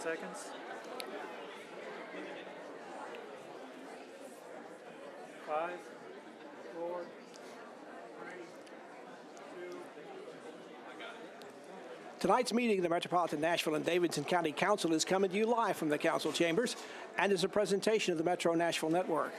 seconds. Five, four, three, two. Tonight's meeting of the Metropolitan Nashville and Davidson County Council is coming to you live from the council chambers and is a presentation of the Metro Nashville Network.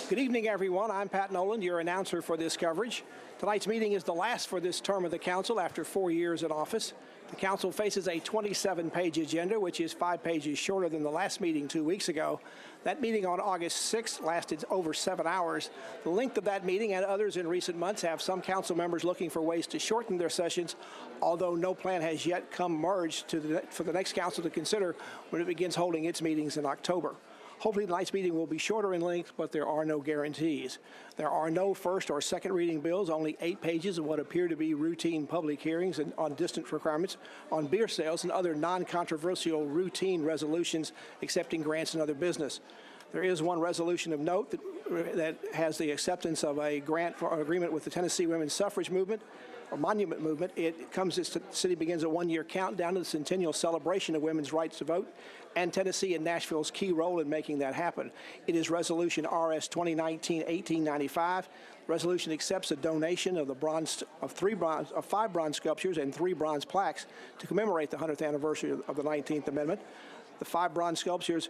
Good evening, everyone. I'm Pat Nolan, your announcer for this coverage. Tonight's meeting is the last for this term of the council after 4 years in office. The council faces a 27-page agenda, which is 5 pages shorter than the last meeting 2 weeks ago. That meeting on August 6th lasted over 7 hours. The length of that meeting and others in recent months have some council members looking for ways to shorten their sessions, although no plan has yet come merged for the next council to consider when it begins holding its meetings in October. Hopefully tonight's meeting will be shorter in length, but there are no guarantees. There are no first or second reading bills, only 8 pages of what appear to be routine public hearings and on distance requirements on beer sales and other non-controversial routine resolutions accepting grants and other business. There is one resolution of note that has the acceptance of a grant for an agreement with the Tennessee Women's Suffrage Movement, or Monument Movement. It comes as the city begins a 1-year countdown to the centennial celebration of women's rights to vote, and Tennessee and Nashville's key role in making that happen. It is Resolution RS 2019-1895. The resolution accepts a donation of of 5 bronze sculptures and 3 bronze plaques to commemorate the 100th anniversary of the 19th Amendment. The 5 bronze sculptures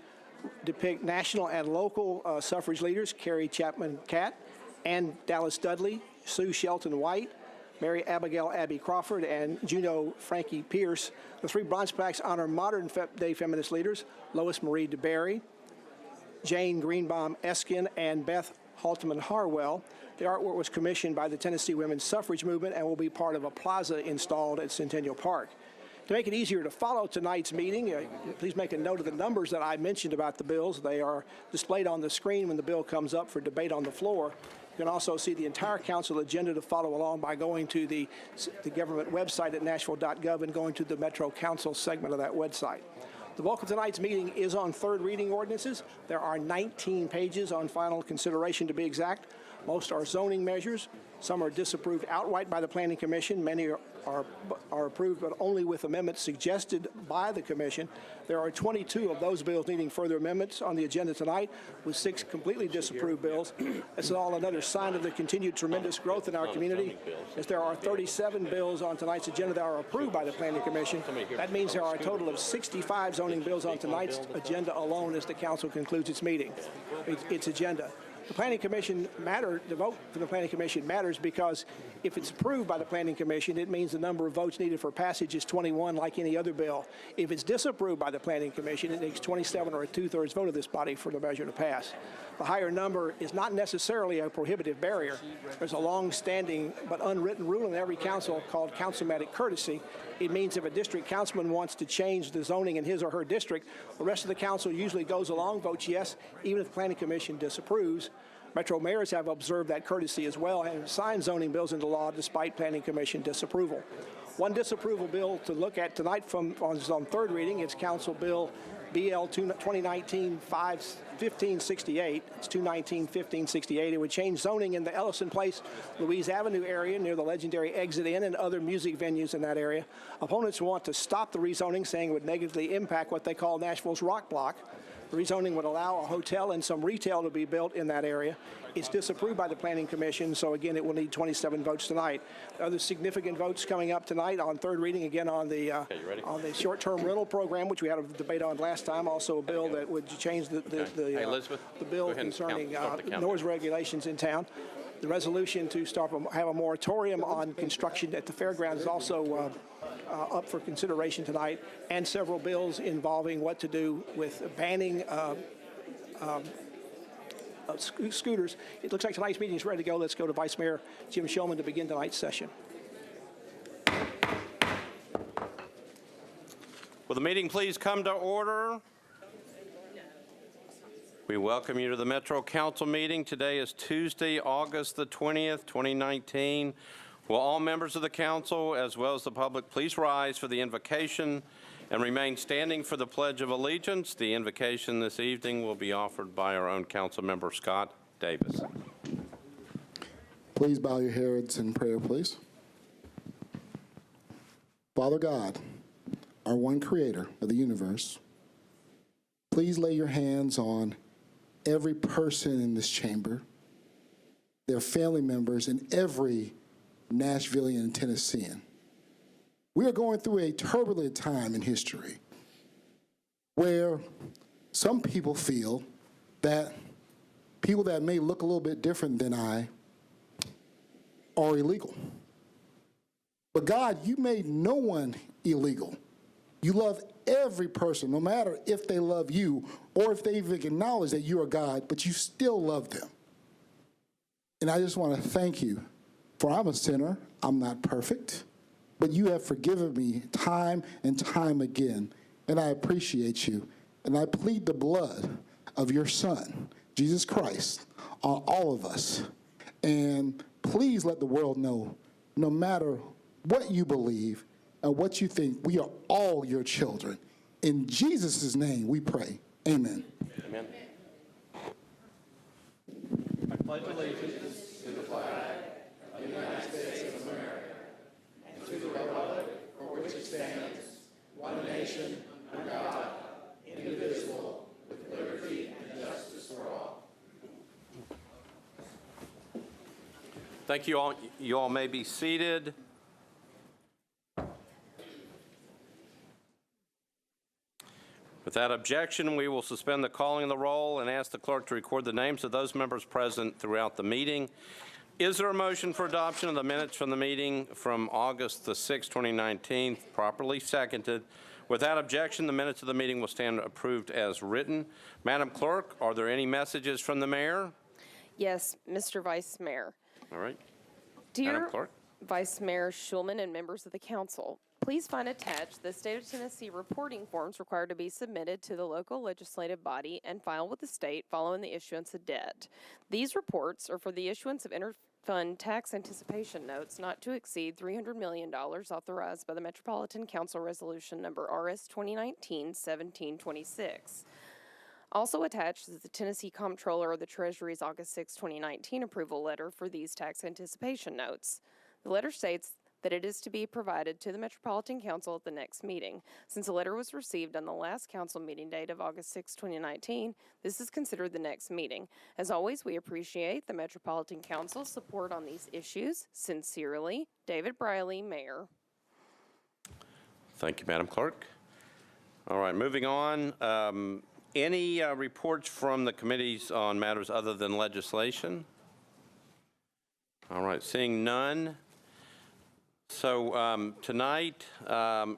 depict national and local suffrage leaders: Carrie Chapman Catt, Ann Dallas Dudley, Sue Shelton White, Mary Abigail Abby Crawford, and Juno Frankie Pierce. The 3 bronze plaques honor modern-day feminist leaders: Lois Marie DeBerry, Jane Greenbaum Eskin, and Beth Halteman Harwell. The artwork was commissioned by the Tennessee Women's Suffrage Movement and will be part of a plaza installed at Centennial Park. To make it easier to follow tonight's meeting, please make a note of the numbers that I mentioned about the bills. They are displayed on the screen when the bill comes up for debate on the floor. You can also see the entire council agenda to follow along by going to the government website at nashville.gov and going to the Metro Council segment of that website. The bulk of tonight's meeting is on third reading ordinances. There are 19 pages on final consideration, to be exact. Most are zoning measures. Some are disapproved outright by the Planning Commission. Many are approved, but only with amendments suggested by the Commission. There are 22 of those bills needing further amendments on the agenda tonight, with 6 completely disapproved bills. This is all another sign of the continued tremendous growth in our community, as there are 37 bills on tonight's agenda that are approved by the Planning Commission. That means there are a total of 65 zoning bills on tonight's agenda alone as the Council concludes its meeting, its agenda. The Planning Commission the vote for the Planning Commission matters because if it's approved by the Planning Commission, it means the number of votes needed for passage is 21 like any other bill. If it's disapproved by the Planning Commission, it takes 27 or a 2/3 vote of this body for the measure to pass. The higher number is not necessarily a prohibitive barrier. There's a long-standing but unwritten rule in every council called councilmatic courtesy. It means if a district councilman wants to change the zoning in his or her district, the rest of the council usually goes along, votes yes, even if the Planning Commission disapproves. Metro mayors have observed that courtesy as well and signed zoning bills into law despite Planning Commission disapproval. One disapproval bill to look at tonight is on third reading. It's Council Bill BL 2019-1568. It's 219-1568. It would change zoning in the Ellison Place, Louise Avenue area near the legendary Exit Inn and other music venues in that area. Opponents want to stop the rezoning, saying it would negatively impact what they call Nashville's Rock Block. The rezoning would allow a hotel and some retail to be built in that area. It's disapproved by the Planning Commission, so again, it will need 27 votes tonight. Other significant votes coming up tonight on third reading, again on the short-term rental program, which we had a debate on last time. Also, a bill that would change the bill concerning noise regulations in town. The resolution to have a moratorium on construction at the fairgrounds is also up for consideration tonight, and several bills involving what to do with banning scooters. It looks like tonight's meeting is ready to go. Let's go to Vice Mayor Jim Shulman to begin tonight's session. Will the meeting please come to order? We welcome you to the Metro Council meeting. Today is Tuesday, August the 20th, 2019. Will all members of the council, as well as the public, please rise for the invocation and remain standing for the Pledge of Allegiance. The invocation this evening will be offered by our own council member, Scott Davis. Please bow your heads in prayer, please. Father God, our one creator of the universe, please lay your hands on every person in this chamber, their family members, and every Nashvilleian and Tennessean. We are going through a turbulent time in history where some people feel that people that may look a little bit different than I are illegal. But God, you made no one illegal. You love every person, no matter if they love you or if they even acknowledge that you are God, but you still love them. And I just want to thank you, for I'm a sinner, I'm not perfect, but you have forgiven me time and time again, and I appreciate you. And I plead the blood of your Son, Jesus Christ, on all of us. And please let the world know, no matter what you believe and what you think, we are all your children. In Jesus' name we pray. Amen. Amen. I pledge allegiance to the flag of the United States of America and to the republic for which it stands, one nation, under God, indivisible, with liberty and justice for all. Thank you all. You all may be seated. Without objection, we will suspend the calling of the roll and ask the clerk to record the names of those members present throughout the meeting. Is there a motion for adoption of the minutes from the meeting from August the 6th, 2019, properly seconded? Without objection, the minutes of the meeting will stand approved as written. Madam Clerk, are there any messages from the mayor? Yes, Mr. Vice Mayor. All right. Dear Madam Clerk. Vice Mayor Schulman and members of the council, please find attached the State of Tennessee reporting forms required to be submitted to the local legislative body and filed with the state following the issuance of debt. These reports are for the issuance of interfund tax anticipation notes not to exceed $300 million authorized by the Metropolitan Council Resolution number RS 2019-1726. Also attached is the Tennessee Comptroller of the Treasury's August 6, 2019 approval letter for these tax anticipation notes. The letter states that it is to be provided to the Metropolitan Council at the next meeting. Since the letter was received on the last council meeting date of August 6, 2019, this is considered the next meeting. As always, we appreciate the Metropolitan Council's support on these issues. Sincerely, David Briley, Mayor. Thank you, Madam Clerk. All right, moving on. Any reports from the committees on matters other than legislation? All right, seeing none. So tonight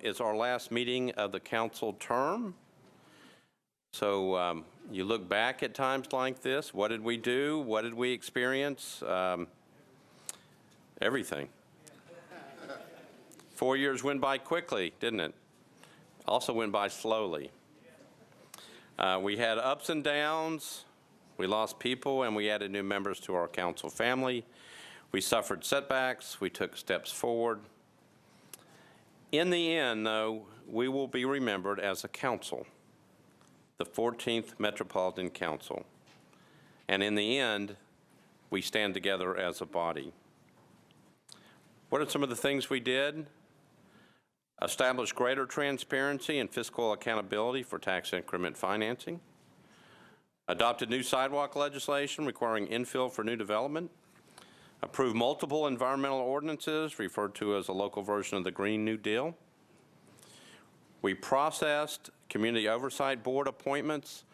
is our last meeting of the council term. So you look back at times like this. What did we do? What did we experience? Everything. 4 years went by quickly, didn't it? Also went by slowly. We had ups and downs. We lost people, and we added new members to our council family. We suffered setbacks. We took steps forward. In the end, though, we will be remembered as a council, the 14th Metropolitan Council. And in the end, we stand together as a body. What are some of the things we did? Establish greater transparency and fiscal accountability for tax increment financing. Adopted new sidewalk legislation requiring infill for new development. Approved multiple environmental ordinances referred to as a local version of the Green New Deal. We processed Community Oversight Board appointments,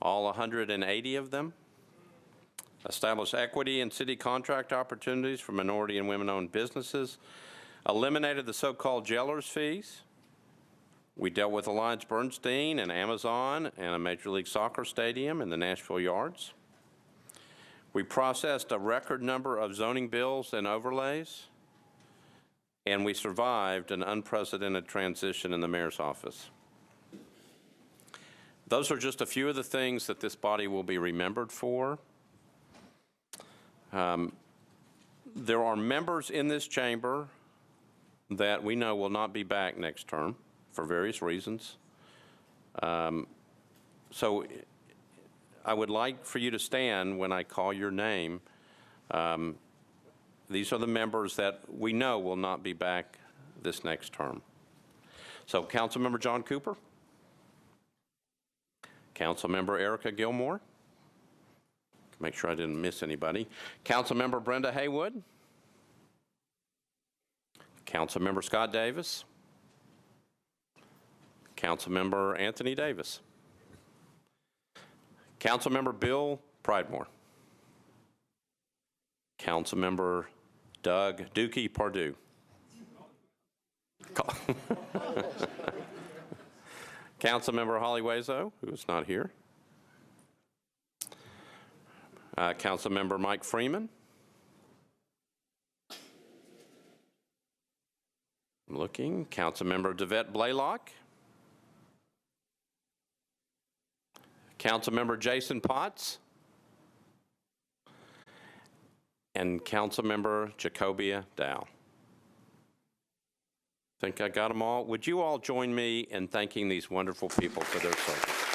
all 180 of them. Established equity and city contract opportunities for minority and women-owned businesses. Eliminated the so-called jailer's fees. We dealt with Alliance Bernstein and Amazon and a Major League Soccer stadium in the Nashville Yards. We processed a record number of zoning bills and overlays, and we survived an unprecedented transition in the mayor's office. Those are just a few of the things that this body will be remembered for. There are members in this chamber that we know will not be back next term for various reasons. So I would like for you to stand when I call your name. These are the members that we know will not be back this next term. So Councilmember John Cooper, Councilmember Erica Gilmore. Make sure I didn't miss anybody. Councilmember Brenda Haywood. Councilmember Scott Davis. Councilmember Anthony Davis. Councilmember Bill Pridemore. Councilmember Doug Dookie Pardue. Councilmember Holly Wazo, who is not here. Councilmember Mike Freeman. I'm looking. Councilmember Devette Blaylock. Councilmember Jason Potts. And Councilmember Jacobia Dow. I think I got them all. Would you all join me in thanking these wonderful people for their service?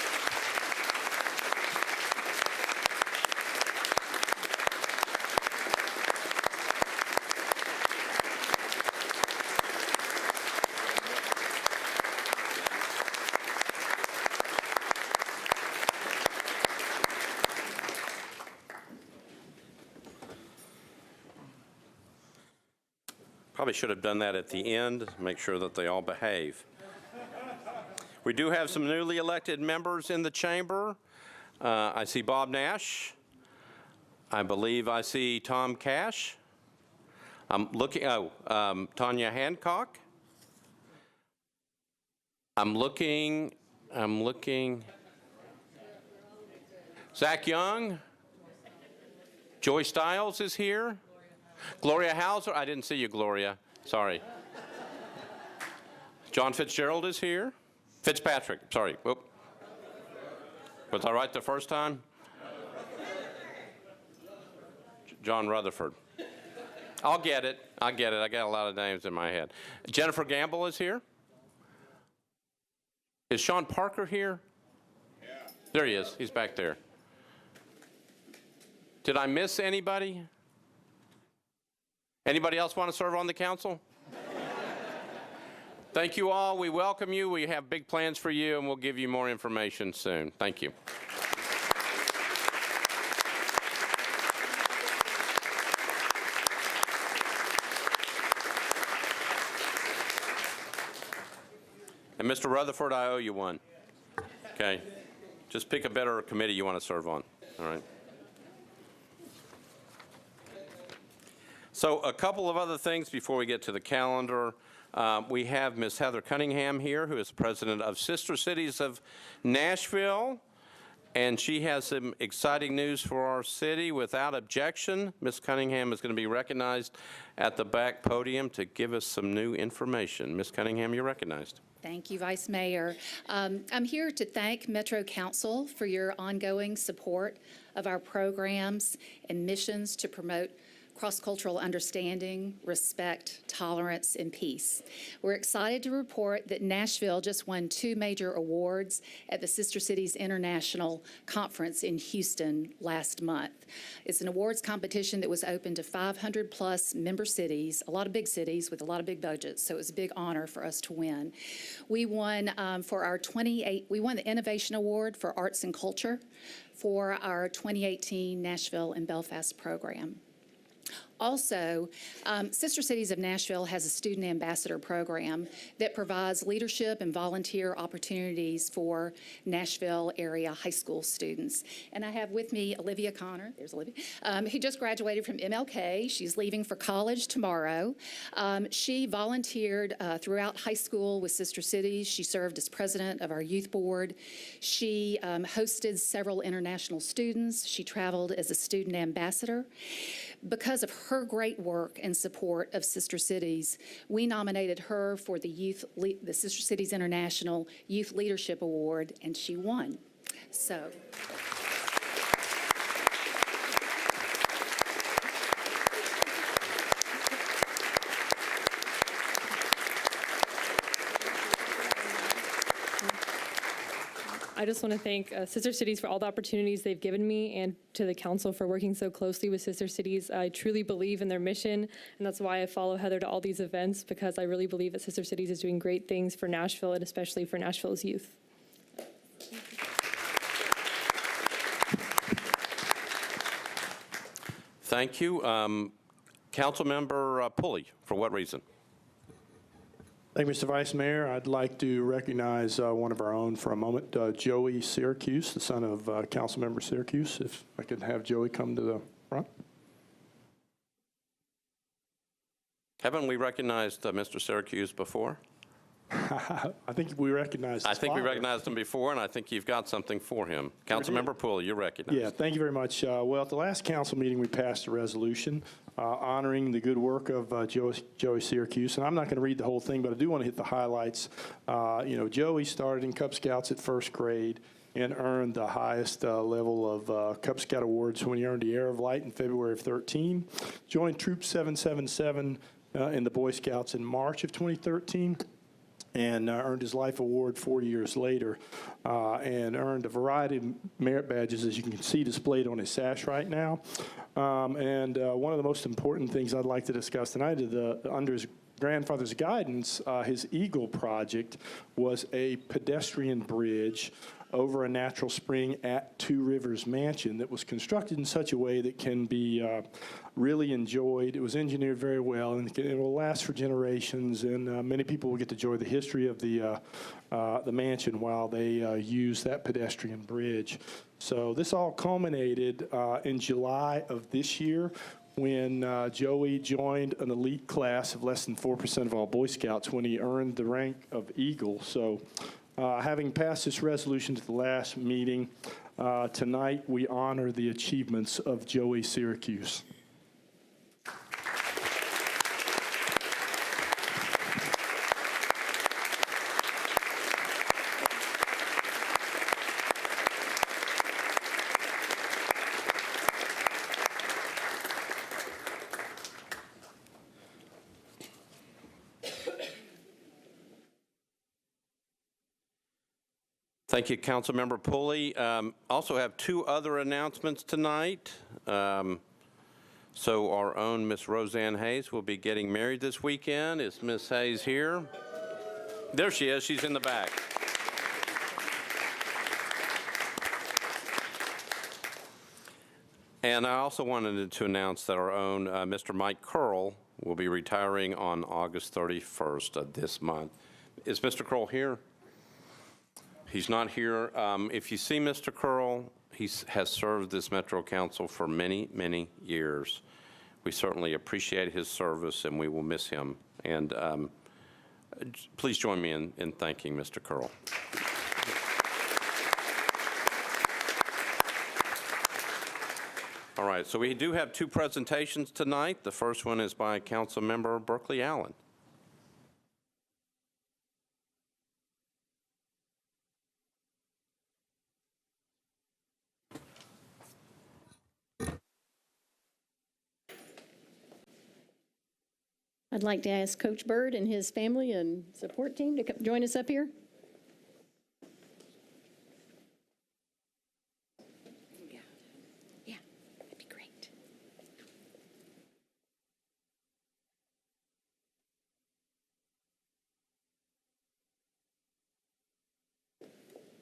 Probably should have done that at the end, make sure that they all behave. We do have some newly elected members in the chamber. I see Bob Nash. I believe I see Tom Cash. I'm looking, Tanya Hancock. I'm looking. Zach Young. Joy Stiles is here. Gloria Hauser, I didn't see you, Gloria. Sorry. John Fitzgerald is here. Fitzpatrick, sorry. Whoop. Was I right the first time? John Rutherford. I'll get it. I got a lot of names in my head. Jennifer Gamble is here. Is Sean Parker here? Yeah. There he is. He's back there. Did I miss anybody? Anybody else want to serve on the council? Thank you all. We welcome you. We have big plans for you, and we'll give you more information soon. Thank you. And Mr. Rutherford, I owe you one. Okay. Just pick a better committee you want to serve on. All right. So a couple of other things before we get to the calendar. We have Ms. Heather Cunningham here, who is president of Sister Cities of Nashville, and she has some exciting news for our city. Without objection, Ms. Cunningham is going to be recognized at the back podium to give us some new information. Ms. Cunningham, you're recognized. Thank you, Vice Mayor. I'm here to thank Metro Council for your ongoing support of our programs and missions to promote cross-cultural understanding, respect, tolerance, and peace. We're excited to report that Nashville just won 2 major awards at the Sister Cities International Conference in Houston last month. It's an awards competition that was open to 500+ member cities, a lot of big cities with a lot of big budgets, so it was a big honor for us to win. We won we won the Innovation Award for Arts and Culture for our 2018 Nashville and Belfast program. Also, Sister Cities of Nashville has a student ambassador program that provides leadership and volunteer opportunities for Nashville area high school students. And I have with me Olivia Connor, there's Olivia, who just graduated from MLK. She's leaving for college tomorrow. She volunteered throughout high school with Sister Cities. She served as president of our youth board. She hosted several international students. She traveled as a student ambassador. Because of her great work and support of Sister Cities, we nominated her for the Sister Cities International Youth Leadership Award, and she won. So. I just want to thank Sister Cities for all the opportunities they've given me, and to the council for working so closely with Sister Cities. I truly believe in their mission, and that's why I follow Heather to all these events, because I really believe that Sister Cities is doing great things for Nashville, and especially for Nashville's youth. Thank you. Councilmember Pulley, for what reason? Thank you, Mr. Vice Mayor. I'd like to recognize one of our own for a moment, Joey Syracuse, the son of Councilmember Syracuse. If I could have Joey come to the front. Haven't we recognized Mr. Syracuse before? I think we recognized his I think we father. recognized him before, and I think you've got something for him. Councilmember Pulley, you're recognized. Yeah, thank you very much. Well, at the last council meeting, we passed a resolution honoring the good work of Joey Syracuse. And I'm not going to read the whole thing, but I do want to hit the highlights. Joey started in Cub Scouts at first grade and earned the highest level of Cub Scout awards when he earned the Air of Light in February of 13. Joined Troop 777 in the Boy Scouts in March of 2013. And earned his life award 4 years later, and earned a variety of merit badges, as you can see displayed on his sash right now. And one of the most important things I'd like to discuss tonight is under his grandfather's guidance, his Eagle project was a pedestrian bridge over a natural spring at Two Rivers Mansion that was constructed in such a way that can be really enjoyed. It was engineered very well, and it will last for generations, and many people will get to enjoy the history of the mansion while they use that pedestrian bridge. So this all culminated in July of this year when Joey joined an elite class of less than 4% of all Boy Scouts when he earned the rank of Eagle. So having passed this resolution to the last meeting, tonight we honor the achievements of Joey Syracuse. Thank you, Councilmember Pulley. Also have two other announcements tonight. So our own Miss Roseanne Hayes will be getting married this weekend. Is Miss Hayes here? There she is. She's in the back. And I also wanted to announce that our own Mr. Mike Curl will be retiring on August 31st of this month. Is Mr. Curl here? He's not here. If you see Mr. Curl, he has served this Metro Council for many, many years. We certainly appreciate his service, and we will miss him. And please join me in thanking Mr. Curl. All right, so we do have two presentations tonight. The first one is by Councilmember Berkeley Allen. I'd like to ask Coach Bird and his family and support team to join us up here. Yeah, that'd be great.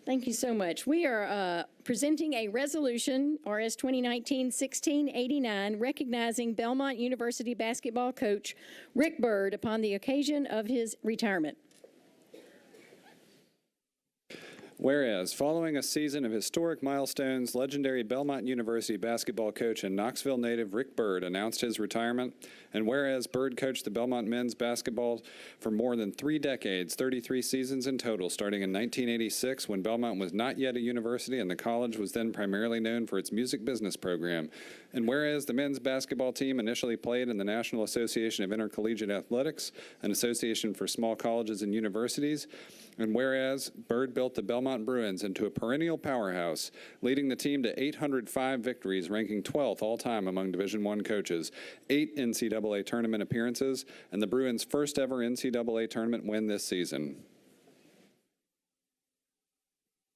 Thank you so much. We are presenting a resolution, RS 2019-1689, recognizing Belmont University basketball coach Rick Bird upon the occasion of his retirement. Whereas, following a season of historic milestones, legendary Belmont University basketball coach and Knoxville native Rick Bird announced his retirement, and whereas Bird coached the Belmont men's basketball for more than 3 decades, 33 seasons in total, starting in 1986 when Belmont was not yet a university and the college was then primarily known for its music business program. And whereas the men's basketball team initially played in the National Association of Intercollegiate Athletics, an association for small colleges and universities, and whereas Bird built the Belmont Bruins into a perennial powerhouse, leading the team to 805 victories, ranking 12th all-time among Division I coaches, 8 NCAA tournament appearances, and the Bruins' first ever NCAA tournament win this season.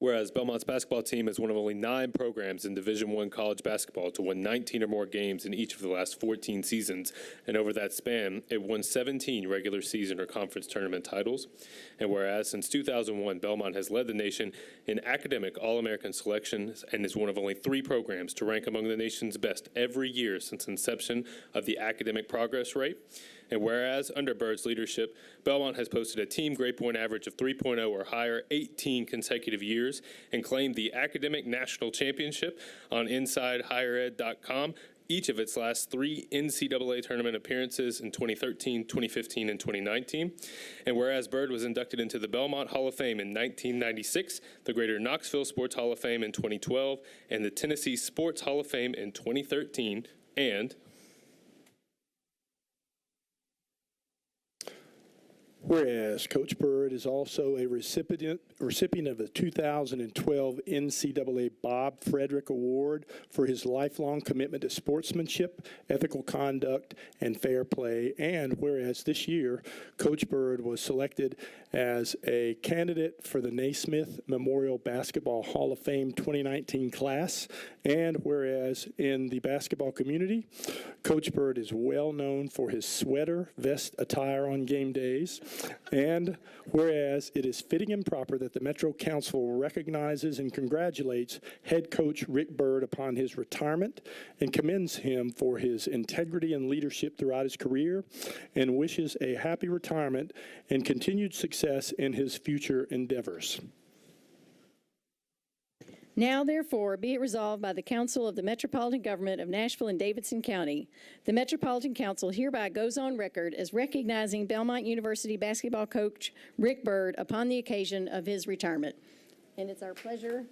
Whereas Belmont's basketball team is one of only 9 programs in Division I college basketball to win 19 or more games in each of the last 14 seasons, and over that span, it won 17 regular season or conference tournament titles. And whereas since 2001, Belmont has led the nation in academic All-American selections and is one of only 3 programs to rank among the nation's best every year since inception of the academic progress rate. And whereas, under Bird's leadership, Belmont has posted a team grade point average of 3.0 or higher 18 consecutive years and claimed the academic national championship on InsideHigherEd.com each of its last 3 NCAA tournament appearances in 2013, 2015, and 2019. And whereas Bird was inducted into the Belmont Hall of Fame in 1996, the Greater Knoxville Sports Hall of Fame in 2012, and the Tennessee Sports Hall of Fame in 2013, and Whereas Coach Bird is also a recipient of the 2012 NCAA Bob Frederick Award for his lifelong commitment to sportsmanship, ethical conduct, and fair play. And whereas this year, Coach Bird was selected as a candidate for the Naismith Memorial Basketball Hall of Fame 2019 class. And whereas in the basketball community, Coach Bird is well known for his sweater vest attire on game days. And whereas it is fitting and proper that the Metro Council recognizes and congratulates head coach Rick Bird upon his retirement and commends him for his integrity and leadership throughout his career and wishes a happy retirement and continued success in his future endeavors. Now, therefore, be it resolved by the Council of the Metropolitan Government of Nashville and Davidson County, the Metropolitan Council hereby goes on record as recognizing Belmont University basketball coach Rick Bird upon the occasion of his retirement. And it's our pleasure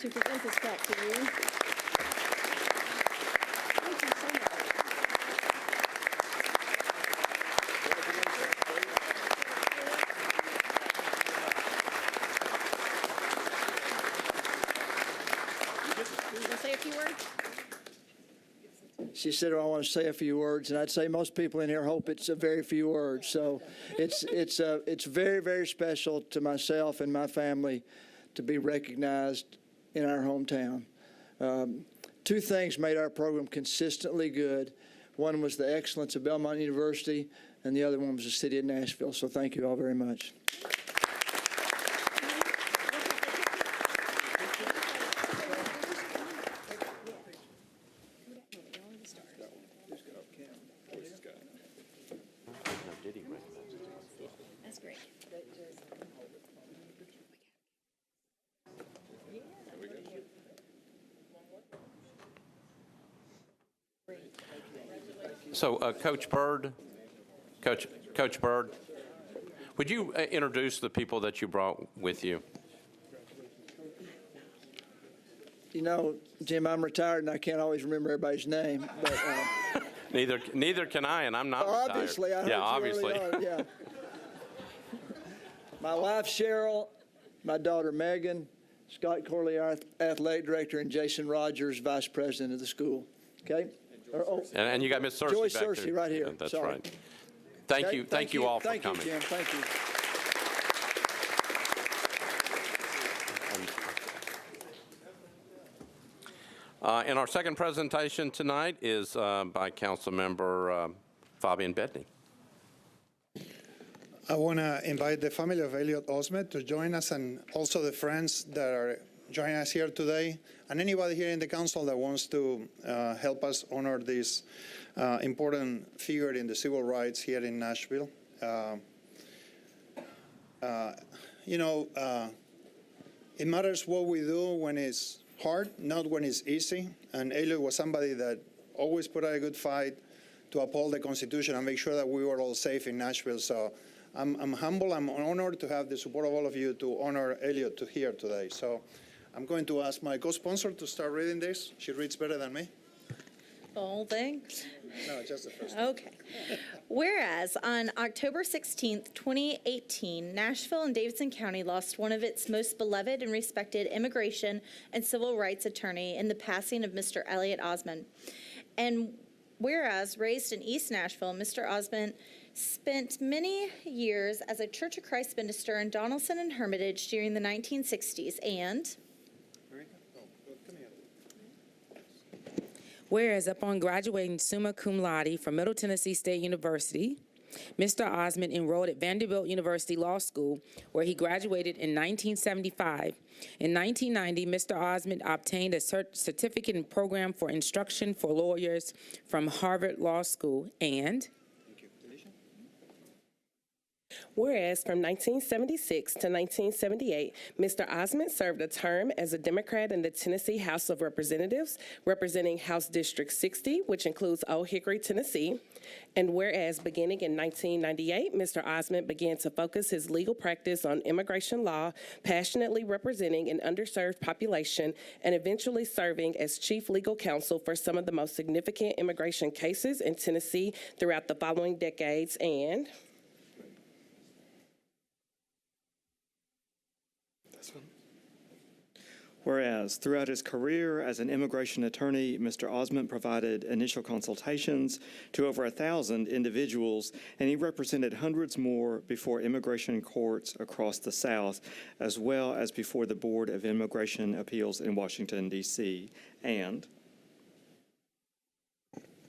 to present this plaque to you. Thank you so much. Say a few words? She said, I want to say a few words, and I'd say most people in here hope it's a very few words. So it's very, very special to myself and my family to be recognized in our hometown. 2 things made our program consistently good. One was the excellence of Belmont University, and the other one was the city of Nashville. So thank you all very much. That's great. So, Coach Bird, Coach Bird, would you introduce the people that you brought with you? You know, Jim, I'm retired and I can't always remember everybody's name. But, Neither can I, and I'm not retired. Obviously, I heard yeah, you obviously. early on, yeah. My wife, Cheryl, my daughter, Megan, Scott Corley, our athletic director, and Jason Rogers, vice president of the school. Okay? And you got Miss Cersei Joyce back Cersei there. right here. Yeah, that's Sorry. right. Thank Okay? you. Thank you all for coming. coming. Thank you, Jim. Thank you. And our second presentation tonight is by Councilmember Fabian Bedney. I want to invite the family of Elliot Osmed to join us, and also the friends that are joining us here today, and anybody here in the council that wants to help us honor this important figure in the civil rights here in Nashville. It matters what we do when it's hard, not when it's easy. And Elliot was somebody that always put out a good fight to uphold the Constitution and make sure that we were all safe in Nashville. So I'm humble, I'm honored to have the support of all of you to honor Elliot here today. So I'm going to ask my co-sponsor to start reading this. She reads better than me. The whole thing? No, just the first. Okay. Whereas on October 16th, 2018, Nashville and Davidson County lost one of its most beloved and respected immigration and civil rights attorney in the passing of Mr. Elliot Osmond. And whereas raised in East Nashville, Mr. Osmond spent many years as a Church of Christ minister in Donaldson and Hermitage during the 1960s, and whereas upon graduating summa cum laude from Middle Tennessee State University, Mr. Osmond enrolled at Vanderbilt University Law School, where he graduated in 1975. In 1990, Mr. Osmond obtained a certificate in program for instruction for lawyers from Harvard Law School, and whereas from 1976 to 1978, Mr. Osmond served a term as a Democrat in the Tennessee House of Representatives, representing House District 60, which includes Old Hickory, Tennessee. And whereas beginning in 1998, Mr. Osmond began to focus his legal practice on immigration law, passionately representing an underserved population, and eventually serving as chief legal counsel for some of the most significant immigration cases in Tennessee throughout the following decades, and whereas throughout his career as an immigration attorney, Mr. Osmond provided initial consultations to over 1,000 individuals, and he represented hundreds more before immigration courts across the South, as well as before the Board of Immigration Appeals in Washington, D.C. And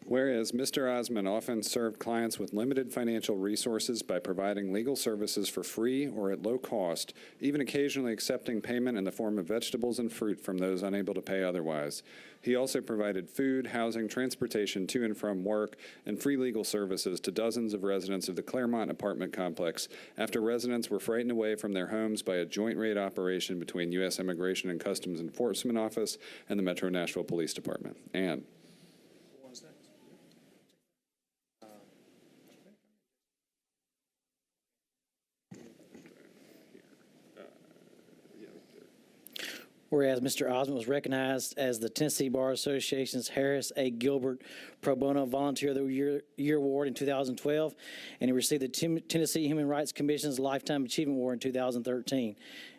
whereas Mr. Osmond often served clients with limited financial resources by providing legal services for free or at low cost, even occasionally accepting payment in the form of vegetables and fruit from those unable to pay otherwise. He also provided food, housing, transportation to and from work, and free legal services to dozens of residents of the Claremont apartment complex after residents were frightened away from their homes by a joint raid operation between U.S. Immigration and Customs Enforcement Office and the Metro Nashville Police Department. And whereas Mr. Osmond was recognized as the Tennessee Bar Association's Harris A. Gilbert Pro Bono Volunteer of the Year Award in 2012, and he received the Tennessee Human Rights Commission's Lifetime Achievement Award in 2013.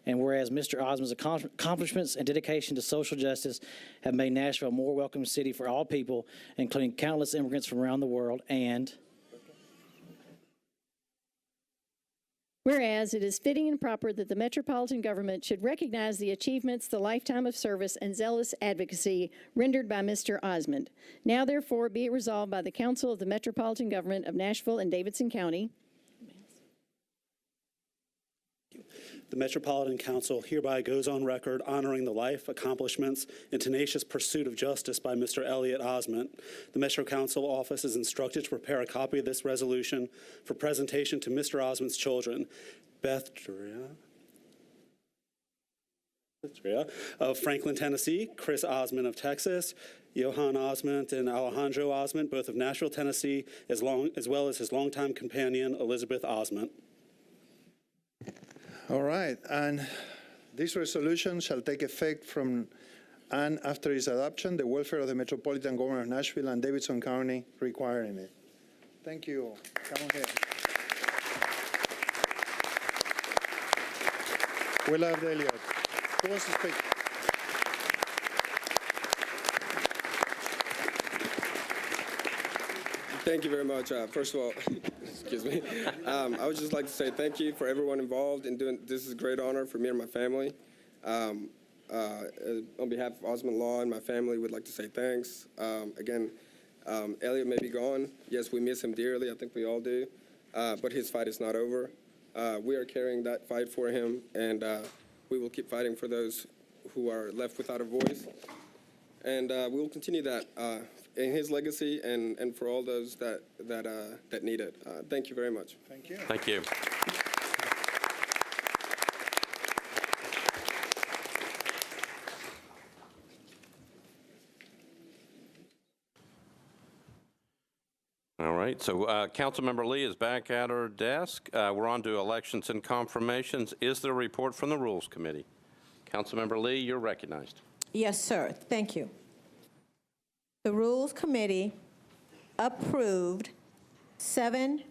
And whereas Mr. Osmond's accomplishments and dedication to social justice have made Nashville a more welcoming city for all people, including countless immigrants from around the world, and whereas it is fitting and proper that the metropolitan government should recognize the achievements, the lifetime of service, and zealous advocacy rendered by Mr. Osmond. Now, therefore, be it resolved by the Council of the Metropolitan Government of Nashville and Davidson County. The Metropolitan Council hereby goes on record honoring the life, accomplishments, and tenacious pursuit of justice by Mr. Elliott Osment. The Metro Council office is instructed to prepare a copy of this resolution for presentation to Mr. Osment's children, Beth Drea of Franklin, Tennessee, Chris Osment of Texas, Johan Osment and Alejandro Osment, both of Nashville, Tennessee, as well as his longtime companion, Elizabeth Osment. All right, and this resolution shall take effect from and after its adoption, the welfare of the Metropolitan Government of Nashville and Davidson County requiring it. Thank you. Come ahead. We love Elliot. Who wants to speak? Thank you very much. First of all, excuse me, I would just like to say thank you for everyone involved in doing this. Is a great honor for me and my family. On behalf of Osmond Law and my family, we'd like to say thanks. Again, Elliot may be gone. Yes, we miss him dearly. I think we all do. But his fight is not over. We are carrying that fight for him, and we will keep fighting for those who are left without a voice. And we will continue that in his legacy and for all those that need it. Thank you very much. Thank you. Thank you. All right, so Councilmember Lee is back at her desk. We're on to elections and confirmations. Is there a report from the Rules Committee? Councilmember Lee, you're recognized. Yes, sir. Thank you. The Rules Committee approved 7-0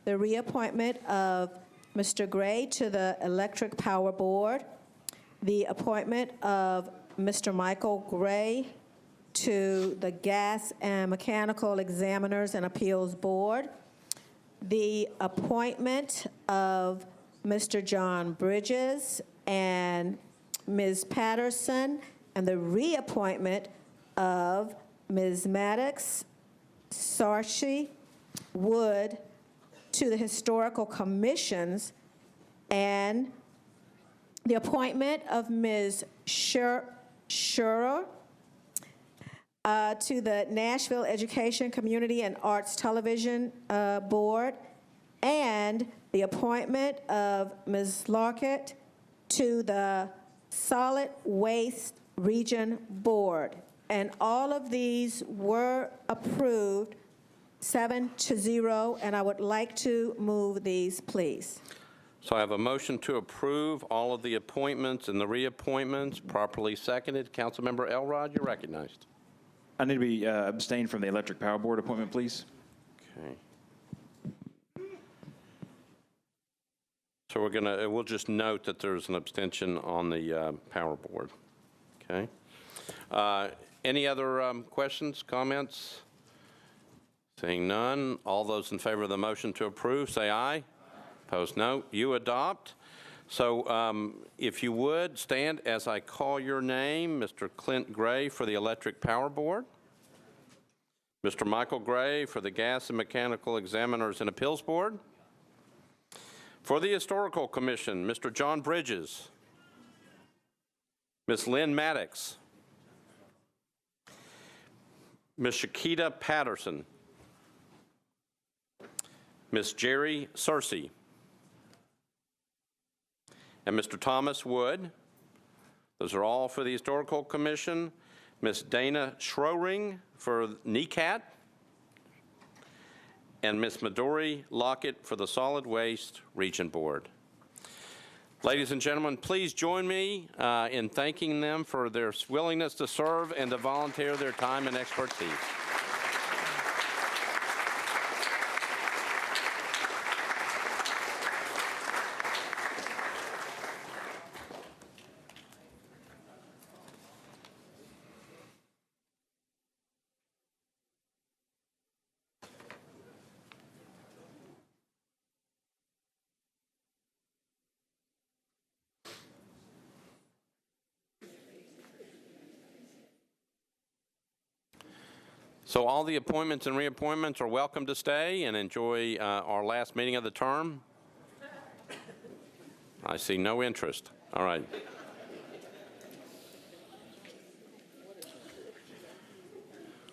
the reappointment of Mr. Gray to the Electric Power Board, the appointment of Mr. Michael Gray to the Gas and Mechanical Examiners and Appeals Board, the appointment of Mr. John Bridges and Ms. Patterson, and the reappointment of Ms. Maddox, Sarshi, Wood to the Historical Commissions, and the appointment of Ms. Schurer to the Nashville Education, Community, and Arts Television Board, and the appointment of Ms. Larkett to the Solid Waste Region Board. And all of these were approved 7-0, and I would like to move these, please. So I have a motion to approve all of the appointments and the reappointments, properly seconded. Councilmember Elrod, you're recognized. I need to be abstained from the Electric Power Board appointment, please. Okay. So we'll just note that there's an abstention on the Power Board. Okay. Any other questions, comments? Seeing none, all those in favor of the motion to approve, say aye. Opposed, no. You adopt. So if you would, stand as I call your name. Mr. Clint Gray for the Electric Power Board. Mr. Michael Gray for the Gas and Mechanical Examiners and Appeals Board. For the Historical Commission, Mr. John Bridges. Ms. Lynn Maddox. Ms. Shakita Patterson. Ms. Jerry Searcy. And Mr. Thomas Wood. Those are all for the Historical Commission. Ms. Dana Schroering for NECAT. And Ms. Midori Lockett for the Solid Waste Region Board. Ladies and gentlemen, please join me in thanking them for their willingness to serve and to volunteer their time and expertise. So all the appointments and reappointments are welcome to stay and enjoy our last meeting of the term. I see no interest. All right.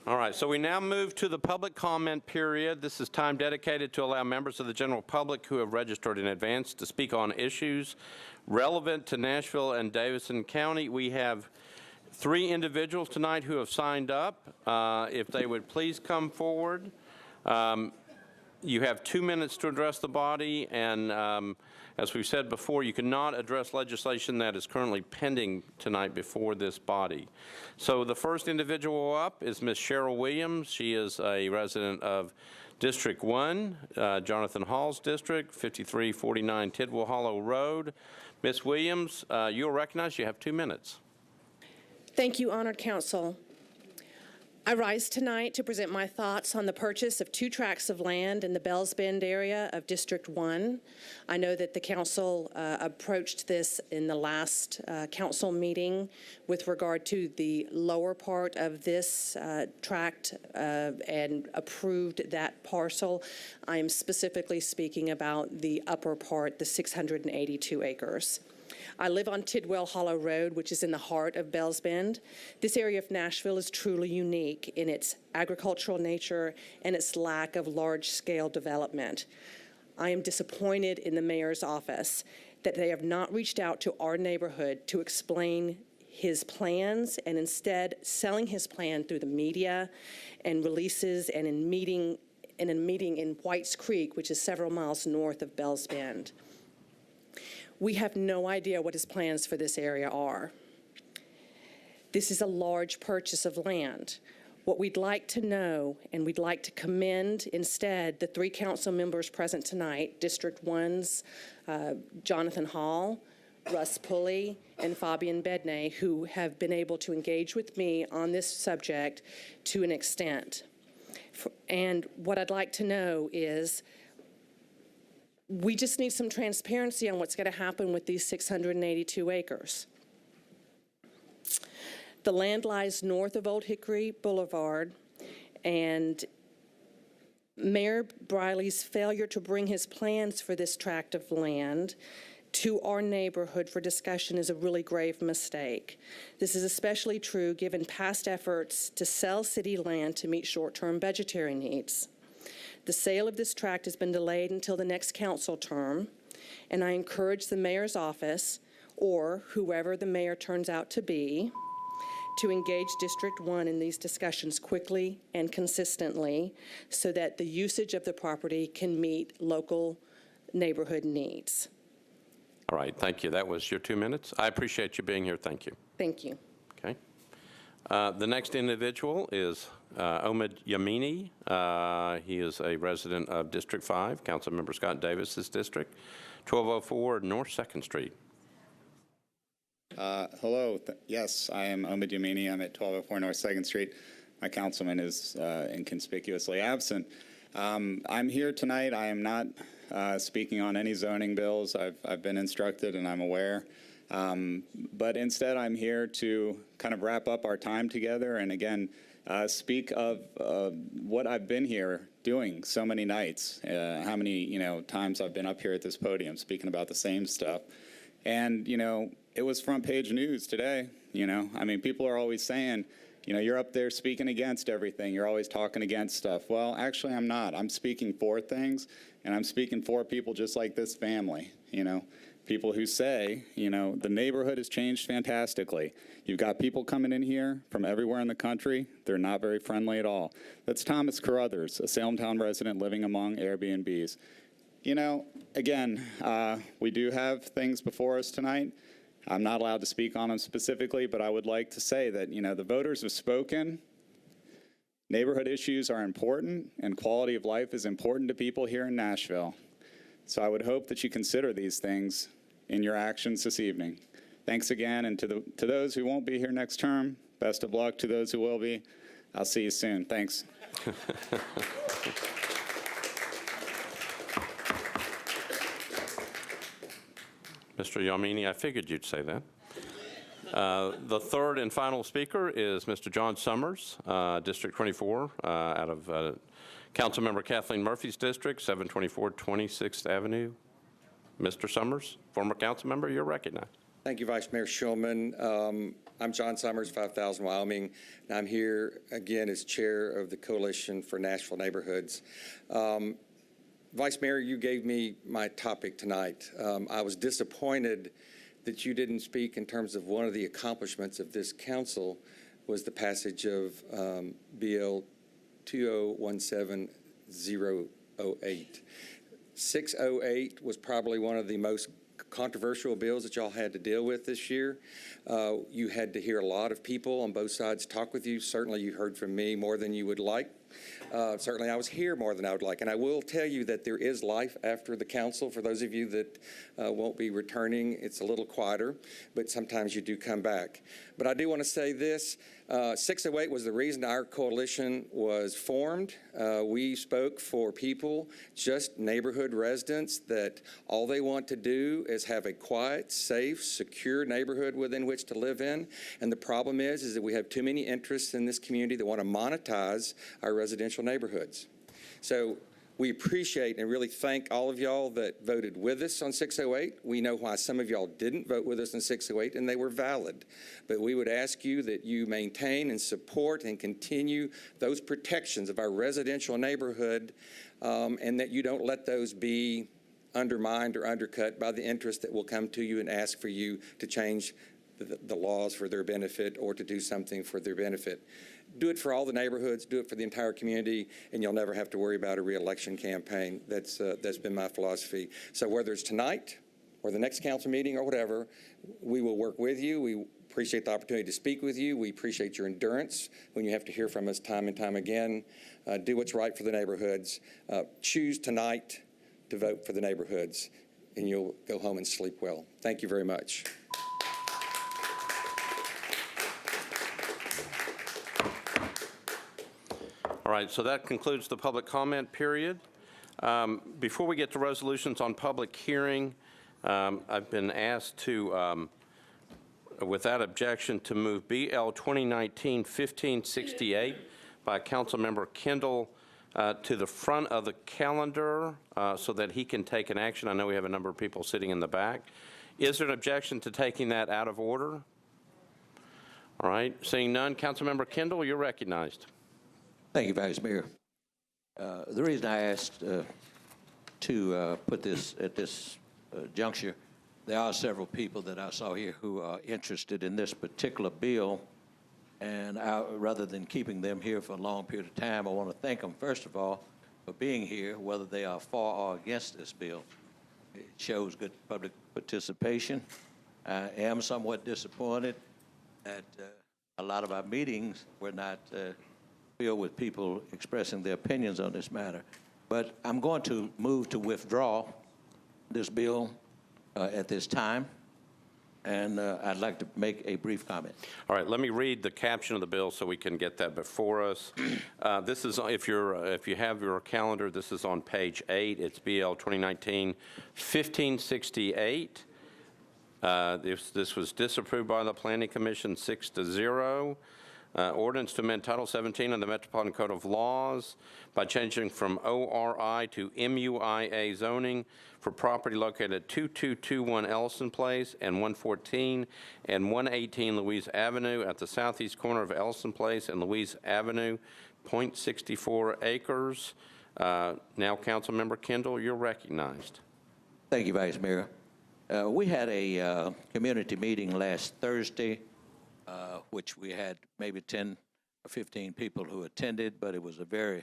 All right, so we now move to the public comment period. This is time dedicated to allow members of the general public who have registered in advance to speak on issues relevant to Nashville and Davidson County. We have 3 individuals tonight who have signed up. If they would please come forward. You have 2 minutes to address the body, and as we've said before, you cannot address legislation that is currently pending tonight before this body. So the first individual up is Ms. Cheryl Williams. She is a resident of District 1, Jonathan Hall's district, 5349 Tidwell Hollow Road. Ms. Williams, you are recognized. You have 2 minutes. Thank you, honored council. I rise tonight to present my thoughts on the purchase of 2 tracts of land in the Bells Bend area of District 1. I know that the council approached this in the last council meeting with regard to the lower part of this tract and approved that parcel. I am specifically speaking about the upper part, the 682 acres. I live on Tidwell Hollow Road, which is in the heart of Bells Bend. This area of Nashville is truly unique in its agricultural nature and its lack of large-scale development. I am disappointed in the mayor's office that they have not reached out to our neighborhood to explain his plans, and instead selling his plan through the media and releases and in a meeting in Whites Creek, which is several miles north of Bells Bend. We have no idea what his plans for this area are. This is a large purchase of land. What we'd like to know, and we'd like to commend instead the 3 council members present tonight, District 1's Jonathan Hall, Russ Pulley, and Fabian Bedney, who have been able to engage with me on this subject to an extent. And what I'd like to know is, we just need some transparency on what's going to happen with these 682 acres. The land lies north of Old Hickory Boulevard, and Mayor Briley's failure to bring his plans for this tract of land to our neighborhood for discussion is a really grave mistake. This is especially true given past efforts to sell city land to meet short-term budgetary needs. The sale of this tract has been delayed until the next council term, and I encourage the mayor's office, or whoever the mayor turns out to be, to engage District 1 in these discussions quickly and consistently so that the usage of the property can meet local neighborhood needs. All right, thank you. That was your 2 minutes. I appreciate you being here. Thank you. Thank you. Okay. The next individual is Omid Yamini. He is a resident of District 5, Councilmember Scott Davis's district, 1204 North 2nd Street. Hello. Yes, I am Omid Yamini. I'm at 1204 North 2nd Street. My councilman is inconspicuously absent. I'm here tonight. I am not speaking on any zoning bills. I've been instructed and I'm aware. But instead, I'm here to kind of wrap up our time together and, again, speak of what I've been here doing so many nights, how many, times I've been up here at this podium speaking about the same stuff. And, it was front page news today, I mean, people are always saying, you're up there speaking against everything. You're always talking against stuff. Well, actually, I'm not. I'm speaking for things, and I'm speaking for people just like this family, people who say, the neighborhood has changed fantastically. You've got people coming in here from everywhere in the country. They're not very friendly at all. That's Thomas Carruthers, a Salemtown resident living among Airbnbs. Again, we do have things before us tonight. I'm not allowed to speak on them specifically, but I would like to say that, the voters have spoken. Neighborhood issues are important, and quality of life is important to people here in Nashville. So I would hope that you consider these things in your actions this evening. Thanks again, and to those who won't be here next term, best of luck to those who will be. I'll see you soon. Thanks. Mr. Yamini, I figured you'd say that. The third and final speaker is Mr. John Summers, District 24, out of Councilmember Kathleen Murphy's district, 724 26th Avenue. Mr. Summers, former council member, you're recognized. Thank you, Vice Mayor Shulman. I'm John Summers, 5000 Wyoming, and I'm here again as chair of the Coalition for Nashville Neighborhoods. Vice Mayor, you gave me my topic tonight. I was disappointed that you didn't speak in terms of one of the accomplishments of this council was the passage of BL 2017-008. 608 was probably one of the most controversial bills that y'all had to deal with this year. You had to hear a lot of people on both sides talk with you. Certainly you heard from me more than you would like. Certainly I was here more than I would like. And I will tell you that there is life after the council. For those of you that won't be returning, it's a little quieter, but sometimes you do come back. But I do want to say this. 608 was the reason our coalition was formed. We spoke for people, just neighborhood residents, that all they want to do is have a quiet, safe, secure neighborhood within which to live in. And the problem is that we have too many interests in this community that want to monetize our residential neighborhoods. So we appreciate and really thank all of y'all that voted with us on 608. We know why some of y'all didn't vote with us on 608, and they were valid. But we would ask you that you maintain and support and continue those protections of our residential neighborhood, and that you don't let those be undermined or undercut by the interest that will come to you and ask for you to change the laws for their benefit or to do something for their benefit. Do it for all the neighborhoods, do it for the entire community, and you'll never have to worry about a re-election campaign. That's been my philosophy. So whether it's tonight or the next council meeting or whatever, we will work with you. We appreciate the opportunity to speak with you. We appreciate your endurance when you have to hear from us time and time again. Do what's right for the neighborhoods. Choose tonight to vote for the neighborhoods. and you'll go home and sleep well. Thank you very much. All right, so that concludes the public comment period. Before we get to resolutions on public hearing, I've been asked to, without objection, to move BL 2019-1568 by Councilmember Kendall to the front of the calendar so that he can take an action. I know we have a number of people sitting in the back. Is there an objection to taking that out of order? All right, seeing none, Councilmember Kendall, you're recognized. Thank you, Vice Mayor. The reason I asked to put this at this juncture, there are several people that I saw here who are interested in this particular bill, and rather than keeping them here for a long period of time, I want to thank them, first of all, for being here, whether they are for or against this bill. It shows good public participation. I am somewhat disappointed that a lot of our meetings were not filled with people expressing their opinions on this matter. But I'm going to move to withdraw this bill at this time, and I'd like to make a brief comment. All right, let me read the caption of the bill so we can get that before us. This is, if you have your calendar, this is on page 8. It's BL 2019-1568. This was disapproved by the Planning Commission 6-0. Ordinance to amend Title 17 of the Metropolitan Code of Laws by changing from ORI to MUIA zoning for property located at 2221 Ellison Place and 114 and 118 Louise Avenue at the southeast corner of Ellison Place and Louise Avenue, 0.64 acres. Now, Councilmember Kendall, you're recognized. Thank you, Vice Mayor. We had a community meeting last Thursday, which we had maybe 10 or 15 people who attended, but it was a very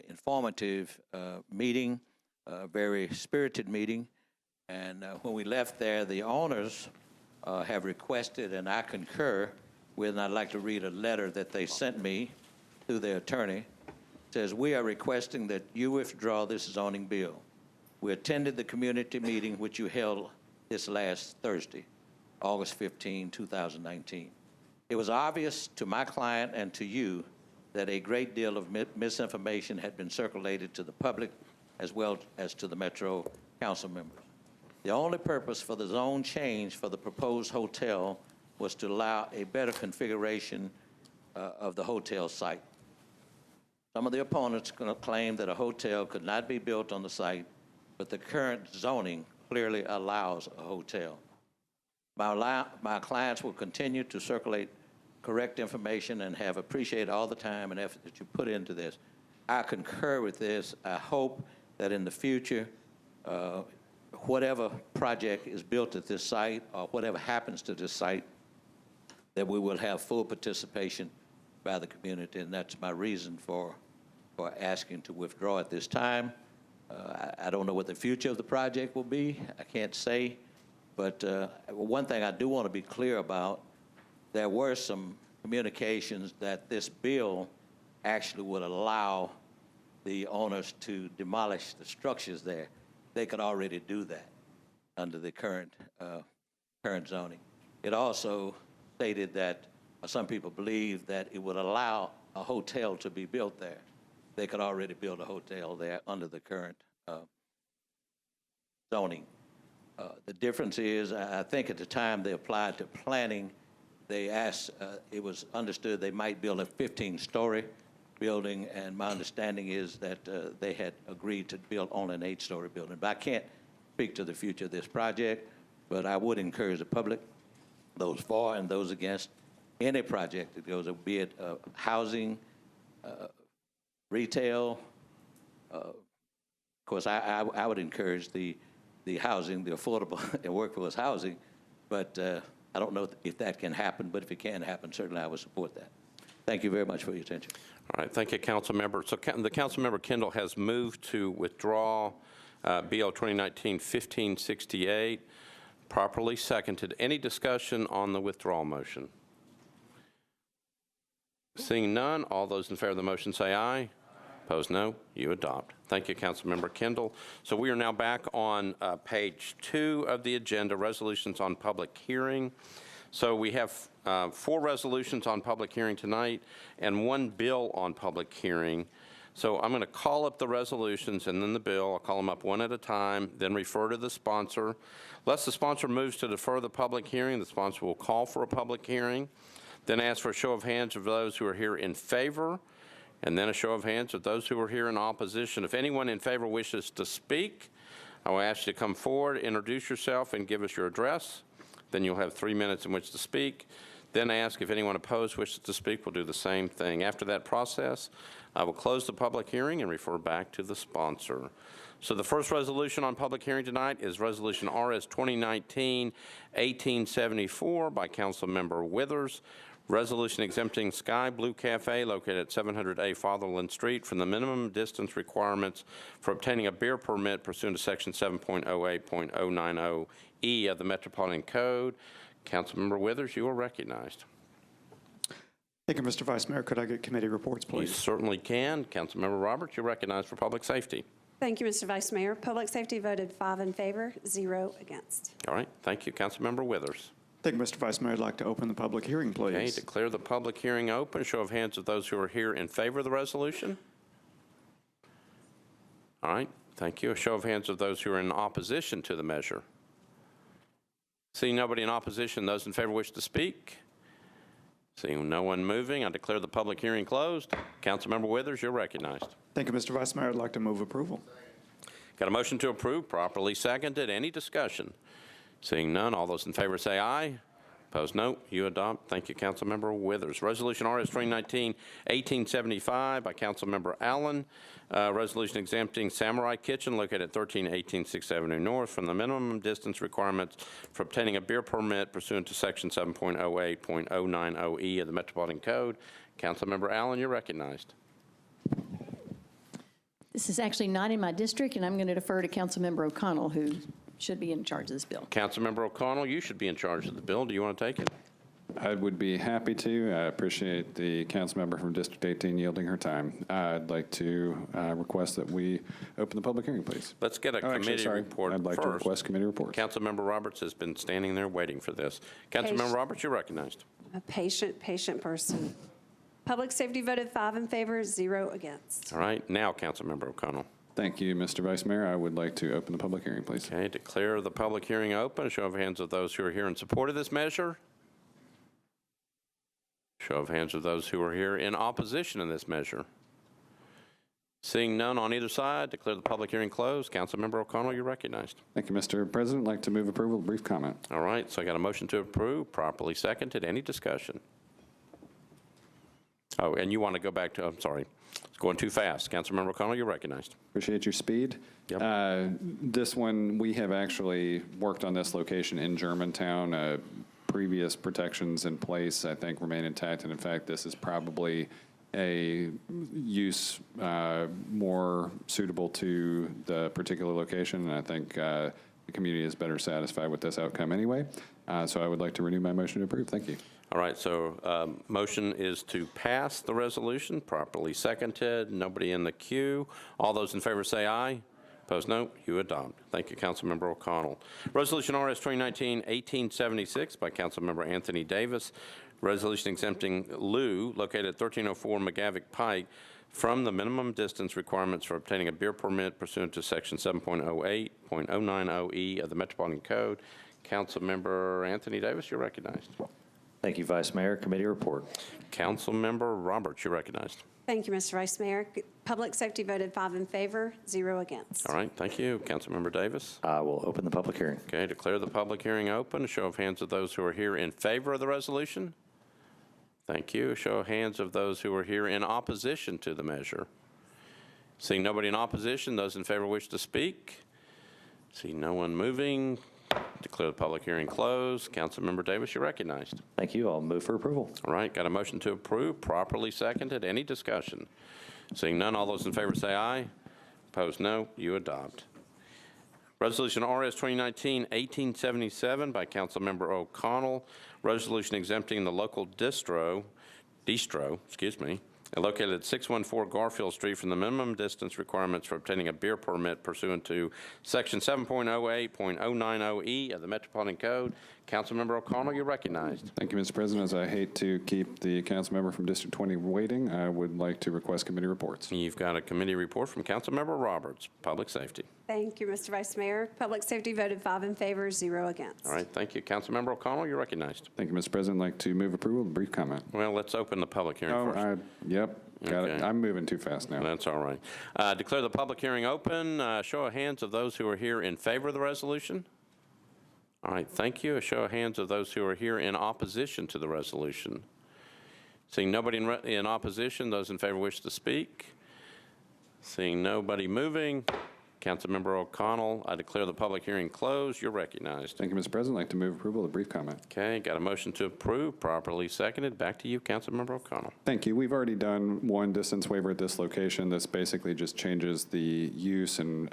informative meeting, a very spirited meeting. And when we left there, the owners have requested, and I concur with, and I'd like to read a letter that they sent me through their attorney. It says, "We are requesting that you withdraw this zoning bill. We attended the community meeting which you held this last Thursday, August 15, 2019. It was obvious to my client and to you that a great deal of misinformation had been circulated to the public as well as to the Metro Council members. The only purpose for the zone change for the proposed hotel was to allow a better configuration of the hotel site. Some of the opponents claim that a hotel could not be built on the site, but the current zoning clearly allows a hotel. My clients will continue to circulate correct information and have appreciated all the time and effort that you put into this. I concur with this. I hope that in the future, whatever project is built at this site or whatever happens to this site, that we will have full participation by the community, and that's my reason for asking to withdraw at this time. I don't know what the future of the project will be. I can't say, but one thing I do want to be clear about, there were some communications that this bill actually would allow the owners to demolish the structures there. They could already do that under the current zoning. It also stated that some people believe that it would allow a hotel to be built there. They could already build a hotel there under the current zoning. The difference is, I think at the time they applied to planning, they asked, it was understood they might build a 15-story building, and my understanding is that they had agreed to build only an 8-story building. But I can't speak to the future of this project, but I would encourage the public, those for and those against, any project that goes, be it housing, retail. Of course, I would encourage the housing, the affordable and workforce housing, but I don't know if that can happen, but if it can happen, certainly I would support that. Thank you very much for your attention. All right, thank you, Council Member. So the Council Member Kendall has moved to withdraw BL 2019-1568, properly seconded. Any discussion on the withdrawal motion? Seeing none, all those in favor of the motion say aye. Opposed, no. You adopt. Thank you, Councilmember Kendall. So we are now back on page 2 of the agenda, resolutions on public hearing. So we have 4 resolutions on public hearing tonight and 1 bill on public hearing. So I'm going to call up the resolutions and then the bill. I'll call them up one at a time, then refer to the sponsor. Unless the sponsor moves to defer the public hearing, the sponsor will call for a public hearing, then ask for a show of hands of those who are here in favor, and then a show of hands of those who are here in opposition. If anyone in favor wishes to speak, I will ask you to come forward, introduce yourself, and give us your address. Then you'll have 3 minutes in which to speak. Then ask if anyone opposed wishes to speak. We'll do the same thing. After that process, I will close the public hearing and refer back to the sponsor. So the first resolution on public hearing tonight is Resolution RS 2019-1874 by Councilmember Withers. Resolution exempting Sky Blue Cafe located at 700A Fatherland Street from the minimum distance requirements for obtaining a beer permit pursuant to Section 7.08.090E of the Metropolitan Code. Councilmember Withers, you are recognized. Thank you, Mr. Vice Mayor. Could I get committee reports, please? You certainly can. Councilmember Roberts, you're recognized for public safety. Thank you, Mr. Vice Mayor. Public safety voted 5 in favor, 0 against. All right. Thank you, Councilmember Withers. Thank you, Mr. Vice Mayor. I'd like to open the public hearing, please. Okay, declare the public hearing open. Show of hands of those who are here in favor of the resolution. All right. Thank you. A show of hands of those who are in opposition to the measure. Seeing nobody in opposition, those in favor wish to speak. Seeing no one moving, I declare the public hearing closed. Councilmember Withers, you're recognized. Thank you, Mr. Vice Mayor. I'd like to move approval. Got a motion to approve, properly seconded. Any discussion? Seeing none, all those in favor say aye. Opposed, no. You adopt. Thank you, Councilmember Withers. Resolution RS 2019-1875 by Councilmember Allen. Resolution exempting Samurai Kitchen located at 1318 6th Avenue North from the minimum distance requirements for obtaining a beer permit pursuant to Section 7.08.090E of the Metropolitan Code. Councilmember Allen, you're recognized. This is actually not in my district, and I'm going to defer to Councilmember O'Connell, who should be in charge of this bill. Councilmember O'Connell, you should be in charge of the bill. Do you want to take it? I would be happy to. I appreciate the council member from District 18 yielding her time. I'd like to request that we open the public hearing, please. Let's get a committee report I'd like first. to request committee reports. Councilmember Roberts has been standing there waiting for this. Councilmember Roberts, you're recognized. A patient person. Public safety voted 5 in favor, 0 against. All right. Now, Councilmember O'Connell. Thank you, Mr. Vice Mayor. I would like to open the public hearing, please. Okay. Declare the public hearing open. A show of hands of those who are here in support of this measure. Show of hands of those who are here in opposition to this measure. Seeing none on either side, declare the public hearing closed. Councilmember O'Connell, you're recognized. Thank you, Mr. President. I'd like to move approval. Brief comment. All right. So I got a motion to approve, properly seconded. Any discussion? Oh, and you want to go back to, I'm sorry, it's going too fast. Councilmember O'Connell, you're recognized. Appreciate your speed. Yep. This one, we have actually worked on this location in Germantown. Previous protections in place, I think, remain intact. And in fact, this is probably a use more suitable to the particular location. And I think the community is better satisfied with this outcome anyway. So I would like to renew my motion to approve. Thank you. All right, so motion is to pass the resolution, properly seconded. Nobody in the queue. All those in favor say aye. Opposed, no. You adopt. Thank you, Councilmember O'Connell. Resolution RS 2019-1876 by Councilmember Anthony Davis. Resolution exempting Lou, located at 1304 McGavick Pike, from the minimum distance requirements for obtaining a beer permit pursuant to Section 7.08.090E of the Metropolitan Code. Councilmember Anthony Davis, you're recognized. Thank you, Vice Mayor. Committee report. Councilmember Roberts, you're recognized. Thank you, Mr. Vice Mayor. Public safety voted 5 in favor, 0 against. All right, thank you. Councilmember Davis. I will open the public hearing. Okay, declare the public hearing open. A show of hands of those who are here in favor of the resolution. Thank you. A show of hands of those who are here in opposition to the measure. Seeing nobody in opposition, those in favor wish to speak. See no one moving. Declare the public hearing closed. Councilmember Davis, you're recognized. Thank you. I'll move for approval. All right, got a motion to approve, properly seconded. Any discussion? Seeing none, all those in favor say aye. Opposed, no. You adopt. Resolution RS 2019-1877 by Councilmember O'Connell. Resolution exempting the local distro, located at 614 Garfield Street from the minimum distance requirements for obtaining a beer permit pursuant to Section 7.08.090E of the Metropolitan Code. Councilmember O'Connell, you're recognized. Thank you, Mr. President. As I hate to keep the council member from District 20 waiting, I would like to request committee reports. You've got a committee report from Councilmember Roberts, Public Safety. Thank you, Mr. Vice Mayor. Public Safety voted 5 in favor, 0 against. All right, thank you. Councilmember O'Connell, you're recognized. Thank you, Mr. President. I'd like to move approval of a brief comment. Well, let's open the public hearing first. Yep, got it. Okay. I'm moving too fast now. That's all right. Declare the public hearing open. Show of hands of those who are here in favor of the resolution. All right, thank you. A show of hands of those who are here in opposition to the resolution. Seeing nobody in opposition, those in favor wish to speak. Seeing nobody moving, Councilmember O'Connell, I declare the public hearing closed. You're recognized. Thank you, Mr. President. I'd like to move approval of a brief comment. Okay, got a motion to approve, properly seconded. Back to you, Councilmember O'Connell. Thank you. We've already done one distance waiver at this location. This basically just changes the use, and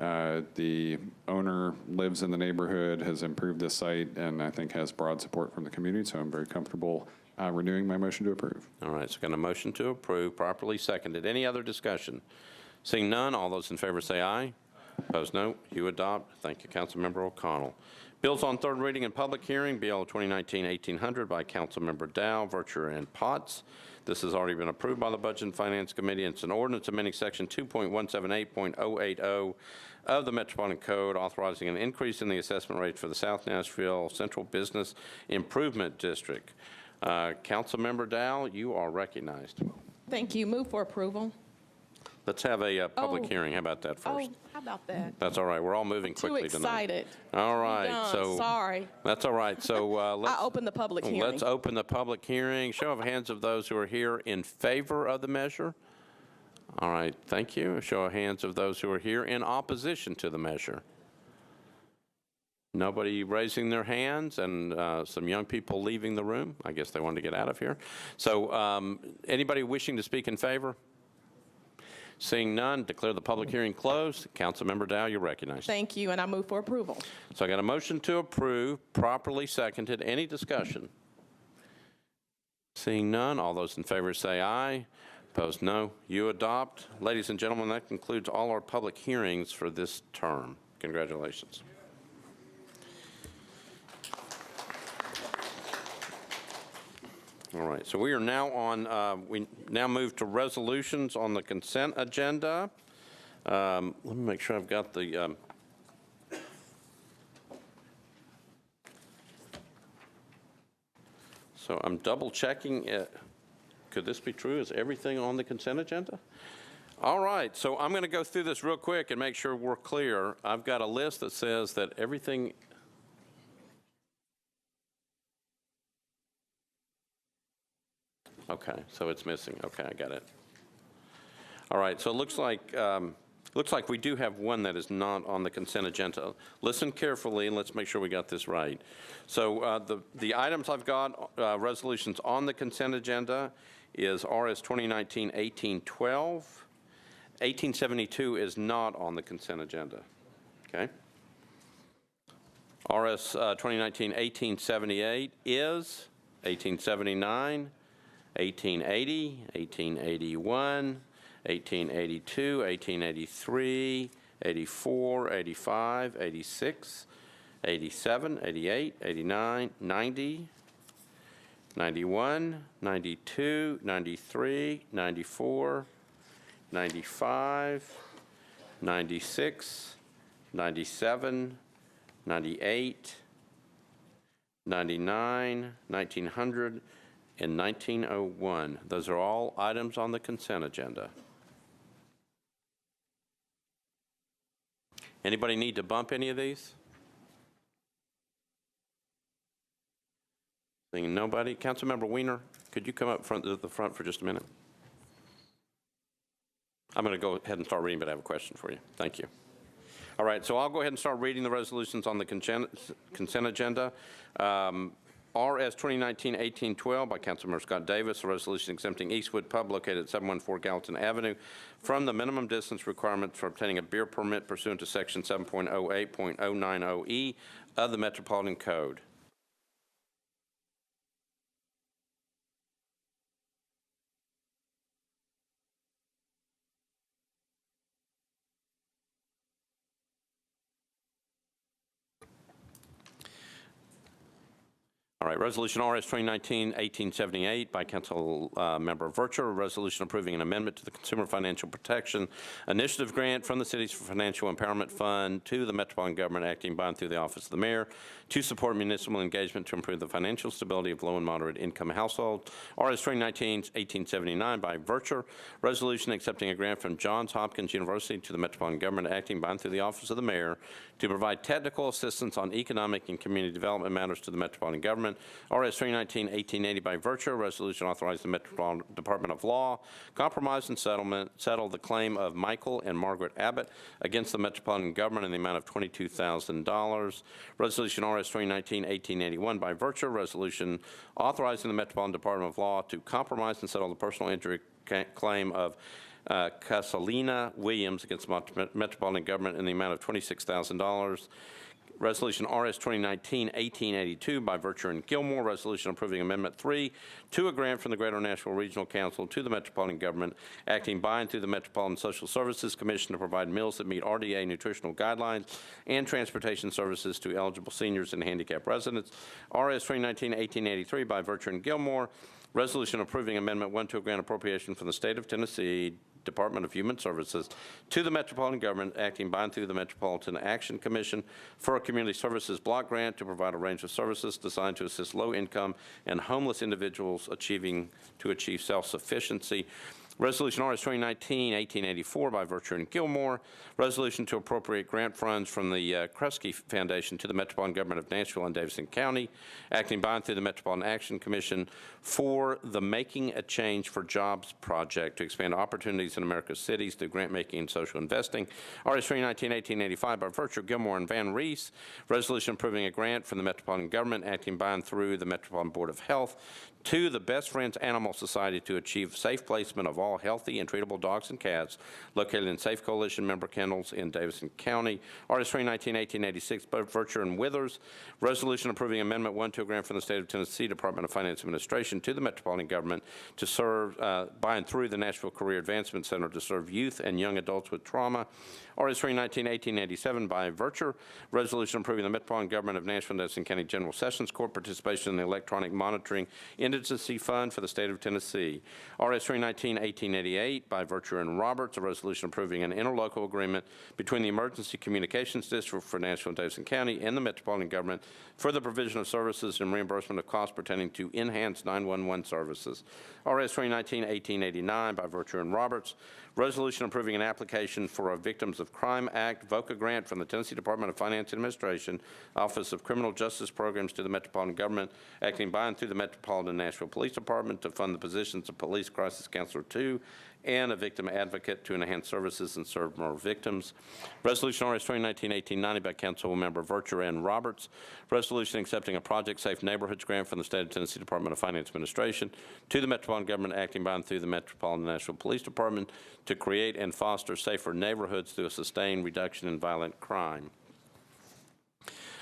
the owner lives in the neighborhood, has improved this site, and I think has broad support from the community, so I'm very comfortable renewing my motion to approve. All right, so got a motion to approve, properly seconded. Any other discussion? Seeing none, all those in favor say aye. Opposed, no. You adopt. Thank you, Councilmember O'Connell. Bills on third reading and public hearing, BL 2019-1800 by Councilmember Dow, Vercher, and Potts. This has already been approved by the Budget and Finance Committee. It's an ordinance amending Section 2.178.080 of the Metropolitan Code, authorizing an increase in the assessment rate for the South Nashville Central Business Improvement District. Councilmember Dow, you are recognized. Thank you. Move for approval. Let's have a public hearing. How about that first? Oh, how about that? That's all right. We're all moving Too quickly tonight. excited. All right. Done. So Sorry. That's all right. So let's I open the public hearing. Let's open the public hearing. Show of hands of those who are here in favor of the measure. All right. Thank you. A show of hands of those who are here in opposition to the measure. Nobody raising their hands, and some young people leaving the room. I guess they wanted to get out of here. So anybody wishing to speak in favor? Seeing none, declare the public hearing closed. Councilmember Dow, you're recognized. Thank you, and I move for approval. So I got a motion to approve, properly seconded. Any discussion? Seeing none, all those in favor say aye. Opposed, no. You adopt. Ladies and gentlemen, that concludes all our public hearings for this term. Congratulations. All right, so we are now on, we now move to resolutions on the consent agenda. Let me make sure I've got the, so I'm double checking it. Could this be true? Is everything on the consent agenda? All right, so I'm going to go through this real quick and make sure we're clear. I've got a list that says that everything. Okay, so it's missing. Okay, I got it. All right, so it looks like we do have one that is not on the consent agenda. Listen carefully, and let's make sure we got this right. So the items I've got, resolutions on the consent agenda, is RS 2019-1812. 1872 is not on the consent agenda. Okay. RS 2019-1878 is. 1879. 1880, 1881, 1882, 1883, 84, 85, 86, 87, 88, 89, 90, 91, 92, 93, 94, 95, 96, 97, 98, 99, 1900, and 1901. Those are all items on the consent agenda. Anybody need to bump any of these? Seeing nobody. Councilmember Wiener, could you come up to the front for just a minute? I'm going to go ahead and start reading, but I have a question for you. Thank you. All right, so I'll go ahead and start reading the resolutions on the consent agenda. RS 2019-1812 by Councilmember Scott Davis, a resolution exempting Eastwood Pub located at 714 Gallatin Avenue from the minimum distance requirement for obtaining a beer permit pursuant to Section 7.08.090E of the Metropolitan Code. All right, Resolution RS 2019-1878 by Council Member Vercher, a resolution approving an amendment to the Consumer Financial Protection Initiative Grant from the Cities for Financial Empowerment Fund to the Metropolitan Government acting by and through the Office of the Mayor to support municipal engagement to improve the financial stability of low and moderate income households. RS 2019-1879 by Vercher, resolution accepting a grant from Johns Hopkins University to the Metropolitan Government acting by and through the Office of the Mayor to provide technical assistance on economic and community development matters to the Metropolitan Government. RS 319-1880 by Vercher, resolution authorizing the Metropolitan Department of Law, compromise and settle the claim of Michael and Margaret Abbott against the Metropolitan Government in the amount of $22,000. Resolution RS 319-1881 by Vercher, resolution authorizing the Metropolitan Department of Law to compromise and settle the personal injury claim of Casalina Williams against the Metropolitan Government in the amount of $26,000. Resolution RS 2019-1882 by Vercher and Gilmore, resolution approving Amendment 3 to a grant from the Greater Nashville Regional Council to the Metropolitan Government, acting by and through the Metropolitan Social Services Commission to provide meals that meet RDA nutritional guidelines and transportation services to eligible seniors and handicapped residents. RS 2019-1883 by Vercher and Gilmore, resolution approving Amendment 1 to a grant appropriation from the State of Tennessee Department of Human Services to the Metropolitan Government acting by and through the Metropolitan Action Commission for a community services block grant to provide a range of services designed to assist low-income and homeless individuals to achieve self-sufficiency. Resolution RS 2019-1884 by Vercher and Gilmore, resolution to appropriate grant funds from the Kresge Foundation to the Metropolitan Government of Nashville and Davidson County, acting by and through the Metropolitan Action Commission for the Making a Change for Jobs project to expand opportunities in America's cities through grant making and social investing. RS 2019-1885 by Vercher, Gilmore, and Van Reese, resolution approving a grant from the Metropolitan Government acting by and through the Metropolitan Board of Health to the Best Friends Animal Society to achieve safe placement of all healthy and treatable dogs and cats located in Safe Coalition member kennels in Davidson County. RS 319-1886 by Vercher and Withers, resolution approving Amendment 1 to a grant from the State of Tennessee Department of Finance Administration to the Metropolitan Government to serve by and through the Nashville Career Advancement Center to serve youth and young adults with trauma. RS 319-1887 by Vercher, resolution approving the Metropolitan Government of Nashville and Davidson County General Sessions Court participation in the Electronic Monitoring Indigency Fund for the State of Tennessee. RS 319-1888 by Vercher and Roberts, a resolution approving an interlocal agreement between the Emergency Communications District for Nashville and Davidson County and the Metropolitan Government for the provision of services and reimbursement of costs pertaining to enhanced 911 services. RS 319-1889 by Vercher and Roberts, resolution approving an application for a Victims of Crime Act VOCA grant from the Tennessee Department of Finance Administration, Office of Criminal Justice Programs to the Metropolitan Government, acting by and through the Metropolitan Nashville Police Department to fund the positions of Police Crisis Counselor 2 and a victim advocate to enhance services and serve more victims. Resolution RS 2019-1890 by Councilmember Vercher and Roberts, resolution accepting a Project Safe Neighborhoods grant from the State of Tennessee Department of Finance Administration to the Metropolitan Government acting by and through the Metropolitan Nashville Police Department to create and foster safer neighborhoods through a sustained reduction in violent crime.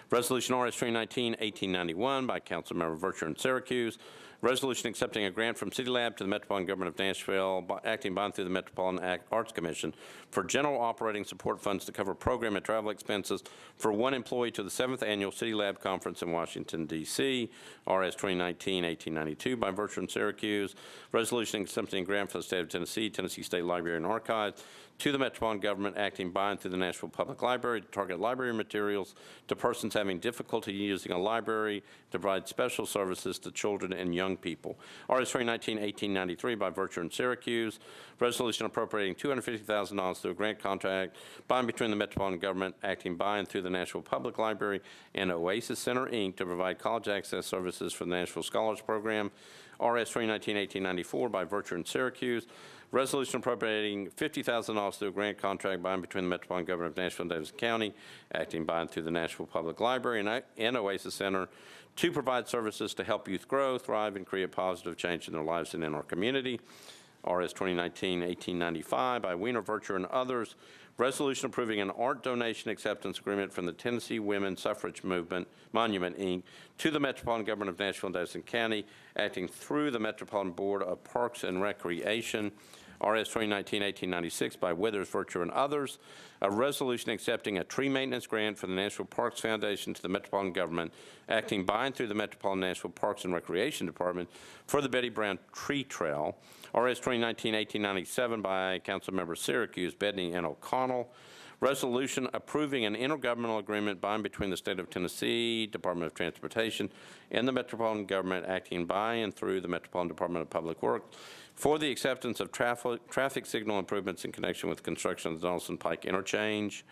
Resolution RS 319-1891 by Councilmember Vercher and Syracuse, resolution accepting a grant from City Lab to the Metropolitan Government of Nashville, acting by and through the Metropolitan Arts Commission for general operating support funds to cover program and travel expenses for one employee to the 7th Annual City Lab Conference in Washington, D.C., RS 2019-1892 by Vercher and Syracuse, resolution accepting a grant for the State of Tennessee, Tennessee State Library and Archives, to the Metropolitan Government acting by and through the Nashville Public Library to target library materials to persons having difficulty using a library to provide special services to children and young people. RS 319-1893 by Vercher and Syracuse, resolution appropriating $250,000 through a grant contract by and between the Metropolitan Government acting by and through the Nashville Public Library and Oasis Center, Inc. to provide college access services for the Nashville Scholars Program. RS 319-1894 by Vercher and Syracuse, resolution appropriating $50,000 through a grant contract by and between the Metropolitan Government of Nashville and Davidson County, acting by and through the Nashville Public Library and Oasis Center to provide services to help youth grow, thrive, and create positive change in their lives and in our community. RS 2019-1895 by Weiner, Vercher, and others, resolution approving an art donation acceptance agreement from the Tennessee Women's Suffrage Movement Monument, Inc. to the Metropolitan Government of Nashville and Davidson County, acting through the Metropolitan Board of Parks and Recreation. RS 2019-1896 by Withers, Virtue, and others, a resolution accepting a tree maintenance grant for the Nashville Parks Foundation to the Metropolitan Government, acting by and through the Metropolitan Nashville Parks and Recreation Department for the Betty Brown Tree Trail. RS 2019-1897 by Councilmember Syracuse, Bedney, and O'Connell. Resolution approving an intergovernmental agreement by and between the State of Tennessee, Department of Transportation, and the Metropolitan Government, acting by and through the Metropolitan Department of Public Works for the acceptance of traffic signal improvements in connection with construction of the Donaldson Pike Interchange.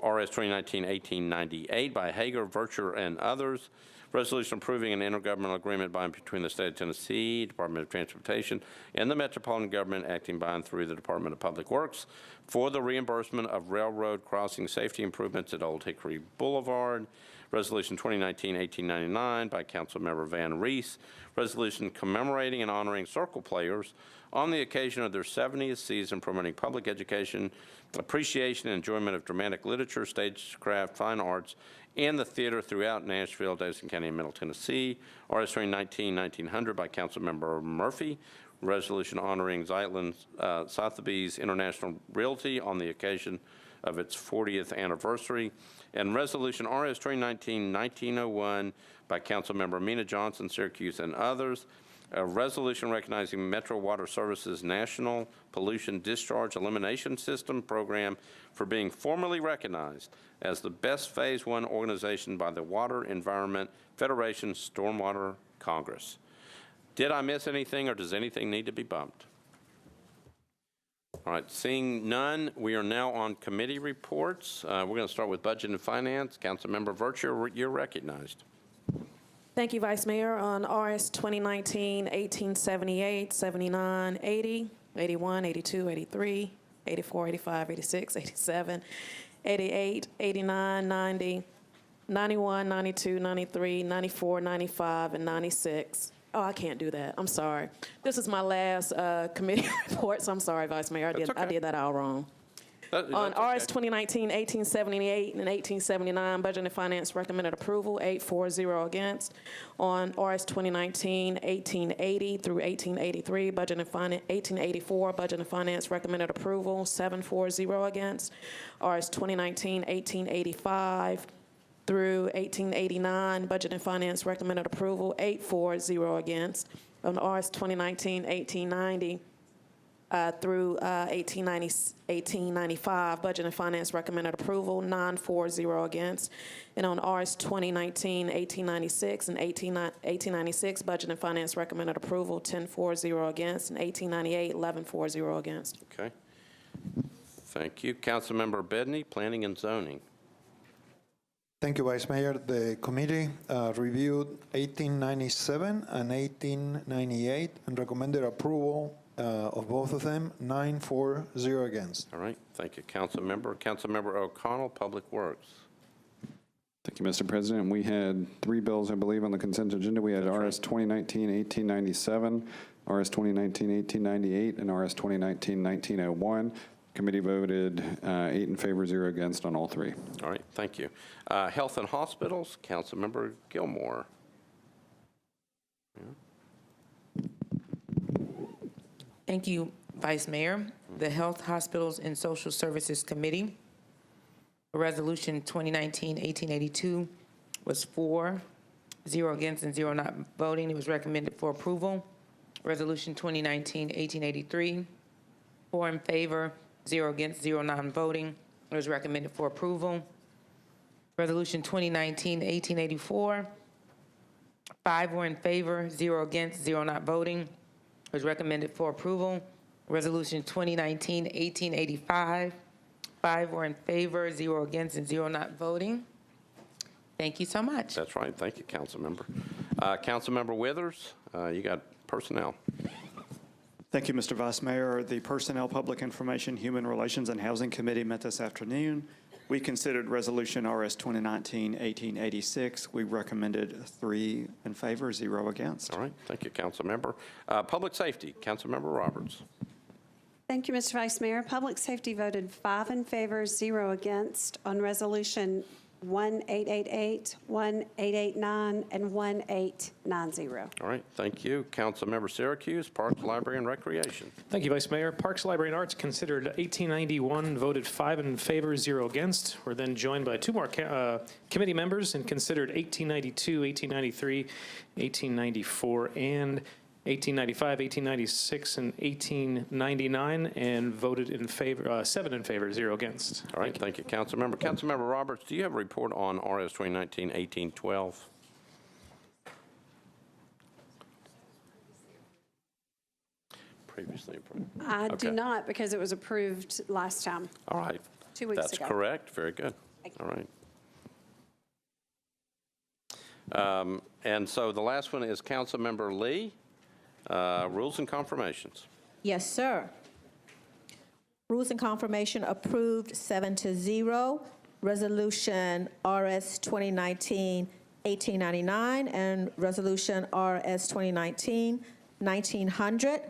RS 2019-1898 by Hager, Virtue, and others. Resolution approving an intergovernmental agreement by and between the State of Tennessee, Department of Transportation, and the Metropolitan Government, acting by and through the Department of Public Works for the reimbursement of railroad crossing safety improvements at Old Hickory Boulevard. Resolution 2019-1899 by Councilmember Van Reese. Resolution commemorating and honoring Circle players on the occasion of their 70th season, promoting public education, appreciation, and enjoyment of dramatic literature, stagecraft, fine arts, and the theater throughout Nashville, Davidson County, and Middle Tennessee. RS 2019-1900 by Councilmember Murphy. Resolution honoring Zeitlin Sotheby's International Realty on the occasion of its 40th anniversary. And Resolution RS 2019-1901 by Councilmember Mina Johnson, Syracuse, and others. A resolution recognizing Metro Water Services National Pollution Discharge Elimination System program for being formally recognized as the best Phase 1 organization by the Water Environment Federation Stormwater Congress. Did I miss anything, or does anything need to be bumped? All right, seeing none, we are now on committee reports. We're going to start with Budget and Finance. Councilmember Virtue, you're recognized. Thank you, Vice Mayor. On RS 2019-1878, 79, 80, 81, 82, 83, 84, 85, 86, 87, 88, 89, 90, 91, 92, 93, 94, 95, and 96. Oh, I can't do that. I'm sorry. This is my last committee report, so I'm sorry, Vice Mayor. I did that all wrong. On RS 2019-1878 and 1879, Budget and Finance recommended approval, 8-4-0 against. On RS 2019-1880 through 1883, Budget and Finance, 1884, Budget and Finance recommended approval, 7-4-0 against. RS 2019-1885 through 1889, Budget and Finance recommended approval, 8-4-0 against. On RS 2019-1890, through 1895, Budget and Finance recommended approval, 9-4-0 against. And on RS 2019-1896 and 1896, Budget and Finance recommended approval, 10-4-0 against, and 1898, 11-4-0 against. Okay. Thank you. Councilmember Bedney, Planning and Zoning. Thank you, Vice Mayor. The committee reviewed 1897 and 1898 and recommended approval of both of them, 9-4-0 against. All right, thank you, Councilmember. Councilmember O'Connell, Public Works. Thank you, Mr. President. We had 3 bills, I believe, on the consent agenda. We had RS 2019-1897, RS 2019-1898, and RS 2019-1901. Committee voted 8 in favor, 0 against on all 3. All right, thank you. Health and Hospitals, Councilmember Gilmore. Yeah. Thank you, Vice Mayor. The Health, Hospitals, and Social Services Committee, Resolution 2019-1882 was 4, 0 against, and 0 not voting. It was recommended for approval. Resolution 2019-1883, 4 in favor, 0 against, 0 non-voting. It was recommended for approval. Resolution 2019-1884, 5 were in favor, 0 against, 0 not voting. Was recommended for approval. Resolution 2019-1885, 5 were in favor, 0 against, and 0 not voting. Thank you so much. That's right. Thank you, Councilmember. Councilmember Withers, you got personnel. Thank you, Mr. Vice Mayor. The Personnel, Public Information, Human Relations, and Housing Committee met this afternoon. We considered Resolution RS 2019-1886. We recommended 3 in favor, 0 against. All right. Thank you, Councilmember. Public Safety, Councilmember Roberts. Thank you, Mr. Vice Mayor. Public Safety voted 5 in favor, 0 against on Resolution 1888, 1889, and 1890. All right, thank you. Councilmember Syracuse, Parks, Library, and Recreation. Thank you, Vice Mayor. Parks, Library, and Arts considered 1891, voted 5 in favor, 0 against. We're then joined by 2 more committee members and considered 1892, 1893, 1894, and 1895, 1896, and 1899, and voted in favor, 7 in favor, 0 against. All right, thank you, Councilmember. Councilmember Roberts, do you have a report on RS 2019-1812? Previously approved. I do Okay. not, because it was approved last time. All right. 2 weeks ago. That's correct. Very good. All right. And so the last one is Councilmember Lee, Rules and Confirmations. Yes, sir. Rules and confirmation approved 7-0. Resolution RS 2019-1899 and Resolution RS 2019-1900.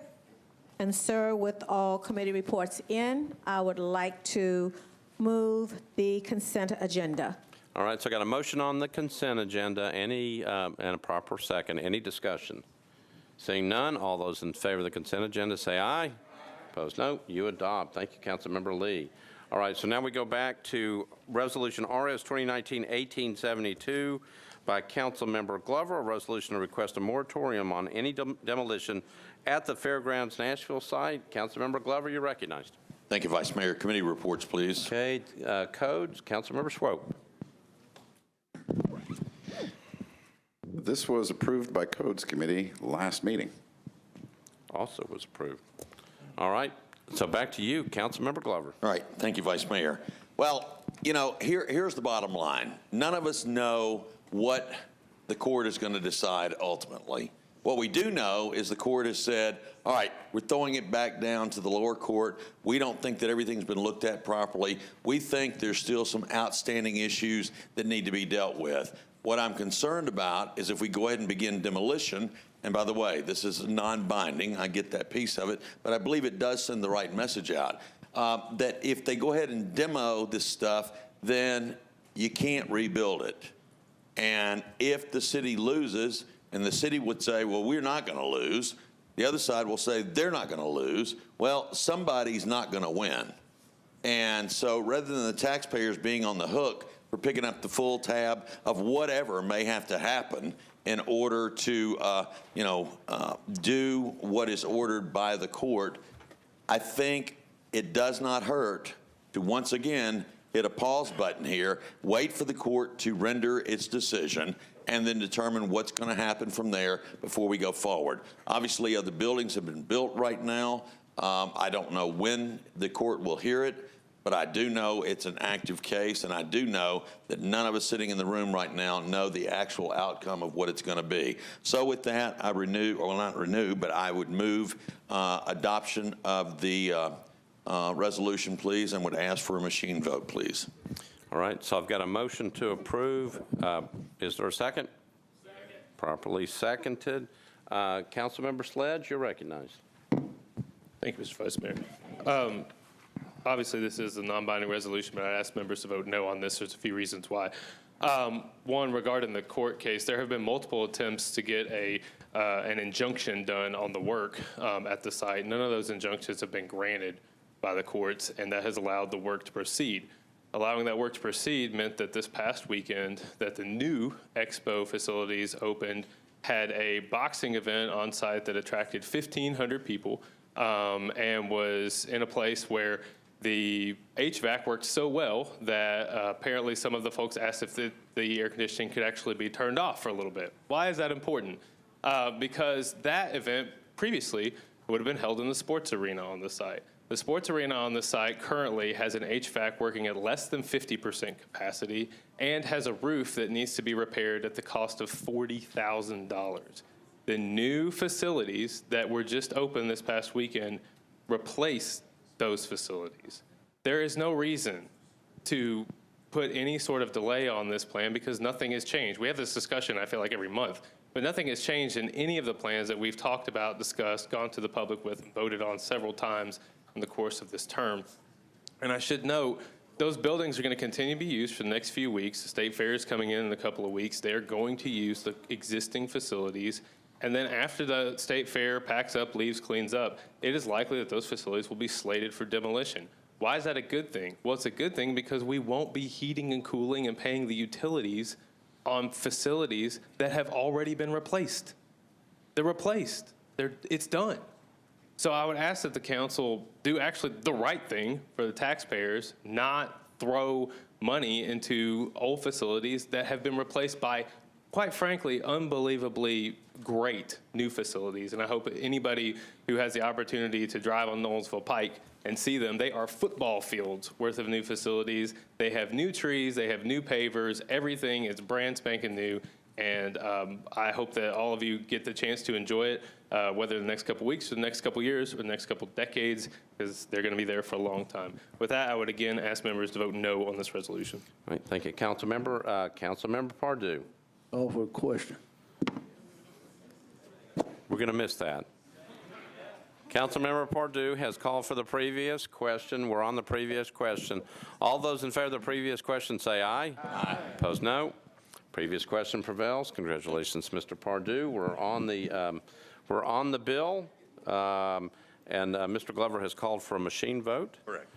And sir, with all committee reports in, I would like to move the consent agenda. All right, so I got a motion on the consent agenda. Any, and a proper second. Any discussion? Seeing none, all those in favor of the consent agenda say aye. Opposed, no. You adopt. Thank you, Councilmember Lee. All right, so now we go back to Resolution RS 2019-1872 by Councilmember Glover, a resolution to request a moratorium on any demolition at the Fairgrounds Nashville site. Councilmember Glover, you're recognized. Thank you, Vice Mayor. Committee reports, please. Okay, codes, Councilmember Swope. This was approved by Codes Committee last meeting. Also was approved. All right, so back to you, Councilmember Glover. All right, thank you, Vice Mayor. Well, you know, here's the bottom line. None of us know what the court is going to decide ultimately. What we do know is the court has said, all right, we're throwing it back down to the lower court. We don't think that everything's been looked at properly. We think there's still some outstanding issues that need to be dealt with. What I'm concerned about is if we go ahead and begin demolition, and by the way, this is non-binding, I get that piece of it, but I believe it does send the right message out, that if they go ahead and demo this stuff, then you can't rebuild it. And if the city loses, and the city would say, well, we're not going to lose, the other side will say they're not going to lose, well, somebody's not going to win. And so rather than the taxpayers being on the hook for picking up the full tab of whatever may have to happen in order to, do what is ordered by the court, I think it does not hurt to once again hit a pause button here, wait for the court to render its decision, and then determine what's going to happen from there before we go forward. Obviously, other buildings have been built right now. I don't know when the court will hear it, but I do know it's an active case, and I do know that none of us sitting in the room right now know the actual outcome of what it's going to be. So with that, I renew, or not renew, but I would move adoption of the resolution, please, and would ask for a machine vote, please. All right, so I've got a motion to approve. Is there a second? Second. Properly seconded. Councilmember Sledge, you're recognized. Thank you, Mr. Vice Mayor. Obviously, this is a non-binding resolution, but I ask members to vote no on this. There's a few reasons why. One, regarding the court case, there have been multiple attempts to get an injunction done on the work at the site. None of those injunctions have been granted by the courts, and that has allowed the work to proceed. Allowing that work to proceed meant that this past weekend that the new expo facilities opened had a boxing event on site that attracted 1,500 people and was in a place where the HVAC worked so well that apparently some of the folks asked if the air conditioning could actually be turned off for a little bit. Why is that important? Because that event previously would have been held in the sports arena on the site. The sports arena on the site currently has an HVAC working at less than 50% capacity and has a roof that needs to be repaired at the cost of $40,000. The new facilities that were just opened this past weekend replace those facilities. There is no reason to put any sort of delay on this plan because nothing has changed. We have this discussion, I feel like, every month, but nothing has changed in any of the plans that we've talked about, discussed, gone to the public with, and voted on several times in the course of this term. And I should note those buildings are going to continue to be used for the next few weeks. The state fair is coming in a couple of weeks. They're going to use the existing facilities. And then after the state fair packs up, leaves, cleans up, it is likely that those facilities will be slated for demolition. Why is that a good thing? Well, it's a good thing because we won't be heating and cooling and paying the utilities on facilities that have already been replaced. They're replaced. It's done. So I would ask that the council do actually the right thing for the taxpayers, not throw money into old facilities that have been replaced by, quite frankly, unbelievably great new facilities. And I hope anybody who has the opportunity to drive on Knowlesville Pike and see them, they are football fields worth of new facilities. They have new trees, they have new pavers, everything is brand spanking new. And I hope that all of you get the chance to enjoy it, whether the next couple weeks or the next couple years or the next couple decades, because they're going to be there for a long time. With that, I would again ask members to vote no on this resolution. All right, thank you. Councilmember Pardue. Oh, for a question. We're going to miss that. Councilmember Pardue has called for the previous question. We're on the previous question. All those in favor of the previous question say aye. Aye. Opposed, no. Previous question prevails. Congratulations, Mr. Pardue. We're on the bill, and Mr. Glover has called for a machine vote. Correct.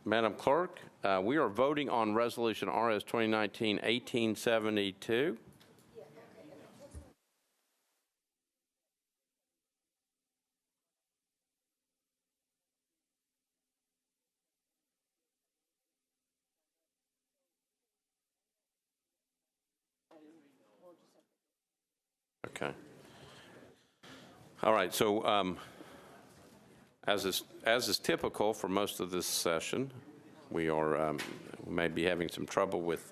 Madam Clerk, we are voting on Resolution RS 2019-1872. Okay. All right. So, as is typical for most of this session, we may be having some trouble with.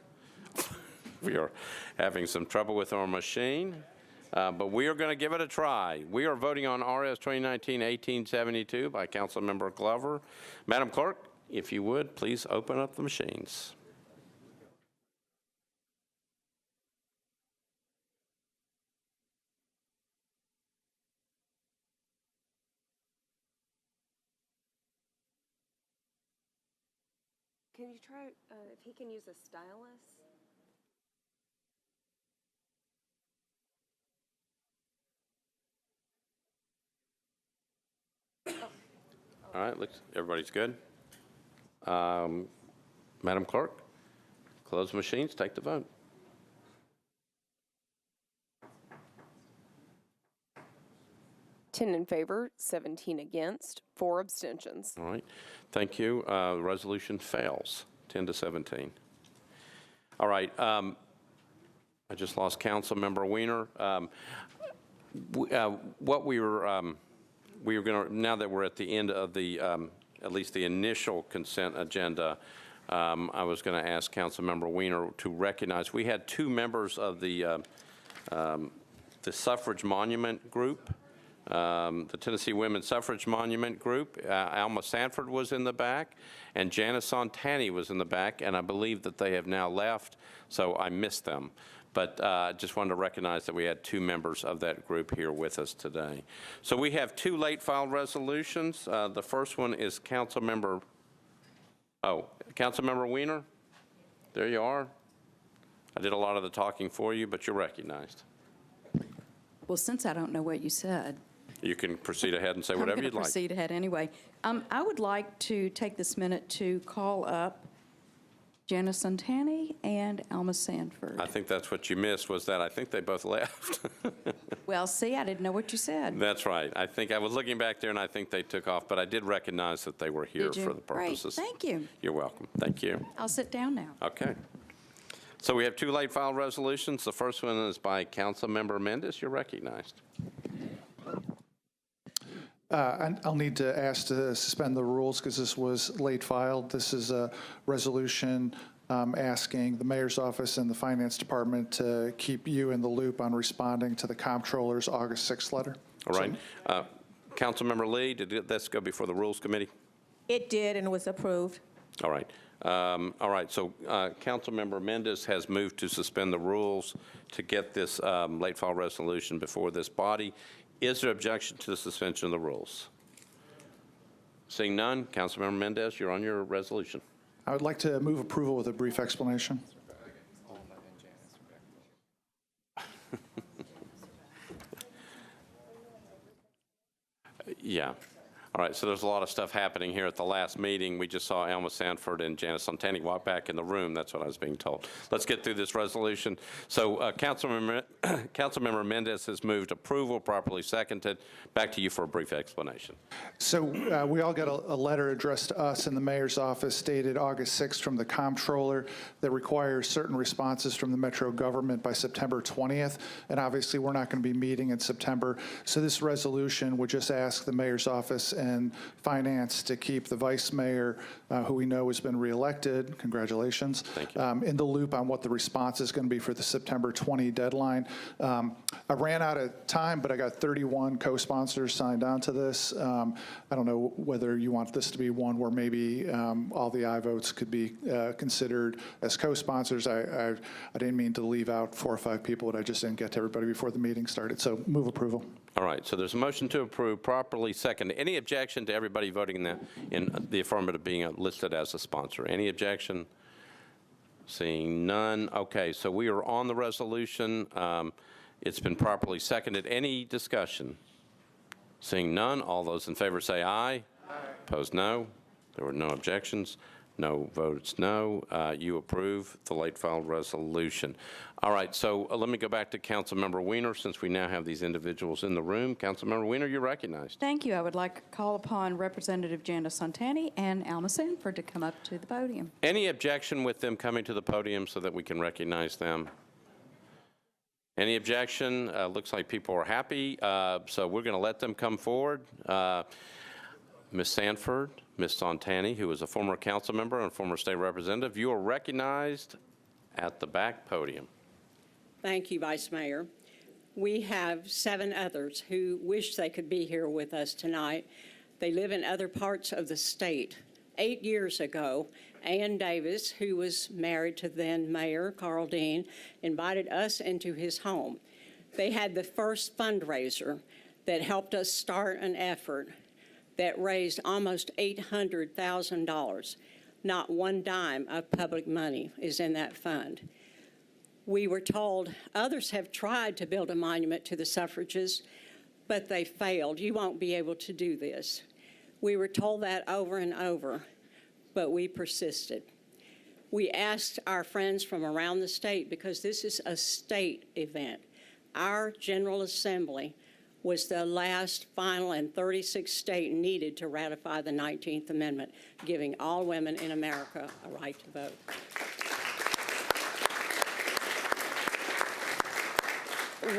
We are having some trouble with our machine, but we are going to give it a try. We are voting on RS 2019-1872 by Councilmember Glover. Madam Clerk, if you would, please open up the machines. Can you try if he can use a stylus? All right, everybody's good. Madam Clerk, close the machines, take the vote. Ten in favor, 17 against, 4 abstentions. All right, thank you. The resolution fails, 10-17. All right, I just lost Councilmember Weiner. What we were going to, now that we're at the end of the, at least the initial consent agenda, I was going to ask Councilmember Weiner to recognize, we had 2 members of the Suffrage Monument Group. The Tennessee Women's Suffrage Monument Group. Alma Sanford was in the back, and Janice Santani was in the back, and I believe that they have now left, so I missed them. But I just wanted to recognize that we had 2 members of that group here with us today. So we have 2 late filed resolutions. The first one is Councilmember Weiner. There you are. I did a lot of the talking for you, but you're recognized. Well, since I don't know what you said, You can proceed ahead and say whatever you'd like. I'm going to proceed ahead anyway. I would like to take this minute to call up Janice Santani and Alma Sanford. I think that's what you missed, was that I think they both left. Well, see, I didn't know what you said. That's right. I think I was looking back there, and I think they took off, but I did recognize that they were here Did you? for the purposes. Great. Thank you. You're welcome. Thank you. I'll sit down now. Okay. So we have 2 late filed resolutions. The first one is by Councilmember Mendez. You're recognized. I'll need to ask to suspend the rules because this was late filed. This is a resolution asking the mayor's office and the finance department to keep you in the loop on responding to the comptroller's August 6th letter. All right. Councilmember Lee, did this go before the Rules Committee? It did and was approved. All right. All right. So Councilmember Mendez has moved to suspend the rules to get this late file resolution before this body. Is there objection to the suspension of the rules? Seeing none, Councilmember Mendez, you're on your resolution. I would like to move approval with a brief explanation. Yeah. All right, so there's a lot of stuff happening here at the last meeting. We just saw Alma Sanford and Janice Santani walk back in the room. That's what I was being told. Let's get through this resolution. So Councilmember Mendez has moved approval, properly seconded. Back to you for a brief explanation. So we all got a letter addressed to us in the mayor's office dated August 6th from the comptroller that requires certain responses from the Metro government by September 20th. And obviously, we're not going to be meeting in September. So this resolution would just ask the mayor's office and finance to keep the vice mayor, who we know has been reelected, congratulations, in the loop on what the response is going to be for the September 20 deadline. I ran out of time, but I got 31 co-sponsors signed on to this. I don't know whether you want this to be one where maybe all the aye votes could be considered as co-sponsors. I didn't mean to leave out 4 or 5 people, but I just didn't get to everybody before the meeting started. So move approval. All right, so there's a motion to approve, properly seconded. Any objection to everybody voting in the affirmative being listed as a sponsor? Any objection? Seeing none. Okay, so we are on the resolution. It's been properly seconded. Any discussion? Seeing none, all those in favor say aye. Aye. Opposed, no. There were no objections. No votes, no. You approve the late filed resolution. All right, so let me go back to Councilmember Weiner since we now have these individuals in the room. Councilmember Weiner, you're recognized. Thank you. I would like to call upon Representative Janice Santani and Alma Sanford to come up to the podium. Any objection with them coming to the podium so that we can recognize them? Any objection? Looks like people are happy, so we're going to let them come forward. Ms. Sanford, Ms. Santani, who is a former council member and former state representative, you are recognized at the back podium. Thank you, Vice Mayor. We have 7 others who wish they could be here with us tonight. They live in other parts of the state. 8 years ago, Ann Davis, who was married to then Mayor Carl Dean, invited us into his home. They had the first fundraiser that helped us start an effort that raised almost $800,000. Not one dime of public money is in that fund. We were told others have tried to build a monument to the suffragists, but they failed. You won't be able to do this. We were told that over and over, but we persisted. We asked our friends from around the state, because this is a state event. Our General Assembly was the last, final, and 36th state needed to ratify the 19th Amendment, giving all women in America a right to vote.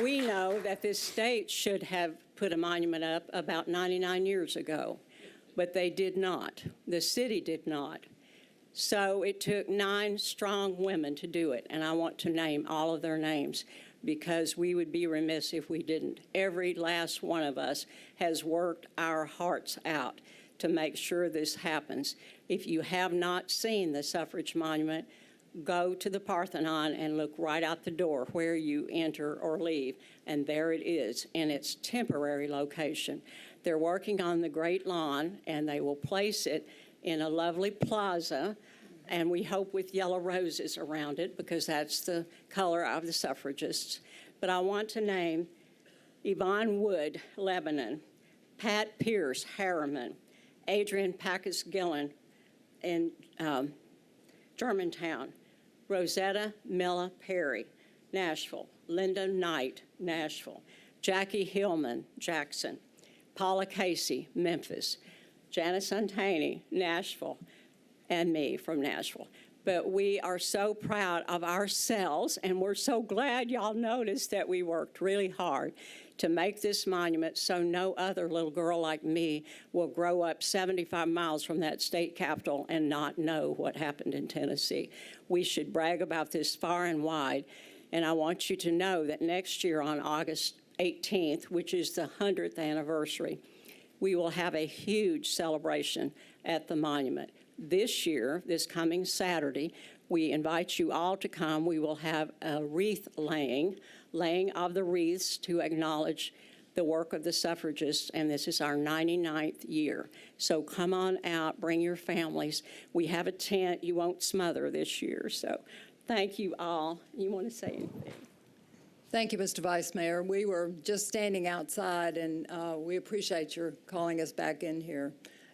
We know that this state should have put a monument up about 99 years ago, but they did not. The city did not. So it took 9 strong women to do it, and I want to name all of their names, because we would be remiss if we didn't. Every last one of us has worked our hearts out to make sure this happens. If you have not seen the suffrage monument, go to the Parthenon and look right out the door where you enter or leave, and there it is in its temporary location. They're working on the Great Lawn, and they will place it in a lovely plaza, and we hope with yellow roses around it, because that's the color of the suffragists. But I want to name Yvonne Wood, Lebanon, Pat Pierce, Harriman, Adrian Packus-Gillen in Germantown, Rosetta Milla Perry, Nashville, Linda Knight, Nashville, Jackie Hillman, Jackson, Paula Casey, Memphis, Janice Santani, Nashville, and me from Nashville. But we are so proud of ourselves, and we're so glad y'all noticed that we worked really hard to make this monument so no other little girl like me will grow up 75 miles from that state capitol and not know what happened in Tennessee. We should brag about this far and wide, and I want you to know that next year on August 18th, which is the 100th anniversary, we will have a huge celebration at the monument. This year, this coming Saturday, we invite you all to come. We will have a wreath laying of the wreaths to acknowledge the work of the suffragists, and this is our 99th year. So come on out, bring your families. We have a tent you won't smother this year, so thank you all. You want to say anything? Thank you, Mr. Vice Mayor. We were just standing outside, and we appreciate your calling us back in here.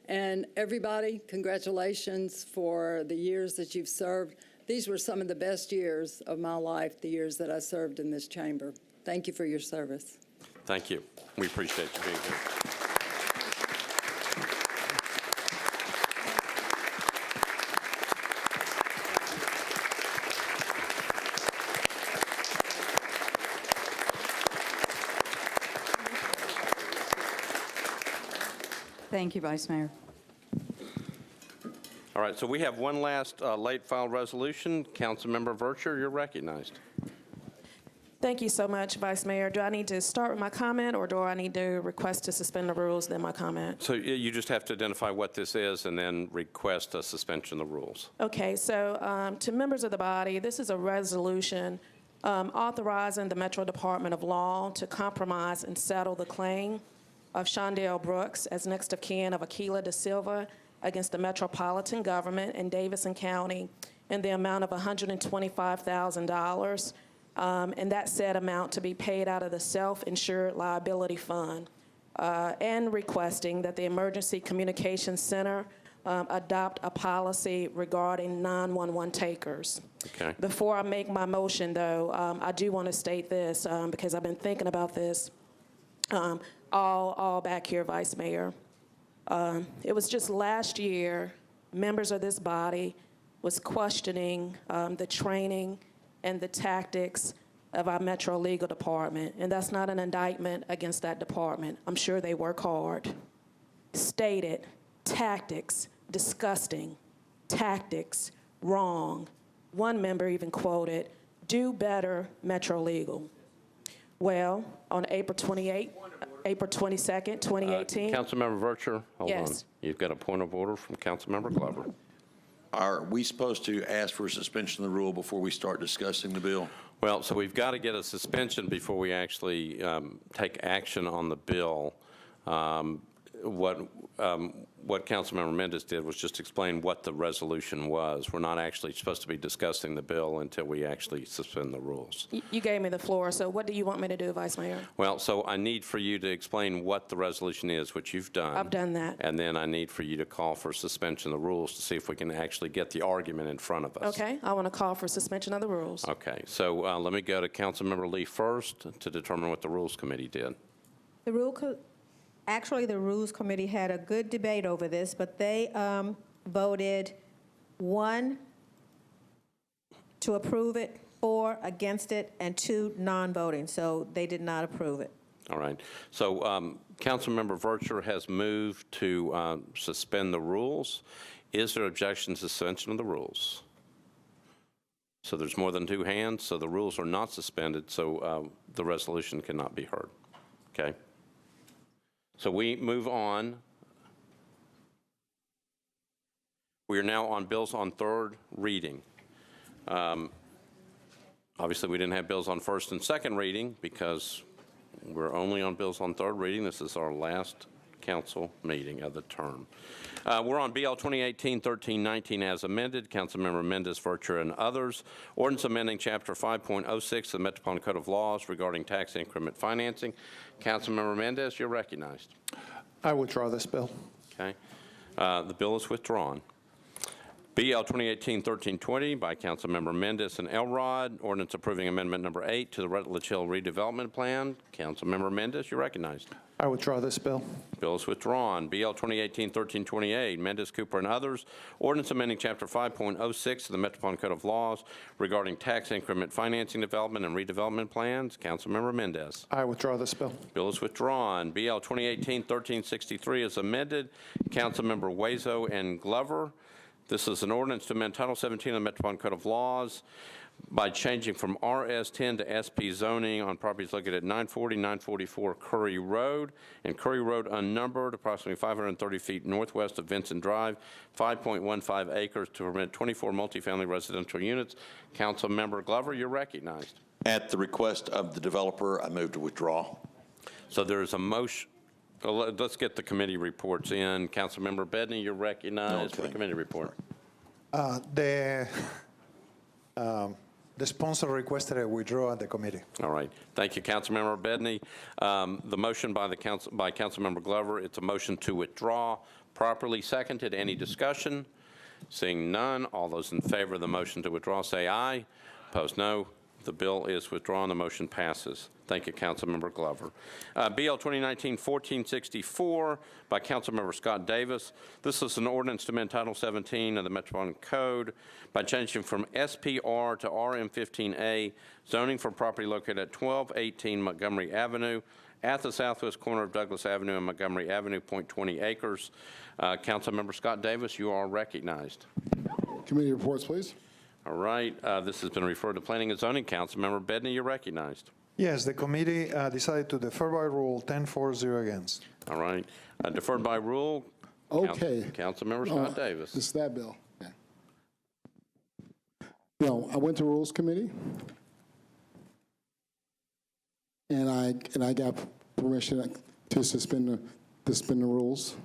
And everybody, congratulations for the years that you've served. These were some of the best years of my life, the years that I served in this chamber. Thank you for your service. Thank you. We appreciate you being here. Thank you, Vice Mayor. All right, so we have one last late file resolution. Councilmember Vercher, you're recognized. Thank you so much, Vice Mayor. Do I need to start with my comment, or do I need to request to suspend the rules, then my comment? So you just have to identify what this is and then request a suspension of the rules. Okay, so to members of the body, this is a resolution authorizing the Metro Department of Law to compromise and settle the claim of Shondell Brooks as next of kin of Aquila Da Silva against the Metropolitan Government in Davidson County in the amount of $125,000, and that said amount to be paid out of the Self-Insured Liability Fund, and requesting that the Emergency Communications Center adopt a policy regarding 911 takers. Okay. Before I make my motion, though, I do want to state this because I've been thinking about this all back here, Vice Mayor. It was just last year, members of this body was questioning the training and the tactics of our Metro Legal Department, and that's not an indictment against that department. I'm sure they work hard. Stated, tactics, disgusting, tactics, wrong. One member even quoted, "Do better, Metro Legal." Well, on April 22nd, 2018. Councilmember Vercher, hold Yes. on. You've got a point of order from Councilmember Glover. Are we supposed to ask for a suspension of the rule before we start discussing the bill? Well, so we've got to get a suspension before we actually take action on the bill. What Councilmember Mendez did was just explain what the resolution was. We're not actually supposed to be discussing the bill until we actually suspend the rules. You gave me the floor, so what do you want me to do, Vice Mayor? Well, so I need for you to explain what the resolution is, which you've done. I've done that. And then I need for you to call for suspension of the rules to see if we can actually get the argument in front of us. Okay, I want to call for suspension of the rules. Okay, so let me go to Councilmember Lee first to determine what the Rules Committee did. Actually, the Rules Committee had a good debate over this, but they voted 1 to approve it, 4 against it, and 2 non-voting. So they did not approve it. All right. So Councilmember Vercher has moved to suspend the rules. Is there objection to suspension of the rules? So there's more than 2 hands, so the rules are not suspended, so the resolution cannot be heard. Okay? So we move on. We are now on bills on third reading. Obviously, we didn't have bills on first and second reading because we're only on bills on third reading. This is our last council meeting of the term. We're on BL 2018-1319 as amended. Councilmember Mendez, Vercher, and others. Ordinance amending Chapter 5.06 of the Metropolitan Code of Laws regarding tax increment financing. Councilmember Mendez, you're recognized. I withdraw this bill. Okay. The bill is withdrawn. BL 2018-1320 by Councilmember Mendez and Elrod. Ordinance approving Amendment Number 8 to the Rutledge Hill Redevelopment Plan. Councilmember Mendez, you're recognized. I withdraw this bill. Bill is withdrawn. BL 2018-1328, Mendez, Cooper, and others. Ordinance amending Chapter 5.06 of the Metropolitan Code of Laws regarding tax increment financing development and redevelopment plans. Councilmember Mendez. I withdraw this bill. Bill is withdrawn. BL 2018-1363 is amended. Councilmember Wazo and Glover. This is an ordinance to amend Title 17 of the Metropolitan Code of Laws by changing from RS10 to SP zoning on properties located at 940, 944 Curry Road, and Curry Road unnumbered, approximately 530 feet northwest of Vincent Drive, 5.15 acres to permit 24 multifamily residential units. Councilmember Glover, you're recognized. At the request of the developer, I move to withdraw. So there's a motion. Let's get the committee reports in. Councilmember Bedney, you're recognized for the committee report. The sponsor requested a withdrawal at the committee. All right. Thank you, Councilmember Bedney. The motion by Councilmember Glover, it's a motion to withdraw. Properly seconded. Any discussion? Seeing none, all those in favor of the motion to withdraw say aye. Opposed, no. The bill is withdrawn. The motion passes. Thank you, Councilmember Glover. BL 2019-1464 by Councilmember Scott Davis. This is an ordinance to amend Title 17 of the Metropolitan Code by changing from SPR to RM15A, zoning for property located at 1218 Montgomery Avenue, at the southwest corner of Douglas Avenue and Montgomery Avenue, 0.20 acres. Councilmember Scott Davis, you are recognized. Committee reports, please. All right. This has been referred to Planning and Zoning. Councilmember Bedney, you're recognized. Yes, the committee decided to defer by rule 10-4-0 against. All right. Deferred by rule. Okay. Councilmember Scott Davis. This is that bill. Okay. I went to Rules Committee, and I got permission to suspend the rules.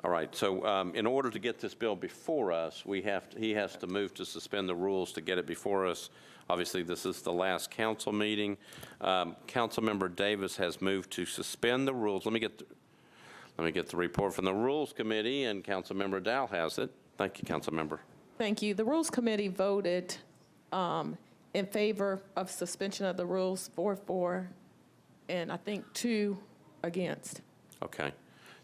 All right. So in order to get this bill before us, he has to move to suspend the rules to get it before us. Obviously, this is the last council meeting. Councilmember Davis has moved to suspend the rules. Let me get the report from the Rules Committee, and Councilmember Dow has it. Thank you, Councilmember. Thank you. The Rules Committee voted in favor of suspension of the rules 4-4, and I think 2 against. Okay.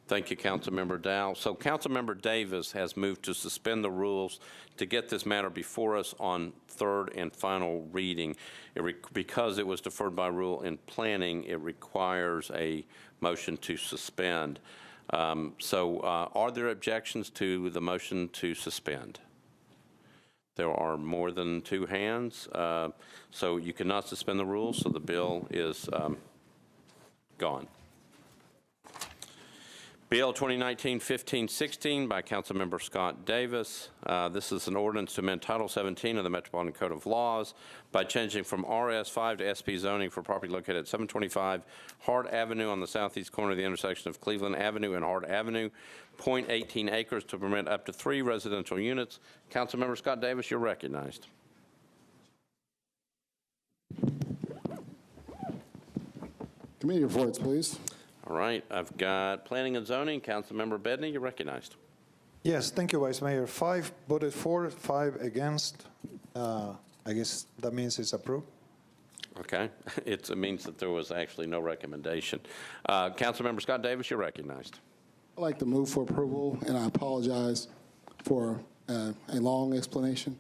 Thank you, Councilmember Dow. So Councilmember Davis has moved to suspend the rules to get this matter before us on third and final reading. Because it was deferred by rule in planning, it requires a motion to suspend. Are there objections to the motion to suspend? There are more than 2 hands. So you cannot suspend the rules, so the bill is gone. BL 2019-1516 by Councilmember Scott Davis. This is an ordinance to amend Title 17 of the Metropolitan Code of Laws by changing from RS5 to SP zoning for property located at 725 Hart Avenue on the southeast corner of the intersection of Cleveland Avenue and Hart Avenue, 0.18 acres to permit up to 3 residential units. Councilmember Scott Davis, you're recognized. Committee reports, please. All right, I've got Planning and Zoning. Councilmember Bedney, you're recognized. Yes, thank you, Vice Mayor. 5 voted for, 5 against. I guess that means it's approved. Okay, it means that there was actually no recommendation. Councilmember Scott Davis, you're recognized. I'd like to move for approval, and I apologize for a long explanation.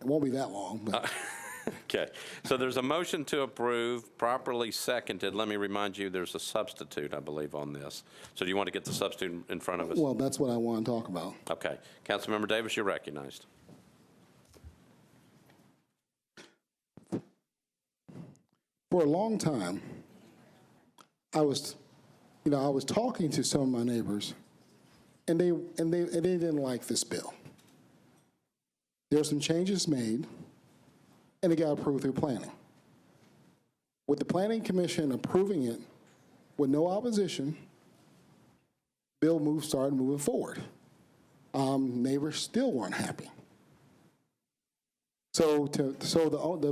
It won't be that long, but. Okay, so there's a motion to approve, properly seconded. Let me remind you, there's a substitute, I believe, on this. So do you want to get the substitute in front of us? Well, that's what I want to talk about. Okay, Councilmember Davis, you're recognized. For a long time, I was talking to some of my neighbors, and they didn't like this bill. There were some changes made, and it got approved through planning. With the Planning Commission approving it with no opposition, bill started moving forward. Neighbors still weren't happy. So the owner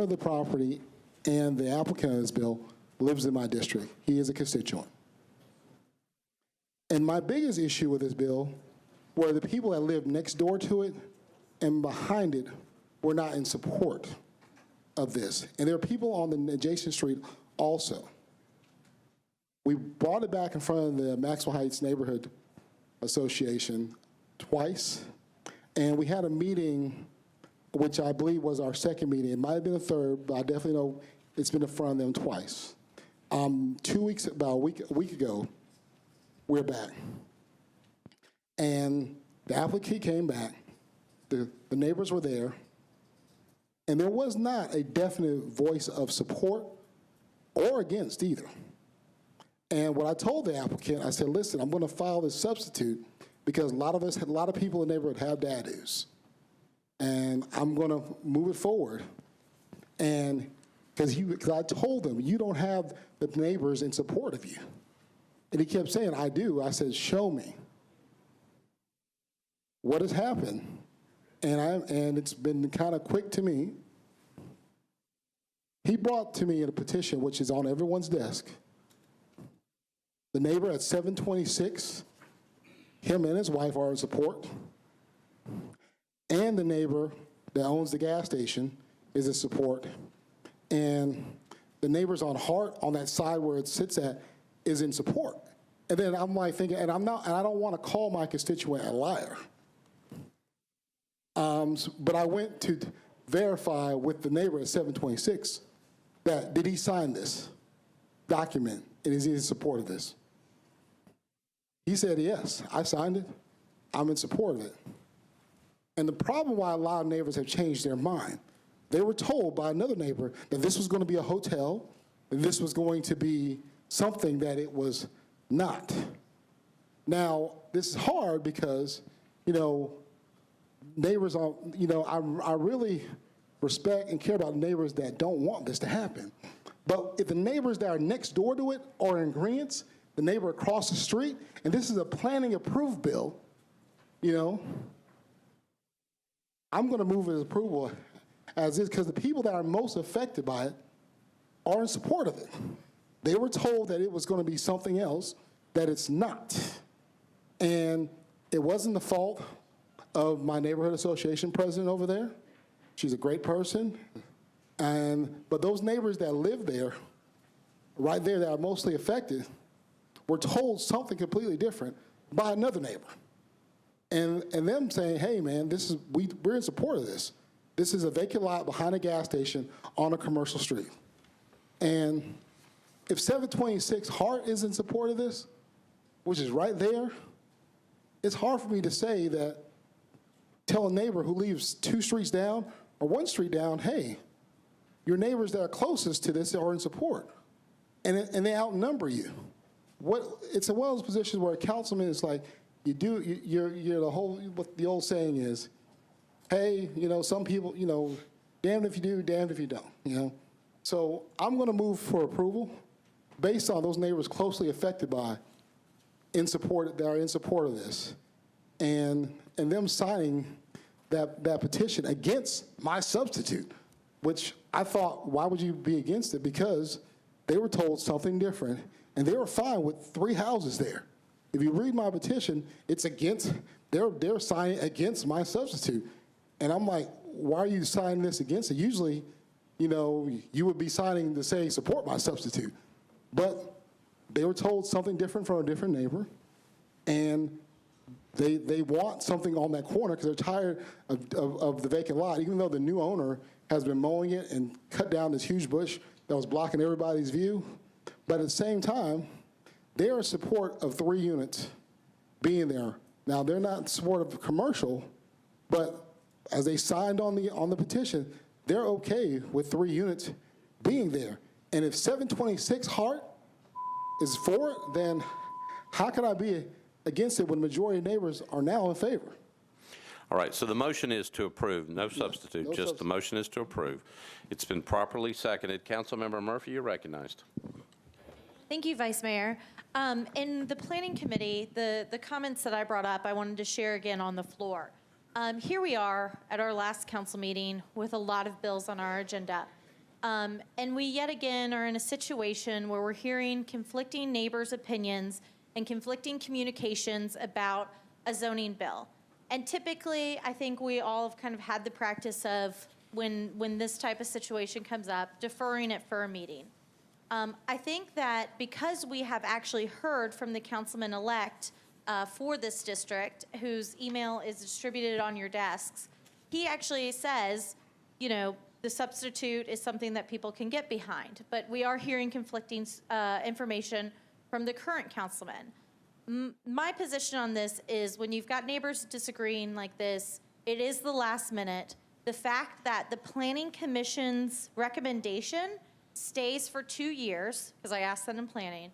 of the property and the applicant of this bill lives in my district. He is a constituent. And my biggest issue with this bill were the people that lived next door to it and behind it were not in support of this. And there are people on the adjacent street also. We brought it back in front of the Maxwell Heights Neighborhood Association twice, and we had a meeting, which I believe was our second meeting. It might have been a third, but I definitely know it's been in front of them twice. 2 weeks, about a week ago, we're back. And the applicant came back. The neighbors were there, and there was not a definite voice of support or against either. And what I told the applicant, I said, listen, I'm going to file this substitute because a lot of people in the neighborhood have dadus, and I'm going to move it forward. And Because I told him, you don't have the neighbors in support of you. And he kept saying, I do. I said, show me. What has happened? And it's been kind of quick to me. He brought to me a petition, which is on everyone's desk. The neighbor at 726, him and his wife are in support. And the neighbor that owns the gas station is in support. And the neighbors on Hart, on that side where it sits at, is in support. And then I'm like thinking, and I don't want to call my constituent a liar. But I went to verify with the neighbor at 726 that, did he sign this document, and is he in support of this? He said, yes, I signed it. I'm in support of it. And the problem why a lot of neighbors have changed their mind, they were told by another neighbor that this was going to be a hotel, and this was going to be something that it was not. Now, this is hard because, neighbors are, I really respect and care about neighbors that don't want this to happen. But if the neighbors that are next door to it are in agreement, the neighbor across the street, and this is a planning approved bill, I'm going to move its approval as is, because the people that are most affected by it are in support of it. They were told that it was going to be something else, that it's not. And it wasn't the fault of my neighborhood association president over there. She's a great person. But those neighbors that live there, right there, that are mostly affected, were told something completely different by another neighbor. And them saying, hey, man, we're in support of this. This is a vacant lot behind a gas station on a commercial street. And if 726 Hart is in support of this, which is right there, it's hard for me to say that, tell a neighbor who lives 2 streets down or 1 street down, hey, your neighbors that are closest to this are in support. And they outnumber you. It's one of those positions where a councilman is like, you're the whole, what the old saying is, hey, some people, damned if you do, damned if you don't, So I'm going to move for approval based on those neighbors closely affected by, that are in support of this, and them signing that petition against my substitute, which I thought, why would you be against it? Because they were told something different, and they were fine with 3 houses there. If you read my petition, it's against, they're signing against my substitute. And I'm like, why are you signing this against it? Usually, you would be signing to say, support my substitute. But they were told something different from a different neighbor, and they want something on that corner because they're tired of the vacant lot, even though the new owner has been mowing it and cut down this huge bush that was blocking everybody's view. But at the same time, they are in support of 3 units being there. Now, they're not in support of commercial, but as they signed on the petition, they're okay with 3 units being there. And if 726 Hart is for it, then how can I be against it when the majority of neighbors are now in favor? All right, so the motion is to approve, no substitute, the motion is to approve. It's been properly seconded. Councilmember Murphy, you're recognized. Thank you, Vice Mayor. In the Planning Committee, the comments that I brought up, I wanted to share again on the floor. Here we are at our last council meeting with a lot of bills on our agenda. And we yet again are in a situation where we're hearing conflicting neighbors' opinions and conflicting communications about a zoning bill. And typically, I think we all have kind of had the practice of, when this type of situation comes up, deferring it for a meeting. I think that because we have actually heard from the councilman-elect for this district, whose email is distributed on your desks, he actually says, the substitute is something that people can get behind. But we are hearing conflicting information from the current councilman. My position on this is, when you've got neighbors disagreeing like this, it is the last minute. The fact that the Planning Commission's recommendation stays for 2 years, because I asked that in planning,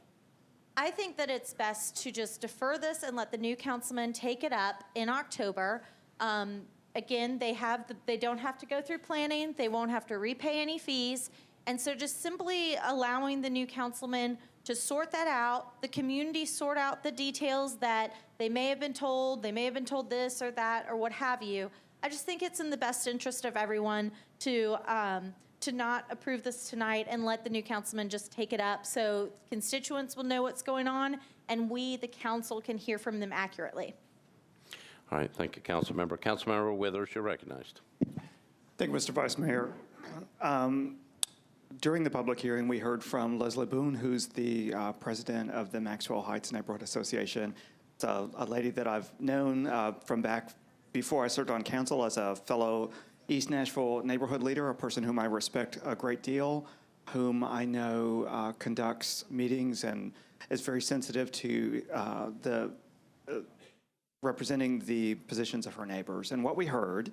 I think that it's best to just defer this and let the new councilman take it up in October. Again, they don't have to go through planning. They won't have to repay any fees. And so just simply allowing the new councilman to sort that out, the community sort out the details that they may have been told this or that or what have you. I just think it's in the best interest of everyone to not approve this tonight and let the new councilman just take it up so constituents will know what's going on and we, the council, can hear from them accurately. All right, thank you, Councilmember. Councilmember Withers, you're recognized. Thank you, Mr. Vice Mayor. During the public hearing, we heard from Leslie Boone, who's the president of the Maxwell Heights Neighborhood Association. It's a lady that I've known from back before I served on council as a fellow East Nashville neighborhood leader, a person whom I respect a great deal, whom I know conducts meetings and is very sensitive to representing the positions of her neighbors. And what we heard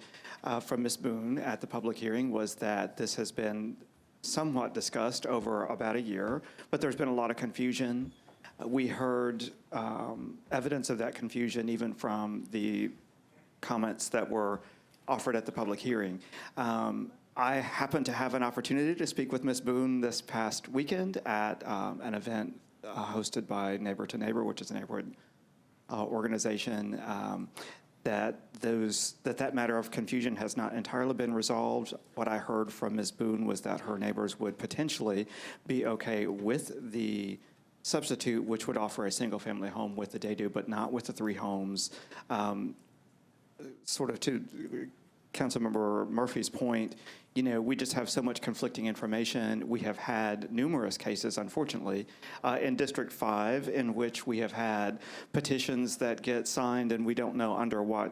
from Ms. Boone at the public hearing was that this has been somewhat discussed over about a year, but there's been a lot of confusion. We heard evidence of that confusion even from the comments that were offered at the public hearing. I happened to have an opportunity to speak with Ms. Boone this past weekend at an event hosted by Neighbor to Neighbor, which is a neighborhood organization, that matter of confusion has not entirely been resolved. What I heard from Ms. Boone was that her neighbors would potentially be okay with the substitute, which would offer a single-family home with the daydo, but not with the 3 homes. Sort of to Councilmember Murphy's point, you know, we just have so much conflicting information. We have had numerous cases, unfortunately, in District 5 in which we have had petitions that get signed and we don't know under what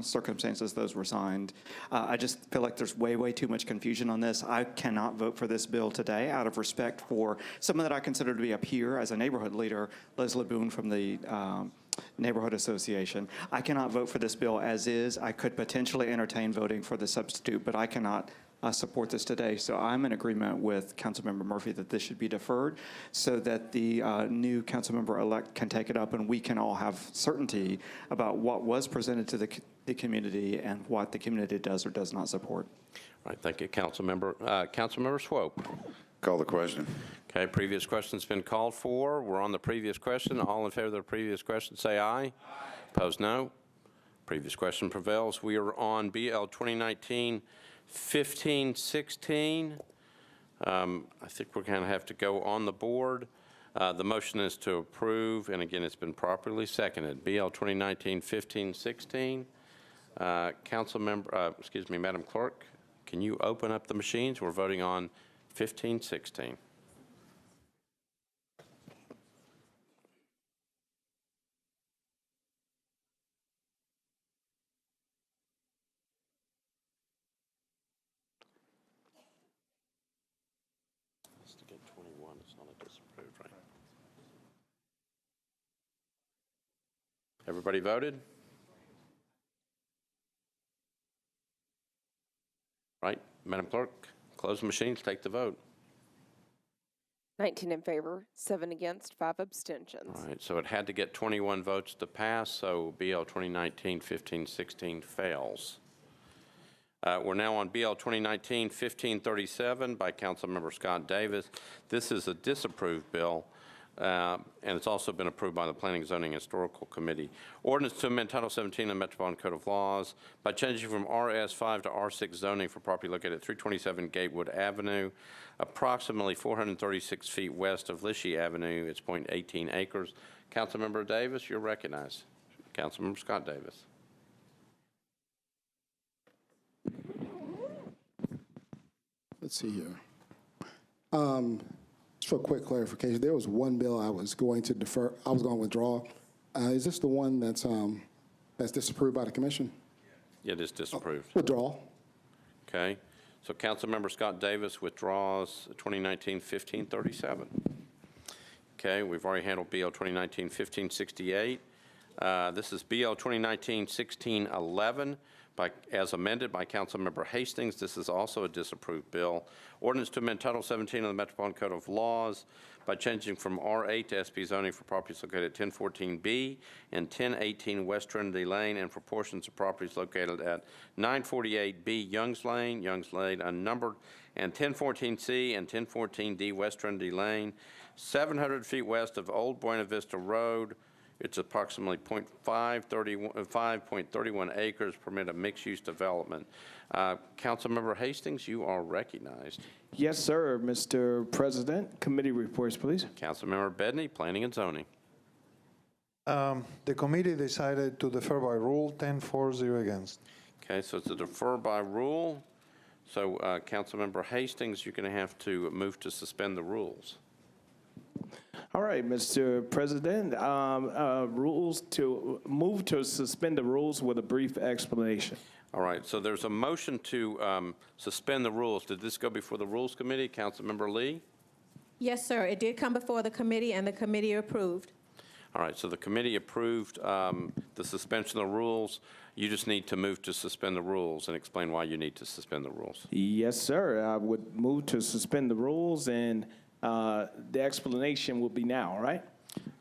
circumstances those were signed. I just feel like there's way, way too much confusion on this. I cannot vote for this bill today out of respect for someone that I consider to be a peer as a neighborhood leader, Leslie Boone from the Neighborhood Association. I cannot vote for this bill as is. I could potentially entertain voting for the substitute, but I cannot support this today. So I'm in agreement with Councilmember Murphy that this should be deferred so that the new councilmember-elect can take it up and we can all have certainty about what was presented to the community and what the community does or does not support. All right, thank you, Councilmember. Councilmember Swope. Call the question. Okay, previous question's been called for. We're on the previous question. All in favor of the previous question, say aye. Aye. Opposed, no. Previous question prevails. We are on BL 2019-1516. I think we're going to have to go on the board. The motion is to approve, and again, it's been properly seconded. BL 2019-1516. Madam Clerk, can you open up the machines? We're voting on 1516. To get 21, it's not a disapproved, right? Everybody voted? Right, Madam Clerk, close the machines, take the vote. 19 in favor, 7 against, 5 abstentions. All right, so it had to get 21 votes to pass, so BL 2019-1516 fails. We're now on BL 2019-1537 by Councilmember Scott Davis. This is a disapproved bill, and it's also been approved by the Planning, Zoning, and Historical Committee. Ordinance to amend Title 17 of the Metropolitan Code of Laws by changing from RS5 to R6 zoning for property located at 327 Gatewood Avenue, approximately 436 feet west of Lishy Avenue. It's 0.18 acres. Councilmember Davis, you're recognized. Councilmember Scott Davis. Let's see here. Just for a quick clarification, there was one bill I was going to defer. I was going to withdraw. Is this the one that's disapproved by the commission? Yeah, it is disapproved. Withdrawal. Okay. So Councilmember Scott Davis withdraws 2019-1537. Okay, we've already handled BL 2019-1568. This is BL 2019-1611 as amended by Councilmember Hastings. This is also a disapproved bill. Ordinance to amend Title 17 of the Metropolitan Code of Laws by changing from R8 to SP zoning for properties located at 1014B and 1018 West Trinity Lane, and for portions of properties located at 948B Youngs Lane unnumbered, and 1014C and 1014D West Trinity Lane, 700 feet west of Old Buena Vista Road. It's approximately 5.31 acres, permit a mixed-use development. Councilmember Hastings, you are recognized. Yes, sir, Mr. President. Committee reports, please. Councilmember Bedney, Planning and Zoning. The committee decided to defer by rule, 10-4-0 against. Okay, so it's a defer by rule. So Councilmember Hastings, you're going to have to move to suspend the rules. All right, Mr. President, rules to move to suspend the rules with a brief explanation. All right, so there's a motion to suspend the rules. Did this go before the Rules Committee? Councilmember Lee? Yes, sir. It did come before the committee, and the committee approved. All right, so the committee approved the suspension of the rules. You just need to move to suspend the rules and explain why you need to suspend the rules. Yes, sir. I would move to suspend the rules, and the explanation will be now, right?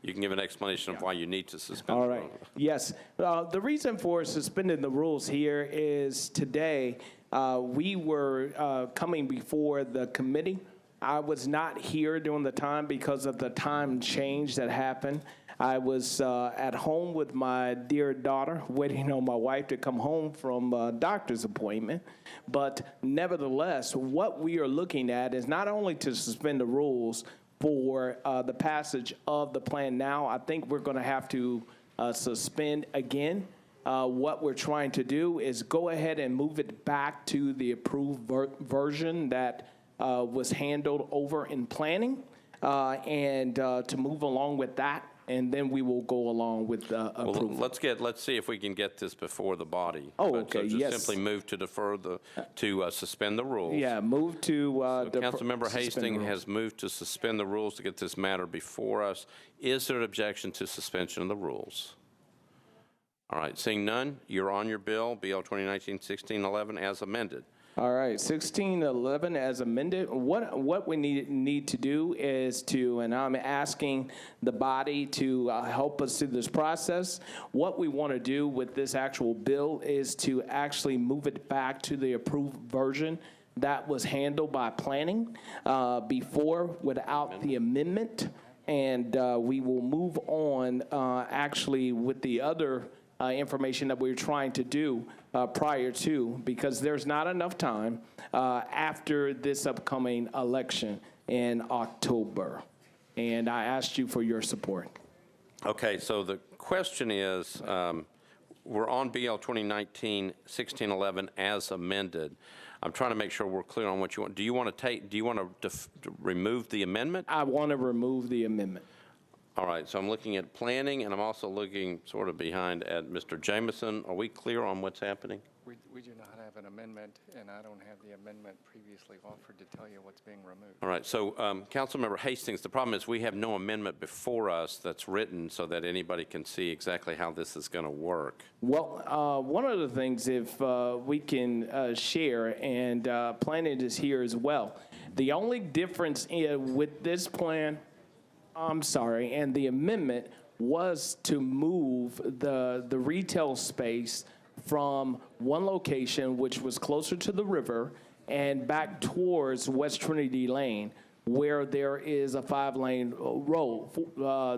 You can give an explanation of why you need to suspend All the right. rules. Yes. The reason for suspending the rules here is today we were coming before the committee. I was not here during the time because of the time change that happened. I was at home with my dear daughter, waiting on my wife to come home from a doctor's appointment. But nevertheless, what we are looking at is not only to suspend the rules for the passage of the plan now. I think we're going to have to suspend again. What we're trying to do is go ahead and move it back to the approved version that was handled over in planning, and to move along with that. And then we will go along with approval. Well, let's see if we can get this before the body. Oh, But, okay, so just yes. simply move to defer to suspend the rules. Yeah, move to So Councilmember Hastings has moved to suspend the rules to get this matter before us. Is there an objection to suspension of the rules? All right, seeing none, you're on your bill, BL 2019-1611, as amended. All right, 1611 as amended. What we need to do is to, and I'm asking the body to help us through this process. What we want to do with this actual bill is to actually move it back to the approved version that was handled by planning before without the amendment. And we will move on actually with the other information that we were trying to do prior to, because there's not enough time after this upcoming election in October. And I asked you for your support. Okay, so the question is, we're on BL 2019-1611 as amended. I'm trying to make sure we're clear on what you want. Do you want to remove the amendment? I want to remove the amendment. All right, so I'm looking at planning, and I'm also looking sort of behind at Mr. Jameson. Are we clear on what's happening? We do not have an amendment, and I don't have the amendment previously offered to tell you what's being removed. All right, so Councilmember Hastings, the problem is we have no amendment before us that's written so that anybody can see exactly how this is going to work. Well, one of the things, if we can share, and planning is here as well, the only difference with this plan, and the amendment was to move the retail space from one location, which was closer to the river, and back towards West Trinity Lane, where there is a 5-lane road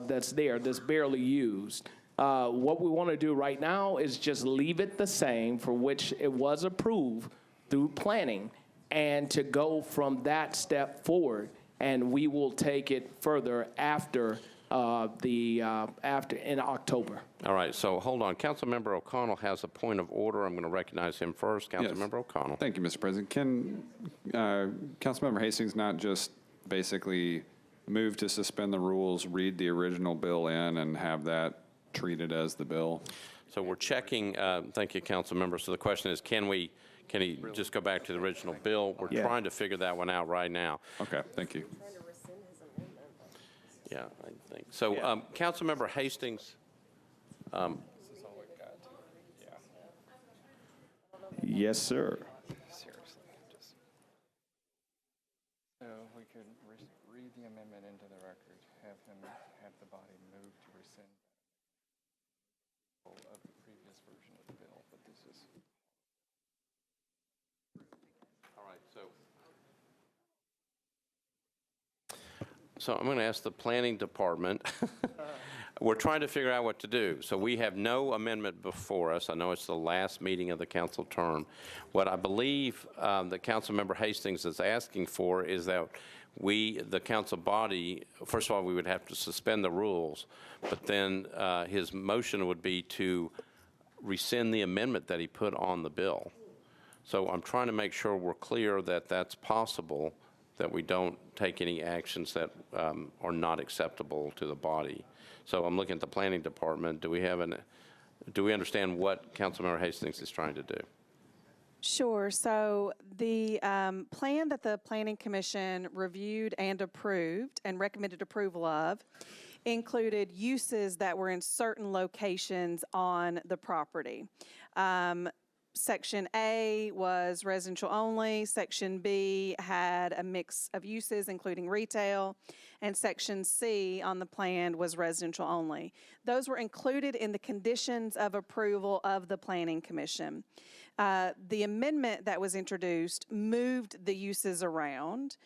that's barely used. What we want to do right now is just leave it the same for which it was approved through planning, and to go from that step forward. And we will take it further after in October. All right, so hold on. Councilmember O'Connell has a point of order. I'm going to recognize him first. Councilmember O'Connell. Thank you, Mr. President. Can Councilmember Hastings not just basically move to suspend the rules, read the original bill in, and have that treated as the bill? So we're checking. Thank you, Councilmember. So the question is, can he just go back to the original bill? We're trying to figure that one out right now. Okay, thank you. Yeah, I think. So Councilmember Hastings. Yes, sir. Seriously, just. So we could read the amendment into the record, have the body move to rescind of the previous version of the bill, but this is. All right, so I'm going to ask the planning department. We're trying to figure out what to do. So we have no amendment before us. I know it's the last meeting of the council term. What I believe that Councilmember Hastings is asking for is that the council body, first of all, we would have to suspend the rules, but then his motion would be to rescind the amendment that he put on the bill. So I'm trying to make sure we're clear that that's possible, that we don't take any actions that are not acceptable to the body. So I'm looking at the planning department. Do we understand what Councilmember Hastings is trying to do? Sure. So the plan that the Planning Commission reviewed and approved and recommended approval of included uses that were in certain locations on the property. Section A was residential only. Section B had a mix of uses, including retail. And Section C on the plan was residential only. Those were included in the conditions of approval of the Planning Commission. The amendment that was introduced moved the uses around,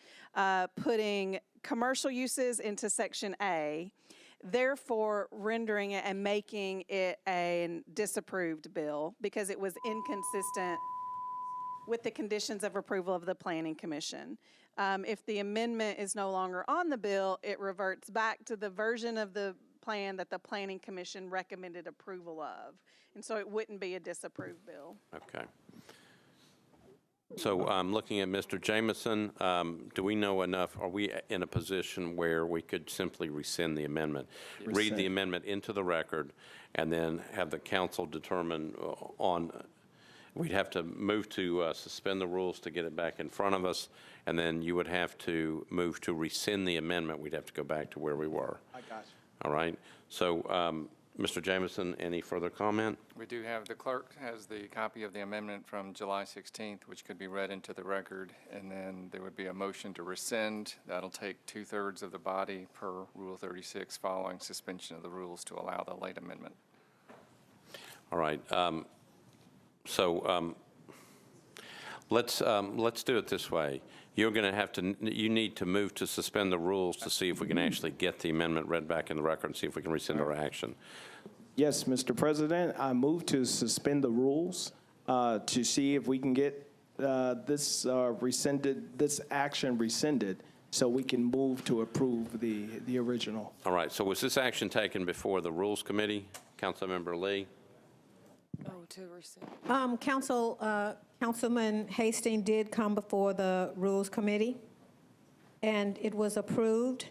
putting commercial uses into Section A, therefore rendering it and making it a disapproved bill because it was inconsistent with the conditions of approval of the Planning Commission. If the amendment is no longer on the bill, it reverts back to the version of the plan that the Planning Commission recommended approval of. And so it wouldn't be a disapproved bill. Okay. So looking at Mr. Jameson, do we know enough? Are we in a position where we could simply rescind the amendment? Read the amendment into the record and then have the council determine we'd have to move to suspend the rules to get it back in front of us, and then you would have to move to rescind the amendment. We'd have to go back to where we were. I got you. All right. So Mr. Jameson, any further comment? We do have, the clerk has the copy of the amendment from July 16th, which could be read into the record, and then there would be a motion to rescind. That'll take 2/3 of the body per Rule 36 following suspension of the rules to allow the late amendment. All right. Let's do it this way. You're going to have to, you need to move to suspend the rules to see if we can actually get the amendment read back in the record and see if we can rescind our action. Yes, Mr. President, I move to suspend the rules to see if we can get this action rescinded so we can move to approve the original. All right. So was this action taken before the Rules Committee? Councilmember Lee? Oh, to rescind. Councilman Hastings did come before the Rules Committee, and it was approved.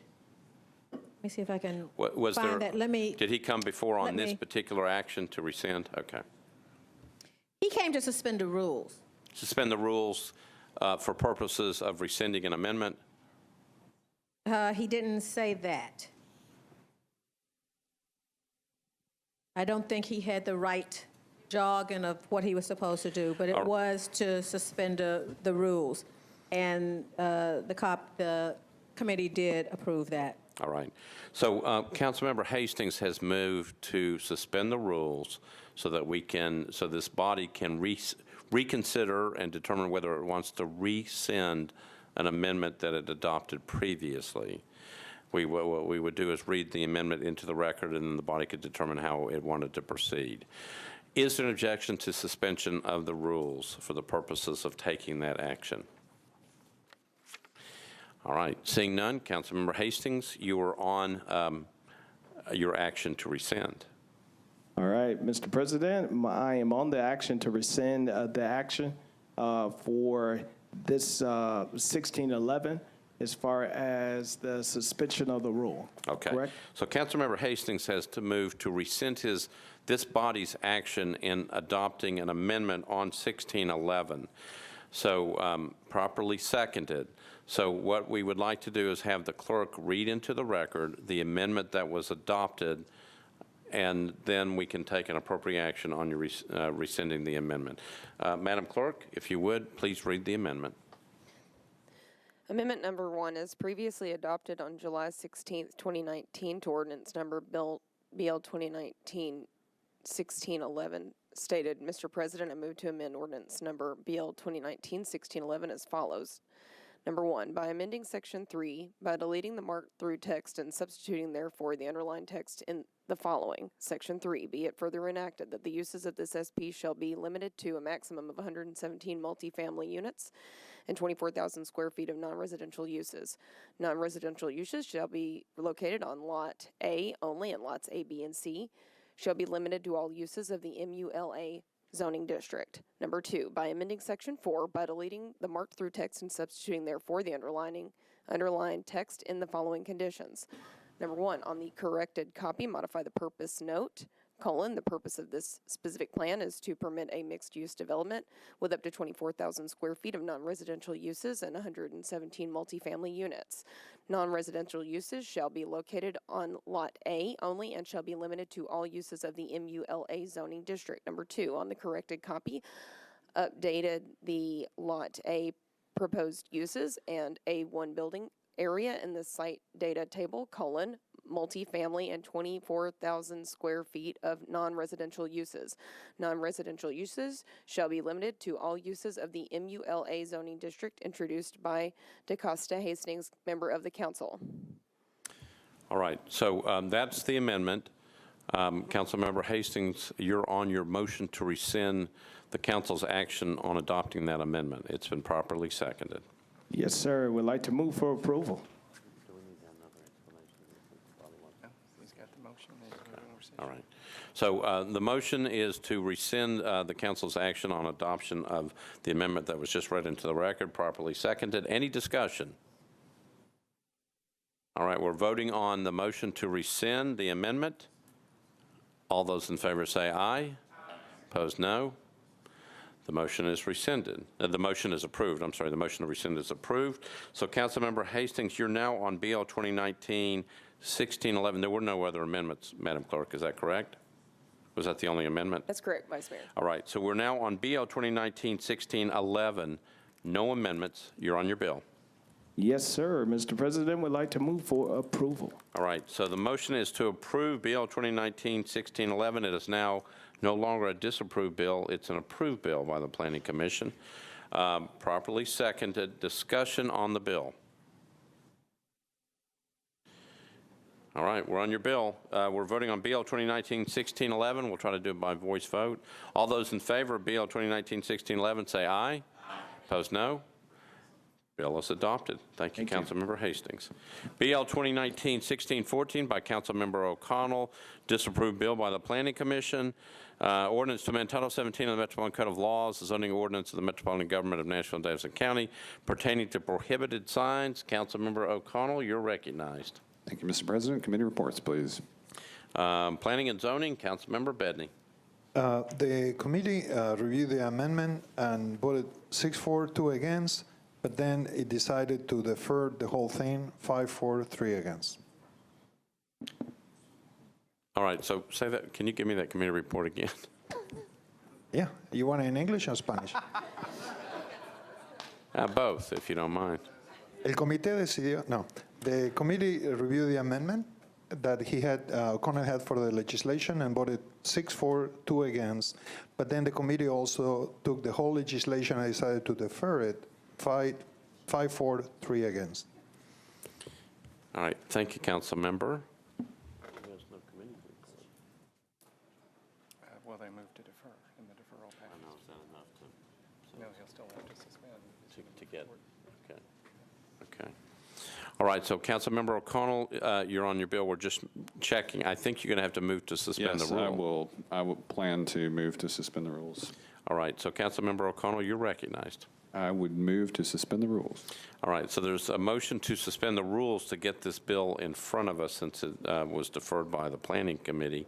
Let me see if I can find that. Did he come before on this particular action to rescind? Okay. He came to suspend the rules. Suspend the rules for purposes of rescinding an amendment? He didn't say that. I don't think he had the right jargon of what he was supposed to do, but it was to suspend the rules. And the committee did approve that. All right. So Councilmember Hastings has moved to suspend the rules so that so this body can reconsider and determine whether it wants to rescind an amendment that it adopted previously. What we would do is read the amendment into the record, and then the body could determine how it wanted to proceed. Is there an objection to suspension of the rules for the purposes of taking that action? All right. Seeing none, Councilmember Hastings, you are on your action to rescind. All right, Mr. President, I am on the action to rescind the action for this 1611 as far as the suspension of the rule. Okay. Correct? So Councilmember Hastings has to move to rescind this body's action in adopting an amendment on 1611. So properly seconded. So what we would like to do is have the clerk read into the record the amendment that was adopted and then we can take an appropriate action on your rescinding the amendment. Madam Clerk, if you would, please read the amendment. Amendment number 1 is previously adopted on July 16, 2019 to ordinance number BL 2019-1611 stated, Mr. President, I move to amend ordinance number BL 2019-1611 as follows. Number 1, by amending section 3, by deleting the marked through text and substituting therefore the underlined text in the following. Section 3, be it further enacted that the uses of this SP shall be limited to a maximum of 117 multifamily units and 24,000 square feet of non-residential uses. Non-residential uses shall be located on Lot A only, and lots A, B, and C shall be limited to all uses of the MULA zoning district. Number 2, by amending section 4, by deleting the marked through text and substituting therefore the underlined text in the following conditions. Number 1, on the corrected copy, modify the purpose note, the purpose of this specific plan is to permit a mixed-use development with up to 24,000 square feet of non-residential uses and 117 multifamily units. Non-residential uses shall be located on Lot A only and shall be limited to all uses of the MULA zoning district. Number 2, on the corrected copy, updated the Lot A proposed uses and A1 building area in the site data table, multifamily and 24,000 square feet of non-residential uses. Non-residential uses shall be limited to all uses of the MULA zoning district introduced by DaCosta Hastings, member of the council. All right, so that's the amendment. Councilmember Hastings, you're on your motion to rescind the council's action on adopting that amendment. It's been properly seconded. Yes, sir. We'd like to move for approval. All right. So the motion is to rescind the council's action on adoption of the amendment that was just read into the record, properly seconded. Any discussion? All right, we're voting on the motion to rescind the amendment. All those in favor say aye. Opposed, no. The motion is rescinded. The motion is approved. I'm sorry, the motion to rescind is approved. So Councilmember Hastings, you're now on BL 2019-1611. There were no other amendments, Madam Clerk, is that correct? Was that the only amendment? That's correct, Vice Mayor. All right, so we're now on BL 2019-1611. No amendments. You're on your bill. Yes, sir. Mr. President, we'd like to move for approval. All right, so the motion is to approve BL 2019-1611. It is now no longer a disapproved bill. It's an approved bill by the Planning Commission. Properly seconded. Discussion on the bill. All right, we're on your bill. We're voting on BL 2019-1611. We'll try to do it by voice vote. All those in favor of BL 2019-1611 say aye. Opposed, no. Bill is adopted. Thank you, Councilmember Hastings. BL 2019-1614 by Councilmember O'Connell, disapproved bill by the Planning Commission. Ordinance to amend Title 17 of the Metropolitan Code of Laws, the zoning ordinance of the Metropolitan Government of Nashville and Davidson County pertaining to prohibited signs. Councilmember O'Connell, you're recognized. Thank you, Mr. President. Committee reports, please. Planning and Zoning, Councilmember Bedney. The committee reviewed the amendment and voted 6-4, 2 against, but then it decided to defer the whole thing, 5-4, 3 against. All right, so say that. Can you give me that committee report again? Yeah, you want it in English or Spanish? Both, if you don't mind. The committee reviewed the amendment that O'Connell had for the legislation and voted 6-4, 2 against, but then the committee also took the whole legislation and decided to defer it, 5-4, 3 against. All right, thank you, Council Member. Well, they moved to defer in the deferral package. I know, is that enough to? No, he'll still have to suspend. To get, okay. Okay. All right, so Councilmember O'Connell, you're on your bill. We're just checking. I think you're going to have to move to suspend the rule. Yes, I will plan to move to suspend the rules. All right, so Councilmember O'Connell, you're recognized. I would move to suspend the rules. All right, so there's a motion to suspend the rules to get this bill in front of us since it was deferred by the Planning Committee.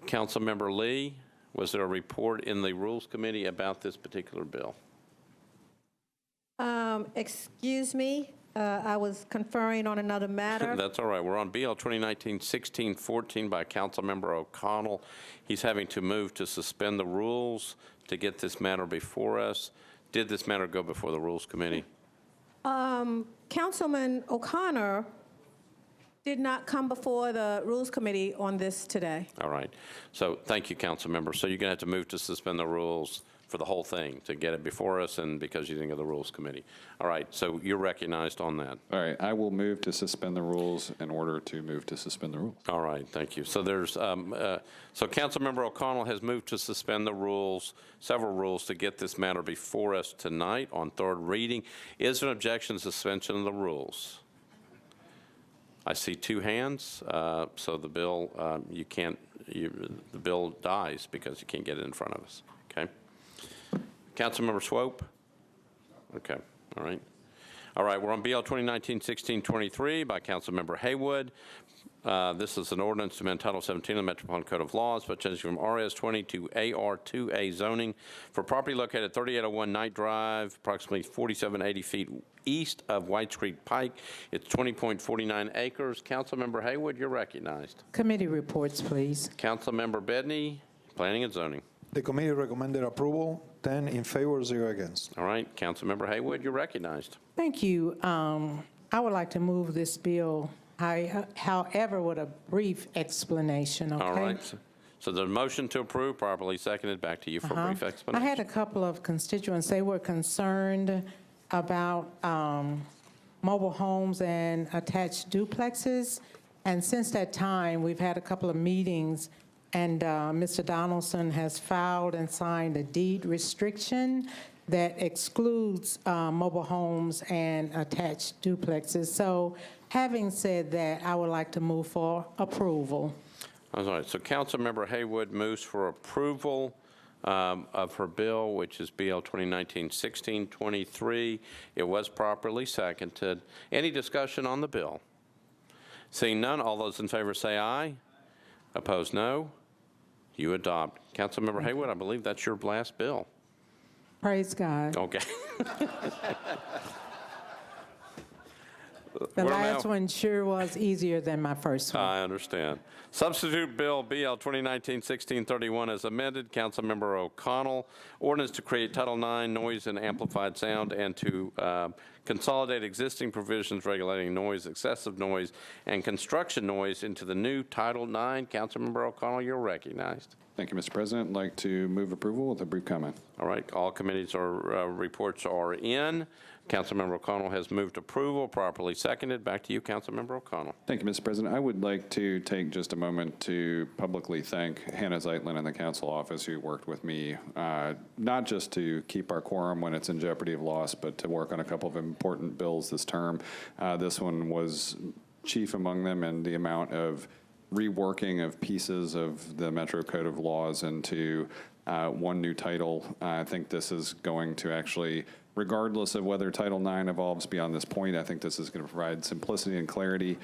Councilmember Lee, was there a report in the Rules Committee about this particular bill? Excuse me, I was conferring on another matter. That's all right. We're on BL 2019-1614 by Councilmember O'Connell. He's having to move to suspend the rules to get this matter before us. Did this matter go before the Rules Committee? Councilman O'Connor did not come before the Rules Committee on this today. All right. So thank you, Councilmember. So you're going to have to move to suspend the rules for the whole thing to get it before us, and because you didn't go to the Rules Committee. All right. So you're recognized on that. All right, I will move to suspend the rules in order to move to suspend the rules. All right. Thank you. So there's so Councilmember O'Connell has moved to suspend the rules, several rules, to get this matter before us tonight on third reading. Is there an objection to suspension of the rules? I see two hands, so the bill, the bill dies because you can't get it in front of us, okay? Councilmember Swope? Okay, all right. All right, we're on BL 2019-1623 by Councilmember Haywood. This is an ordinance to amend Title 17 of the Metropolitan Code of Laws by changing from RS20 to AR2A zoning for property located at 3801 Knight Drive, approximately 4780 feet east of Whites Creek Pike. It's 20.49 acres. Councilmember Haywood, you're recognized. Committee reports, please. Councilmember Bedney, Planning and Zoning. The committee recommended approval, 10 in favor, 0 against. All right, Councilmember Haywood, you're recognized. Thank you. I would like to move this bill, however, with a brief explanation, okay? All right. So the motion to approve, properly seconded. Back to you for a brief I explanation. had a couple of constituents. They were concerned about mobile homes and attached duplexes. And since that time, we've had a couple of meetings, and Mr. Donaldson has filed and signed a deed restriction that excludes mobile homes and attached duplexes. So having said that, I would like to move for approval. All right, so Councilmember Haywood moves for approval of her bill, which is BL 2019-1623. It was properly seconded. Any discussion on the bill? Seeing none, all those in favor say aye. Opposed, no. You adopt. Councilmember Haywood, I believe that's your last bill. Praise God. Okay. The last one sure was easier than my first one. I understand. Substitute Bill BL 2019-1631 as amended. Councilmember O'Connell. Ordinance to create Title IX noise and amplified sound and to consolidate existing provisions regulating noise, excessive noise, and construction noise into the new Title IX. Councilmember O'Connell, you're recognized. Thank you, Mr. President. I'd like to move approval with a brief comment. All right. All committees or reports are in. Councilmember O'Connell has moved approval, properly seconded. Back to you, Councilmember O'Connell. Thank you, Mr. President. I would like to take just a moment to publicly thank Hannah Zeitlin and the council office who worked with me, not just to keep our quorum when it's in jeopardy of loss, but to work on a couple of important bills this term. This one was chief among them, and the amount of reworking of pieces of the Metro Code of Laws into one new title. I think this is going to actually, regardless of whether Title IX evolves beyond this point, I think this is going to provide simplicity and clarity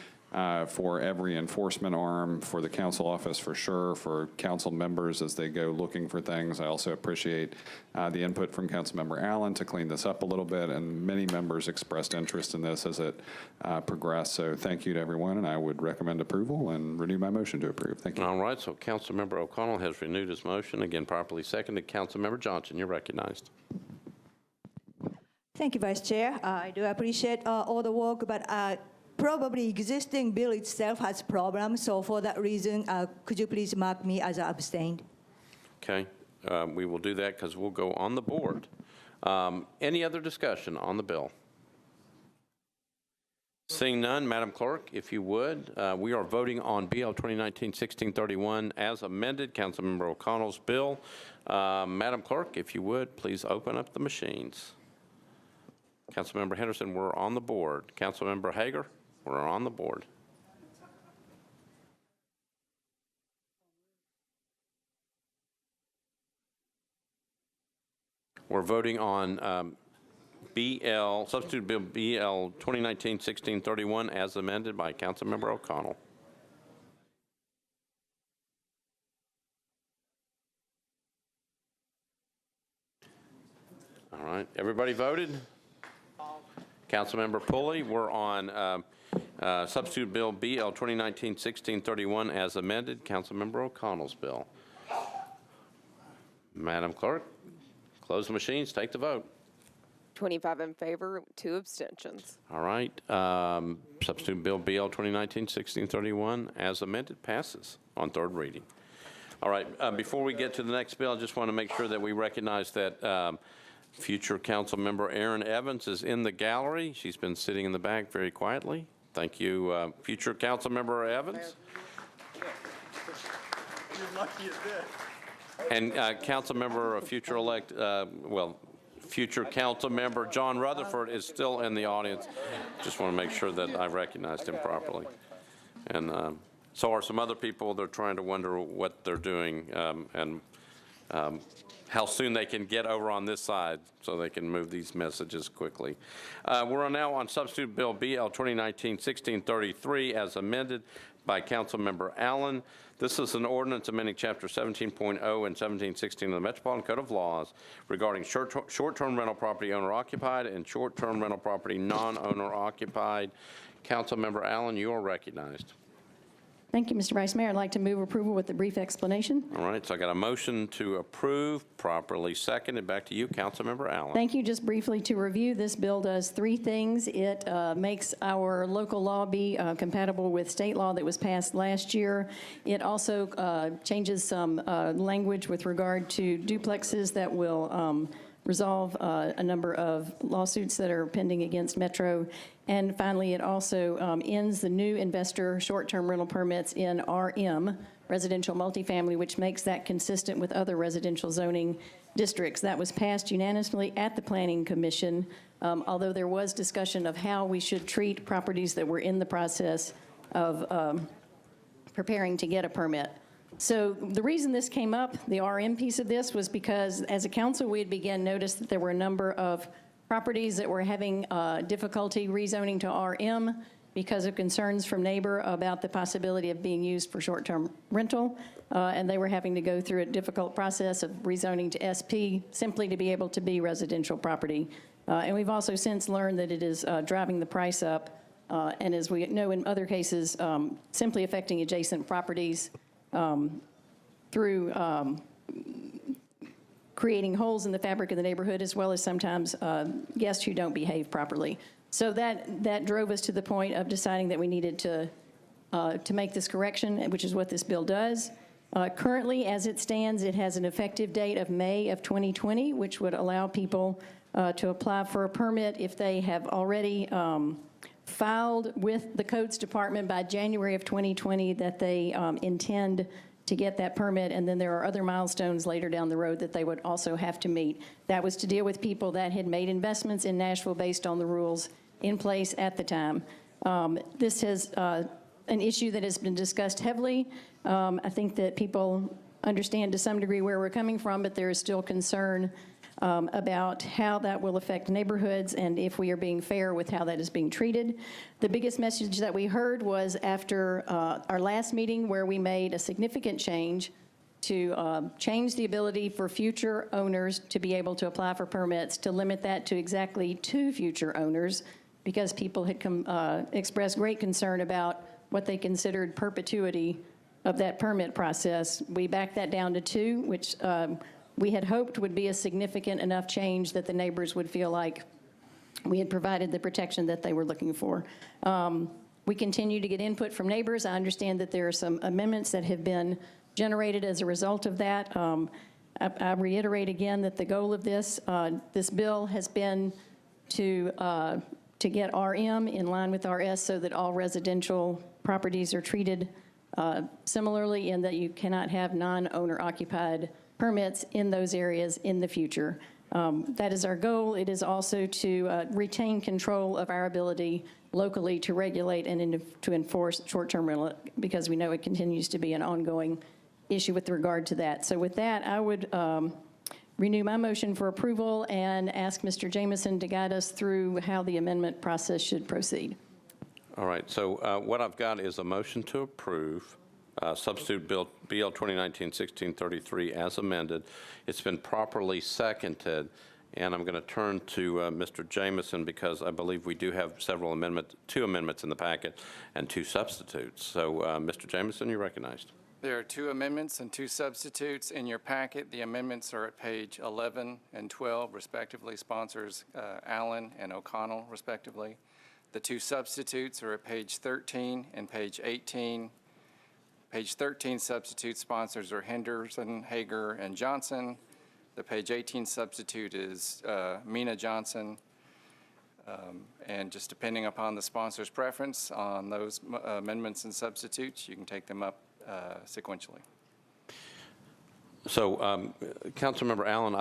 for every enforcement arm, for the council office for sure, for council members as they go looking for things. I also appreciate the input from Councilmember Allen to clean this up a little bit, and many members expressed interest in this as it progressed. So thank you to everyone, and I would recommend approval and renew my motion to approve. Thank you. All right, so Councilmember O'Connell has renewed his motion, again properly seconded. Councilmember Johnson, you're recognized. Thank you, Vice Chair. I do appreciate all the work, but probably existing bill itself has problems. So for that reason, could you please mark me as abstained? Okay, we will do that because we'll go on the board. Any other discussion on the bill? Seeing none, Madam Clerk, if you would, we are voting on BL 2019-1631 as amended, Councilmember O'Connell's bill. Madam Clerk, if you would, please open up the machines. Councilmember Henderson, we're on the board. Councilmember Hager, we're on the board. We're voting on substitute bill BL 2019-1631 as amended by Councilmember O'Connell. All right, everybody voted? Councilmember Pulley, we're on Substitute Bill BL 2019-1631 as amended. Councilmember O'Connell's bill. Madam Clerk, close the machines, take the vote. 25 in favor, 2 abstentions. All right. Substitute Bill BL 2019-1631 as amended passes on third reading. All right. Before we get to the next bill, I just want to make sure that we recognize that future council member Erin Evans is in the gallery. She's been sitting in the back very quietly. Thank you, future council member Evans. You're lucky it did. And council member, future-elect, future council member John Rutherford is still in the audience. Just want to make sure that I recognized him properly. And so are some other people. They're trying to wonder what they're doing and how soon they can get over on this side so they can move these messages quickly. We're now on Substitute Bill BL 2019-1633 as amended by Councilmember Allen. This is an ordinance amending Chapter 17.0 and 1716 of the Metropolitan Code of Laws regarding short-term rental property owner-occupied and short-term rental property non-owner-occupied. Councilmember Allen, you are recognized. Thank you, Mr. Vice Mayor. I'd like to move approval with a brief explanation. All right, so I got a motion to approve, properly seconded. Back to you, Councilmember Allen. Thank you. Just briefly to review, this bill does 3 things. It makes our local law be compatible with state law that was passed last year. It also changes some language with regard to duplexes that will resolve a number of lawsuits that are pending against Metro. And finally, it also ends the new investor short-term rental permits in RM, residential multifamily, which makes that consistent with other residential zoning districts. That was passed unanimously at the Planning Commission, although there was discussion of how we should treat properties that were in the process of preparing to get a permit. So the reason this came up, the RM piece of this, was because as a council we had begun notice that there were a number of properties that were having difficulty rezoning to RM because of concerns from neighbor about the possibility of being used for short-term rental, and they were having to go through a difficult process of rezoning to SP simply to be able to be residential property. And we've also since learned that it is driving the price up, and as we know in other cases, simply affecting adjacent properties through creating holes in the fabric of the neighborhood, as well as sometimes guests who don't behave properly. So that drove us to the point of deciding that we needed to make this correction, which is what this bill does. Currently, as it stands, it has an effective date of May of 2020, which would allow people to apply for a permit if they have already filed with the Codes Department by January of 2020 that they intend to get that permit, and then there are other milestones later down the road that they would also have to meet. That was to deal with people that had made investments in Nashville based on the rules in place at the time. This is an issue that has been discussed heavily. I think that people understand to some degree where we're coming from, but there is still concern about how that will affect neighborhoods and if we are being fair with how that is being treated. The biggest message that we heard was after our last meeting where we made a significant change to change the ability for future owners to be able to apply for permits, to limit that to exactly 2 future owners, because people had expressed great concern about what they considered perpetuity of that permit process. We backed that down to 2, which we had hoped would be a significant enough change that the neighbors would feel like we had provided the protection that they were looking for. We continue to get input from neighbors. I understand that there are some amendments that have been generated as a result of that. I reiterate again that the goal of this bill has been to get RM in line with RS so that all residential properties are treated similarly, and that you cannot have non-owner occupied permits in those areas in the future. That is our goal. It is also to retain control of our ability locally to regulate and to enforce short-term rental, because we know it continues to be an ongoing issue with regard to that. So with that, I would renew my motion for approval and ask Mr. Jameson to guide us through how the amendment process should proceed. All right, so what I've got is a motion to approve Substitute Bill BL 2019-1633 as amended. It's been properly seconded, And I'm going to turn to Mr. Jameson because I believe we do have two amendments in the packet and two substitutes. So, Mr. Jameson, you're recognized. There are two amendments and two substitutes in your packet. The amendments are at page 11 and 12, respectively, sponsors Allen and O'Connell, respectively. The two substitutes are at page 13 and page 18. Page 13 substitute sponsors are Henderson, Hager, and Johnson. The page 18 substitute is Mina Johnson. And just depending upon the sponsor's preference on those amendments and substitutes, you can take them up sequentially. So, Councilmember Allen,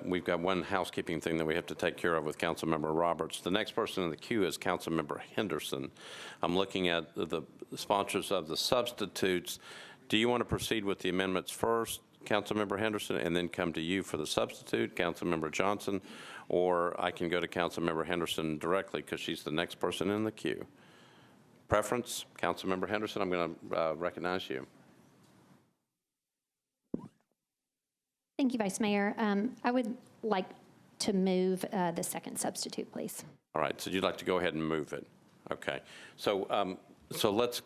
we've got one housekeeping thing that we have to take care of with Councilmember Roberts. The next person in the queue is Councilmember Henderson. I'm looking at the sponsors of the substitutes. Do you want to proceed with the amendments first, Councilmember Henderson, and then come to you for the substitute, Councilmember Johnson? Or I can go to Councilmember Henderson directly because she's the next person in the queue. Preference? Councilmember Henderson, I'm going to recognize you. Thank you, Vice Mayor. I would like to move the second substitute, please. All right, so you'd like to go ahead and move it. Okay. So, let's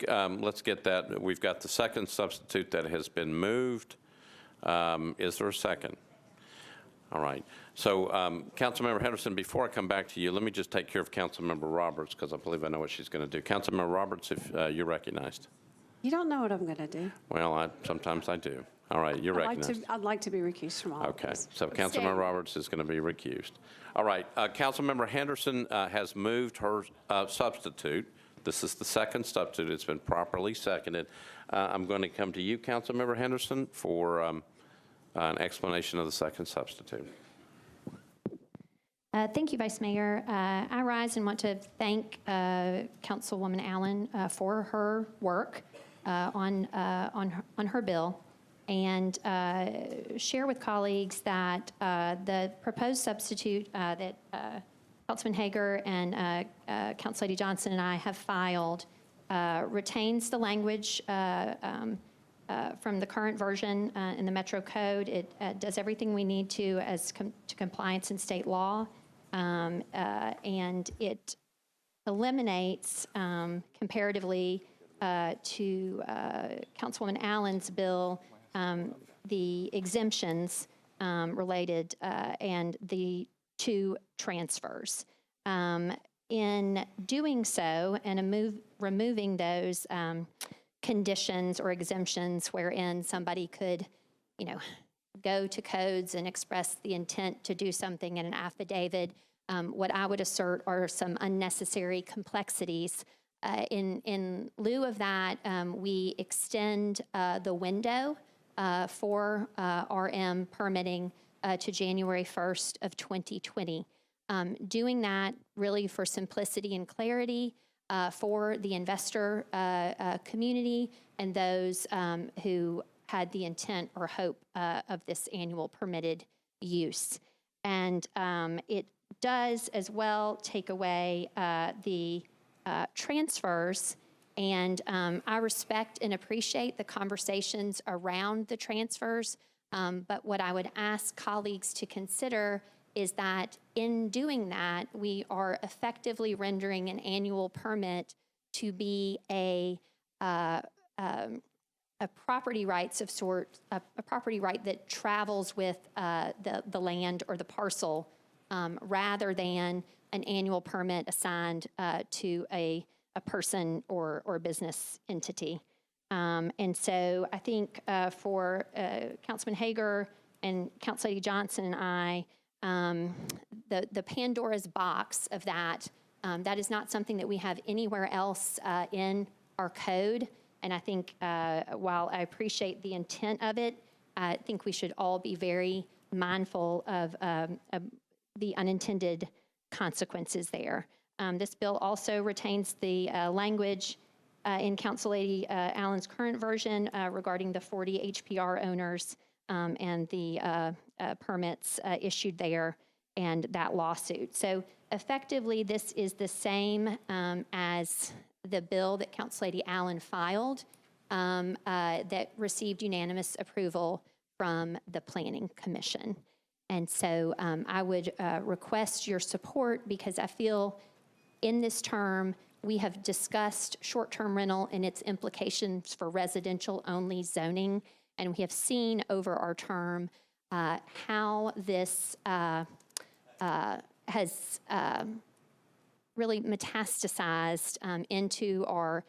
get that. We've got the second substitute that has been moved. Is there a second? All right. So, Councilmember Henderson, before I come back to you, let me just take care of Councilmember Roberts because I believe I know what she's going to do. Councilmember Roberts, if you're recognized. You don't know what I'm going to do. Well, sometimes I do. All right, you're recognized. I'd like to be recused from all of Okay, this. so Councilmember Roberts is going to be recused. All right, Councilmember Henderson has moved her substitute. This is the second substitute. It's been properly seconded. I'm going to come to you, Councilmember Henderson, for an explanation of the second substitute. Thank you, Vice Mayor. I rise and want to thank Councilwoman Allen for her work on her bill, and share with colleagues that the proposed substitute that Councilman Hager and Councilor Johnson and I have filed retains the language from the current version in the Metro Code. It does everything we need to to compliance in state law, and it eliminates comparatively to Councilwoman Allen's bill the exemptions related and the two transfers. In doing so and removing those conditions or exemptions wherein somebody could, go to codes and express the intent to do something in an affidavit, what I would assert are some unnecessary complexities. In lieu of that, we extend the window for RM permitting to January 1st of 2020. Doing that really for simplicity and clarity for the investor community and those who had the intent or hope of this annual permitted use. And it does as well take away the transfers, and I respect and appreciate the conversations around the transfers, but what I would ask colleagues to consider is that in doing that, we are effectively rendering an annual permit to be a property rights of sort, a property right that travels with the land or the parcel, rather than an annual permit assigned to a person or business entity. And so I think for Councilman Hager and Councilor Johnson and I, the Pandora's box of that, that is not something that we have anywhere else in our code. And I think while I appreciate the intent of it, I think we should all be very mindful of the unintended consequences there. This bill also retains the language in Council Lady Allen's current version regarding the 40 HPR owners and the permits issued there and that lawsuit. So effectively, this is the same as the bill that Council Lady Allen filed that received unanimous approval from the Planning Commission. And so I would request your support because I feel in this term, we have discussed short-term rental and its implications for residential-only zoning, and we have seen over our term how this has really metastasized into our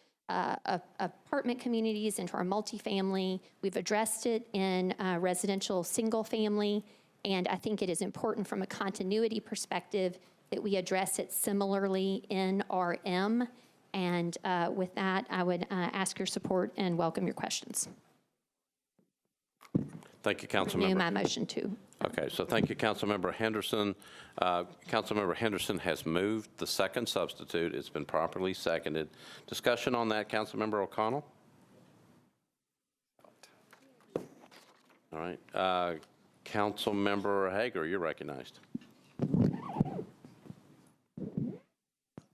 apartment communities, into our multifamily. We've addressed it in residential single-family, and I think it is important from a continuity perspective that we address it similarly in RM. And with that, I would ask your support and welcome your questions. Thank you, Councilmember. Renew my motion too. Okay, so thank you, Councilmember Henderson. Councilmember Henderson has moved the second substitute. It's been properly seconded. Discussion on that, Councilmember O'Connell? All right. Councilmember Hager, you're recognized.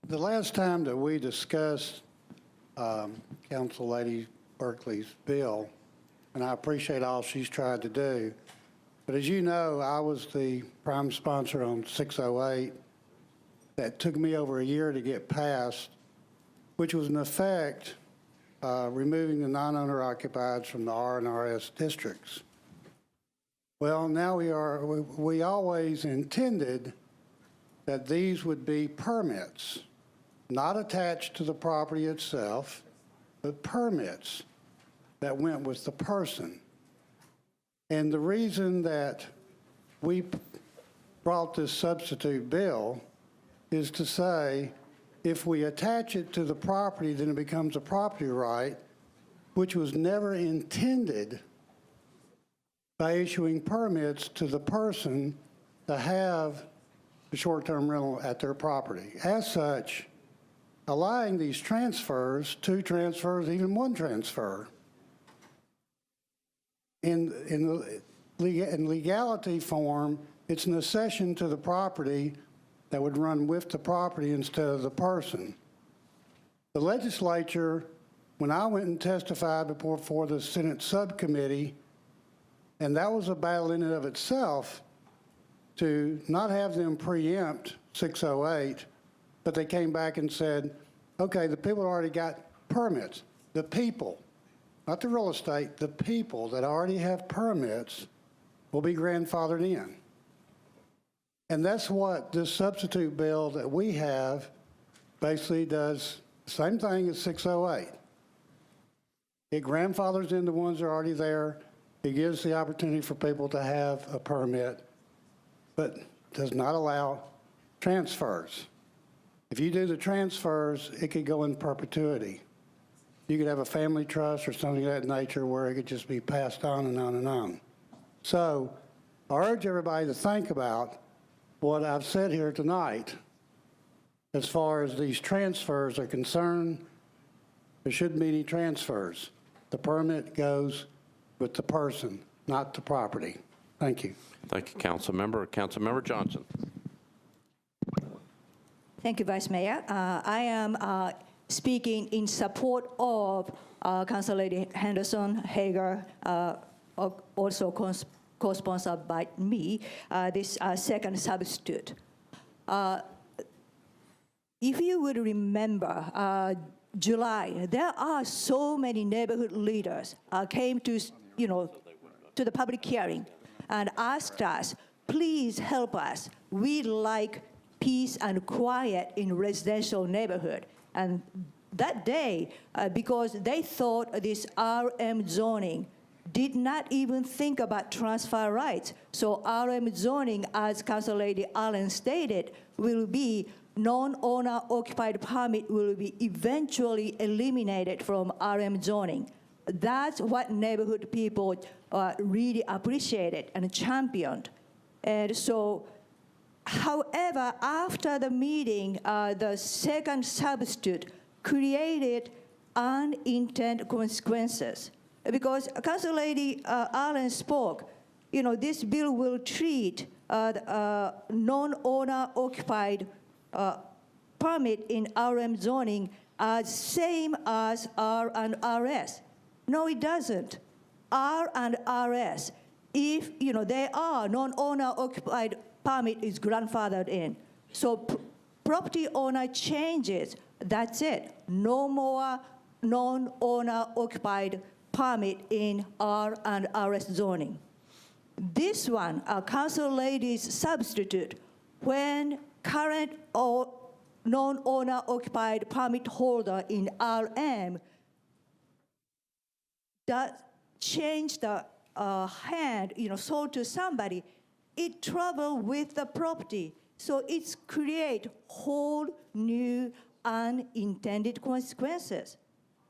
The last time that we discussed Council Lady Berkeley's bill, and I appreciate all she's tried to do, but as you know, I was the prime sponsor on 608 that took me over a year to get passed, which was in effect removing the non-owner occupieds from the R and RS districts. Well, now we always intended that these would be permits, not attached to the property itself, but permits that went with the person. And the reason that we brought this substitute bill is to say, if we attach it to the property, then it becomes a property right, which was never intended by issuing permits to the person to have the short-term rental at their property. As such, allowing these transfers, 2 transfers, even 1 transfer, in legality form, it's an accession to the property that would run with the property instead of the person. The legislature, when I went and testified before the Senate subcommittee, and that was a battle in and of itself to not have them preempt 608, but they came back and said, okay, the people already got permits. The people, not the real estate, the people that already have permits will be grandfathered in. And that's what this substitute bill that we have basically does, same thing as 608. It grandfathers in the ones that are already there. It gives the opportunity for people to have a permit, but does not allow transfers. If you do the transfers, it could go in perpetuity. You could have a family trust or something of that nature where it could just be passed on and on and on. So I urge everybody to think about what I've said here tonight. As far as these transfers are concerned, there shouldn't be any transfers. The permit goes with the person, not the property. Thank you. Thank you, Councilmember. Councilmember Johnson. Thank you, Vice Mayor. I am speaking in support of Council Lady Henderson Hager, also co-sponsored by me, this second substitute. If you would remember, July, there are so many neighborhood leaders came to, to the public hearing and asked us, please help us. We like peace and quiet in residential neighborhood. And that day, because they thought this RM zoning did not even think about transfer rights. So RM zoning, as Council Lady Allen stated, will be non-owner occupied permit will be eventually eliminated from RM zoning. That's what neighborhood people really appreciated and championed. And so, however, after the meeting, the second substitute created unintended consequences. Because Council Lady Allen spoke, this bill will treat non-owner occupied permit in RM zoning as same as R and RS. No, it doesn't. R and RS if, they are non-owner occupied permit is grandfathered in. So property owner changes, that's it. No more non-owner occupied permit in R and RS zoning. This one, a council lady's substitute, when current or non-owner occupied permit holder in RM does change the hand, sold to somebody, it travel with the property. So it's create whole new unintended consequences.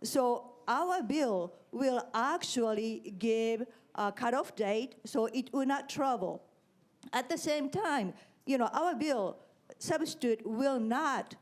So our bill will actually give a cutoff date so it will not travel. At the same time, our bill substitute will not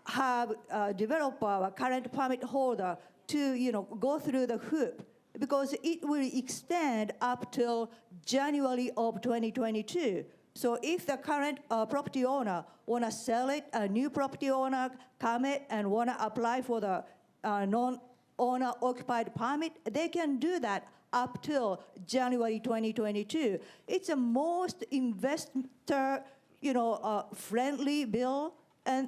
have a developer, a current permit holder to go through the hoop, because it will extend up till January of 2022. So if the current property owner want to sell it, a new property owner come in and want to apply for the non-owner occupied permit, they can do that up till January 2022. It's a most investor, friendly bill, and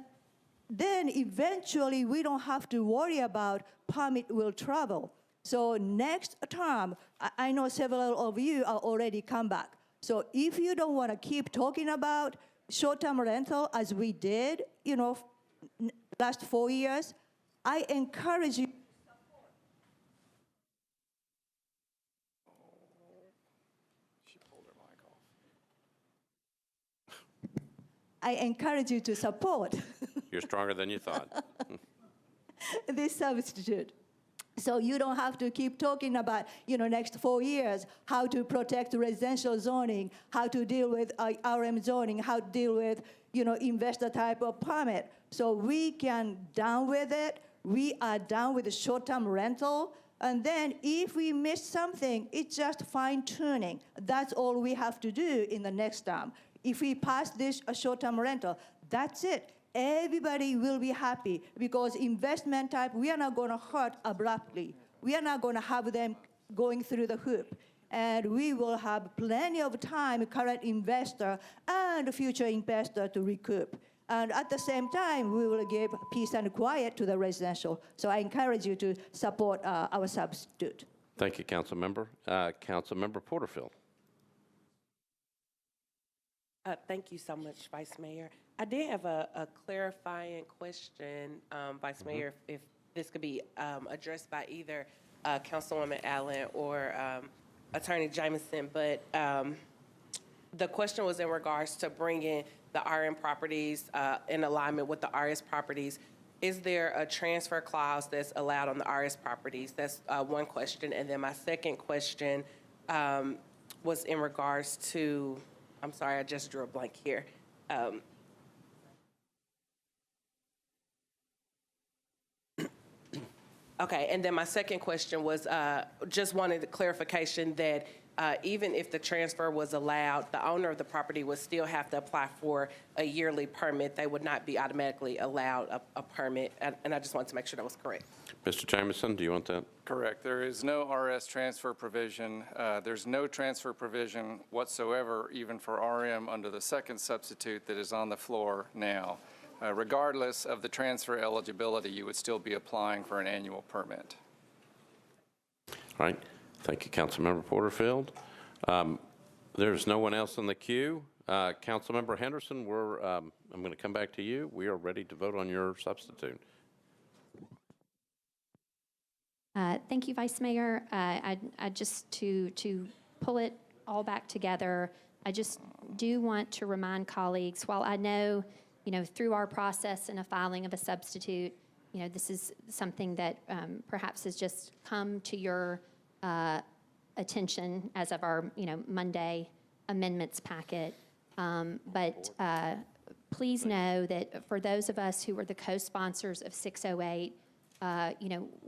then eventually we don't have to worry about permit will travel. So next term, I know several of you are already come back. So if you don't want to keep talking about short-term rental as we did, last 4 years, I encourage you. I encourage you to support. You're stronger than you thought. This substitute. So you don't have to keep talking about, next 4 years, how to protect residential zoning, how to deal with RM zoning, how to deal with, investor type of permit. So we can done with it. We are done with the short-term rental. And then if we miss something, it's just fine-tuning. That's all we have to do in the next term. If we pass this short-term rental, that's it. Everybody will be happy, because investment type, we are not going to hurt abruptly. We are not going to have them going through the hoop. And we will have plenty of time, current investor and future investor, to recoup. And at the same time, we will give peace and quiet to the residential. So I encourage you to support our substitute. Thank you, Council Member. Councilmember Porterfield. Thank you so much, Vice Mayor. I did have a clarifying question, Vice Mayor, if this could be addressed by either Councilwoman Allen or Attorney Jameson, but the question was in regards to bringing the RM properties in alignment with the RS properties. Is there a transfer clause that's allowed on the RS properties? That's one question. And then my second question was in regards to, I'm sorry, I just drew a blank here. Okay, and then my second question was just wanted the clarification that even if the transfer was allowed, the owner of the property would still have to apply for a yearly permit. They would not be automatically allowed a permit, and I just wanted to make sure that was correct. Mr. Jameson, do you want that? Correct. There is no RS transfer provision. There's no transfer provision whatsoever, even for RM, under the second substitute that is on the floor now. Regardless of the transfer eligibility, you would still be applying for an annual permit. All right. Thank you, Councilmember Porterfield. There's no one else in the queue. Councilmember Henderson, I'm going to come back to you. We are ready to vote on your substitute. Thank you, Vice Mayor. I just to pull it all back together, I just do want to remind colleagues, while I know, through our process and a filing of a substitute, this is something that perhaps has just come to your attention as of our, Monday amendments packet. But please know that for those of us who were the co-sponsors of 608,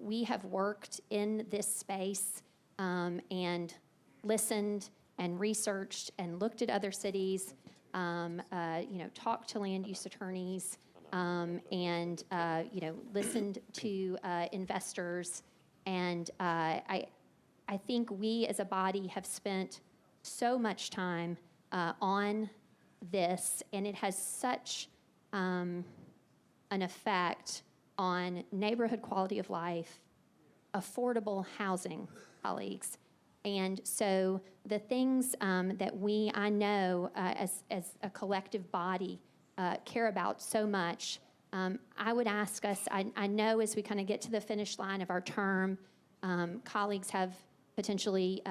we have worked in this space and listened and researched and looked at other cities, talked to land use attorneys, and, listened to investors. And I think we as a body have spent so much time on this, and it has such an effect on neighborhood quality of life, affordable housing, colleagues. And so the things that I know as a collective body care about so much, I would ask us, I know as we kind of get to the finish line of our term, colleagues have potentially,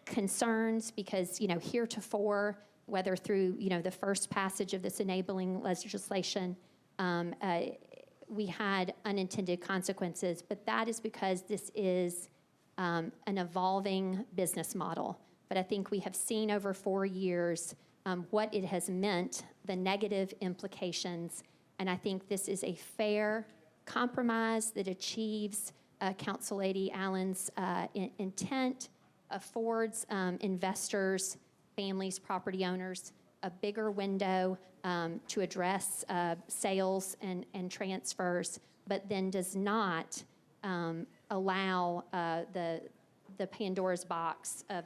concerns because, heretofore, whether through, the first passage of this enabling legislation, we had unintended consequences, but that is because this is an evolving business model. But I think we have seen over 4 years what it has meant, the negative implications, and I think this is a fair compromise that achieves Council Lady Allen's intent, affords investors, families, property owners a bigger window to address sales and transfers, but then does not allow the Pandora's box of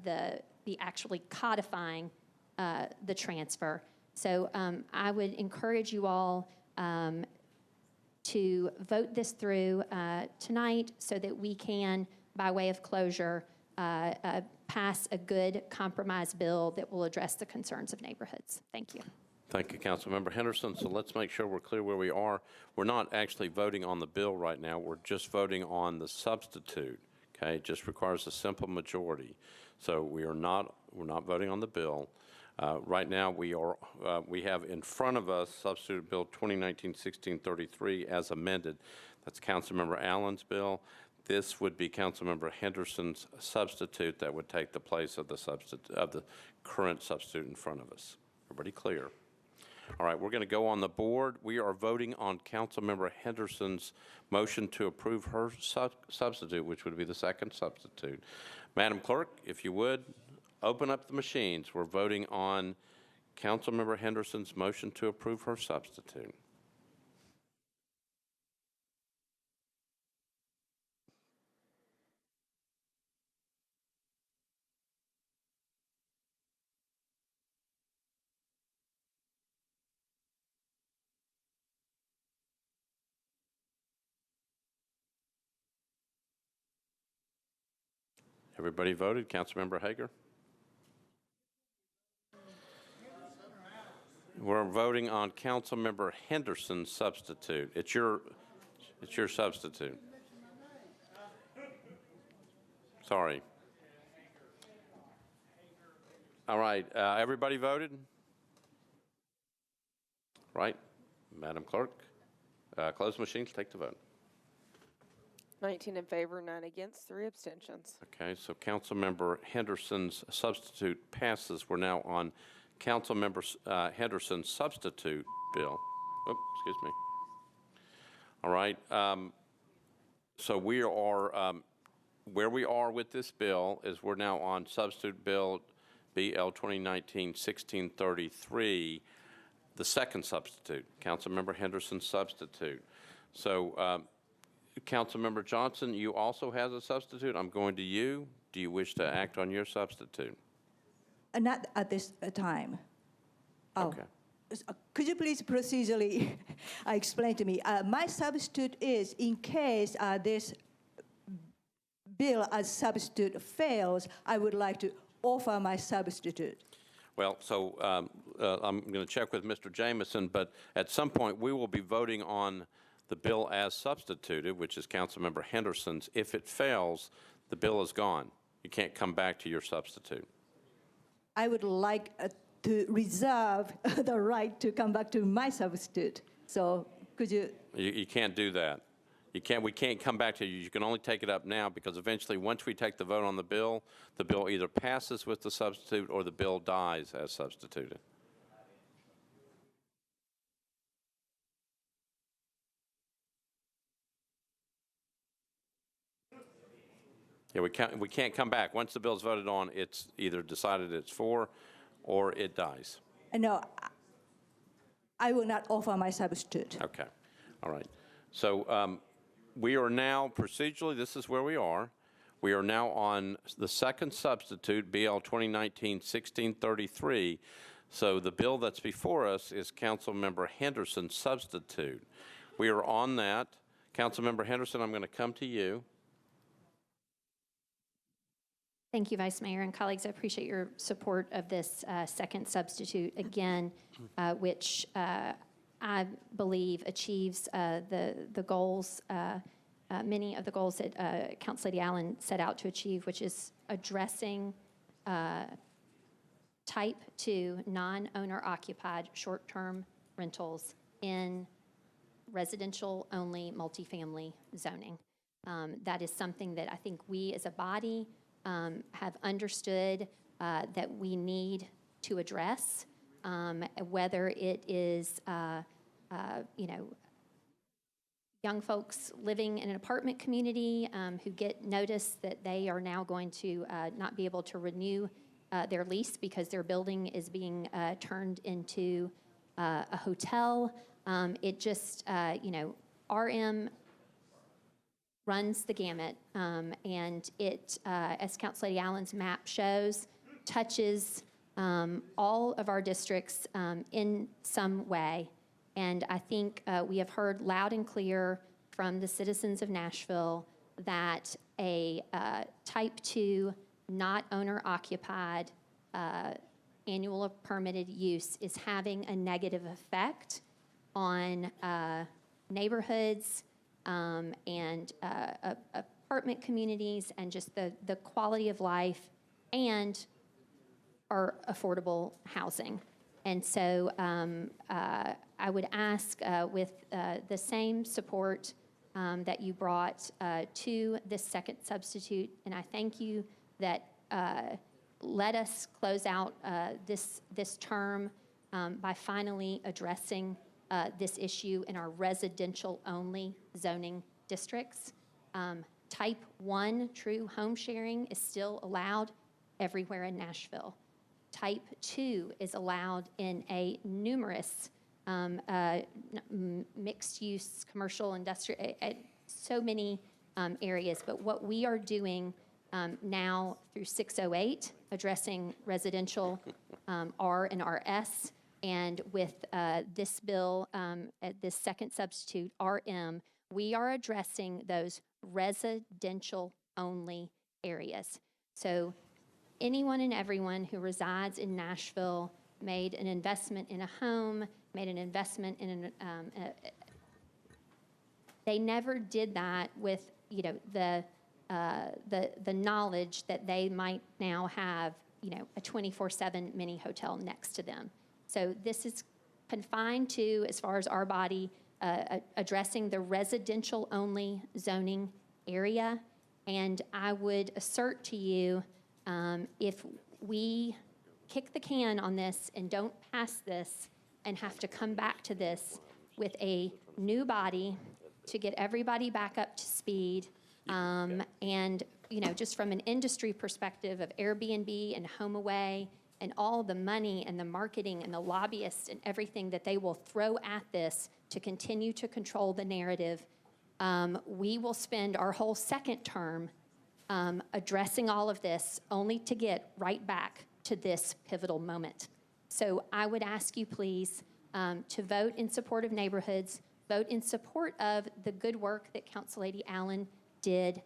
the actually codifying the transfer. So I would encourage you all to vote this through tonight so that we can, by way of closure, pass a good compromise bill that will address the concerns of neighborhoods. Thank you. Thank you, Councilmember Henderson. So let's make sure we're clear where we are. We're not actually voting on the bill right now. We're just voting on the substitute. Okay, it just requires a simple majority. So we're not voting on the bill. Right now, we have in front of us Substitute Bill 2019-1633 as amended. That's Councilmember Allen's bill. This would be Councilmember Henderson's substitute that would take the place of the current substitute in front of us. Everybody clear? All right, we're going to go on the board. We are voting on Councilmember Henderson's motion to approve her substitute, which would be the second substitute. Madam Clerk, if you would, open up the machines. We're voting on Councilmember Henderson's motion to approve her substitute. Everybody voted. Councilmember Hager? We're voting on Councilmember Henderson's substitute. It's your substitute. Sorry. All right. Everybody voted? Right. Madam Clerk, close machines. Take the vote. 19 in favor, 9 against, 3 abstentions. Okay, so Councilmember Henderson's substitute passes. We're now on Councilmember Henderson's substitute bill. Oops, excuse me. All right. So we are, where we are with this bill is we're now on substitute bill BL 2019-1633, the second substitute, Councilmember Henderson's substitute. So Councilmember Johnson, you also have a substitute. I'm going to you. Do you wish to act on your substitute? Not at this time. Oh. Okay. Could you please procedurally explain to me? My substitute is in case this bill as substitute fails, I would like to offer my substitute. Well, so I'm going to check with Mr. Jameson, but at some point we will be voting on the bill as substituted, which is Councilmember Henderson's. If it fails, the bill is gone. You can't come back to your substitute. I would like to reserve the right to come back to my substitute. So could you? You can't do that. We can't come back to you. You can only take it up now because eventually once we take the vote on the bill either passes with the substitute or the bill dies as substituted. Yeah, we can't come back. Once the bill's voted on, it's either decided it's for or it dies. No, I will not offer my substitute. Okay. All right. So we are now procedurally, this is where we are. We are now on the second substitute, BL 2019-1633. So the bill that's before us is Councilmember Henderson's substitute. We are on that. Councilmember Henderson, I'm going to come to you. Thank you, Vice Mayor and colleagues. I appreciate your support of this second substitute again, which I believe achieves the goals, many of the goals that Council Lady Allen set out to achieve, which is addressing type 2 non-owner occupied short-term rentals in residential only multifamily zoning. That is something that I think we as a body have understood that we need to address, whether it is, young folks living in an apartment community who get notice that they are now going to not be able to renew their lease because their building is being turned into a hotel. It just, RM runs the gamut, and it, as Council Lady Allen's map shows, touches all of our districts in some way. And I think we have heard loud and clear from the citizens of Nashville that a type 2, not owner-occupied annual permitted use is having a negative effect on neighborhoods and apartment communities and just the quality of life and our affordable housing. And so I would ask with the same support that you brought to this second substitute, and I thank you that let us close out this term by finally addressing this issue in our residential-only zoning districts. Type 1 true home sharing is still allowed everywhere in Nashville. Type 2 is allowed in a numerous mixed-use, commercial, industrial, so many areas. But what we are doing now through 608, addressing residential R and RS, and with this bill, this second substitute, RM, we are addressing those residential-only areas. So anyone and everyone who resides in Nashville made an investment in a home, made an investment in they never did that with, the knowledge that they might now have, a 24/7 mini hotel next to them. So this is confined to, as far as our body, addressing the residential-only zoning area. And I would assert to you, if we kick the can on this and don't pass this and have to come back to this with a new body to get everybody back up to speed, and just from an industry perspective of Airbnb and HomeAway and all the money and the marketing and the lobbyists and everything that they will throw at this to continue to control the narrative, we will spend our whole second term addressing all of this only to get right back to this pivotal moment. So I would ask you, please, to vote in support of neighborhoods, vote in support of the good work that Council Lady Allen did.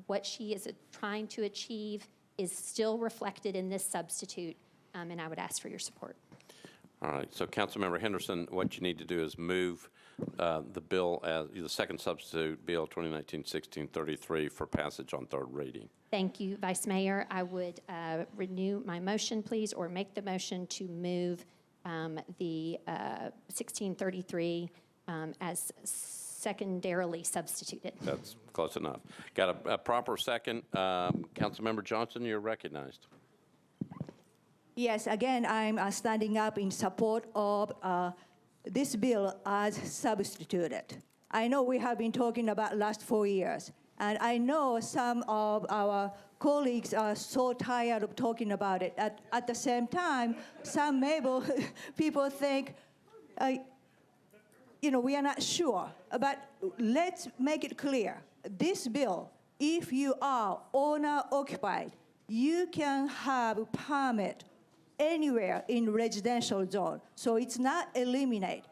What she is trying to achieve is still reflected in this substitute, and I would ask for your support. All right, so Councilmember Henderson, what you need to do is move the bill as the second substitute, Bill 2019-1633, for passage on third reading. Thank you, Vice Mayor. I would renew my motion, please, or make the motion to move the 1633 as secondarily substituted. That's close enough. Got a proper second. Councilmember Johnson, you're recognized. Yes, again, I'm standing up in support of this bill as substituted. I know we have been talking about last 4 years, and I know some of our colleagues are so tired of talking about it. At the same time, some people think, we are not sure But let's make it clear. This bill, if you are owner-occupied, you can have a permit anywhere in residential zone. So it's not eliminate.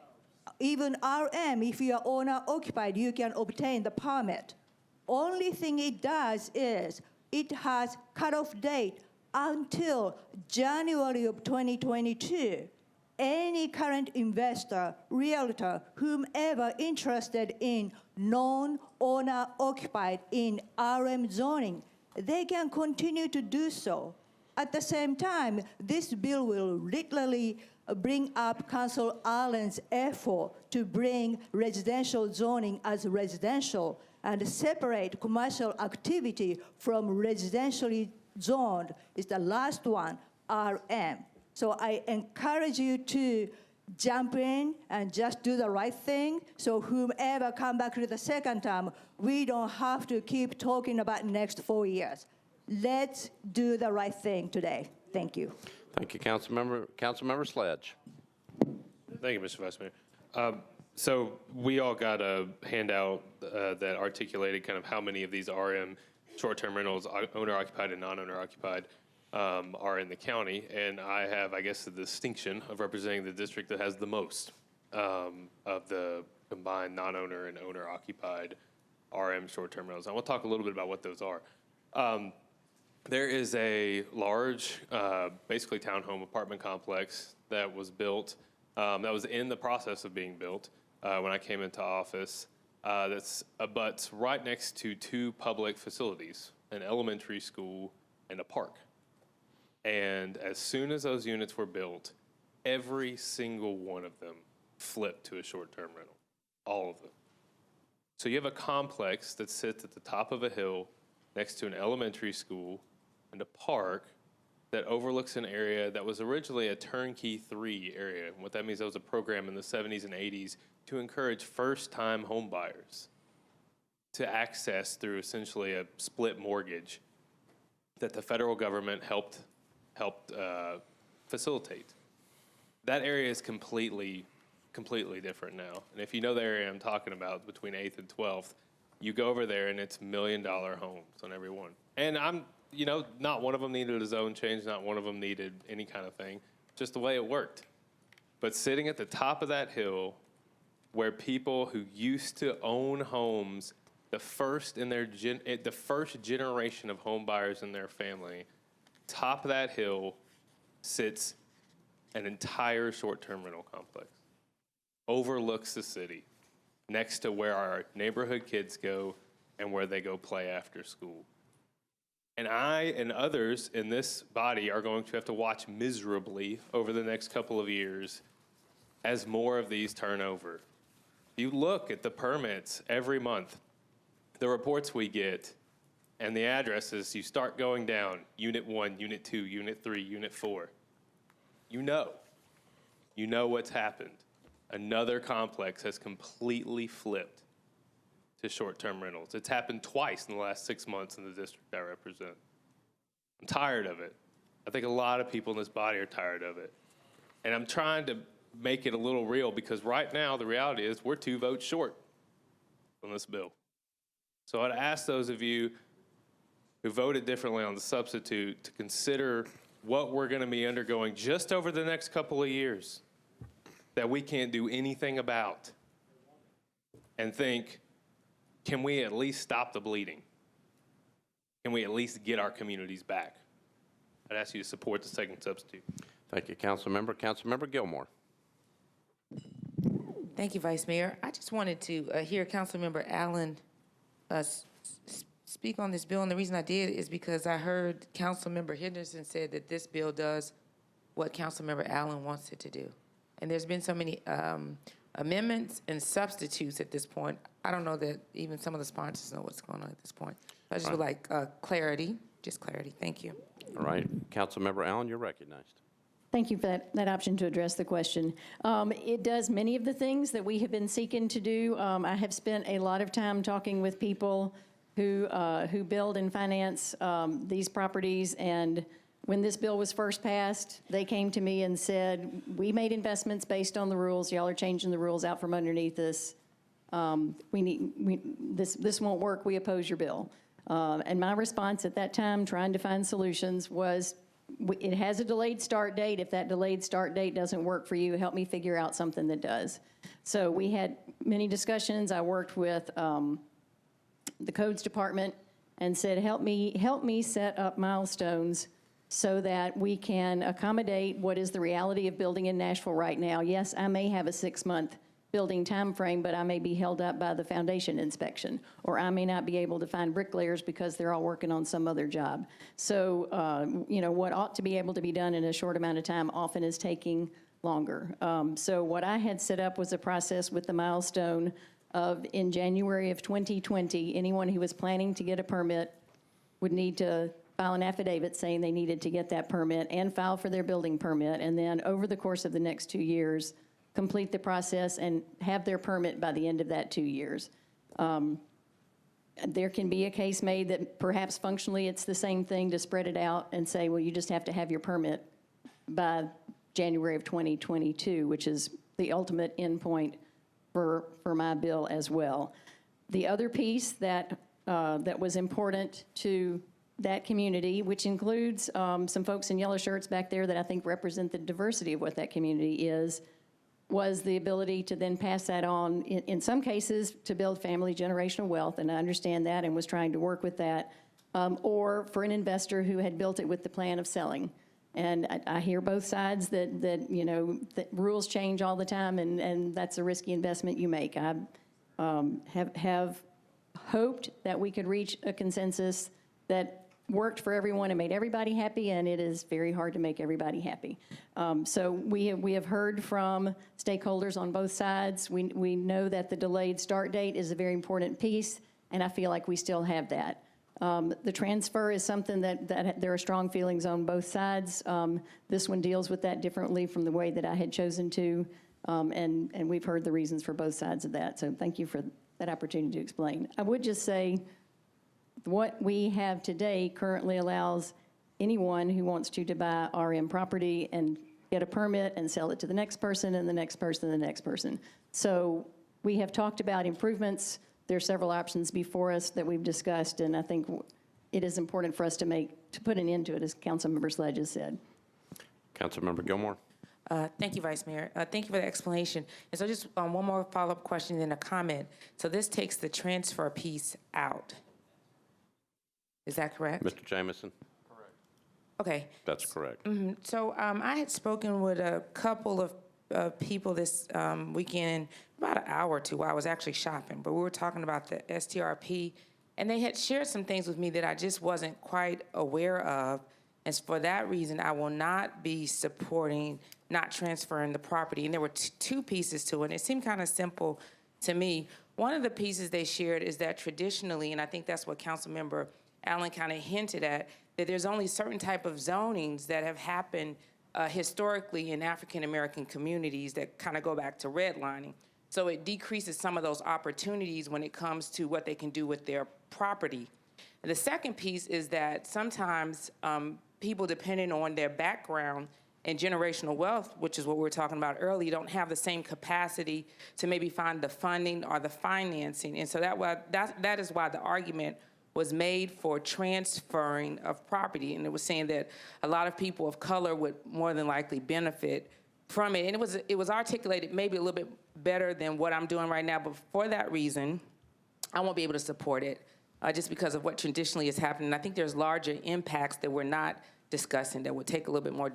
Even RM, if you are owner-occupied, you can obtain the permit. Only thing it does is it has cutoff date until January of 2022. Any current investor, realtor, whomever interested in non-owner occupied in RM zoning, they can continue to do so. At the same time, this bill will literally bring up Council Allen's effort to bring residential zoning as residential and separate commercial activity from residentially zoned. It's the last one, RM. So I encourage you to jump in and just do the right thing. So whomever come back to the second term, we don't have to keep talking about next 4 years. Let's do the right thing today. Thank you. Thank you, Councilmember Sledge. Thank you, Mr. Vice Mayor. So we all got a handout that articulated kind of how many of these RM short-term rentals, owner-occupied and non-owner-occupied, are in the county. And I have, I guess, the distinction of representing the district that has the most of the combined non-owner and owner-occupied RM short-term rentals. I want to talk a little bit about what those are. There is a large, basically townhome apartment complex that was built, that was in the process of being built when I came into office, that's abuts right next to two public facilities, an elementary school and a park. And as soon as those units were built, every single one of them flipped to a short-term rental, all of them. So you have a complex that sits at the top of a hill next to an elementary school and a park that overlooks an area that was originally a turnkey 3 area. And what that means, that was a program in the 70s and 80s to encourage first-time home buyers to access through essentially a split mortgage that the federal government helped facilitate. That area is completely different now. And if you know the area I'm talking about, between 8th and 12th, you go over there and it's $1 million homes on every one. And not one of them needed a zone change, not one of them needed any kind of thing, just the way it worked. But sitting at the top of that hill, where people who used to own homes, the first generation of home buyers in their family, top of that hill sits an entire short-term rental complex, overlooks the city, next to where our neighborhood kids go and where they go play after school. And I and others in this body are going to have to watch miserably over the next couple of years as more of these turn over. You look at the permits every month, the reports we get, and the addresses, you start going down, Unit 1, Unit 2, Unit 3, Unit 4. You know what's happened. Another complex has completely flipped to short-term rentals. It's happened twice in the last 6 months in the district I represent. I'm tired of it. I think a lot of people in this body are tired of it. And I'm trying to make it a little real, because right now the reality is we're 2 votes short on this bill. So I'd ask those of you who voted differently on the substitute to consider what we're going to be undergoing just over the next couple of years that we can't do anything about, and think, can we at least stop the bleeding? Can we at least get our communities back? I'd ask you to support the second substitute. Thank you, Councilmember. Councilmember Gilmore. Thank you, Vice Mayor. I just wanted to hear Councilmember Allen speak on this bill, and the reason I did is because I heard Councilmember Henderson said that this bill does what Councilmember Allen wants it to do. And there's been so many amendments and substitutes at this point. I don't know that even some of the sponsors know what's going on at this point. I just would like clarity, just clarity. Thank you. All right. Councilmember Allen, you're recognized. Thank you for that option to address the question. It does many of the things that we have been seeking to do. I have spent a lot of time talking with people who build and finance these properties, and when this bill was first passed, they came to me and said, we made investments based on the rules. Y'all are changing the rules out from underneath us. This won't work, we oppose your bill. And my response at that time, trying to find solutions, was it has a delayed start date. If that delayed start date doesn't work for you, help me figure out something that does. So we had many discussions. I worked with the codes department and said, help me set up milestones so that we can accommodate what is the reality of building in Nashville right now. Yes, I may have a 6-month building time frame, but I may be held up by the foundation inspection, or I may not be able to find bricklayers because they're all working on some other job. So, what ought to be able to be done in a short amount of time often is taking longer. So what I had set up was a process with the milestone of, in January of 2020, anyone who was planning to get a permit would need to file an affidavit saying they needed to get that permit and file for their building permit, and then over the course of the next 2 years, complete the process and have their permit by the end of that 2 years. There can be a case made that perhaps functionally it's the same thing to spread it out and say, well, you just have to have your permit by January of 2022, which is the ultimate endpoint for my bill as well. The other piece that was important to that community, which includes some folks in yellow shirts back there that I think represent the diversity of what that community is, was the ability to then pass that on, in some cases, to build family generational wealth, and I understand that and was trying to work with that, or for an investor who had built it with the plan of selling. And I hear both sides that that rules change all the time, and that's a risky investment you make. I have hoped that we could reach a consensus that worked for everyone and made everybody happy, and it is very hard to make everybody happy. So we have heard from stakeholders on both sides. We know that the delayed start date is a very important piece, and I feel like we still have that. The transfer is something that there are strong feelings on both sides. This one deals with that differently from the way that I had chosen to, and we've heard the reasons for both sides of that. So thank you for that opportunity to explain. I would just say what we have today currently allows anyone who wants to buy RM property and get a permit and sell it to the next person and the next person and the next person. So we have talked about improvements. There are several options before us that we've discussed, and I think it is important for us to put an end to it, as Councilmember Sledge has said. Councilmember Gilmore. Thank you, Vice Mayor. Thank you for the explanation. And so just one more follow-up question and a comment. So this takes the transfer piece out. Is that correct? Mr. Jameson? Correct. Okay. That's correct. So I had spoken with a couple of people this weekend, about an hour or two, while I was actually shopping, but we were talking about the STRP, and they had shared some things with me that I just wasn't quite aware of, and for that reason, I will not be supporting not transferring the property. And there were two pieces to it, and it seemed kind of simple to me. One of the pieces they shared is that traditionally, and I think that's what Councilmember Allen kind of hinted at, that there's only certain type of zonings that have happened historically in African-American communities that kind of go back to redlining. So it decreases some of those opportunities when it comes to what they can do with their property. And the second piece is that sometimes people, depending on their background and generational wealth, which is what we were talking about earlier, don't have the same capacity to maybe find the funding or the financing. And so that is why the argument was made for transferring of property, and it was saying that a lot of people of color would more than likely benefit from it. And it was articulated maybe a little bit better than what I'm doing right now, but for that reason, I won't be able to support it just because of what traditionally is happening. I think there's larger impacts that we're not discussing that would take a little bit more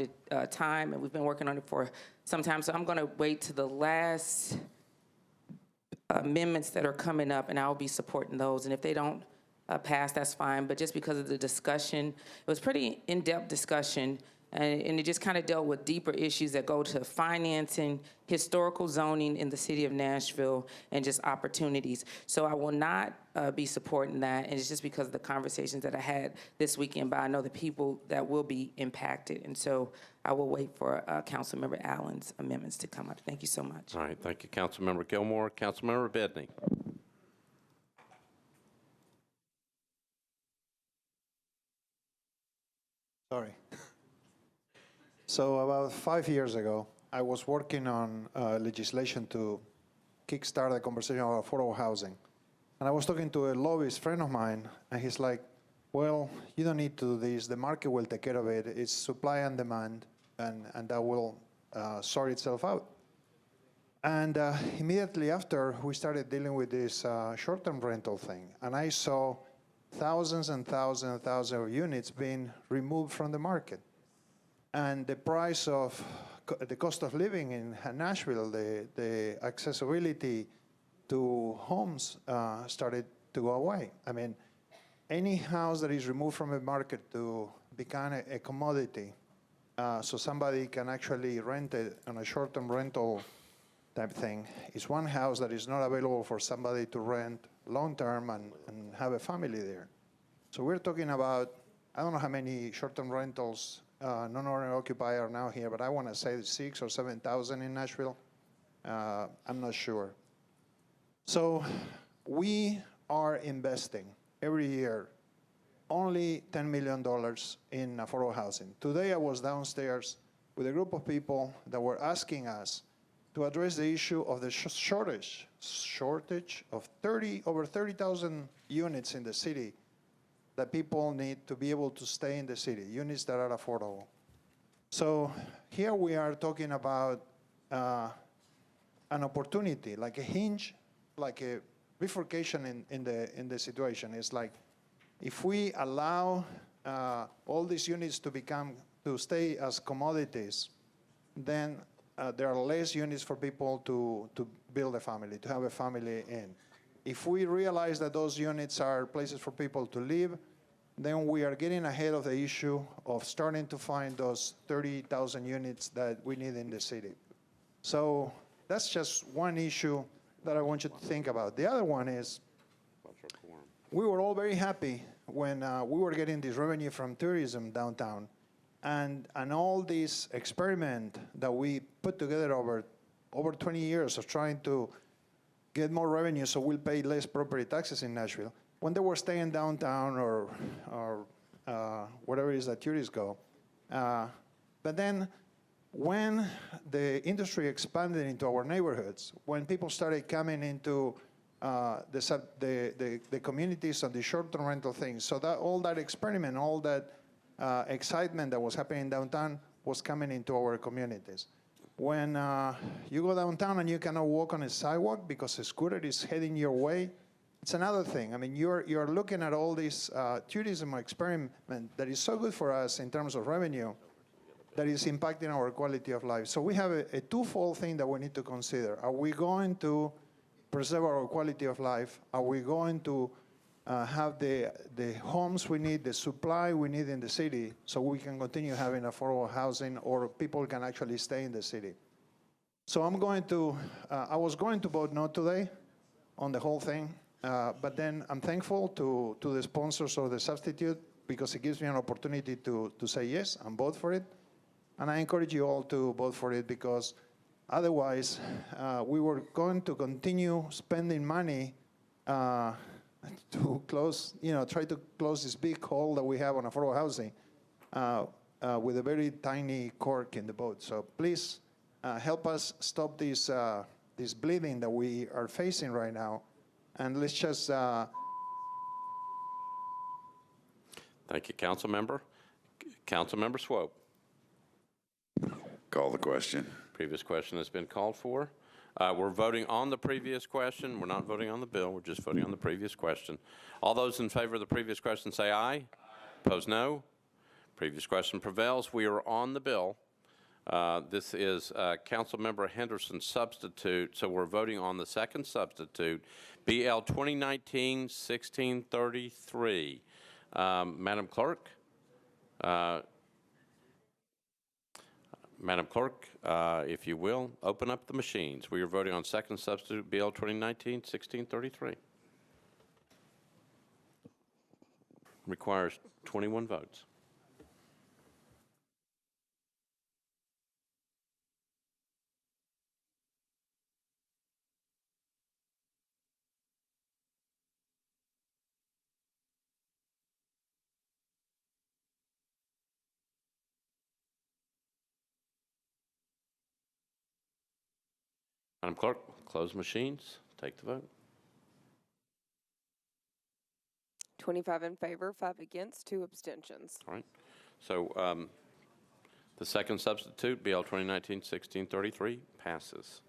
time, and we've been working on it for some time, so I'm going to wait to the last amendments that are coming up, and I'll be supporting those, and if they don't pass, that's fine, but just because of the discussion, it was pretty in-depth discussion, and it just kind of dealt with deeper issues that go to financing, historical zoning in the city of Nashville, and just opportunities. So I will not be supporting that, and it's just because of the conversations that I had this weekend, but I know the people that will be impacted, and so I will wait for Councilmember Allen's amendments to come up. Thank you so much. All right, thank you, Councilmember Gilmore. Councilmember Bedney. Sorry. So about 5 years ago, I was working on legislation to kickstart the conversation about affordable housing. And I was talking to a lobbyist friend of mine, and he's like, well, you don't need to do this. The market will take care of it. It's supply and demand, and that will sort itself out. And immediately after, we started dealing with this short-term rental thing. And I saw thousands and thousands and thousands of units being removed from the market. And the price of the cost of living in Nashville, the accessibility to homes started to go away. I mean, any house that is removed from the market to become a commodity, so somebody can actually rent it on a short-term rental type thing, is one house that is not available for somebody to rent long-term and have a family there. So we're talking about, I don't know how many short-term rentals non-owner occupied are now here, but I want to say 6,000 or 7,000 in Nashville. I'm not sure. So we are investing every year only $10 million in affordable housing. Today I was downstairs with a group of people that were asking us to address the issue of the shortage of over 30,000 units in the city that people need to be able to stay in the city, units that are affordable. So here we are talking about an opportunity, like a hinge, like a bifurcation in the situation. It's like, if we allow all these units to stay as commodities, then there are less units for people to build a family, to have a family in. If we realize that those units are places for people to live, then we are getting ahead of the issue of starting to find those 30,000 units that we need in the city. So that's just one issue that I want you to think about. The other one is, we were all very happy when we were getting this revenue from tourism downtown, and all this experiment that we put together over 20 years of trying to get more revenue so we'll pay less property taxes in Nashville, when they were staying downtown or wherever it is that tourists go. But then when the industry expanded into our neighborhoods, when people started coming into the communities on the short-term rental things, so that all that experiment, all that excitement that was happening downtown was coming into our communities. When you go downtown and you cannot walk on a sidewalk because a scooter is heading your way, it's another thing. I mean, you're looking at all this tourism experiment that is so good for us in terms of revenue, that is impacting our quality of life. So we have a twofold thing that we need to consider. Are we going to preserve our quality of life? Are we going to have the homes we need, the supply we need in the city, so we can continue having affordable housing, or people can actually stay in the city? So I was going to vote no today on the whole thing, but then I'm thankful to the sponsors of the substitute, because it gives me an opportunity to say yes and vote for it. And I encourage you all to vote for it, because otherwise we were going to continue spending money to try to close this big hole that we have on affordable housing with a very tiny cork in the boat. So please help us stop this bleeding that we are facing right now, and let's just. Thank you, Council Member. Councilmember Swope. Call the question. Previous question has been called for. We're voting on the previous question. We're not voting on the bill. We're just voting on the previous question. All those in favor of the previous question say aye. Opposed, no. Previous question prevails. We are on the bill. This is Councilmember Henderson's substitute, so we're voting on the second substitute, BL 2019-1633. Madam Clerk? Madam Clerk, if you will, open up the machines. We are voting on second substitute, BL 2019-1633. Requires 21 votes. Madam Clerk, Close machines. Take the vote. 25 in favor, 5 against, 2 abstentions. All right. So the second substitute, BL 2019-1633, passes.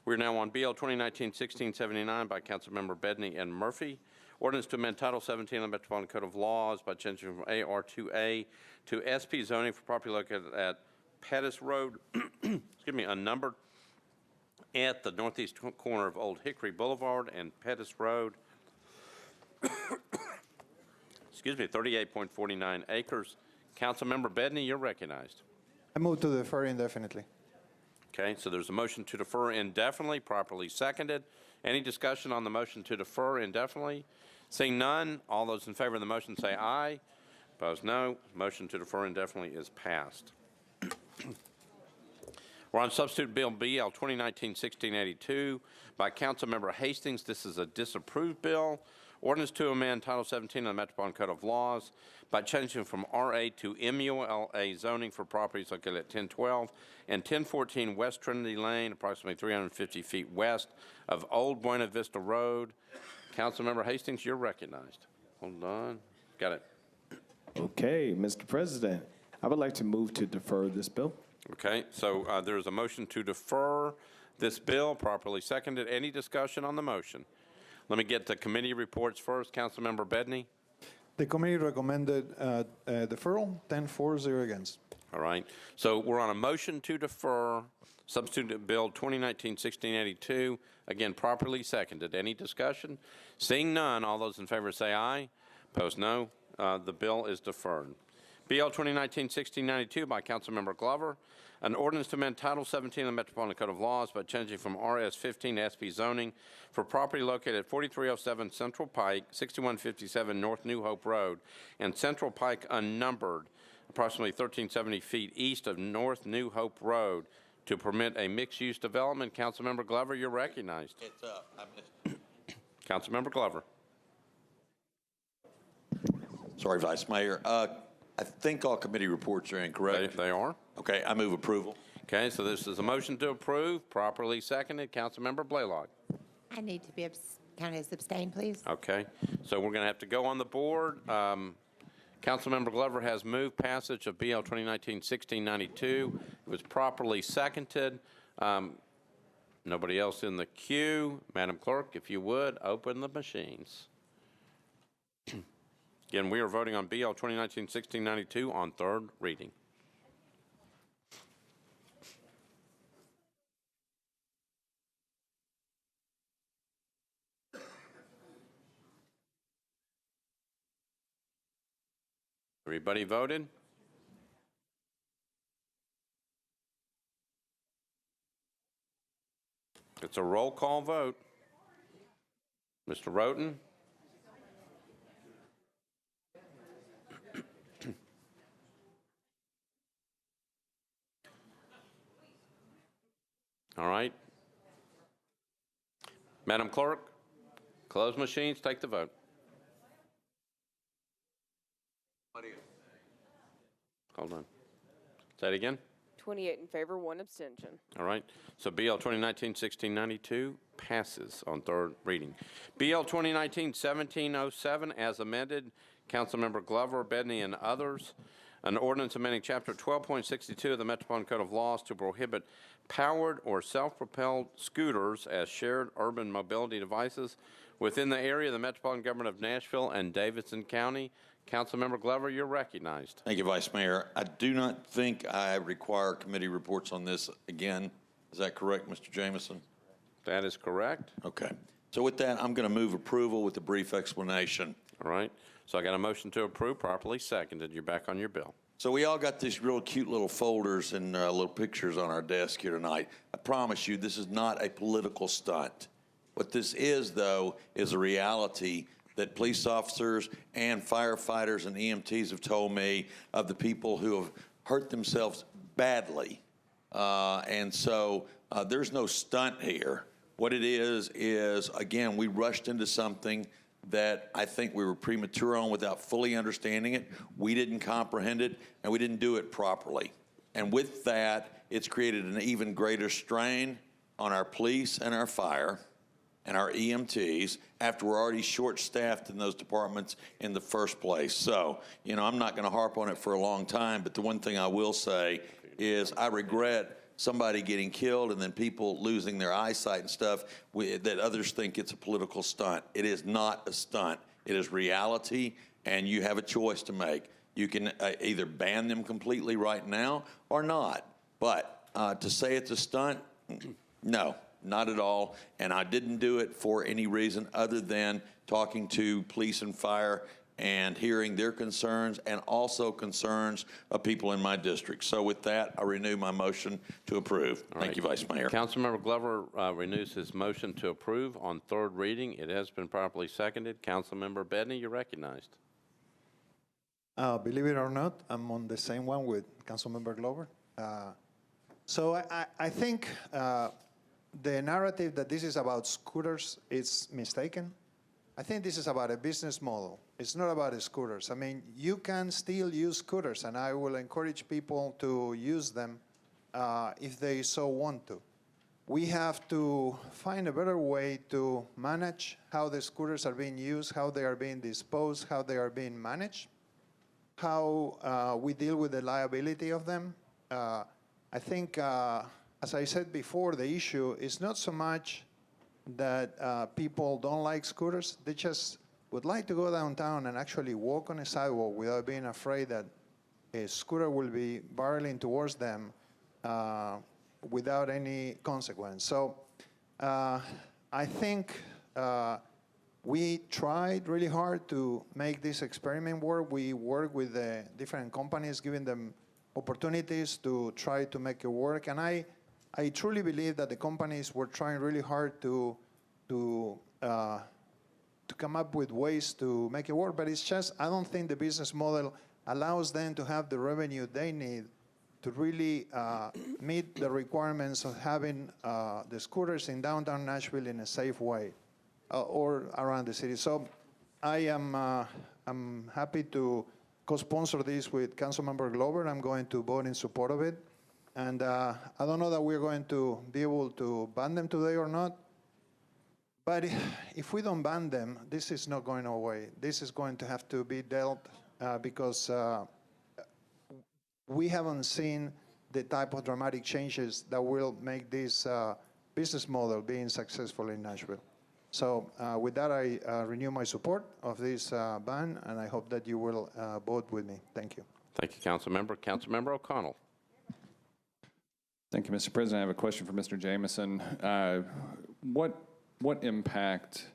We're now on BL 2019-1679 by Councilmember Bedney and Murphy. Ordinance to amend Title 17 of the Metropolitan Code of Laws by changing from AR2A to SP zoning for property located at Pettis Road, excuse me, unnumbered, at the northeast corner of Old Hickory Boulevard and Pettis Road. Excuse me, 38.49 acres. Councilmember Bedney, you're recognized. I move to defer indefinitely. Okay, so there's a motion to defer indefinitely, properly seconded. Any discussion on the motion to defer indefinitely? Seeing none, all those in favor of the motion say aye. Opposed, no. Motion to defer indefinitely is passed. We're on substitute bill BL 2019-1682 by Councilmember Hastings. This is a disapproved bill. Ordinance to amend Title 17 of the Metropolitan Code of Laws by changing from RA to MULA zoning for properties located at 1012 and 1014 West Trinity Lane, approximately 350 feet west of Old Buena Vista Road. Councilmember Hastings, you're recognized. Hold on. Got it. Okay, Mr. President, I would like to move to defer this bill. Okay, so there is a motion to defer this bill, properly seconded. Any discussion on the motion? Let me get the committee reports first. Councilmember Bedney. The committee recommended deferral, 10-4, 0 against. All right. So we're on a motion to defer substitute bill 2019-1682. Again, properly seconded. Any discussion? Seeing none, all those in favor say aye. Opposed, no. The bill is deferred. BL 2019-1692 by Councilmember Glover. An ordinance to amend Title 17 of the Metropolitan Code of Laws by changing from RS 15 to SP zoning for property located at 4307 Central Pike, 6157 North New Hope Road, and Central Pike unnumbered, approximately 1370 feet east of North New Hope Road, to permit a mixed-use development. Councilmember Glover, you're recognized. It's up. I missed. Councilmember Glover. Sorry, Vice Mayor. I think all committee reports are incorrect. They are. Okay, I move approval. Okay, so this is a motion to approve, properly seconded. Councilmember Blaylock. I need to be counted as abstain, please. Okay, so we're going to have to go on the board. Councilmember Glover has moved passage of BL 2019-1692. It was properly seconded. Nobody else in the queue. Madam Clerk, if you would, open the machines. Again, we are voting on BL 2019-1692 on third reading. Everybody voted? It's a roll call vote. Mr. Roten? All right. Madam Clerk, close machines, take the vote. Hold on. Say it again. 28 in favor, 1 abstention. All right. So BL 2019-1692 passes on third reading. BL 2019-1707 as amended, Councilmember Glover, Bedney, and others. An ordinance amending Chapter 12.62 of the Metropolitan Code of Laws to prohibit powered or self-propelled scooters as shared urban mobility devices within the area of the Metropolitan Government of Nashville and Davidson County. Councilmember Glover, you're recognized. Thank you, Vice Mayor. I do not think I require committee reports on this again. Is that correct, Mr. Jameson? That is correct. Okay. So with that, I'm going to move approval with a brief explanation. All right. So I got a motion to approve, properly seconded. You're back on your bill. So we all got these real cute little folders and little pictures on our desk here tonight. I promise you, this is not a political stunt. What this is, though, is a reality that police officers and firefighters and EMTs have told me of the people who have hurt themselves badly. And so there's no stunt here. What it is, again, we rushed into something that I think we were premature on without fully understanding it. We didn't comprehend it, and we didn't do it properly. And with that, it's created an even greater strain on our police and our fire and our EMTs after we're already short-staffed in those departments in the first place. So, you know, I'm not going to harp on it for a long time, but the one thing I will say is I regret somebody getting killed and then people losing their eyesight and stuff that others think it's a political stunt. It is not a stunt. It is reality, and you have a choice to make. You can either ban them completely right now or not. But to say it's a stunt, no. Not at all, and I didn't do it for any reason other than talking to police and fire and hearing their concerns and also concerns of people in my district. So with that, I renew my motion to approve. Thank you, Vice Mayor. Councilmember Glover renews his motion to approve on third reading. It has been properly seconded. Councilmember Bedney, you're recognized. Believe it or not, I'm on the same one with Councilmember Glover. So I think the narrative that this is about scooters is mistaken. I think this is about a business model. It's not about scooters. I mean, you can still use scooters, and I will encourage people to use them if they so want to. We have to find a better way to manage how the scooters are being used, how they are being disposed, how they are being managed, how we deal with the liability of them. I think as I said before, the issue is not so much that people don't like scooters. They just would like to go downtown and actually walk on a sidewalk without being afraid that a scooter will be barreling towards them without any consequence. So I think we tried really hard to make this experiment work. We worked with the different companies, giving them opportunities to try to make it work. And I truly believe that the companies were trying really hard to come up with ways to make it work. But it's just, I don't think the business model allows them to have the revenue they need to really meet the requirements of having the scooters in downtown Nashville in a safe way or around the city. So I'm happy to co-sponsor this with Councilmember Glover. I'm going to vote in support of it. And I don't know that we're going to be able to ban them today or not. But if we don't ban them, this is not going away. This is going to have to be dealt because we haven't seen the type of dramatic changes that will make this business model being successful in Nashville. So with that, I renew my support of this ban, and I hope that you will vote with me. Thank you. Thank you, Councilmember. Councilmember O'Connell. Thank you, Mr. President. I have a question for Mr. Jamison. What impact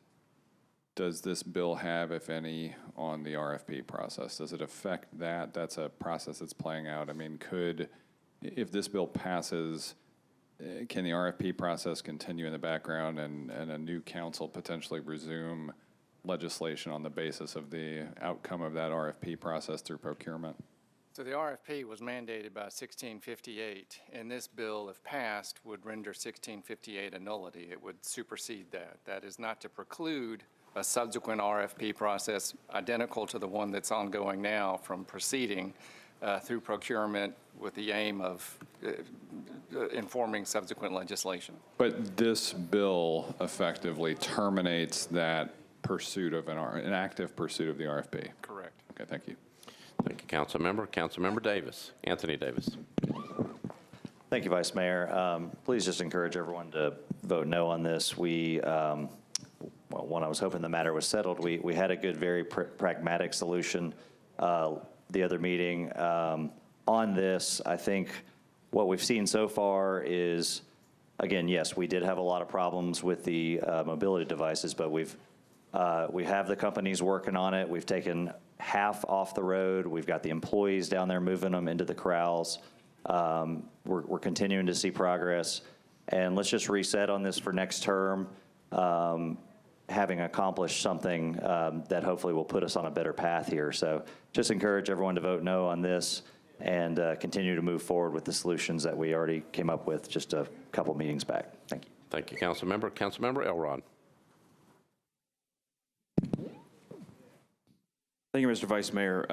does this bill have, if any, on the RFP process? Does it affect that? That's a process that's playing out. I mean, if this bill passes, can the RFP process continue in the background and a new council potentially resume legislation on the basis of the outcome of that RFP process through procurement? So the RFP was mandated by 1658, and this bill, if passed, would render 1658 a nullity. It would supersede that. That is not to preclude a subsequent RFP process identical to the one that's ongoing now from proceeding through procurement with the aim of informing subsequent legislation. But this bill effectively terminates that pursuit of an active pursuit of the RFP. Correct. Okay, thank you. Thank you, Councilmember. Councilmember Davis. Anthony Davis. Thank you, Vice Mayor. Please just encourage everyone to vote no on this. Well, when I was hoping the matter was settled, we had a good, very pragmatic solution the other meeting. On this, I think what we've seen so far is, again, yes, we did have a lot of problems with the mobility devices, but we have the companies working on it. We've taken half off the road. We've got the employees down there moving them into the corrals. We're continuing to see progress. And let's just reset on this for next term, having accomplished something that hopefully will put us on a better path here. So just encourage everyone to vote no on this and continue to move forward with the solutions that we already came up with just a couple meetings back. Thank you. Thank you, Councilmember. Councilmember Elrod. Thank you, Mr. Vice Mayor.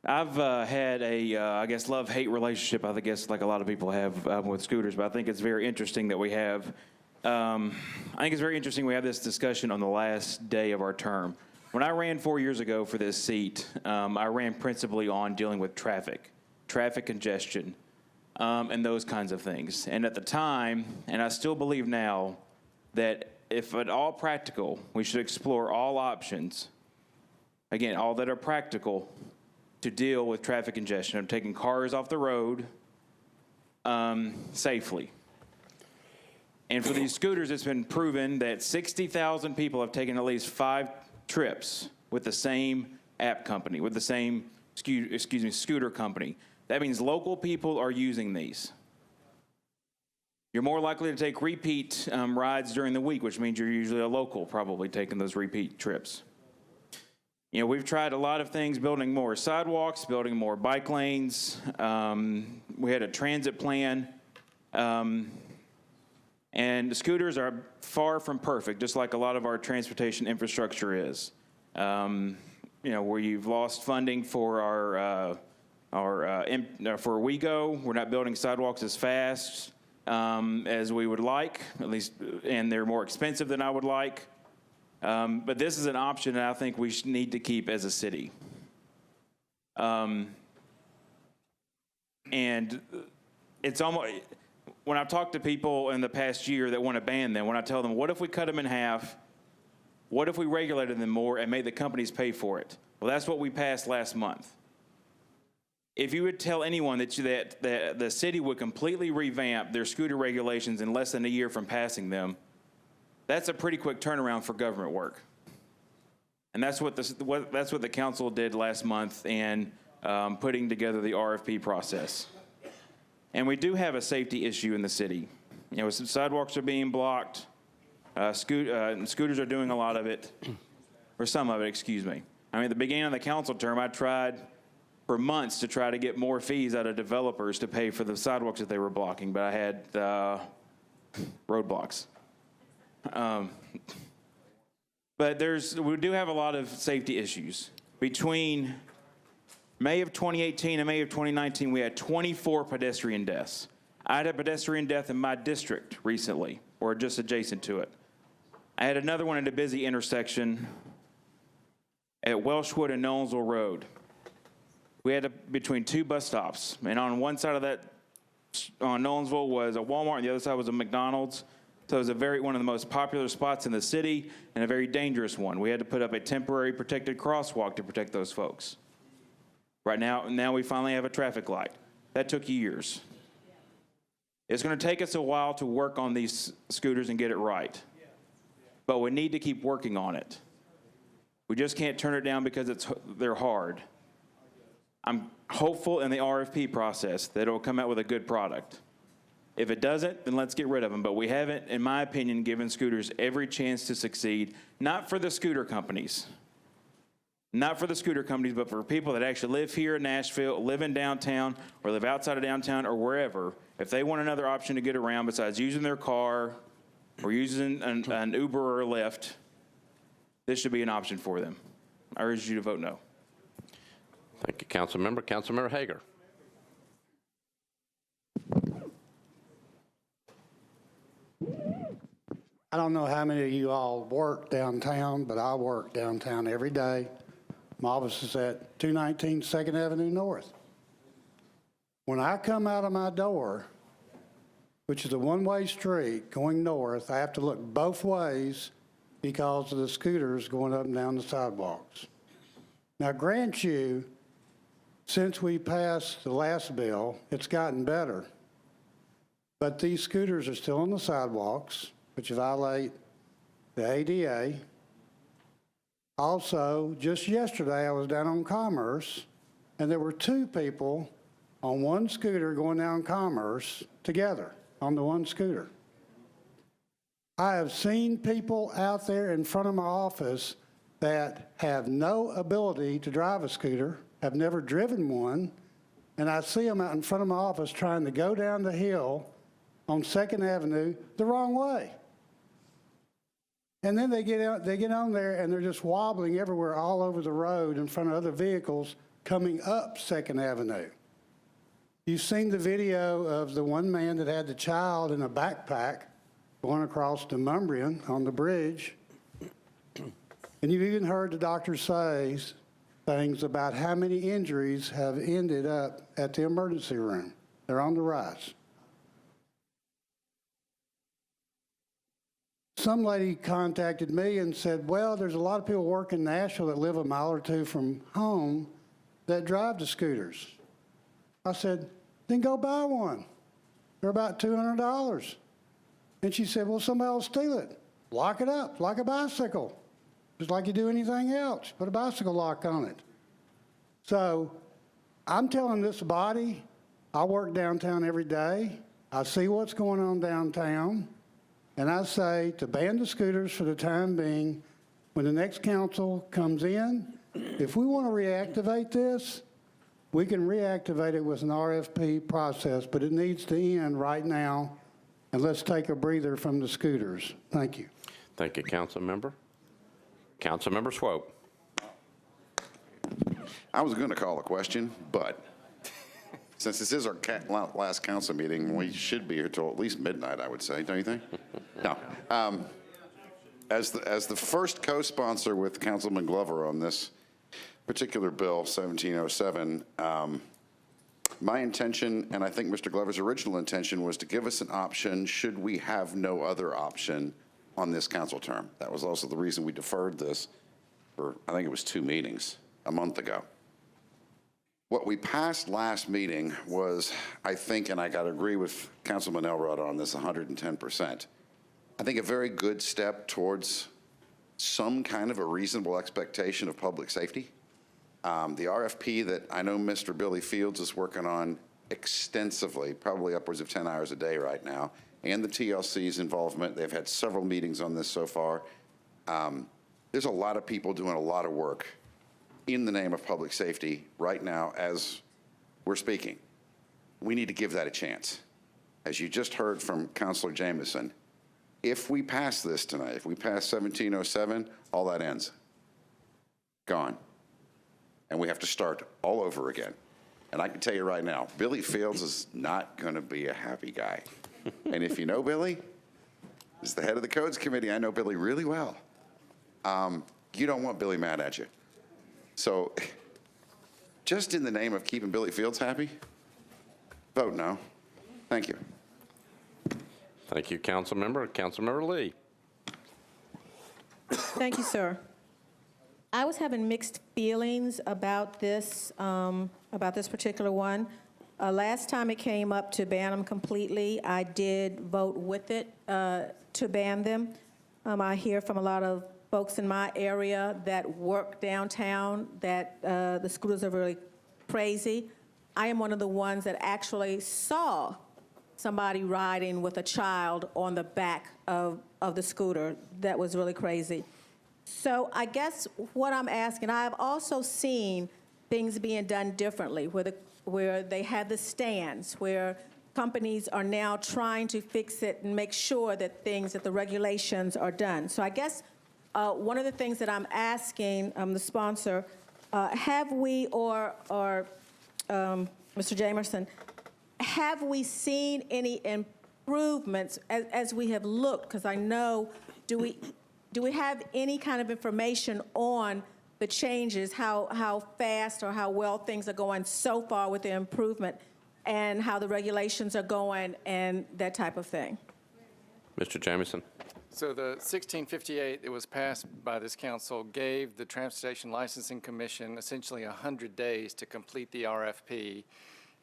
I've had a, I guess, love-hate relationship, I guess, like a lot of people have with scooters, but I think it's very interesting that we have, I think it's very interesting we have this discussion on the last day of our term. When I ran 4 years ago for this seat, I ran principally on dealing with traffic congestion, and those kinds of things. And at the time, and I still believe now, that if at all practical, we should explore all options, again, all that are practical, to deal with traffic congestion of taking cars off the road safely. And for these scooters, it's been proven that 60,000 people have taken at least 5 trips with the same app company, with the same, scooter company. That means local people are using these. You're more likely to take repeat rides during the week, which means you're usually a local probably taking those repeat trips. You know, we've tried a lot of things, building more sidewalks, building more bike lanes. We had a transit plan. And the scooters are far from perfect, just like a lot of our transportation infrastructure is. You know, where you've lost funding for for WeGo, we're not building sidewalks as fast as we would like, at least, and they're more expensive than I would like. But this is an option that I think we need to keep as a city. And it's almost, when I've talked to people in the past year that want to ban them, when I tell them, what if we cut them in half? What if we regulated them more and made the companies pay for it? Well, that's what we passed last month. If you would tell anyone that the city would completely revamp their scooter regulations in less than a year from passing them, that's a pretty quick turnaround for government work. And that's what the council did last month in putting together the RFP process. And we do have a safety issue in the city. You know, some sidewalks are being blocked. Scooters are doing a lot of it, or some of it, excuse me. I mean, at the beginning of the council term, I tried for months to try to get more fees out of developers to pay for the sidewalks that they were blocking, but I had roadblocks. But we do have a lot of safety issues. Between May of 2018 and May of 2019, we had 24 pedestrian deaths. I had a pedestrian death in my district recently, or just adjacent to it. I had another one at a busy intersection at Welshwood and Nolensville Road. We had between 2 bus stops, and on one side of that, on Nolensville, was a Walmart, and the other side was a McDonald's. So it was one of the most popular spots in the city, and a very dangerous one. We had to put up a temporary protected crosswalk to protect those folks. Right now we finally have a traffic light. That took years. It's going to take us a while to work on these scooters and get it right. But we need to keep working on it. We just can't turn it down because they're hard. I'm hopeful in the RFP process that it'll come out with a good product. If it doesn't, then let's get rid of them. But we haven't, in my opinion, given scooters every chance to succeed, not for the scooter companies. Not for the scooter companies, but for people that actually live here in Nashville, live in downtown, or live outside of downtown, or wherever. If they want another option to get around besides using their car or using an Uber or a Lyft, this should be an option for them. I urge you to vote no. Thank you, Councilmember. Councilmember Hager. I don't know how many of you all work downtown, but I work downtown every day. My office is at 219 2nd Avenue North. When I come out of my door, which is a one-way street going north, I have to look both ways because of the scooters going up and down the sidewalks. Now, grant you, since we passed the last bill, it's gotten better. But these scooters are still on the sidewalks, which violate the ADA. Also, just yesterday, I was down on Commerce, and there were 2 people on one scooter going down Commerce together on the one scooter. I have seen people out there in front of my office that have no ability to drive a scooter, have never driven one, and I see them out in front of my office trying to go down the hill on 2nd Avenue the wrong way. And then they get on there and they're just wobbling everywhere all over the road in front of other vehicles coming up Second Avenue. You've seen the video of the one man that had the child in a backpack going across the Mumbrian on the bridge. And you've even heard the doctor say things about how many injuries have ended up at the emergency room. They're on the rise. Some lady contacted me and said, well, there's a lot of people working in Nashville that live a mile or two from home that drive the scooters. I said, then go buy one. They're about $200. And she said, well, somebody will steal it. Lock it up like a bicycle, just like you do anything else. Put a bicycle lock on it. So I'm telling this body, I work downtown every day. I see what's going on downtown. And I say to ban the scooters for the time being. When the next council comes in, if we want to reactivate this, we can reactivate it with an RFP process, but it needs to end right now. And let's take a breather from the scooters. Thank you. Thank you, Council Member. Councilmember Swope. I was going to call a question, but since this is our last council meeting, we should be here till at least midnight, I would say, don't you think? No. As the first co-sponsor with Councilman Glover on this particular bill, 1707, my intention, and I think Mr. Glover's original intention, was to give us an option should we have no other option on this council term. That was also the reason we deferred this for, I think it was 2 meetings a month ago. What we passed last meeting was, I think, and I got to agree with Councilman Elrod on this 110%, I think a very good step towards some kind of a reasonable expectation of public safety. The RFP that I know Mr. Billy Fields is working on extensively, probably upwards of 10 hours a day right now, and the TLC's involvement. They've had several meetings on this so far. There's a lot of people doing a lot of work in the name of public safety right now as we're speaking. We need to give that a chance. As you just heard from Councilor Jameson, if we pass this tonight, if we pass 1707, all that ends. Gone. And we have to start all over again. And I can tell you right now, Billy Fields is not going to be a happy guy. And if you know Billy, as the head of the Codes Committee, I know Billy really well. You don't want Billy mad at you. So just in the name of keeping Billy Fields happy, vote no. Thank you. Thank you, Councilmember. Councilmember Lee. Thank you, sir. I was having mixed feelings about this particular one. Last time it came up to ban them completely, I did vote with it to ban them. I hear from a lot of folks in my area that work downtown that the scooters are really crazy. I am one of the ones that actually saw somebody riding with a child on the back of the scooter. That was really crazy. So I guess what I'm asking, I've also seen things being done differently, where they have the stands, where companies are now trying to fix it and make sure that the regulations are done. So I guess one of the things that I'm asking the sponsor, have we, or Mr. Jamerson, have we seen any improvements as we have looked? Because I know, do we have any kind of information on the changes, how fast or how well things are going so far with the improvement, and how the regulations are going and that type of thing? Mr. Jameson. So the 1658 that was passed by this council gave the Transportation Licensing Commission essentially 100 days to complete the RFP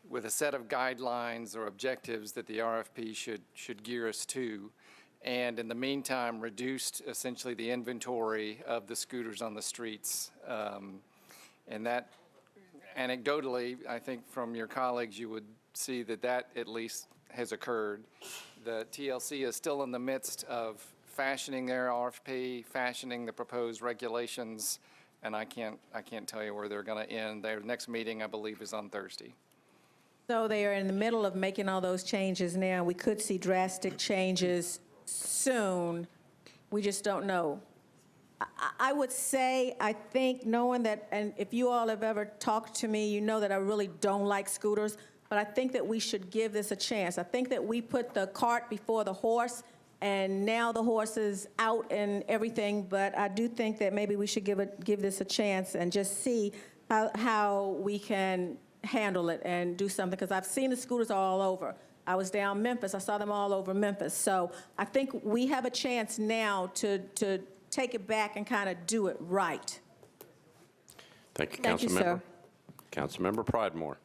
with a set of guidelines or objectives that the RFP should gear us to, and in the meantime reduced essentially the inventory of the scooters on the streets. And that, anecdotally, I think from your colleagues, you would see that at least has occurred. The TLC is still in the midst of fashioning their RFP, fashioning the proposed regulations, and I can't tell you where they're going to end. Their next meeting, I believe, is on Thursday. So they are in the middle of making all those changes now. We could see drastic changes soon. We just don't know. I would say, I think, knowing that, and if you all have ever talked to me, you know that I really don't like scooters, but I think that we should give this a chance. I think that we put the cart before the horse, and now the horse is out and everything, but I do think that maybe we should give this a chance and just see how we can handle it and do something, because I've seen the scooters all over. I was down Memphis, I saw them all over Memphis. So I think we have a chance now to take it back and kind of do it right. Thank you, Thank you, Councilmember. sir. Councilmember Pridemore.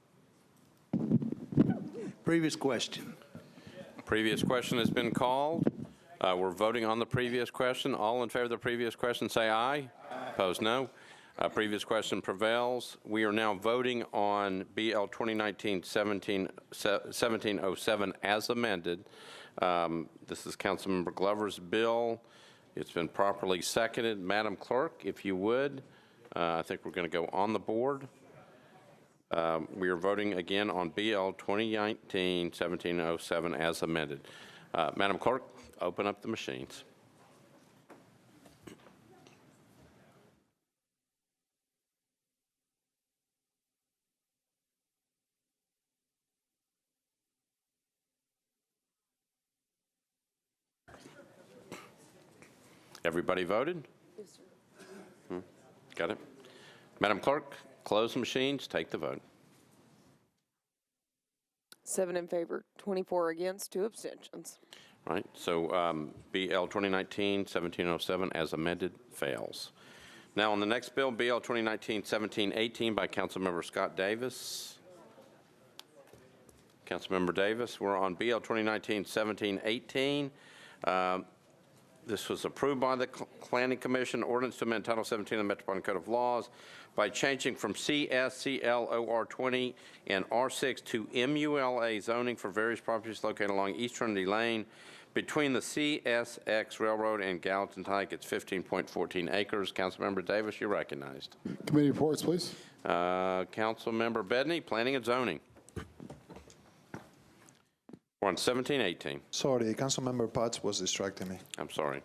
Previous question. Previous question has been called. We're voting on the previous question. All in favor of the previous question, say aye. Opposed, no. Previous question prevails. We are now voting on BL 2019-1707 as amended. This is Councilmember Glover's bill. It's been properly seconded. Madam Clerk, if you would, I think we're going to go on the board. We are voting again on BL 2019-1707 as amended. Madam Clerk, open up the machines. Everybody voted? Yes, sir. Got it. Madam Clerk, close the machines, take the vote. 7 in favor, 24 against, 2 abstentions. Right, so BL 2019-1707 as amended fails. Now on the next bill, BL 2019-1718 by Councilmember Scott Davis. Councilmember Davis, we're on BL 2019-1718. This was approved by the Planning Commission, ordinance to amend Title 17 of the Metropolitan Code of Laws by changing from CSCLOR 20 and R6 to MULA zoning for various properties located along East Trinity Lane between the CSX Railroad and Gallatin Pike. It's 15.14 acres. Councilmember Davis, you're recognized. Committee reports, please. Councilmember Bedney, Planning and Zoning. We're on 1718. Sorry, Councilmember Potts was distracting me. I'm sorry.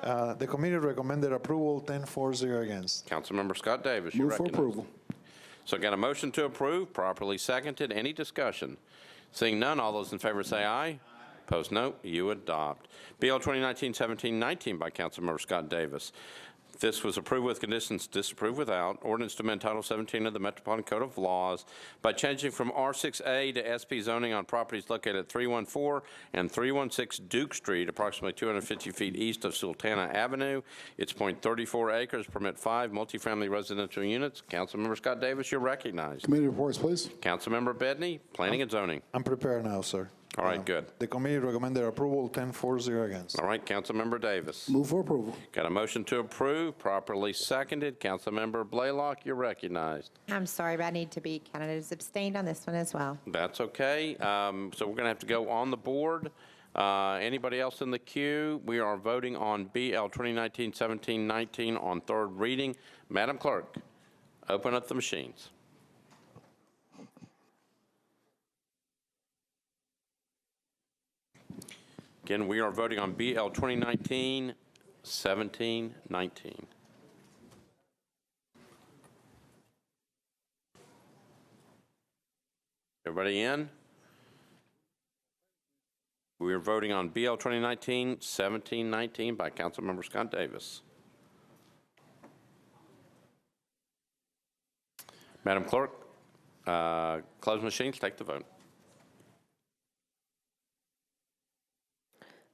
The committee recommended approval, 10-4-0 against. Councilmember Scott Davis, you're Move for recognized. approval. So got a motion to approve, properly seconded. Any discussion? Seeing none, all those in favor say aye. Opposed, no. You adopt. BL 2019-1719 by Councilmember Scott Davis. This was approved with conditions, disapproved without. Ordinance to amend Title 17 of the Metropolitan Code of Laws by changing from R6A to SP zoning on properties located at 314 and 316 Duke Street, approximately 250 feet east of Sultana Avenue. It's .34 acres, permit 5 multifamily residential units. Councilmember Scott Davis, you're recognized. Committee reports, please. Councilmember Bedney, Planning and Zoning. I'm prepared now, sir. All right, good. The committee recommended approval, 10-4-0 against. All right, Councilmember Davis. Move for approval. Got a motion to approve, properly seconded. Councilmember Blaylock, you're recognized. I'm sorry, but I need to be counted as abstained on this one as well. That's okay. So we're going to have to go on the board. Anybody else in the queue? We are voting on BL 2019-1719 on third reading. Madam Clerk, open up the machines. Again, we are voting on BL 2019-1719. Everybody in? We are voting on BL 2019-1719 by Councilmember Scott Davis. Madam Clerk, close machines, take the vote.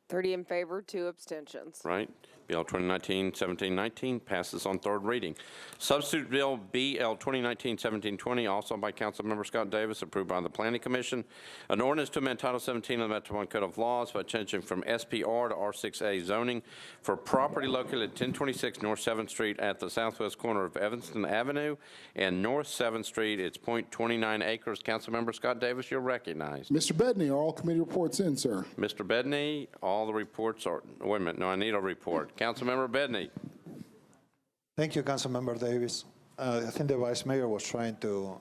30 in favor, 2 abstentions. Right. BL 2019-1719 passes on third reading. Substitute Bill BL 2019-1720, also by Councilmember Scott Davis, approved by the Planning Commission. An ordinance to amend Title 17 of the Metropolitan Code of Laws by changing from SPR to R6A zoning for property located at 1026 North 7th Street at the southwest corner of Evanston Avenue and North 7th Street. It's .29 acres. Councilmember Scott Davis, you're recognized. Mr. Bedney, are all committee reports in, sir? Mr. Bedney, all the reports are, wait a minute, no, I need a report. Councilmember Bedney. Thank you, Councilmember Davis. I think the Vice Mayor was trying to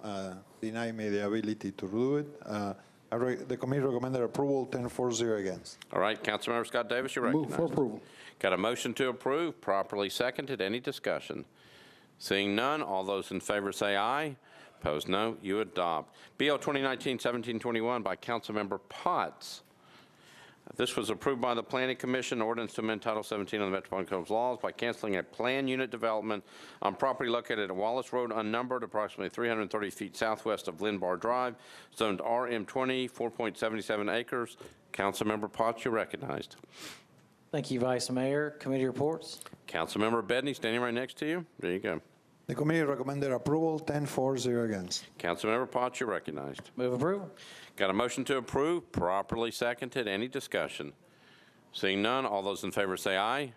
deny me the ability to do it. The committee recommended approval, 10-4-0 against. All right, Councilmember Scott Davis, you're recognized. Move for approval. Got a motion to approve, properly seconded. Any discussion? Seeing none, all those in favor say aye. Opposed, no. You adopt. BL 2019-1721 by Councilmember Potts. This was approved by the Planning Commission, ordinance to amend Title 17 of the Metropolitan Code of Laws by canceling a planned unit development on property located at Wallace Road, unnumbered, approximately 330 feet southwest of Lynn Bar Drive, zoned RM20, 4.77 acres. Councilmember Potts, you're recognized. Thank you, Vice Mayor. Committee reports. Councilmember Bedney, standing right next to you. There you go. The committee recommended approval, 10-4, 0 against. Councilmember Potts, you're recognized. Move approval. Got a motion to approve, properly seconded. Any discussion? Seeing none, all those in favor say aye.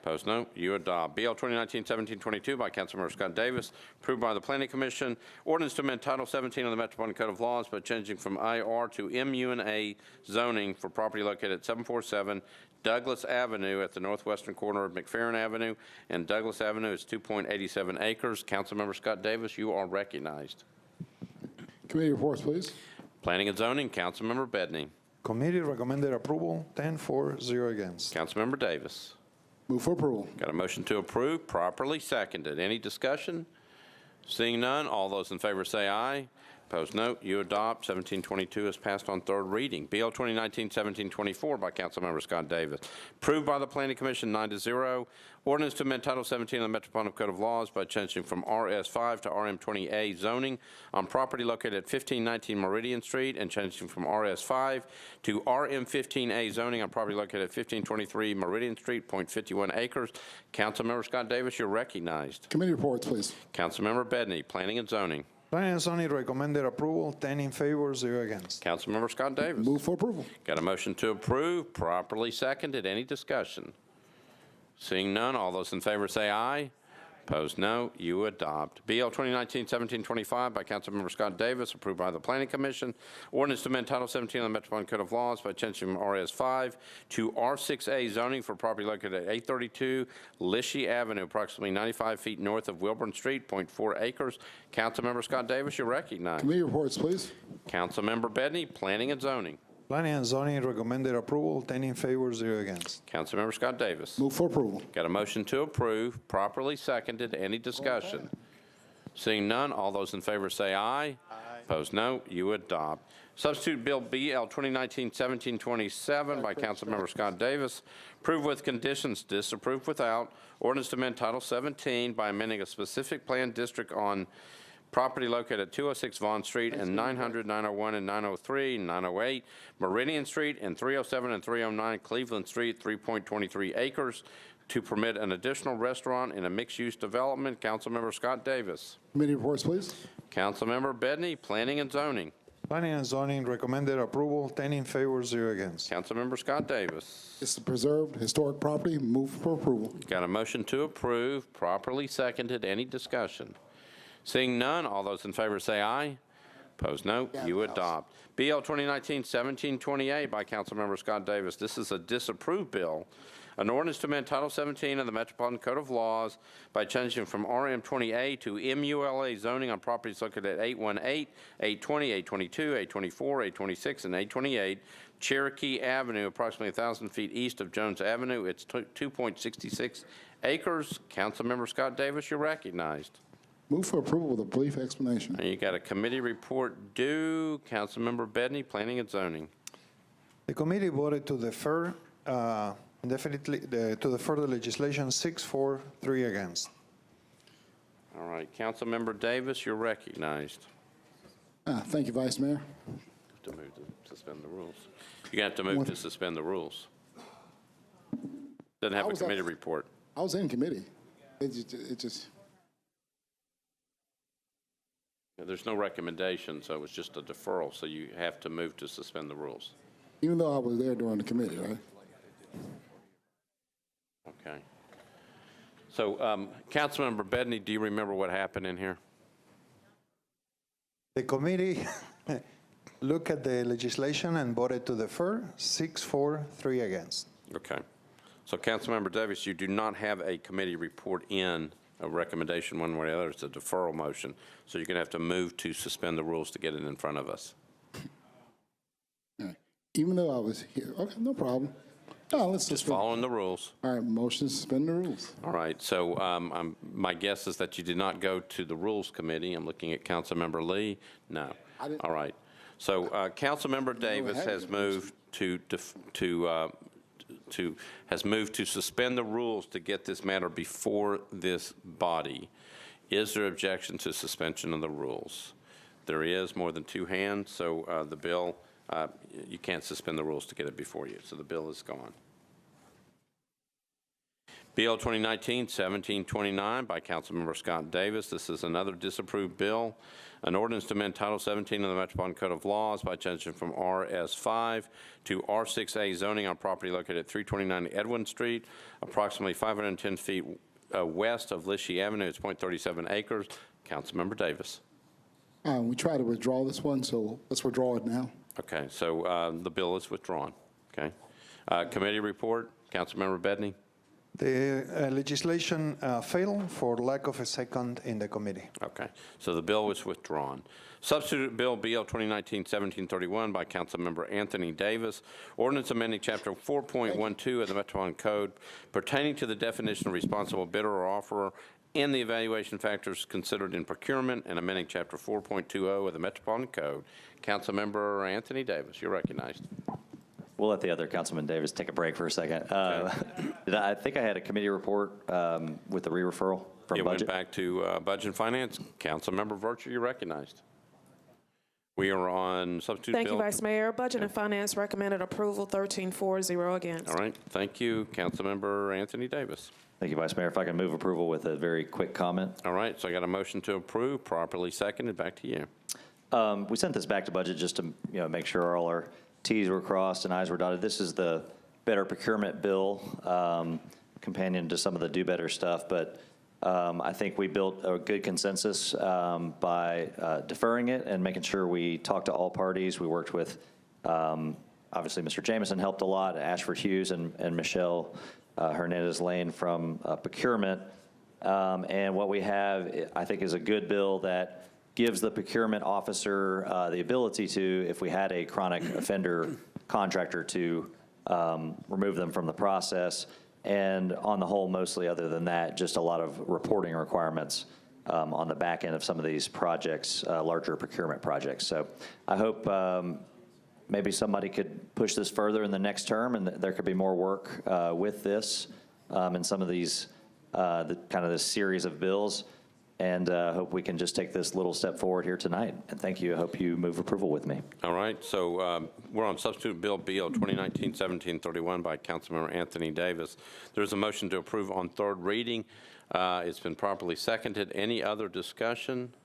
Opposed, no. You adopt. BL 2019-1722 by Councilmember Scott Davis, approved by the Planning Commission. Ordinance to amend Title 17 of the Metropolitan Code of Laws by changing from IR to MUNA zoning for property located at 747 Douglas Avenue at the northwestern corner of McFerrin Avenue and Douglas Avenue is 2.87 acres. Councilmember Scott Davis, you are recognized. Committee reports, please. Planning and Zoning, Councilmember Bedney. Committee recommended approval, 10-4, 0 against. Councilmember Davis. Move for approval. Got a motion to approve, properly seconded. Any discussion? Seeing none, all those in favor say aye. Opposed, no. You adopt. 1722 is passed on third reading. BL 2019-1724 by Councilmember Scott Davis. Approved by the Planning Commission 9-0. Ordinance to amend Title 17 of the Metropolitan Code of Laws by changing from RS5 to RM20A zoning on property located at 1519 Meridian Street and changing from RS5 to RM15A zoning on property located at 1523 Meridian Street, 0.51 acres. Councilmember Scott Davis, you're recognized. Committee reports, please. Councilmember Bedney, Planning and Zoning. Planning and Zoning recommended approval, 10 in favor, 0 against. Councilmember Scott Davis. Move for approval. Got a motion to approve, properly seconded. Any discussion? Seeing none, all those in favor say aye. Opposed, no. You adopt. BL 2019-1725 by Councilmember Scott Davis, approved by the Planning Commission. Ordinance to amend Title 17 of the Metropolitan Code of Laws by changing from RS5 to R6A zoning for property located at 832 Lishy Avenue, approximately 95 feet north of Wilburn Street, 0.4 acres. Councilmember Scott Davis, you're recognized. Committee reports, please. Councilmember Bedney, Planning and Zoning. Planning and Zoning recommended approval, 10 in favor, 0 against. Councilmember Scott Davis. Move for approval. Got a motion to approve, properly seconded. Any discussion? Seeing none, all those in favor say aye. Opposed, no. You adopt. Substitute Bill BL 2019-1727 by Councilmember Scott Davis. Approved with conditions, disapproved without. Ordinance to amend Title 17 by amending a specific planned district on property located at 206 Vaughn Street and 900, 901, and 903, 908 Meridian Street and 307 and 309 Cleveland Street, 3.23 acres, to permit an additional restaurant in a mixed-use development. Councilmember Scott Davis. Committee reports, please. Councilmember Bedney, Planning and Zoning. Planning and Zoning recommended approval, 10 in favor, 0 against. Councilmember Scott Davis. It's the preserved historic property. Move for approval. Got a motion to approve, properly seconded. Any discussion? Seeing none, all those in favor say aye. Opposed, no. You adopt. BL 2019-1728 by Councilmember Scott Davis. This is a disapproved bill. An ordinance to amend Title 17 of the Metropolitan Code of Laws by changing from RM20A to MULA zoning on properties located at 818, 820, 822, 824, 826, and 828 Cherokee Avenue, approximately 1,000 feet east of Jones Avenue. It's 2.66 acres. Councilmember Scott Davis, you're recognized. Move for approval with a brief explanation. And you got a committee report due. Councilmember Bedney, Planning and Zoning. The committee voted to defer indefinitely to defer the legislation 6-4, 3 against. All right, Councilmember Davis, you're recognized. Thank you, Vice Mayor. To move to suspend the rules. You're going to have to move to suspend the rules. Doesn't have a committee report. I was in committee. It just There's no recommendation, so it was just a deferral, so you have to move to suspend the rules. Even though I was there during the committee, right? Okay. So, Councilmember Bedney, do you remember what happened in here? The committee looked at the legislation and voted to defer 6-4, 3 against. Okay. So, Councilmember Davis, you do not have a committee report in a recommendation one way or the other. It's a deferral motion. So you're going to have to move to suspend the rules to get it in front of us. All right. Even though I was here, okay, no problem. No, let's Just suspend. following the rules. All right, motion to suspend the rules. All right, so my guess is that you did not go to the Rules Committee. I'm looking at Councilmember Lee. No. I didn't- All right. So Councilmember Davis had has it. moved has moved to suspend the rules to get this matter before this body. Is there objection to suspension of the rules? There is more than two hands, so the bill, you can't suspend the rules to get it before you, so the bill is gone. Bill 2019-1729 by Councilmember Scott Davis. This is another disapproved bill. An ordinance to amend Title 17 of the Metropolitan Code of Laws by changing from RS5 to R6A zoning on property located at 329 Edwin Street, approximately 510 feet west of Lishy Avenue. It's 0.37 acres. Councilmember Davis. We try to withdraw this one, so let's withdraw it now. Okay, so the bill is withdrawn. Okay. Committee report, Councilmember Bedney. The legislation failed for lack of a second in the committee. Okay, so the bill was withdrawn. Substitute Bill BL 2019-1731 by Councilmember Anthony Davis. Ordinance amending Chapter 4.12 of the Metropolitan Code pertaining to the definition of responsible bidder or offerer and the evaluation factors considered in procurement and amending Chapter 4.20 of the Metropolitan Code. Councilmember Anthony Davis, you're recognized. We'll let the other Councilman Davis take a break for a second. I think I had a committee report with the re-referral from It budget. went back to Budget and Finance. Councilmember Virtue, you're recognized. We are on substitute Thank bill. you, Vice Mayor. Budget and Finance recommended approval, 13-4-0 against. All right, thank you, Councilmember Anthony Davis. Thank you, Vice Mayor. If I can move approval with a very quick comment. All right, so I got a motion to approve, properly seconded. Back to you. We sent this back to budget just to make sure all our T's were crossed and I's were dotted. This is the better procurement bill, companion to some of the do better stuff, but I think we built a good consensus by deferring it and making sure we talked to all parties. We worked with, obviously, Mr. Jameson helped a lot, Ashford Hughes and Michelle Hernandez-Lane from procurement. And what we have, I think, is a good bill that gives the procurement officer the ability to, if we had a chronic offender contractor, to remove them from the process. And on the whole, mostly other than that, just a lot of reporting requirements on the back end of some of these projects, larger procurement projects. So I hope maybe somebody could push this further in the next term, and there could be more work with this and some of these, kind of this series of bills. And hope we can just take this little step forward here tonight. And thank you. I hope you move approval with me. All right, so we're on substitute bill BL 2019-1731 by Councilmember Anthony Davis. There's a motion to approve on third reading. It's been properly seconded. Any other discussion?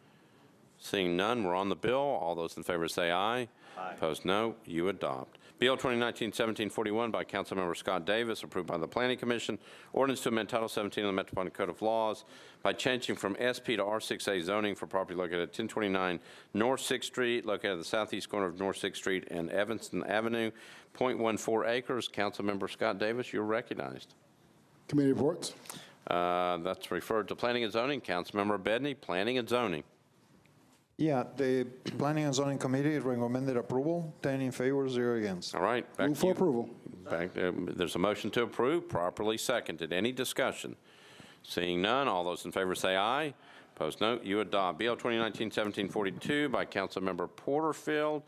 Seeing none, we're on the bill. All those in favor say aye. Aye. Opposed, no. You adopt. Bill 2019-1741 by Councilmember Scott Davis, approved by the Planning Commission. Ordinance to amend Title 17 of the Metropolitan Code of Laws by changing from SP to R6A zoning for property located at 1029 North 6th Street, located at the southeast corner of North 6th Street and Evanston Avenue, 0.14 acres. Councilmember Scott Davis, you're recognized. Committee reports. That's referred to Planning and Zoning. Councilmember Bedney, Planning and Zoning. Yeah, the Planning and Zoning Committee recommended approval, 10 in favor, 0 against. All right. Back Move to for you. approval. There's a motion to approve, properly seconded. Any discussion? Seeing none, all those in favor say aye. Opposed, no. You adopt. BL 2019-1742 by Councilmember Porterfield.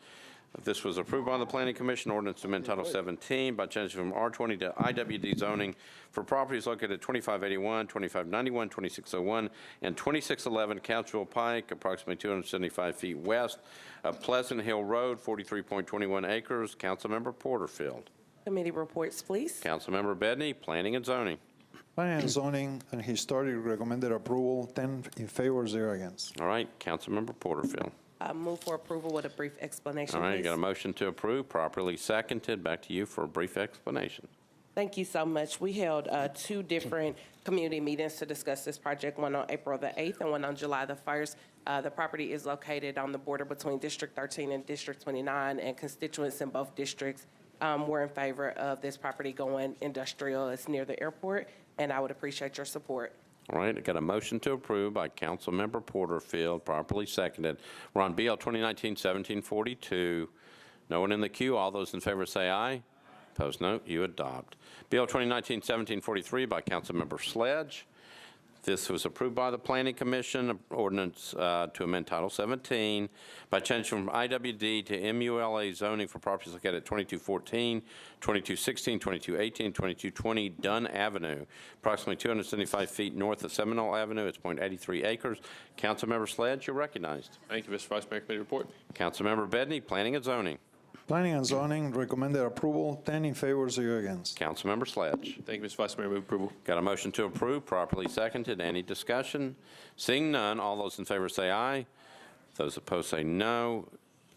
This was approved by the Planning Commission. Ordinance to amend Title 17 by changing from R20 to IWD zoning for properties located at 2581, 2591, 2601, and 2611 Couchville Pike, approximately 275 feet west of Pleasant Hill Road, 43.21 acres. Councilmember Porterfield. Committee reports, please. Councilmember Bedney, Planning and Zoning. Planning and Zoning and Historic recommended approval, 10 in favor, 0 against. All right, Councilmember Porterfield. Move for approval with a brief explanation, All right, you please. got a motion to approve, properly seconded. Back to you for a brief explanation. Thank you so much. We held two different community meetings to discuss this project, one on April the 8th and one on July the 1st. The property is located on the border between District 13 and District 29, and constituents in both districts were in favor of this property going industrial. It's near the airport, and I would appreciate your support. All right, I got a motion to approve by Councilmember Porterfield, properly seconded. We're on BL 2019-1742. No one in the queue. All those in favor say aye. Opposed, no. You adopt. Bill 2019-1743 by Councilmember Sledge. This was approved by the Planning Commission, ordinance to amend Title 17 by changing from IWD to MULA zoning for properties located at 2214, 2216, 2218, 2220 Dunn Avenue, approximately 275 feet north of Seminole Avenue. It's 0.83 acres. Councilmember Sledge, you're recognized. Thank you, Mr. Vice Mayor. Committee report. Councilmember Bedney, Planning and Zoning. Planning and zoning recommended approval, 10 in favor, 0 against. Councilmember Sledge. Thank you, Mr. Vice Mayor. Move approval. Got a motion to approve, properly seconded. Any discussion? Seeing none, all those in favor say aye. Those opposed say no.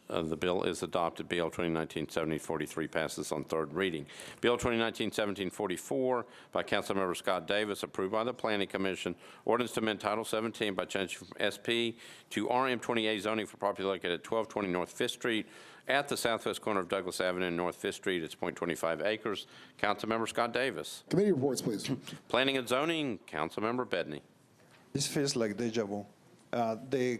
The bill is adopted. Bill 2019-1743 passes on third reading. Bill 2019-1744 by Councilmember Scott Davis, approved by the Planning Commission. Ordinance to amend Title 17 by changing from SP to RM28 zoning for property located at 1220 North 5th Street at the southwest corner of Douglas Avenue and North 5th Street. It's 0.25 acres. Councilmember Scott Davis. Committee reports, please. Planning and Zoning, Councilmember Bedney. This feels like deja vu. The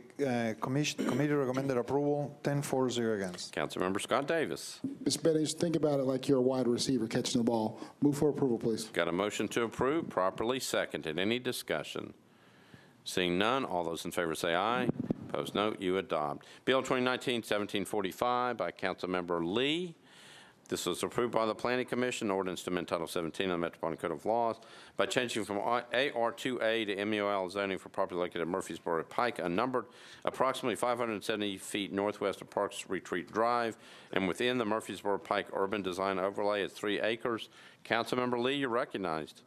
committee recommended approval, 10 for, 0 against. Councilmember Scott Davis. Mr. Betty, think about it like you're a wide receiver catching the ball. Move for approval, please. Got a motion to approve, properly seconded. Any discussion? Seeing none, all those in favor say aye. Opposed, no. You adopt. Bill 2019-1745 by Councilmember Lee. This was approved by the Planning Commission, ordinance to amend Title 17 of the Metropolitan Code of Laws by changing from AR2A to MUL zoning for property located at Murfreesboro Pike, unnumbered, approximately 570 feet northwest of Parks Retreat Drive, and within the Murfreesboro Pike urban design overlay at 3 acres. Councilmember Lee, you're recognized.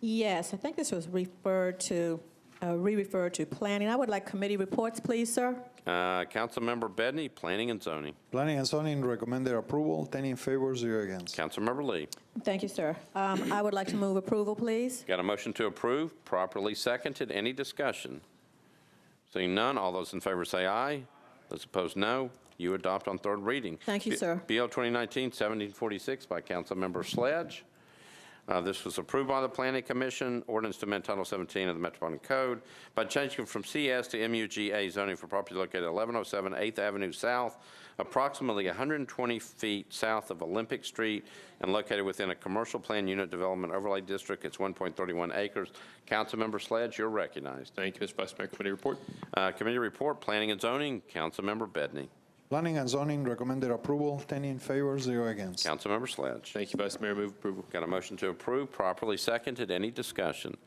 Yes, I think this was referred to planning. I would like committee reports, please, sir. Councilmember Bedney, Planning and Zoning. Planning and zoning recommended approval, 10 in favor, 0 against. Councilmember Lee. Thank you, sir. I would like to move approval, please. Got a motion to approve, properly seconded. Any discussion? Seeing none, all those in favor say aye. Those opposed, no. You adopt on third reading. Thank you, sir. Bill 2019-1746 by Councilmember Sledge. This was approved by the Planning Commission, ordinance to amend Title 17 of the Metropolitan Code by changing from CS to MUGA zoning for property located at 1107 8th Avenue South, approximately 120 feet south of Olympic Street, and located within a commercial plan unit development overlay district. It's 1.31 acres. Councilmember Sledge, you're recognized. Thank you, Mr. Vice Mayor. Committee report. Committee report, Planning and Zoning, Councilmember Bedney. Planning and zoning recommended approval, 10 in favor, 0 against. Councilmember Sledge. Thank you, Vice Mayor. Move approval. Got a motion to approve, properly seconded. Any discussion?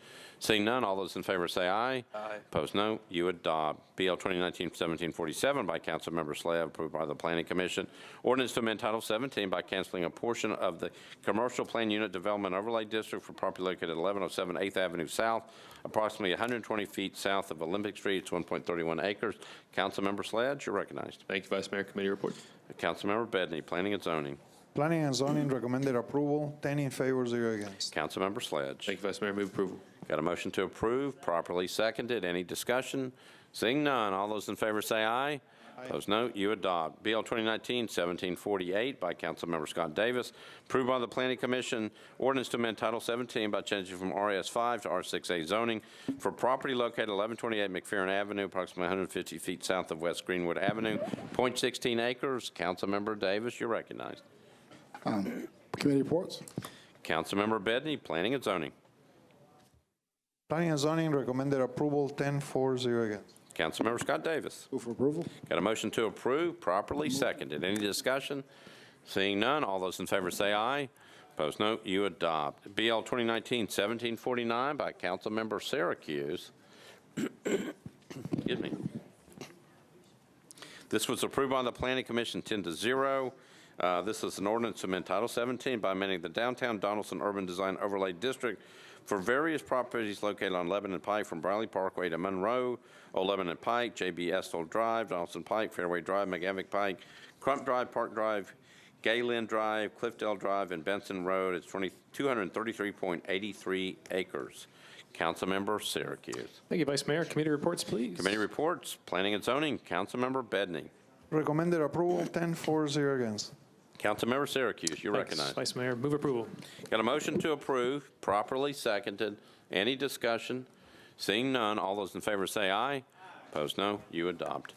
Seeing none, all those in favor say aye. Aye. Opposed, no. You adopt. BL 2019-1747 by Councilmember Slab, approved by the Planning Commission. Ordinance to amend Title 17 by canceling a portion of the Commercial Plan Unit Development Overlay District for property located at 1107 8th Avenue South, approximately 120 feet south of Olympic Street. It's 1.31 acres. Councilmember Sledge, you're recognized. Thank you, Vice Mayor. Committee report. Councilmember Bedney, Planning and Zoning. Planning and zoning recommended approval, 10 in favor, 0 against. Councilmember Sledge. Thank you, Vice Mayor. Move approval. Got a motion to approve, properly seconded. Any discussion? Seeing none, all those in favor say aye. Opposed, no. You adopt. BL 2019-1748 by Councilmember Scott Davis, approved by the Planning Commission. Ordinance to amend Title 17 by changing from RS5 to R6A zoning for property located at 1128 McPherson Avenue, approximately 150 feet south of West Greenwood Avenue, 0.16 acres. Councilmember Davis, you're recognized. Committee reports. Councilmember Bedney, Planning and Zoning. Planning and zoning recommended approval, 10 for, 0 against. Councilmember Scott Davis. Move for approval. Got a motion to approve, properly seconded. Any discussion? Seeing none, all those in favor say aye. Opposed, no. You adopt. BL 2019-1749 by Councilmember Syracuse. Excuse me. This was approved by the Planning Commission 10-0. This is an ordinance to amend Title 17 by amending the downtown Donaldson Urban Design Overlay District for various properties located on Lebanon Pike from Briley Parkway to Monroe, Old Lebanon Pike, J.B. Estill Drive, Donaldson Pike, Fairway Drive, McGavick Pike, Crump Drive, Park Drive, Gayland Drive, Cliffdale Drive, and Benson Road. It's 233.83 acres. Councilmember Syracuse. Thank you, Vice Mayor. Committee reports, please. Committee reports, Planning and Zoning, Councilmember Bedney. Recommended approval, 10 for, 0 against. Councilmember Syracuse, you're Thanks, recognized. Vice Mayor. Move approval. Got a motion to approve, properly seconded. Any discussion? Seeing none, all those in favor say aye. Opposed, no. You adopt.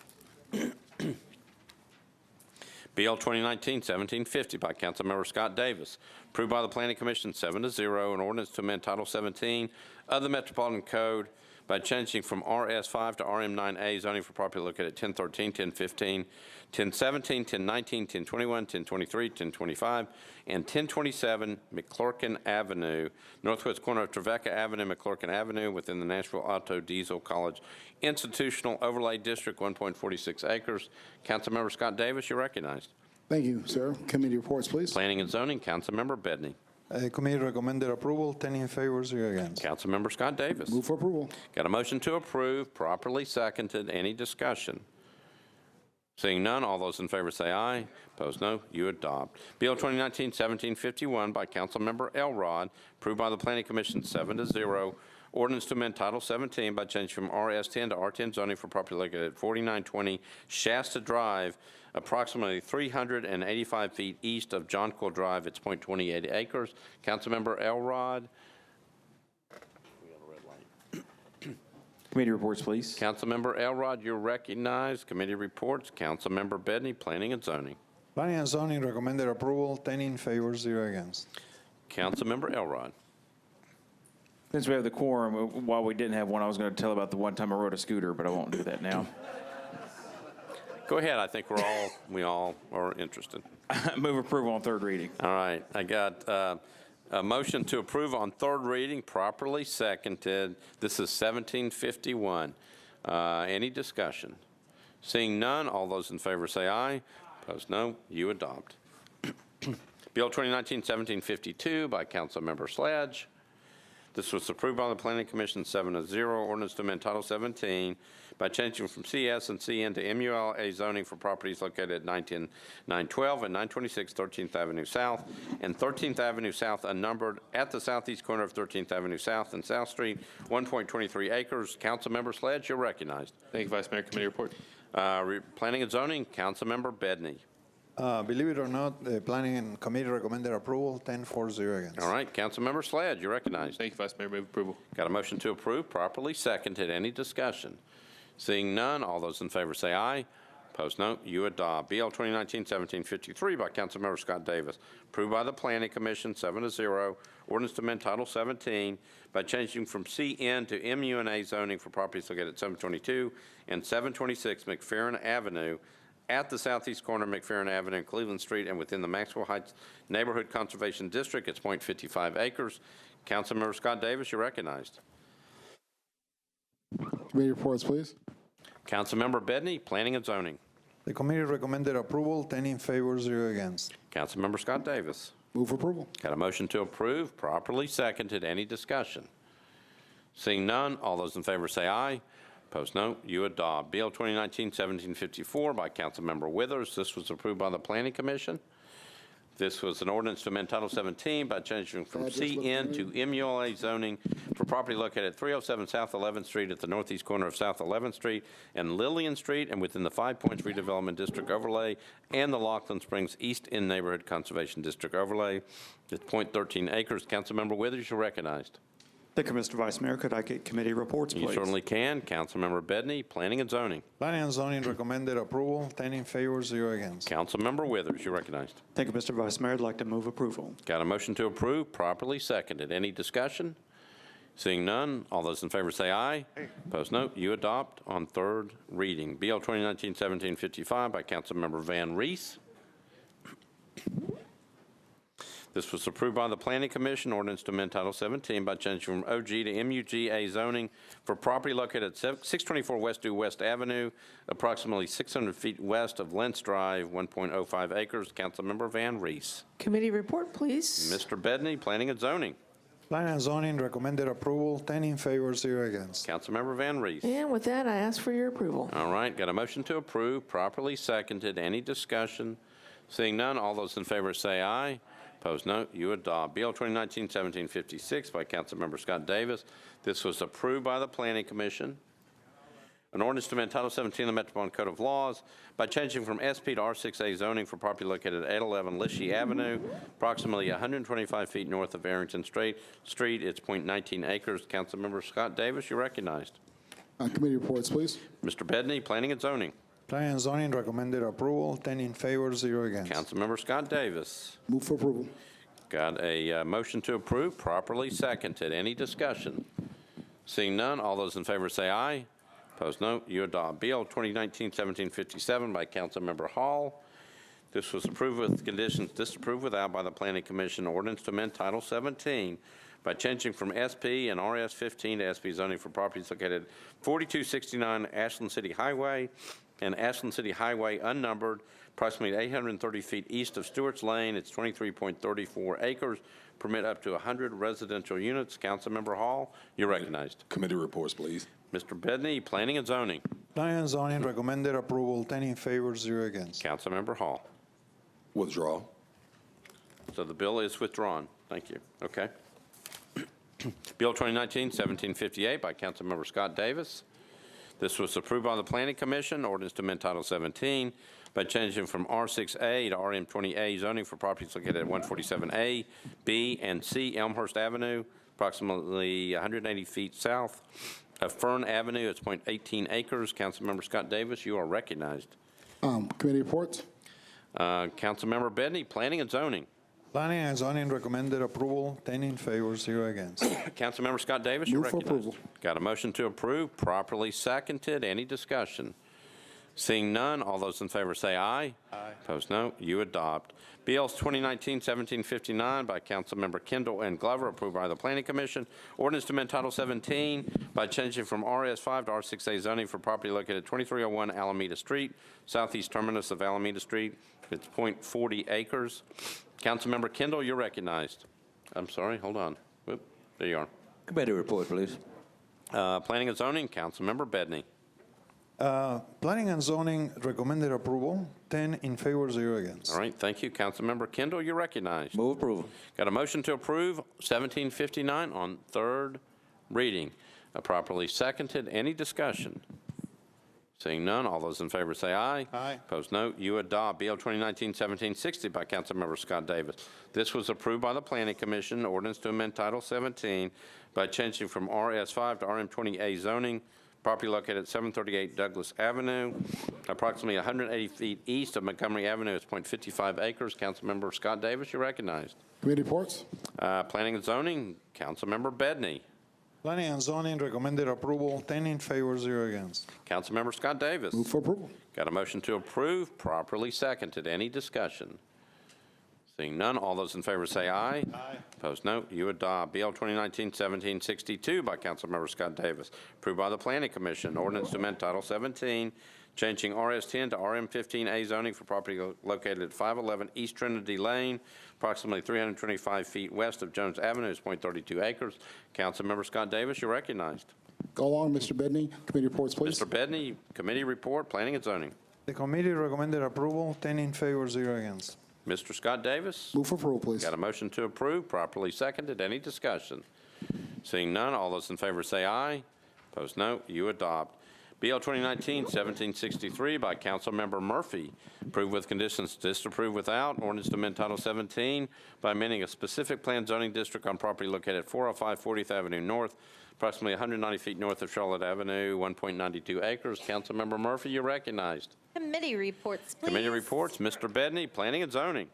BL 2019-1750 by Councilmember Scott Davis, approved by the Planning Commission 7-0, an ordinance to amend Title 17 of the Metropolitan Code by changing from RS5 to RM9A zoning for property located at 1013, 1015, 1017, 1019, 1021, 1023, 1025, and 1027 McClurkin Avenue, northwest corner of Trevecca Avenue, McClurkin Avenue, within the Nashville Auto Diesel College Institutional Overlay District, 1.46 acres. Councilmember Scott Davis, you're recognized. Thank you, sir. Committee reports, please. Planning and Zoning, Councilmember Bedney. Committee recommended approval, 10 in favor, 0 against. Councilmember Scott Davis. Move for approval. Got a motion to approve, properly seconded. Any discussion? Seeing none, all those in favor say aye. Opposed, no. You adopt. Bill 2019-1751 by Councilmember Elrod, approved by the Planning Commission 7-0. Ordinance to amend Title 17 by changing from RS10 to R10 zoning for property located at 4920 Shasta Drive, approximately 385 feet east of John Quill Drive. It's 0.28 acres. Councilmember Elrod. We got a red light. Committee reports, please. Councilmember Elrod, you're recognized. Committee reports. Councilmember Bedney, Planning and Zoning. Planning and Zoning recommended approval, 10 in favor, 0 against. Councilmember Elrod. Since we have the quorum, while we didn't have one, I was going to tell about the one time I rode a scooter, but I won't do that now. Go ahead. I think we all are interested. Move approval on third reading. All right. I got a motion to approve on third reading, properly seconded. This is 1751. Any discussion? Seeing none, all those in favor say aye. Opposed, no. You adopt. Bill 2019-1752 by Councilmember Sledge. This was approved by the Planning Commission 7-0. Ordinance to amend Title 17 by changing from CS and CN to MULA zoning for properties located at 912 and 926 13th Avenue South and 13th Avenue South unnumbered at the southeast corner of 13th Avenue South and South Street, 1.23 acres. Councilmember Sledge, you're recognized. Thank you, Vice Mayor. Committee report. Planning and Zoning, Councilmember Bedney. Believe it or not, the Planning and Committee recommended approval, 10-4, 0 against. All right, Councilmember Sledge, you're recognized. Thank you, Vice Mayor. Move approval. Got a motion to approve, properly seconded. Any discussion? Seeing none, all those in favor say aye. Opposed, no. You adopt. BL 2019-1753 by Councilmember Scott Davis, approved by the Planning Commission 7-0. Ordinance to amend Title 17 by changing from CN to MUNA zoning for properties located at 722 and 726 McFerrin Avenue at the southeast corner of McFerrin Avenue and Cleveland Street and within the Maxwell Heights Neighborhood Conservation District. It's 0.55 acres. Councilmember Scott Davis, you're recognized. Committee reports, please. Councilmember Bedney, Planning and Zoning. The committee recommended approval, 10 in favor, 0 against. Councilmember Scott Davis. Move for approval. Got a motion to approve, properly seconded. Any discussion? Seeing none, all those in favor say aye. Opposed, no. You adopt. Bill 2019-1754 by Councilmember Withers. This was approved by the Planning Commission. This was an ordinance to amend Title 17 by changing from CN to MULA zoning for property located at 307 South 11th Street at the northeast corner of South 11th Street and Lillian Street and within the 5 Points Redevelopment District overlay and the Laughlin Springs East End Neighborhood Conservation District overlay. It's 0.13 acres. Councilmember Withers, you're recognized. Thank you, Mr. Vice Mayor. Could I get committee reports, please? You certainly can. Councilmember Bedney, Planning and Zoning. Planning and Zoning recommended approval, 10 in favor, 0 against. Councilmember Withers, you're recognized. Thank you, Mr. Vice Mayor. I'd like to move approval. Got a motion to approve, properly seconded. Any discussion? Seeing none, all those in favor say aye. Opposed, no. You adopt on third reading. BL 2019-1755 by Councilmember Van Reese. This was approved by the Planning Commission, ordinance to amend Title 17 by changing from OG to MUGA zoning for property located at 624 West Due West Avenue, approximately 600 feet west of Lentz Drive, 1.05 acres. Councilmember Van Reese. Committee report, please. Mr. Bedney, Planning and Zoning. Planning and Zoning recommended approval, 10 in favor, 0 against. Councilmember Van Reese. And with that, I ask for your approval. All right, got a motion to approve, properly seconded. Any discussion? Seeing none, all those in favor say aye. Opposed, no. You adopt. BL 2019-1756 by Councilmember Scott Davis. This was approved by the Planning Commission. An ordinance to amend Title 17 of the Metropolitan Code of Laws by changing from SP to R6A zoning for property located at 811 Lishy Avenue, approximately 125 feet north of Arrington Street. It's 0.19 acres. Councilmember Scott Davis, you're recognized. Committee reports, please. Mr. Bedney, Planning and Zoning. Planning and zoning recommended approval, 10 in favor, 0 against. Councilmember Scott Davis. Move for approval. Got a motion to approve, properly seconded. Any discussion? Seeing none, all those in favor say aye. Opposed, no. You adopt. Bill 2019-1757 by Councilmember Hall. This was approved with conditions disapproved without by the Planning Commission. Ordinance to amend Title 17 by changing from SP and RS 15 to SP zoning for properties located 4269 Ashland City Highway and Ashland City Highway unnumbered, approximately 830 feet east of Stewart's Lane. It's 23.34 acres. Permit up to 100 residential units. Councilmember Hall, you're recognized. Committee reports, please. Mr. Bedney, Planning and Zoning. Planning and zoning recommended approval, 10 in favor, 0 against. Councilmember Hall. Withdraw. So the bill is withdrawn. Thank you. Okay. Bill 2019-1758 by Councilmember Scott Davis. This was approved by the Planning Commission. Ordinance to amend Title 17 by changing from R6A to RM20A zoning for properties located at 147A, B, and C Elmhurst Avenue, approximately 180 feet south of Fern Avenue. It's 0.18 acres. Councilmember Scott Davis, you are recognized. Committee reports. Councilmember Bedney, Planning and Zoning. Planning and zoning recommended approval, 10 in favor, 0 against. Councilmember Scott Davis, you're Move for recognized. approval. Got a motion to approve, properly seconded. Any discussion? Seeing none, all those in favor say aye. Aye. Opposed, no. You adopt. Bills 2019-1759 by Councilmember Kendall and Glover, approved by the Planning Commission. Ordinance to amend Title 17 by changing from RS5 to R6A zoning for property located at 2301 Alameda Street, southeast terminus of Alameda Street. It's 0.40 acres. Councilmember Kendall, you're recognized. I'm sorry, hold on. Whoop, there you are. Committee report, please. Planning and Zoning, Councilmember Bedney. Planning and zoning recommended approval, 10 in favor, 0 against. All right, thank you. Councilmember Kendall, you're recognized. Move approval. Got a motion to approve 1759 on third reading. Properly seconded. Any discussion? Seeing none, all those in favor say aye. Aye. Opposed, no. You adopt. Bill 2019-1760 by Councilmember Scott Davis. This was approved by the Planning Commission. Ordinance to amend Title 17 by changing from RS5 to RM20A zoning. Property located at 738 Douglas Avenue, approximately 180 feet east of Montgomery Avenue. It's 0.55 acres. Councilmember Scott Davis, you're recognized. Committee reports. Planning and Zoning, Councilmember Bedney. Planning and zoning recommended approval, 10 in favor, 0 against. Councilmember Scott Davis. Move for approval. Got a motion to approve, properly seconded. Any discussion? Seeing none, all those in favor say aye. Aye. Opposed, no. You adopt. Bill 2019-1762 by Councilmember Scott Davis. Approved by the Planning Commission. Ordinance to amend Title 17, changing RS10 to RM15A zoning for property located at 511 East Trinity Lane, approximately 325 feet west of Jones Avenue. It's 0.32 acres. Councilmember Scott Davis, you're recognized. Go along, Mr. Bedney. Committee reports, please. Mr. Bedney, committee report, Planning and Zoning. The committee recommended approval, 10 in favor, 0 against. Mr. Scott Davis. Move for approval, please. Got a motion to approve, properly seconded. Any discussion? Seeing none, all those in favor say aye. Opposed, no. You adopt. BL 2019-1763 by Councilmember Murphy. Approved with conditions, disapproved without. Ordinance to amend Title 17 by amending a specific planned zoning district on property located at 405 40th Avenue North, approximately 190 feet north of Charlotte Avenue, 1.92 acres. Councilmember Murphy, you're recognized. Committee reports, please. Committee reports, Mr. Bedney, Planning and Zoning.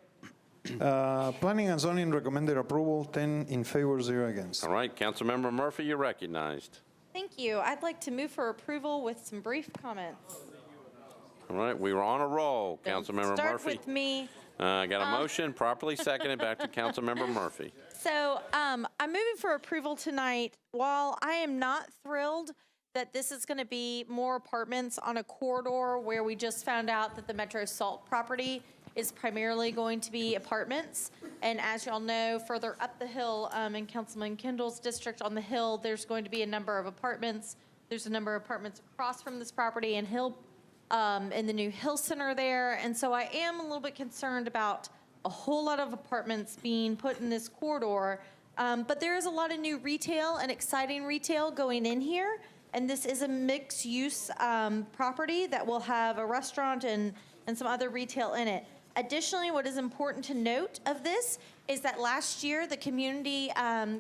Planning and zoning recommended approval, 10 in favor, 0 against. All right, Councilmember Murphy, you're recognized. Thank you. I'd like to move for approval with some brief comments. All right, we were on a roll, Councilmember Start Murphy. with me. Got a motion, properly seconded, back to Councilmember Murphy. So I'm moving for approval tonight. While I am not thrilled that this is going to be more apartments on a corridor where we just found out that the Metro Salt property is primarily going to be apartments. And as y'all know, further up the hill in Councilman Kendall's district on the hill, there's going to be a number of apartments. There's a number of apartments across from this property in the new Hill Center there. And so I am a little bit concerned about a whole lot of apartments being put in this corridor. But there is a lot of new retail and exciting retail going in here. And this is a mixed-use property that will have a restaurant and some other retail in it. Additionally, what is important to note of this is that last year the community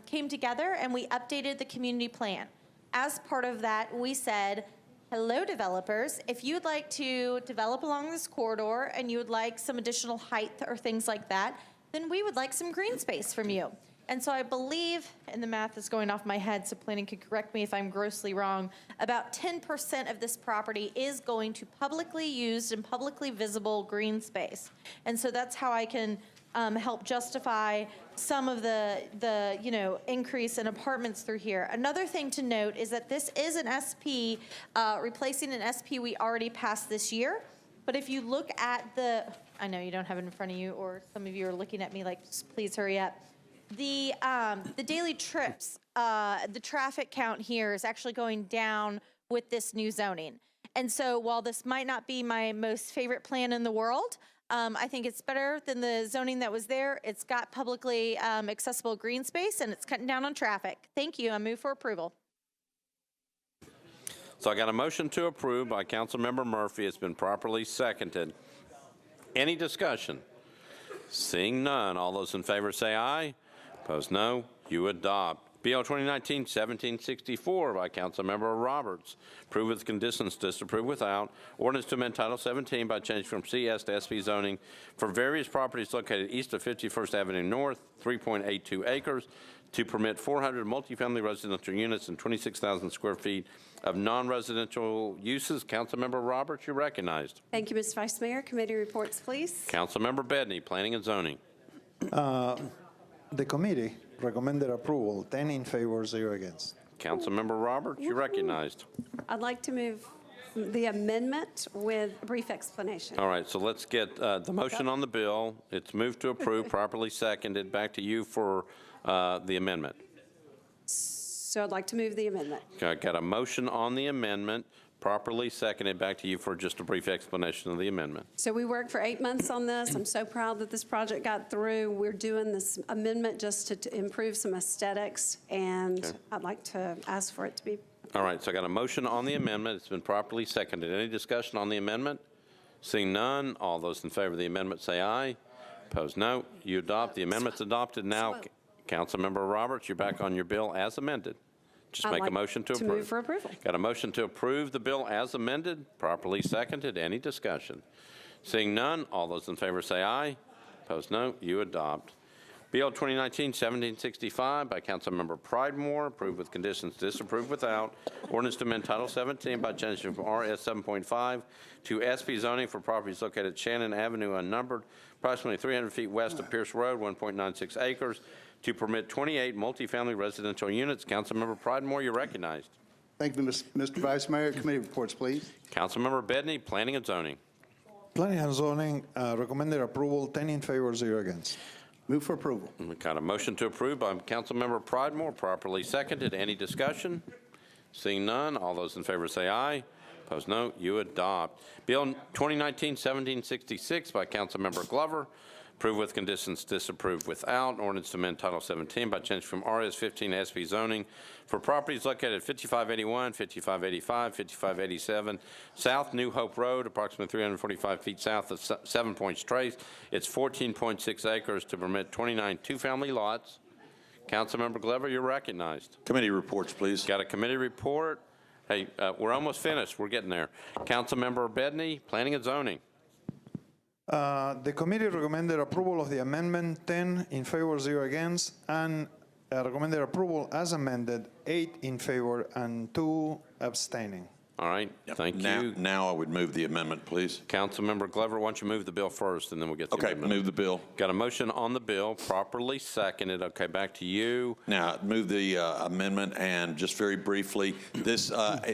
came together and we updated the community plan. As part of that, we said, Hello, developers. If you'd like to develop along this corridor and you would like some additional height or things like that, then we would like some green space from you. And so I believe, and the math is going off my head, so planning could correct me if I'm grossly wrong, about 10% of this property is going to publicly used and publicly visible green space. And so that's how I can help justify some of the increase in apartments through here. Another thing to note is that this is an SP, replacing an SP we already passed this year. But if you look at I know you don't have it in front of you, or some of you are looking at me like, please hurry up. The daily trips, the traffic count here is actually going down with this new zoning. And so while this might not be my most favorite plan in the world, I think it's better than the zoning that was there. It's got publicly accessible green space, and it's cutting down on traffic. Thank you. I move for approval. So I got a motion to approve by Councilmember Murphy. It's been properly seconded. Any discussion? Seeing none, all those in favor say aye. Opposed, no. You adopt. Bill 2019-1764 by Councilmember Roberts. Approve with conditions, disapprove without. Ordinance to amend Title 17 by change from CS to SP zoning for various properties located east of 51st Avenue North, 3.82 acres, to permit 400 multifamily residential units and 26,000 square feet of non-residential uses. Councilmember Roberts, you're recognized. Thank you, Mr. Vice Mayor. Committee reports, please. Councilmember Bedney, Planning and Zoning. The committee recommended approval, 10 in favor, 0 against. Councilmember Roberts, you're recognized. I'd like to move the amendment with a brief explanation. All right, so let's get the motion on the bill. It's moved to approve, properly seconded. Back to you for the amendment. So I'd like to move the amendment. Okay, got a motion on the amendment, properly seconded. Back to you for just a brief explanation of the amendment. So we worked for 8 months on this. I'm so proud that this project got through. We're doing this amendment just to improve some aesthetics, and Okay. I'd like to ask for it to be. All right, so I got a motion on the amendment. It's been properly seconded. Any discussion on the amendment? Seeing none, all those in favor of the amendment say aye. Opposed, no. You adopt. The amendment's adopted. Now, Councilmember Roberts, you're back on your bill as amended. Just I'd make a like motion to to approve. move for approval. Got a motion to approve the bill as amended, properly seconded. Any discussion? Seeing none, all those in favor say aye. Opposed, no. You adopt. Bill 2019-1765 by Councilmember Pridemore, approved with conditions, disapproved without. Ordinance to amend Title 17 by changing from RS 7.5 to SP zoning for properties located at Shannon Avenue unnumbered, approximately 300 feet west of Pierce Road, 1.96 acres, to permit 28 multifamily residential units. Councilmember Pridemore, you're recognized. Thank you, Mr. Vice Mayor. Committee reports, please. Councilmember Bedney, Planning and Zoning. Planning and zoning recommended approval, 10 in favor, 0 against. Move for approval. We got a motion to approve by Councilmember Pridemore, properly seconded. Any discussion? Seeing none, all those in favor say aye. Opposed, no. You adopt. Bill 2019-1766 by Councilmember Glover, approved with conditions, disapproved without. Ordinance to amend Title 17 by change from RS 15 to SP zoning for properties located at 5581, 5585, 5587 South New Hope Road, approximately 345 feet south of 7 Points Trace. It's 14.6 acres to permit 29 two-family lots. Councilmember Glover, you're recognized. Committee reports, please. Got a committee report. Hey, we're almost finished. We're getting there. Councilmember Bedney, Planning and Zoning. The committee recommended approval of the amendment, 10 in favor, 0 against, and recommended approval as amended, 8 in favor and 2 abstaining. All right, thank you. Now I would move the amendment, please. Councilmember Glover, why don't you move the bill first, and then we'll get to the amendment. Move the bill. Got a motion on the bill, properly seconded. Okay, back to you. Now, move the amendment, and just very briefly, this,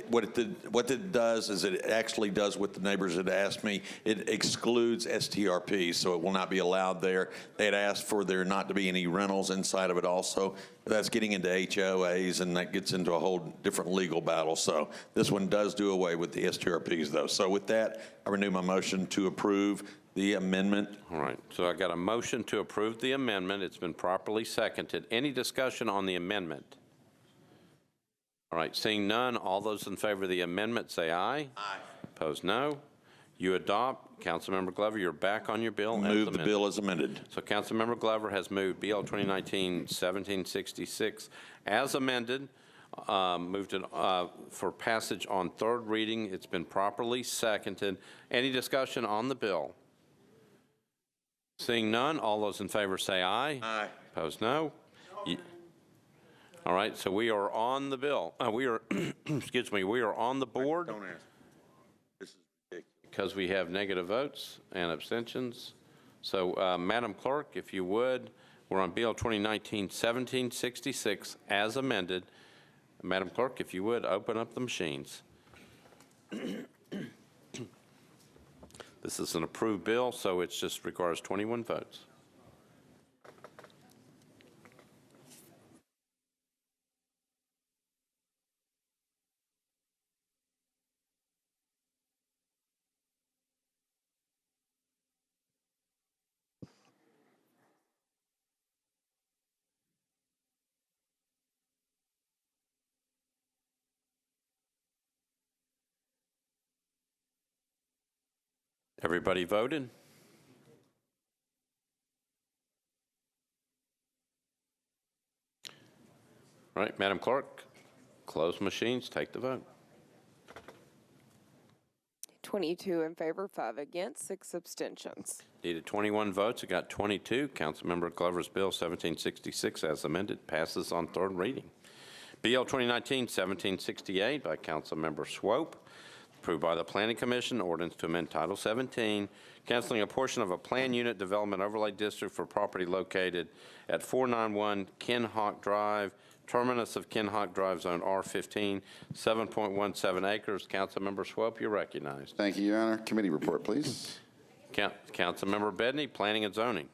what it does is it actually does what the neighbors had asked me. It excludes STRPs, so it will not be allowed there. They had asked for there not to be any rentals inside of it also. That's getting into HOAs, and that gets into a whole different legal battle. So this one does do away with the STRPs, though. So with that, I renew my motion to approve the amendment. All right, so I got a motion to approve the amendment. It's been properly seconded. Any discussion on the amendment? All right, seeing none, all those in favor of the amendment say aye. Aye. Opposed, no. You adopt. Councilmember Glover, you're back on your bill. Move the bill as amended. So Councilmember Glover has moved BL 2019-1766 as amended. moved it for passage on third reading. It's been properly seconded. Any discussion on the bill? Seeing none, all those in favor say aye. Aye. Opposed, no. All right, so we are on the bill. We are, excuse me, we are on the board. Don't ask. This is ridiculous. Because we have negative votes and abstentions. So, Madam Clerk, if you would, we're on Bill 2019-1766 as amended. Madam Clerk, if you would, open up the machines. This is an approved bill, so it just requires 21 votes. Everybody voted? All right, Madam Clerk, close machines, take the vote. 22 in favor, 5 against, 6 abstentions. Needed 21 votes, it got 22. Councilmember Glover's Bill 1766 as amended passes on third reading. BL 2019-1768 by Councilmember Swope. Approved by the Planning Commission, ordinance to amend Title 17, canceling a portion of a planned unit development overlay district for property located at 491 Kinhawk Drive, terminus of Kinhawk Drive, Zone R15, 7.17 acres. Councilmember Swope, you're recognized. Thank you, Your Honor. Committee report, please. Councilmember Bedney, Planning and Zoning.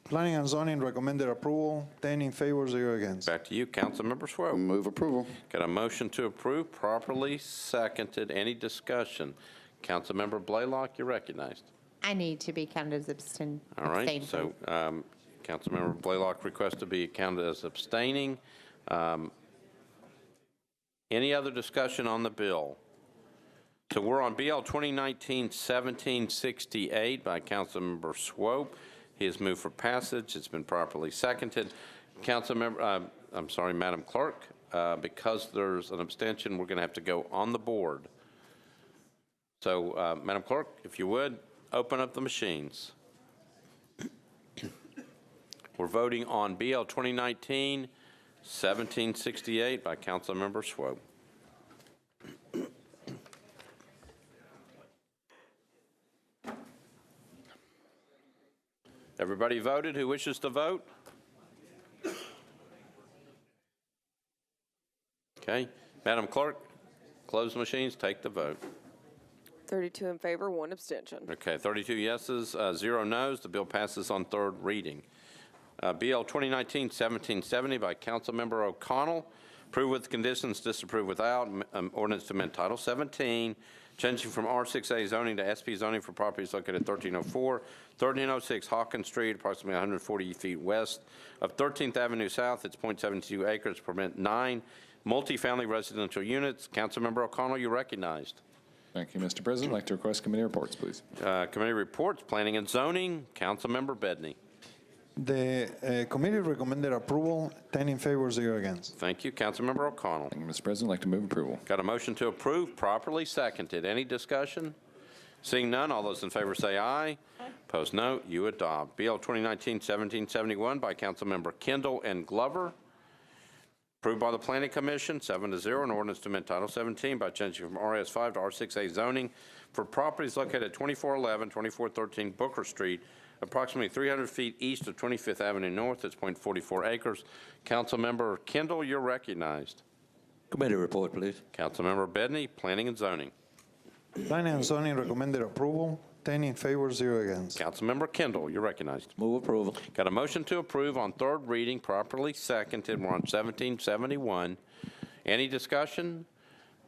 Planning and Zoning recommended approval, 10 in favor, 0 against. Back to you, Councilmember Swope. Move approval. Got a motion to approve, properly seconded. Any discussion? Councilmember Blaylock, you're recognized. I need to be counted as abstain. All right, abstain. so Councilmember Blaylock requests to be counted as abstaining. Any other discussion on the bill? So we're on BL 2019-1768 by Councilmember Swope. He has moved for passage. It's been properly seconded. Madam Clerk, because there's an abstention, we're going to have to go on the board. So, Madam Clerk, if you would, open up the machines. We're voting on BL 2019-1768 by Councilmember Swope. Everybody voted who wishes to vote? Okay. Madam Clerk, close the machines, take the vote. 32 in favor, 1 abstention. Okay, 32 yeses, 0 noes. The bill passes on third reading. BL 2019-1770 by Councilmember O'Connell. Approve with conditions, disapprove without. Ordinance to amend Title 17, changing from R6A zoning to SP zoning for properties located at 1304, 1306 Hawkins Street, approximately 140 feet west of 13th Avenue South. It's 0.72 acres, permit 9 multifamily residential units. Councilmember O'Connell, you're recognized. Thank you, Mr. President. I'd like to request committee reports, please. Committee reports, Planning and Zoning. Councilmember Bedney. The committee recommended approval, 10 in favor, 0 against. Thank you, Councilmember O'Connell. Thank you, Mr. President. I'd like to move approval. Got a motion to approve, properly seconded. Any discussion? Seeing none, all those in favor say aye. Opposed, no. You adopt. BL 2019-1771 by Councilmember Kendall and Glover. Approved by the Planning Commission, 7-0. An ordinance to amend Title 17 by changing from RS5 to R6A zoning for properties located at 2411, 2413 Booker Street, approximately 300 feet east of 25th Avenue North. It's 0.44 acres. Councilmember Kendall, you're recognized. Committee report, please. Councilmember Bedney, Planning and Zoning. Planning and Zoning recommended approval, 10 in favor, 0 against. Councilmember Kendall, you're recognized. Move approval. Got a motion to approve on third reading, properly seconded. We're on 1771. Any discussion?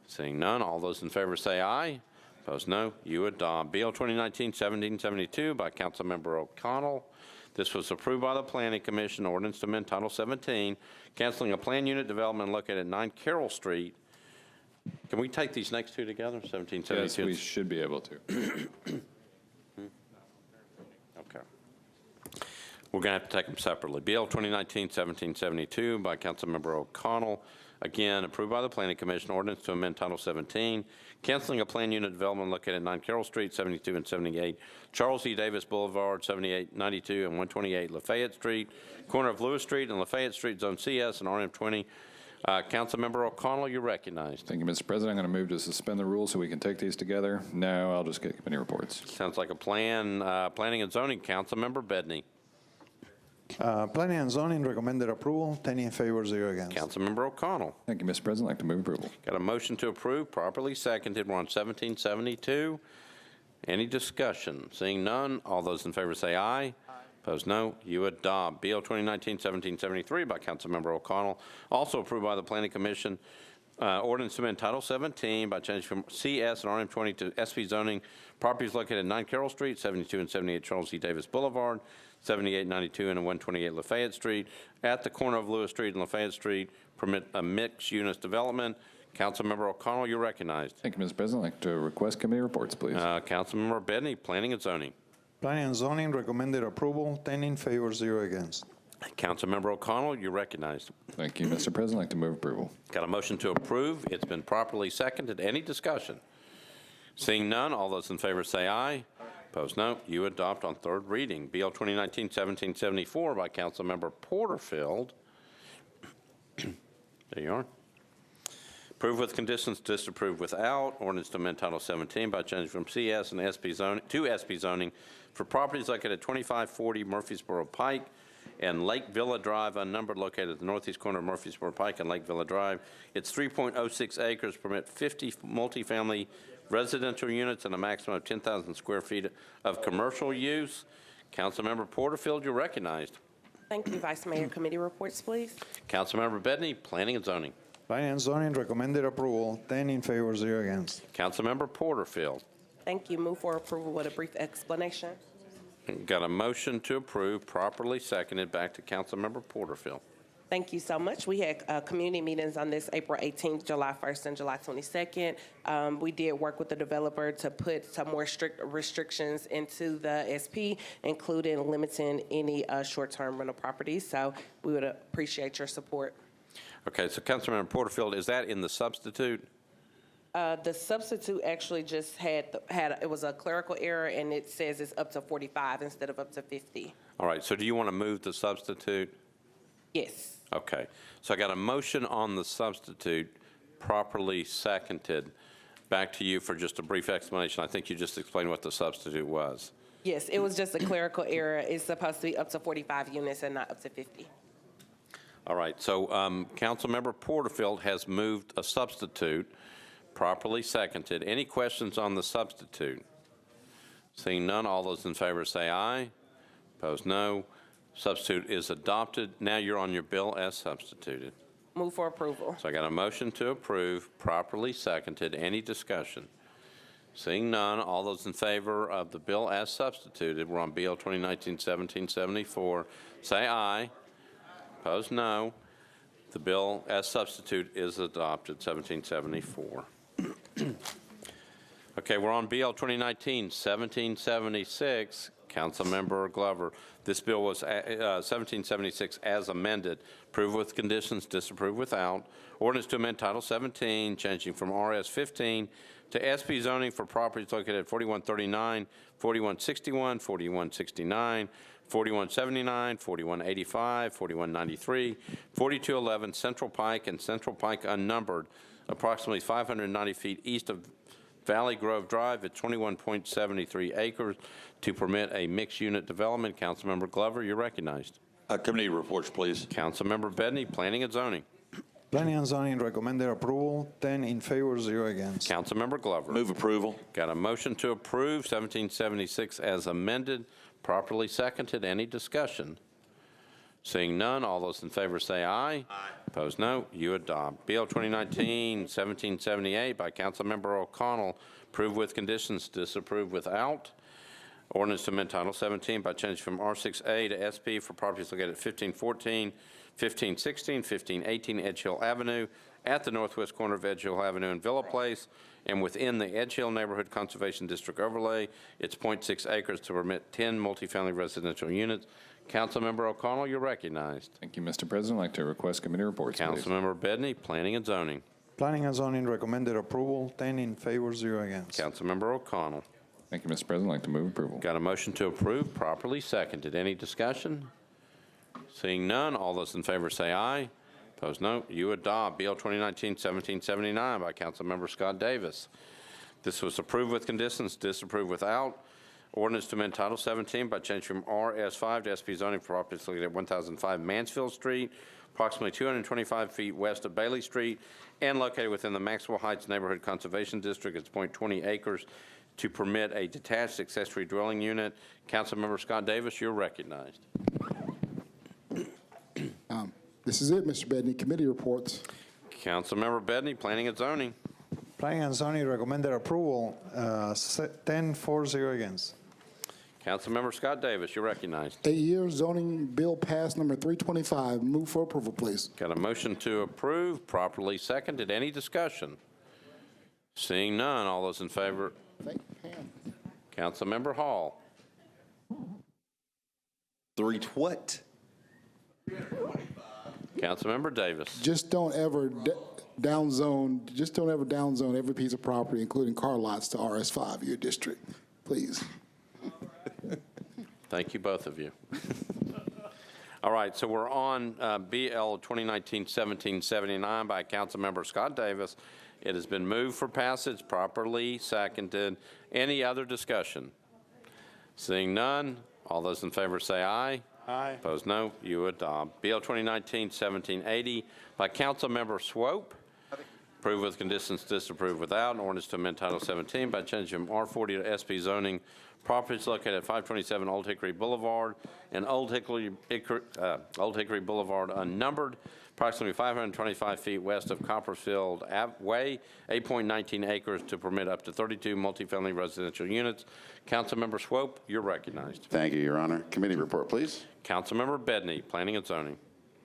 Seeing none, all those in favor say aye. Opposed, no. You adopt. BL 2019-1772 by Councilmember O'Connell. This was approved by the Planning Commission. Ordinance to amend Title 17, canceling a planned unit development located at 9 Carroll Street. Can we take these next two together? 1772. Yes, we should be able to. Okay. We're going to have to take them separately. BL 2019-1772 by Councilmember O'Connell. Again, approved by the Planning Commission, ordinance to amend Title 17, canceling a planned unit development located at 9 Carroll Street, 72 and 78 Charles E. Davis Boulevard, 78, 92, and 128 Lafayette Street, corner of Lewis Street and Lafayette Street, Zone CS and RM20. Councilmember O'Connell, you're recognized. Thank you, Mr. President. I'm going to move to suspend the rules so we can take these together. No, I'll just get committee reports. Sounds like a plan. Planning and Zoning, Councilmember Bedney. Planning and Zoning recommended approval, 10 in favor, 0 against. Councilmember O'Connell. Thank you, Mr. President. I'd like to move approval. Got a motion to approve, properly seconded. We're on 1772. Any discussion? Seeing none, all those in favor say aye. Opposed, no. You adopt. BL 2019-1773 by Councilmember O'Connell, also approved by the Planning Commission. Ordinance to amend Title 17 by changing from CS and RM20 to SP zoning. Properties located at 9 Carroll Street, 72 and 78 Charles E. Davis Boulevard, 78, 92, and 128 Lafayette Street. At the corner of Lewis Street and Lafayette Street, permit a mixed-use development. Councilmember O'Connell, you're recognized. Thank you, Mr. President. I'd like to request committee reports, please. Councilmember Bedney, Planning and Zoning. Planning and Zoning recommended approval, 10 in favor, 0 against. Councilmember O'Connell, you're recognized. Thank you, Mr. President. I'd like to move approval. Got a motion to approve. It's been properly seconded. Any discussion? Seeing none, all those in favor say aye. Opposed, no. You adopt on third reading. BL 2019-1774 by Councilmember Porterfield. There you are. Approve with conditions, disapprove without. Ordinance to amend Title 17 by changing from CS and SP zoning to SP zoning for properties located at 2540 Murfreesboro Pike and Lake Villa Drive, unnumbered, located at the northeast corner of Murfreesboro Pike and Lake Villa Drive. It's 3.06 acres, permit 50 multifamily residential units and a maximum of 10,000 square feet of commercial use. Councilmember Porterfield, you're recognized. Thank you, Vice Mayor. Committee reports, please. Councilmember Bedney, Planning and Zoning. Planning and Zoning recommended approval, 10 in favor, 0 against. Councilmember Porterfield. Thank you. Move for approval with a brief explanation. Got a motion to approve, properly seconded. Back to Councilmember Porterfield. Thank you so much. We had community meetings on this April 18th, July 1st, and July 22nd. We did work with the developer to put some more strict restrictions into the SP, including limiting any short-term rental properties. So we would appreciate your support. Okay, so Councilmember Porterfield, is that in the substitute? The substitute actually just had it was a clerical error, and it says it's up to 45 instead of up to 50. All right, so do you want to move the substitute? Yes. Okay, so I got a motion on the substitute, properly seconded. Back to you for just a brief explanation. I think you just explained what the substitute was. Yes, it was just a clerical error. It's supposed to be up to 45 units and not up to 50. All right, so Councilmember Porterfield has moved a substitute, properly seconded. Any questions on the substitute? Seeing none, all those in favor say aye. Opposed, no. Substitute is adopted. Now you're on your bill as substituted. Move for approval. So I got a motion to approve, properly seconded. Any discussion? Seeing none, all those in favor of the bill as substituted, we're on BL 2019-1774, say aye. Opposed, no. The bill as substitute is adopted, 1774. Okay, we're on BL 2019-1776. Councilmember Glover. This bill was 1776 as amended. Approve with conditions, disapprove without. Ordinance to amend Title 17, changing from RS 15 to SP zoning for properties located at 4139, 4161, 4169, 4179, 4185, 4193, 4211 Central Pike and Central Pike unnumbered, approximately 590 feet east of Valley Grove Drive at 21.73 acres to permit a mixed-unit development. Councilmember Glover, you're recognized. Committee reports, please. Councilmember Bedney, Planning and Zoning. Planning and Zoning recommended approval, 10 in favor, 0 against. Councilmember Glover. Move approval. Got a motion to approve 1776 as amended, properly seconded. Any discussion? Seeing none, all those in favor say aye. Aye. Opposed, no. You adopt. BL 2019-1778 by Councilmember O'Connell. Approve with conditions, disapprove without. Ordinance to amend Title 17 by changing from R6A to SP for properties located at 1514, 1516, 1518 Edge Hill Avenue at the northwest corner of Edge Hill Avenue and Villa Place, and within the Edge Hill Neighborhood Conservation District overlay. It's 0.6 acres to permit 10 multifamily residential units. Councilmember O'Connell, you're recognized. Thank you, Mr. President. I'd like to request committee reports, please. Councilmember Bedney, Planning and Zoning. Planning and zoning recommended approval, 10 in favor, 0 against. Councilmember O'Connell. Thank you, Mr. President. I'd like to move approval. Got a motion to approve, properly seconded. Any discussion? Seeing none, all those in favor say aye. Opposed, no. You adopt Bill 2019-1779 by Councilmember Scott Davis. This was approved with conditions, disapproved without. Ordinance to amend Title 17 by changing from RS5 to SP zoning for properties located at 1005 Mansfield Street, approximately 225 feet west of Bailey Street, and located within the Maxwell Heights Neighborhood Conservation District. It's 0.20 acres to permit a detached accessory dwelling unit. Councilmember Scott Davis, you're recognized. This is it, Mr. Bedney. Committee reports. Councilmember Bedney, Planning and Zoning. Planning and zoning recommended approval, 10 for, 0 against. Councilmember Scott Davis, you're recognized. 8-year zoning bill passed number 325. Move for approval, please. Got a motion to approve, properly seconded. Any discussion? Seeing none, all those in favor. Councilmember Hall. 3 Councilmember Davis. Just don't ever downzone. Just don't ever downzone every piece of property, including car lots, to RS5, your district, please. Thank you, both of you. All right, so we're on BL 2019-1779 by Councilmember Scott Davis. It has been moved for passage, properly seconded. Any other discussion? Seeing none, all those in favor say aye. Aye. Opposed, no. You adopt. BL 2019-1780 by Councilmember Swope. Approved with conditions, disapproved without. An ordinance to amend Title 17 by changing from R40 to SP zoning. Properties located at 527 Old Hickory Boulevard and Old Hickory Boulevard unnumbered, approximately 525 feet west of Copperfield Way, 8.19 acres to permit up to 32 multifamily residential units. Councilmember Swope, you're recognized. Thank you, Your Honor. Committee report, please. Councilmember Bedney, Planning and Zoning.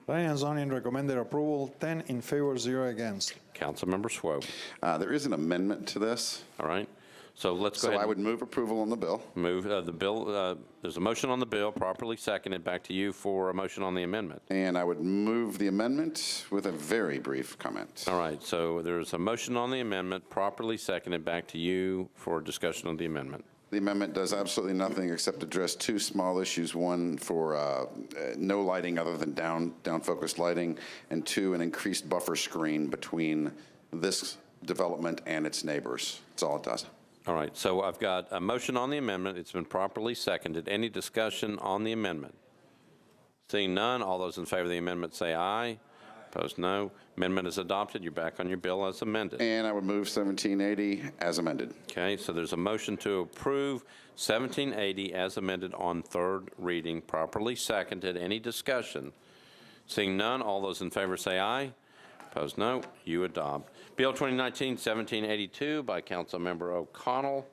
Planning and zoning recommended approval, 10 in favor, 0 against. Councilmember Swope. There is an amendment to this. All right. So let's go ahead. So I would move approval on the bill. Move the bill. There's a motion on the bill, properly seconded. Back to you for a motion on the amendment. And I would move the amendment with a very brief comment. All right. So there's a motion on the amendment, properly seconded. Back to you for discussion on the amendment. The amendment does absolutely nothing except address two small issues. One for no lighting other than down-focused lighting, and two, an increased buffer screen between this development and its neighbors. That's all it does. All right, so I've got a motion on the amendment. It's been properly seconded. Any discussion on the amendment? Seeing none, all those in favor of the amendment say aye. Opposed, no. Amendment is adopted. You're back on your bill as amended. And I would move 1780 as amended. Okay, so there's a motion to approve 1780 as amended on third reading, properly seconded. Any discussion? Seeing none, all those in favor say aye. Opposed, no. You adopt. Bill 2019-1782 by Councilmember O'Connell.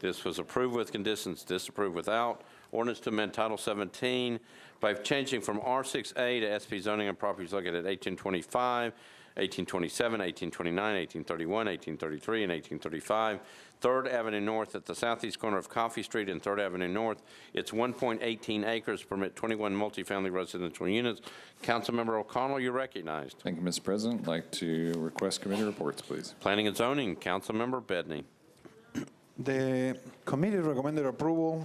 This was approved with conditions, disapproved without. Ordinance to amend Title 17 by changing from R6A to SP zoning on properties located at 1825, 1827, 1829, 1831, 1833, and 1835. 3rd Avenue North at the southeast corner of Coffee Street and 3rd Avenue North. It's 1.18 acres, permit 21 multifamily residential units. Councilmember O'Connell, you're recognized. Thank you, Mr. President. I'd like to request committee reports, please. Planning and Zoning, Councilmember Bedney. The committee recommended approval.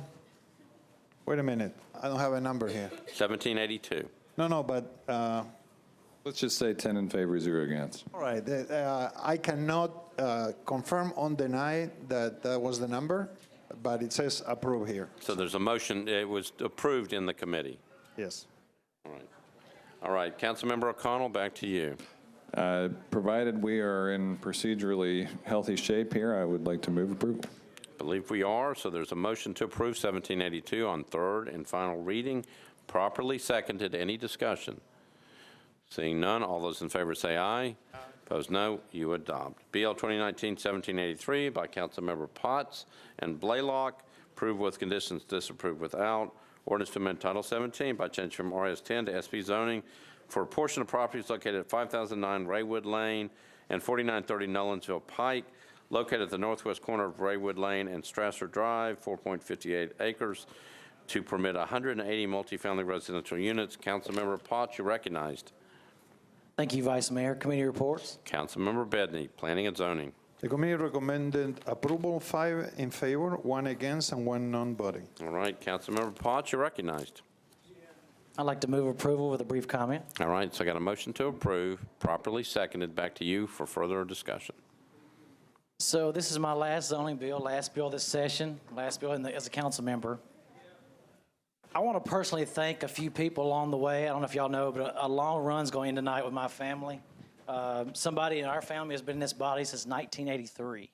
Wait a minute. I don't have a number here. 1782. No, but Let's just say 10 in favor, 0 against. all right. I cannot confirm or deny that that was the number, but it says approve here. So there's a motion. It was approved in the committee. Yes. All right. All right. Councilmember O'Connell, back to you. Provided we are in procedurally healthy shape here, I would like to move approval. Believe we are. So there's a motion to approve 1782 on third and final reading, properly seconded. Any discussion? Seeing none, all those in favor say aye. Opposed, no. You adopt. BL 2019-1783 by Councilmember Potts and Blaylock. Approved with conditions, disapproved without. Ordinance to amend Title 17 by change from RS10 to SP zoning for a portion of properties located at 5009 Raywood Lane and 4930 Nolensville Pike, located at the northwest corner of Raywood Lane and Strasser Drive, 4.58 acres, to permit 180 multifamily residential units. Councilmember Potts, you're recognized. Thank you, Vice Mayor. Committee reports. Councilmember Bedney, Planning and Zoning. The committee recommended approval, 5 in favor, 1 against, and 1 non-voting. All right, Councilmember Potts, you're recognized. I'd like to move approval with a brief comment. All right, so I got a motion to approve, properly seconded. Back to you for further discussion. So this is my last zoning bill, last bill this session, last bill as a council member. I want to personally thank a few people along the way. I don't know if y'all know, but a long run's going in tonight with my family. Somebody in our family has been in this body since 1983.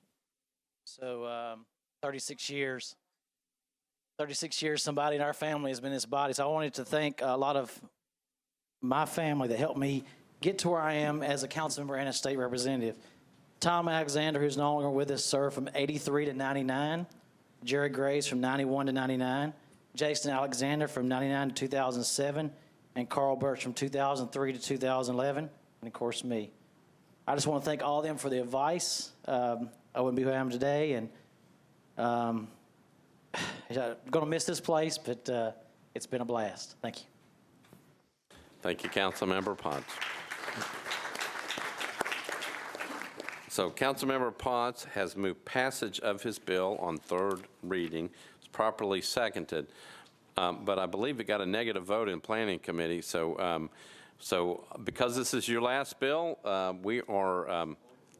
So 36 years. 36 years somebody in our family has been in this body. So I wanted to thank a lot of my family that helped me get to where I am as a council member and a state representative. Tom Alexander, who's no longer with us, served from 83 to 99. Jerry Graves from 91 to 99. Jason Alexander from 99 to 2007, and Carl Birch from 2003 to 2011, and of course me. I just want to thank all of them for the advice. I wouldn't be who I am today, and I'm going to miss this place, but it's been a blast. Thank you. Thank you, Councilmember Potts. So Councilmember Potts has moved passage of his bill on third reading. It's properly seconded, but I believe it got a negative vote in Planning Committee. So, because this is your last bill, we are,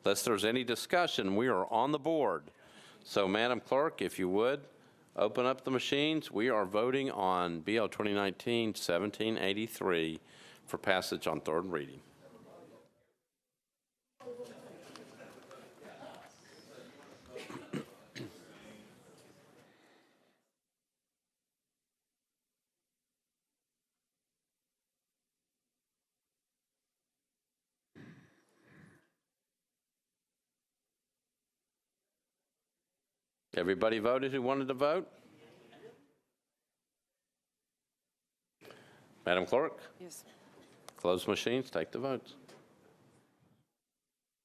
unless there's any discussion, we are on the board. So, Madam Clerk, if you would, open up the machines. We are voting on BL 2019-1783 for passage on third reading. Everybody voted who wanted to vote? Madam Clerk? Yes. Close machines, take the votes.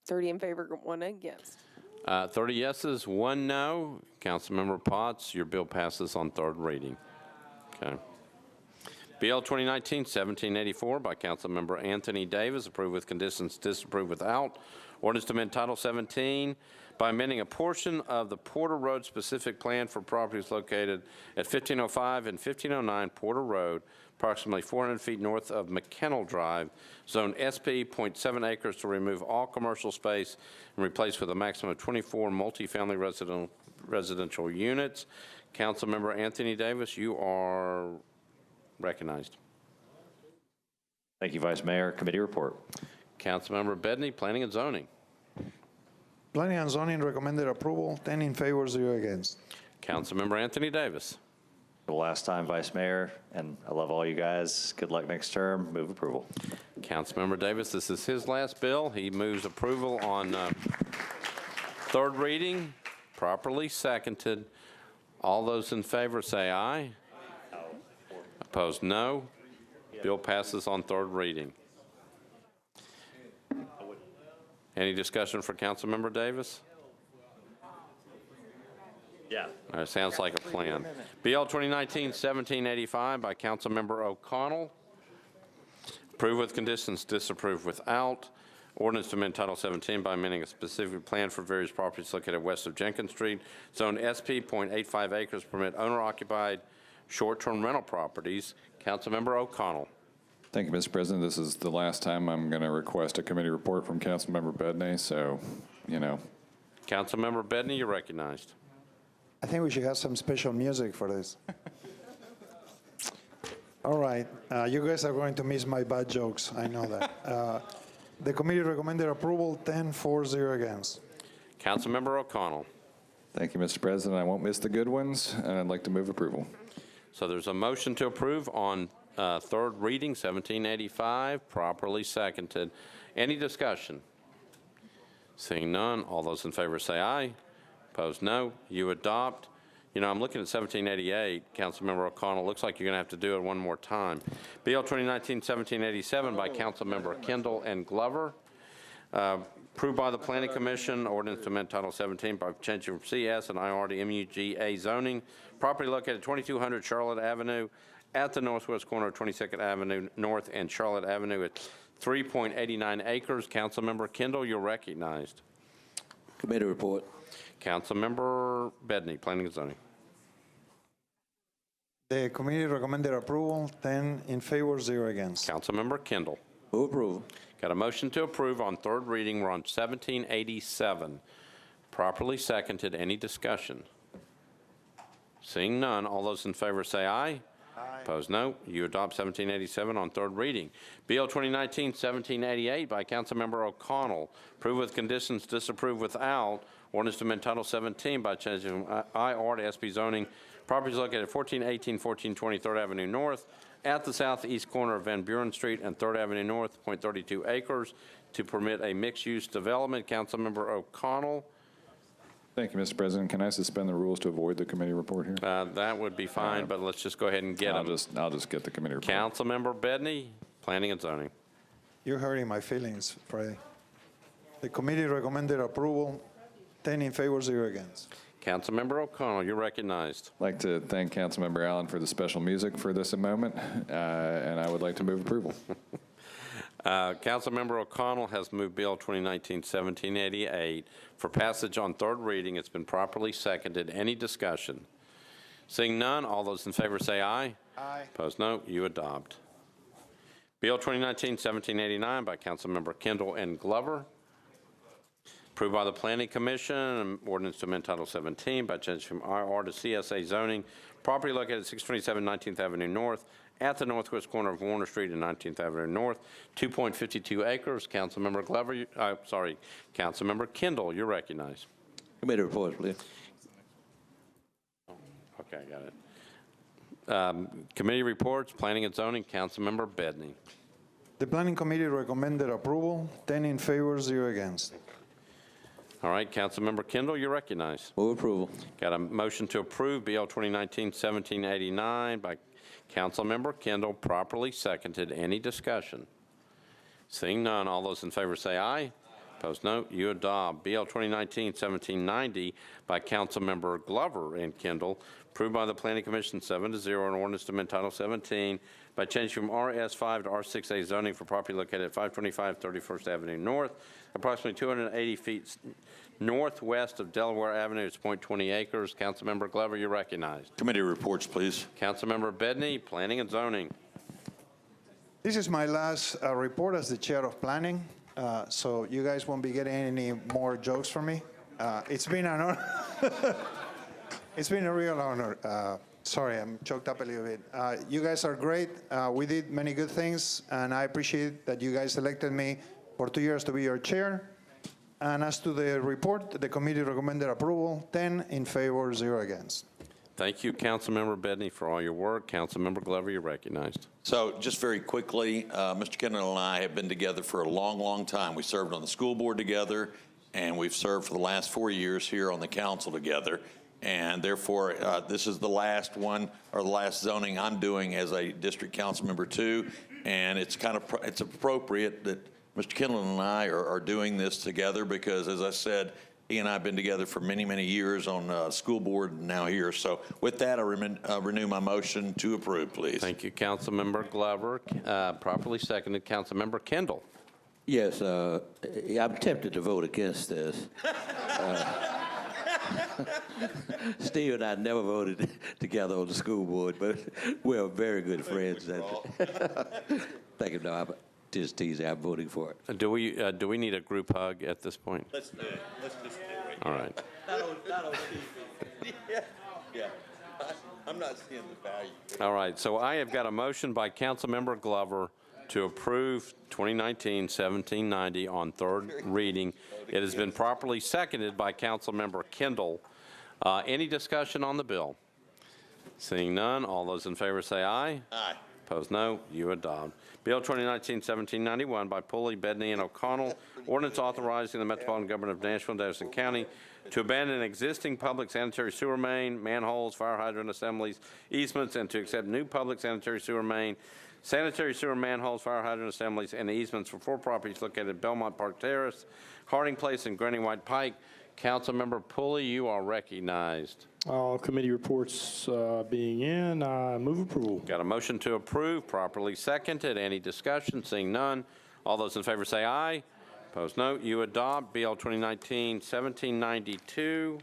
30 in favor, 1 against. 30 yeses, 1 no. Councilmember Potts, your bill passes on third reading. Okay. BL 2019-1784 by Councilmember Anthony Davis, approved with conditions, disapproved without. Ordinance to amend Title 17 by amending a portion of the Porter Road specific plan for properties located at 1505 and 1509 Porter Road, approximately 400 feet north of McKennell Drive, zone SP, 0.7 acres, to remove all commercial space and replace with a maximum of 24 multifamily residential units. Councilmember Anthony Davis, you are recognized. Thank you, Vice Mayor. Committee report. Councilmember Bedney, Planning and Zoning. Planning and Zoning recommended approval, 10 in favor, 0 against. Councilmember Anthony Davis. The last time, Vice Mayor, and I love all you guys. Good luck next term. Move approval. Councilmember Davis, this is his last bill. He moves approval on third reading, properly seconded. All those in favor say aye. Opposed, no. Bill passes on third reading. Any discussion for Councilmember Davis? Yeah. All right, sounds like a plan. BL 2019-1785 by Councilmember O'Connell. Approved with conditions, disapproved without. Ordinance to amend Title 17 by amending a specific plan for various properties located west of Jenkins Street. Zone SP, 0.85 acres, permit owner-occupied short-term rental properties. Councilmember O'Connell. Thank you, Mr. President. This is the last time I'm going to request a committee report from Councilmember Bedney, so, you know. Councilmember Bedney, you're recognized. I think we should have some special music for this. All right. You guys are going to miss my bad jokes. I know that. The committee recommended approval, 10 for, 0 against. Councilmember O'Connell. Thank you, Mr. President. I won't miss the good ones, and I'd like to move approval. So there's a motion to approve on third reading, 1785, properly seconded. Any discussion? Seeing none, all those in favor say aye. Opposed, no. You adopt. You know, I'm looking at 1788. Councilmember O'Connell, looks like you're going to have to do it one more time. BL 2019-1787 by Councilmember Kendall and Glover. Approved by the Planning Commission, ordinance to amend Title 17 by changing from CS and IR to MUGA zoning. Property located at 2200 Charlotte Avenue at the northwest corner of 22nd Avenue North and Charlotte Avenue at 3.89 acres. Councilmember Kendall, you're recognized. Committee report. Councilmember Bedney, Planning and Zoning. The committee recommended approval, 10 in favor, 0 against. Councilmember Kendall. Move approval. Got a motion to approve on third reading. We're on 1787. Properly seconded. Any discussion? Seeing none, all those in favor say aye. Aye. Opposed, no. You adopt 1787 on third reading. Bill 2019-1788 by Councilmember O'Connell. Approve with conditions, disapprove without. Ordinance to amend Title 17 by changing from IR to SP zoning. Properties located at 1418, 1420 3rd Avenue North at the southeast corner of Van Buren Street and 3rd Avenue North, 0.32 acres, to permit a mixed-use development. Councilmember O'Connell. Thank you, Mr. President. Can I suspend the rules to avoid the committee report here? That would be fine, but let's just go ahead and get them. I'll just get the committee report. Councilmember Bedney, Planning and Zoning. You're hurting my feelings, Friday. The committee recommended approval, 10 in favor, 0 against. Councilmember O'Connell, you're recognized. I'd like to thank Councilmember Allen for the special music for this moment, and I would like to move approval. Councilmember O'Connell has moved Bill 2019-1788 for passage on third reading. It's been properly seconded. Any discussion? Seeing none, all those in favor say aye. Aye. Opposed, no. You adopt. Bill 2019-1789 by Councilmember Kendall and Glover. Approved by the Planning Commission, ordinance to amend Title 17 by changing from IR to CSA zoning. Property located at 627 19th Avenue North at the northwest corner of Warner Street and 19th Avenue North, 2.52 acres. Councilmember Glover, Councilmember Kendall, you're recognized. Committee report, please. Okay, I got it. Committee reports, Planning and Zoning, Councilmember Bedney. The Planning Committee recommended approval, 10 in favor, 0 against. All right, Councilmember Kendall, you're recognized. Move approval. Got a motion to approve BL 2019-1789 by Councilmember Kendall, properly seconded. Any discussion? Seeing none, all those in favor say aye. Opposed, no. You adopt. BL 2019-1790 by Councilmember Glover and Kendall, approved by the Planning Commission 7-0, an ordinance to amend Title 17 by changing from RS5 to R6A zoning for property located at 525 31st Avenue North, approximately 280 feet northwest of Delaware Avenue. It's 0.20 acres. Councilmember Glover, you're recognized. Committee reports, please. Councilmember Bedney, Planning and Zoning. This is my last report as the chair of planning, so you guys won't be getting any more jokes from me. It's been an honor. It's been a real honor. Sorry, I'm choked up a little bit. You guys are great. We did many good things, and I appreciate that you guys elected me for 2 years to be your chair. And as to the report, the committee recommended approval, 10 in favor, 0 against. Thank you, Councilmember Bedney, for all your work. Councilmember Glover, you're recognized. So just very quickly, Mr. Kendall and I have been together for a long, long time. We served on the school board together, and we've served for the last 4 years here on the council together. And therefore, this is the last one, or the last zoning I'm doing as a district council member too. And it's it's appropriate that Mr. Kendall and I are doing this together because, as I said, he and I have been together for many, many years on school board and now here. So with that, I renew my motion to approve, please. Thank you, Councilmember Glover. Properly seconded, Councilmember Kendall. Yes, I'm tempted to vote against this. Steve and I never voted together on the school board, but we're very good friends. Thank you. No, just teasing. I'm voting for it. Do we need a group hug at this point? Let's do it. Let's just do it right All right. Not on TV. Yeah. I'm not seeing the value. All right. So I have got a motion by Councilmember Glover to approve 2019-1790 on third reading. It has been properly seconded by Councilmember Kendall. Any discussion on the bill? Seeing none, all those in favor say aye. Aye. Opposed, no. You adopt. Bill 2019-1791 by Pulley, Bedney, and O'Connell. Ordinance authorizing the Metropolitan Government of Nashville and Davidson County to abandon existing public sanitary sewer main, manholes, fire hydrant assemblies, easements, and to accept new public sanitary sewer main, sanitary sewer manholes, fire hydrant assemblies, and easements for 4 properties located at Belmont Park Terrace, Harding Place, and Granny White Pike. Councilmember Pulley, you are recognized. All committee reports being in, I move approval. Got a motion to approve, properly seconded. Any discussion? Seeing none. All those in favor say aye. Opposed, no. You adopt BL 2019-1792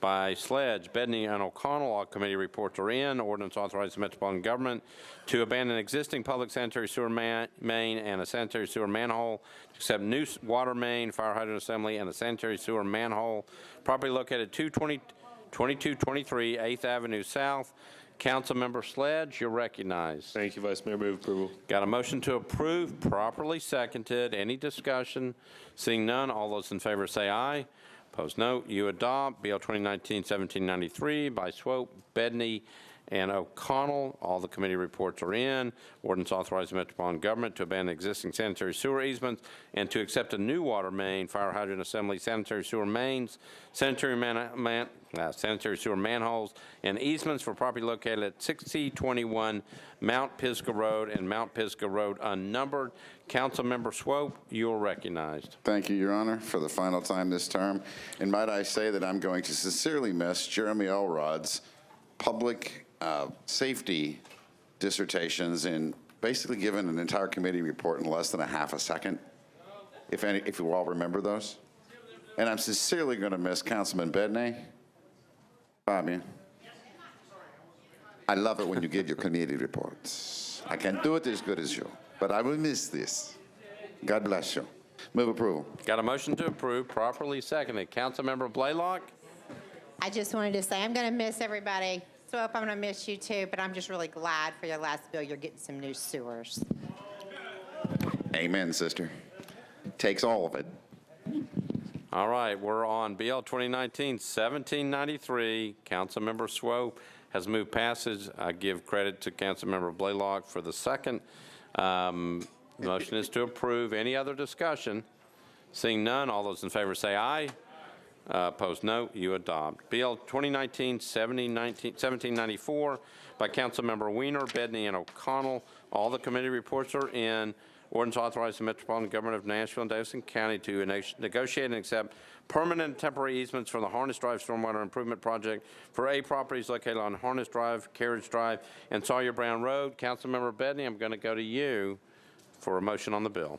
by Sledge, Bedney, and O'Connell. All committee reports are in. Ordinance authorizing the metropolitan government to abandon existing public sanitary sewer main and a sanitary sewer manhole, to accept new water main, fire hydrant assembly, and a sanitary sewer manhole. Property located 2223 8th Avenue South. Councilmember Sledge, you're recognized. Thank you, Vice Mayor. Move approval. Got a motion to approve, properly seconded. Any discussion? Seeing none, all those in favor say aye. Opposed, no. You adopt BL 2019-1793 by Swope, Bedney, and O'Connell. All the committee reports are in. Ordinance authorizing the metropolitan government to abandon existing sanitary sewer easements and to accept a new water main, fire hydrant assembly, sanitary sewer mains, sanitary sewer manholes, and easements for property located at 6021 Mount Pisgah Road and Mount Pisgah Road unnumbered. Councilmember Swope, you are recognized. Thank you, Your Honor, for the final time this term. And might I say that I'm going to sincerely miss Jeremy Elrod's public safety dissertations in basically giving an entire committee report in less than a half a second, if you all remember those. And I'm sincerely going to miss Councilman Bedney. Bobby, I love it when you give your committee reports. I can't do it as good as you, but I will miss this. God bless you. Move approval. Got a motion to approve, properly seconded. Councilmember Blaylock? I just wanted to say I'm going to miss everybody. So I'm going to miss you too, but I'm just really glad for your last bill you're getting some new sewers. Amen, sister. Takes all of it. All right, we're on BL 2019-1793. Councilmember Swope has moved passage. I give credit to Councilmember Blaylock for the second. The motion is to approve. Any other discussion? Seeing none, all those in favor say aye. Opposed, no. You adopt. BL 2019-1794 by Councilmember Weiner, Bedney, and O'Connell. All the committee reports are in. Ordinance authorizing the metropolitan government of Nashville and Davidson County to negotiate and accept permanent and temporary easements for the Harness Drive Stormwater Improvement Project for 8 properties located on Harness Drive, Carriage Drive, and Sawyer Brown Road. Councilmember Bedney, I'm going to go to you for a motion on the bill.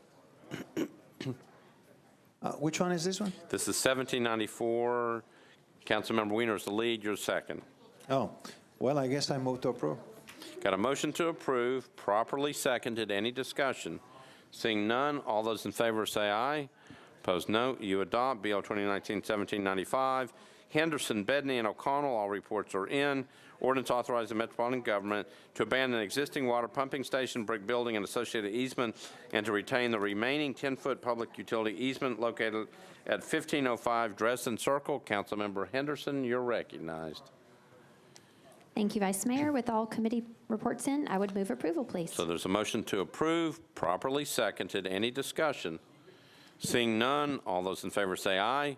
Which one is this one? This is 1794. Councilmember Weiner is the lead. You're second. Oh, well, I guess I move to approve. Got a motion to approve, properly seconded. Any discussion? Seeing none, all those in favor say aye. Opposed, no. You adopt BL 2019-1795. Henderson, Bedney, and O'Connell, all reports are in. Ordinance authorizing the metropolitan government to abandon an existing water pumping station, brick building, and associated easement, and to retain the remaining 10-foot public utility easement located at 1505 Dresden Circle. Councilmember Henderson, you're recognized. Thank you, Vice Mayor. With all committee reports in, I would move approval, please. So there's a motion to approve, properly seconded. Any discussion? Seeing none, all those in favor say aye.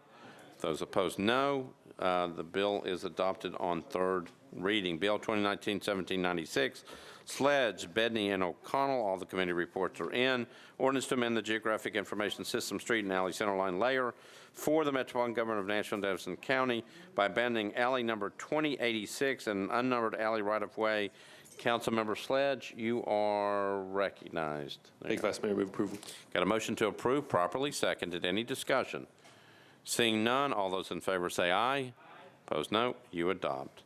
Those opposed, no. The bill is adopted on third reading. Bill 2019-1796, Sledge, Bedney, and O'Connell. All the committee reports are in. Ordinance to amend the Geographic Information System Street and Alley Centerline layer for the Metropolitan Government of Nashville and Davidson County by abandoning alley number 2086 and an unnumbered alley right-of-way. Councilmember Sledge, you are recognized. Thank you, Vice Mayor. Move approval. Got a motion to approve, properly seconded. Any discussion? Seeing none, all those in favor say aye. Opposed, no. You adopt.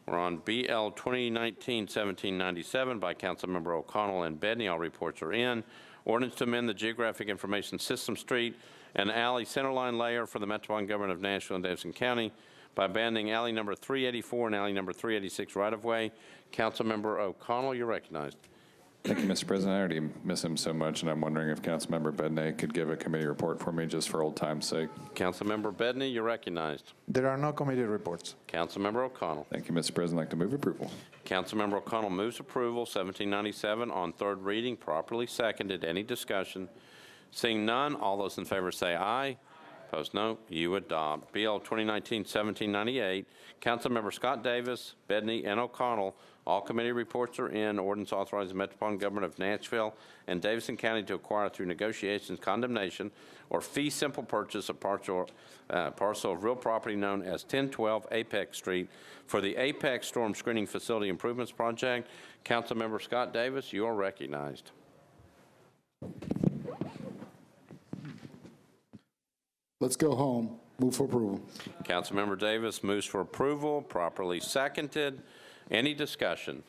We're on BL 2019-1797 by Councilmember O'Connell and Bedney. All reports are in. Ordinance to amend the Geographic Information System Street and Alley Centerline layer for the Metropolitan Government of Nashville and Davidson County by abandoning alley number 384 and alley number 386 right-of-way. Councilmember O'Connell, you're recognized. Thank you, Mr. President. I already miss him so much, and I'm wondering if Councilmember Bedney could give a committee report for me just for old time's sake. Councilmember Bedney, you're recognized. There are no committee reports. Councilmember O'Connell. Thank you, Mr. President. I'd like to move approval. Councilmember O'Connell moves approval, 1797 on third reading, properly seconded. Any discussion? Seeing none, all those in favor say aye. Opposed, no. You adopt. BL 2019-1798, Councilmember Scott Davis, Bedney, and O'Connell. All committee reports are in. Ordinance authorizing the Metropolitan Government of Nashville and Davidson County to acquire through negotiations, condemnation, or fee simple purchase a parcel of real property known as 1012 Apex Street for the Apex Storm Screening Facility Improvements Project. Councilmember Scott Davis, you are recognized. Let's go home. Move for approval. Councilmember Davis moves for approval, properly seconded. Any discussion?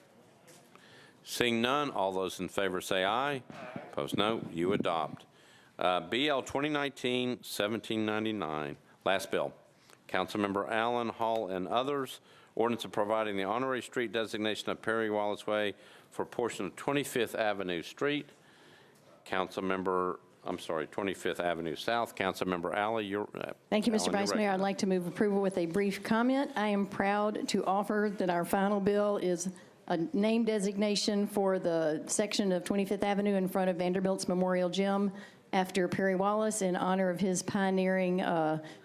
Seeing none, all those in favor say aye. Opposed, no. You adopt. BL 2019-1799, last bill. Councilmember Allen, Hall, and others. Ordinance of providing the honorary street designation of Perry Wallace Way for a portion of 25th Avenue Street. 25th Avenue South. Councilmember Alley, Thank you, Mr. Vice Mayor. I'd like to move approval with a brief comment. I am proud to offer that our final bill is a name designation for the section of 25th Avenue in front of Vanderbilt's Memorial Gym after Perry Wallace in honor of his pioneering,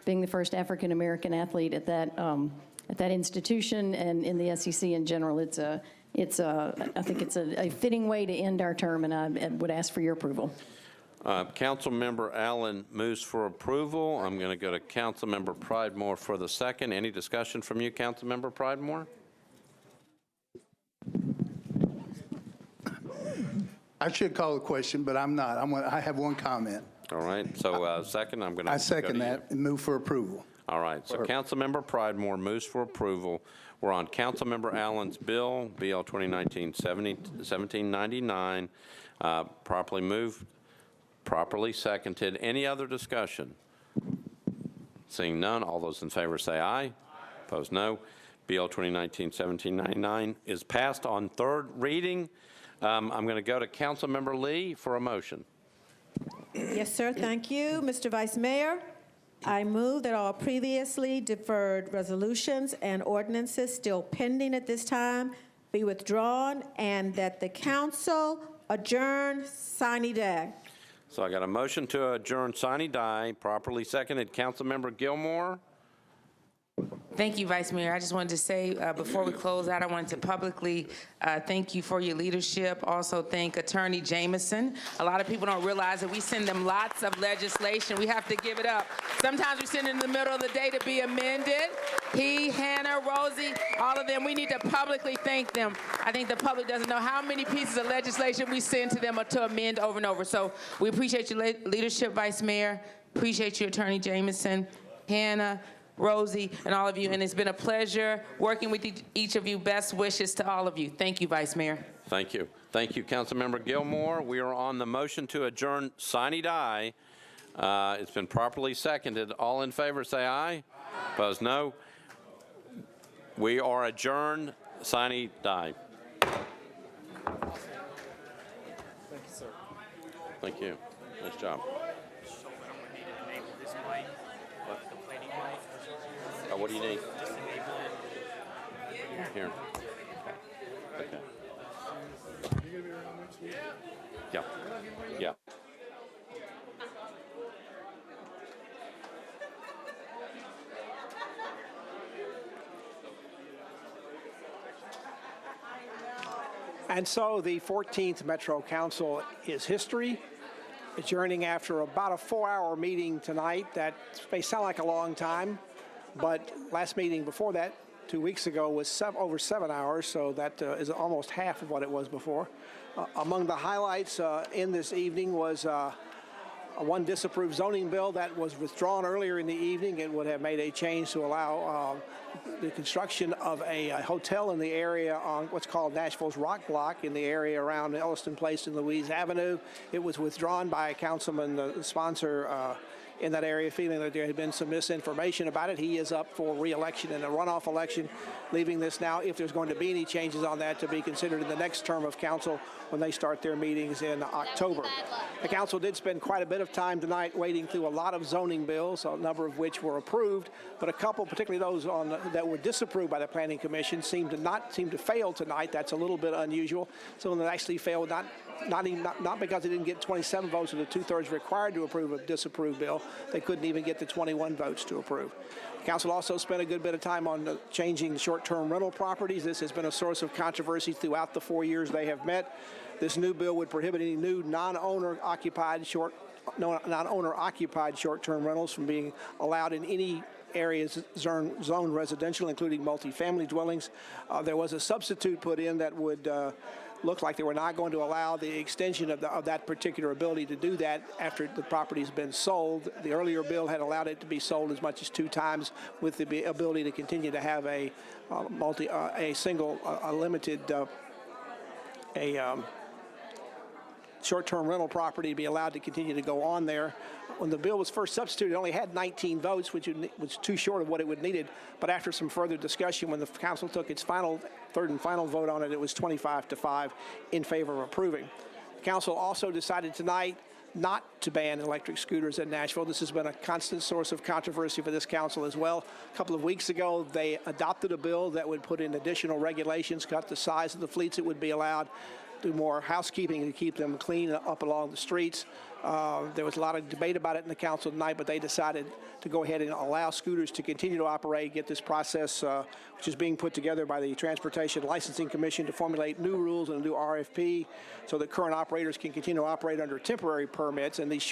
being the first African-American athlete at that institution and in the SEC in general. I think it's a fitting way to end our term, and I would ask for your approval. Councilmember Allen moves for approval. I'm going to go to Councilmember Pridemore for the second. Any discussion from you, Councilmember Pridemore? I should call a question, but I'm not. I have one comment. All right. So second, I'm going to I second that and move for approval. All right. So Councilmember Pridemore moves for approval. We're on Councilmember Allen's bill, BL 2019-1799. Properly moved, properly seconded. Any other discussion? Seeing none, all those in favor say aye. Opposed, no. BL 2019-1799 is passed on third reading. I'm going to go to Councilmember Lee for a motion. Yes, sir. Thank you. Mr. Vice Mayor, I move that all previously deferred resolutions and ordinances still pending at this time be withdrawn and that the council adjourn sine die. So I got a motion to adjourn sine die, properly seconded. Councilmember Gilmore. Thank you, Vice Mayor. I just wanted to say before we close out, I wanted to publicly thank you for your leadership. Also thank Attorney Jameson. A lot of people don't realize that we send them lots of legislation. We have to give it up. Sometimes we send it in the middle of the day to be amended. He, Hannah, Rosie, all of them, we need to publicly thank them. I think the public doesn't know how many pieces of legislation we send to them to amend over and over. So we appreciate your leadership, Vice Mayor. Appreciate you, Attorney Jameson, Hannah, Rosie, and all of you, and it's been a pleasure working with each of you. Best wishes to all of you. Thank you, Vice Mayor. Thank you. Thank you, Councilmember Gilmore. We are on the motion to adjourn sine die. It's been properly seconded. All in favor say aye. Opposed, no. We are adjourned sine die. Thank you, sir. Thank you. Nice job. What do you need? Here. Okay. Yeah. Yeah. And so the 14th Metro Council is history, adjourning after about a 4-hour meeting tonight. That may sound like a long time, but last meeting before that, 2 weeks ago, was over 7 hours, so that is almost half of what it was before. Among the highlights in this evening was one disapproved zoning bill that was withdrawn earlier in the evening. It would have made a change to allow the construction of a hotel in the area on what's called Nashville's Rock Block in the area around Elliston Place and Louise Avenue. It was withdrawn by a councilman, the sponsor, in that area, feeling that there had been some misinformation about it. He is up for re-election in a runoff election, leaving this now, if there's going to be any changes on that, to be considered in the next term of council when they start their meetings in October. The council did spend quite a bit of time tonight wading through a lot of zoning bills, a number of which were approved, but a couple, particularly those that were disapproved by the Planning Commission, seem to fail tonight. That's a little bit unusual. Some of them actually failed not not because they didn't get 27 votes or the 2/3 required to approve a disapproved bill. They couldn't even get the 21 votes to approve. Council also spent a good bit of time on changing short-term rental properties. This has been a source of controversy throughout the 4 years they have met. This new bill would prohibit any new non-owner occupied short-term rentals from being allowed in any areas zoned residential, including multifamily dwellings. There was a substitute put in that would look like they were not going to allow the extension of that particular ability to do that after the property's been sold. The earlier bill had allowed it to be sold as much as 2 times with the ability to continue to have a limited short-term rental property to be allowed to continue to go on there. When the bill was first substituted, it only had 19 votes, which was too short of what it would needed. But after some further discussion, when the council took its third and final vote on it, it was 25-5 in favor of approving. The council also decided tonight not to ban electric scooters in Nashville. This has been a constant source of controversy for this council as well. A couple of weeks ago, they adopted a bill that would put in additional regulations, cut the size of the fleets that would be allowed, do more housekeeping to keep them clean up along the streets. There was a lot of debate about it in the council tonight, but they decided to go ahead and allow scooters to continue to operate, get this process, which is being put together by the Transportation Licensing Commission to formulate new rules and a new RFP so that current operators can continue to operate under temporary permits in these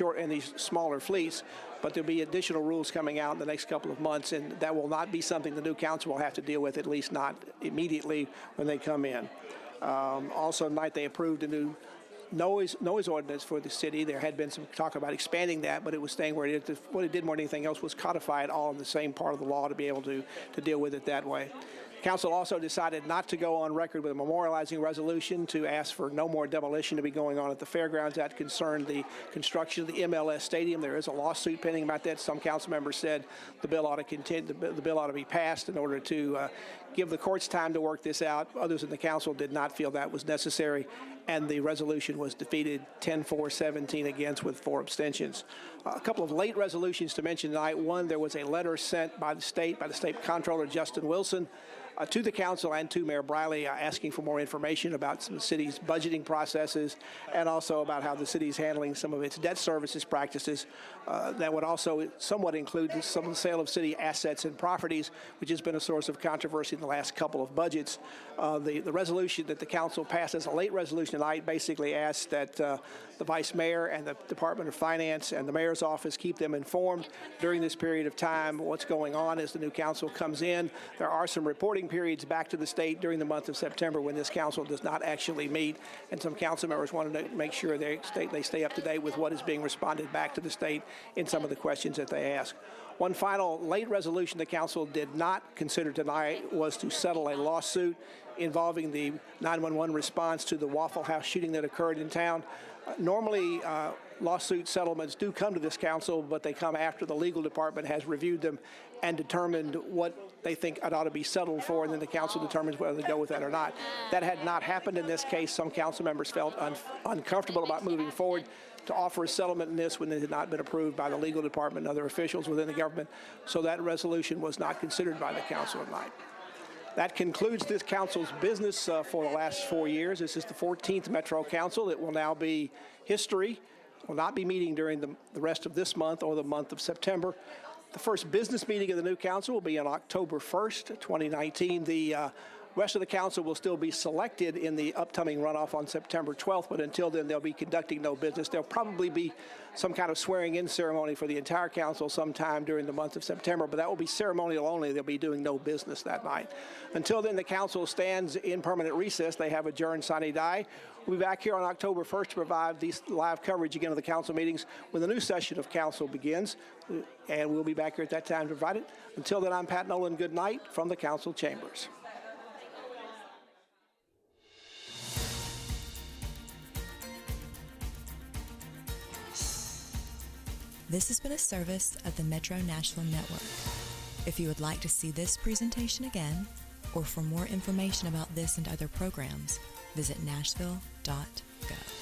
smaller fleets. But there'll be additional rules coming out in the next couple of months, and that will not be something the new council will have to deal with, at least not immediately when they come in. Also tonight they approved a new noise ordinance for the city. There had been some talk about expanding that, but it was staying where it is. What it did more than anything else was codify it all in the same part of the law to be able to deal with it that way. Council also decided not to go on record with a memorializing resolution to ask for no more demolition to be going on at the fairgrounds. That concerned the construction of the MLS stadium. There is a lawsuit pending about that. Some council members said the bill ought to continue. The bill ought to be passed in order to give the courts time to work this out. Others in the council did not feel that was necessary, and the resolution was defeated 10-4, 17 against with 4 abstentions. A couple of late resolutions to mention tonight. One, there was a letter sent by the state comptroller Justin Wilson to the council and to Mayor Briley asking for more information about some of the city's budgeting processes and also about how the city is handling some of its debt services practices. That would also somewhat include some of the sale of city assets and properties, which has been a source of controversy in the last couple of budgets. The resolution that the council passed as a late resolution tonight basically asks that the Vice Mayor and the Department of Finance and the Mayor's office keep them informed during this period of time what's going on as the new council comes in. There are some reporting periods back to the state during the month of September when this council does not actually meet, and some council members wanted to make sure they stay up to date with what is being responded back to the state in some of the questions that they ask. One final late resolution the council did not consider tonight was to settle a lawsuit involving the 911 response to the Waffle House shooting that occurred in town. Normally, lawsuit settlements do come to this council, but they come after the legal department has reviewed them and determined what they think it ought to be settled for, and then the council determines whether to go with that or not. That had not happened in this case. Some council members felt uncomfortable about moving forward to offer a settlement in this when it had not been approved by the legal department and other officials within the government. So that resolution was not considered by the council tonight. That concludes this council's business for the last 4 years. This is the 14th Metro Council. It will now be history. Will not be meeting during the rest of this month or the month of September. The first business meeting of the new council will be on October 1st, 2019. The rest of the council will still be selected in the upcoming runoff on September 12th, but until then, they'll be conducting no business. There'll probably be some kind of swearing-in ceremony for the entire council sometime during the month of September, but that will be ceremonial only. They'll be doing no business that night. Until then, the council stands in permanent recess. They have adjourned sine die. We'll be back here on October 1st to provide these live coverage again of the council meetings when the new session of council begins, and we'll be back here at that time to provide it. Until then, I'm Pat Nolan. Good night from the council chambers. This has been a service of the Metro Nashville Network. If you would like to see this presentation again, or for more information about this and other programs, visit nashville.gov.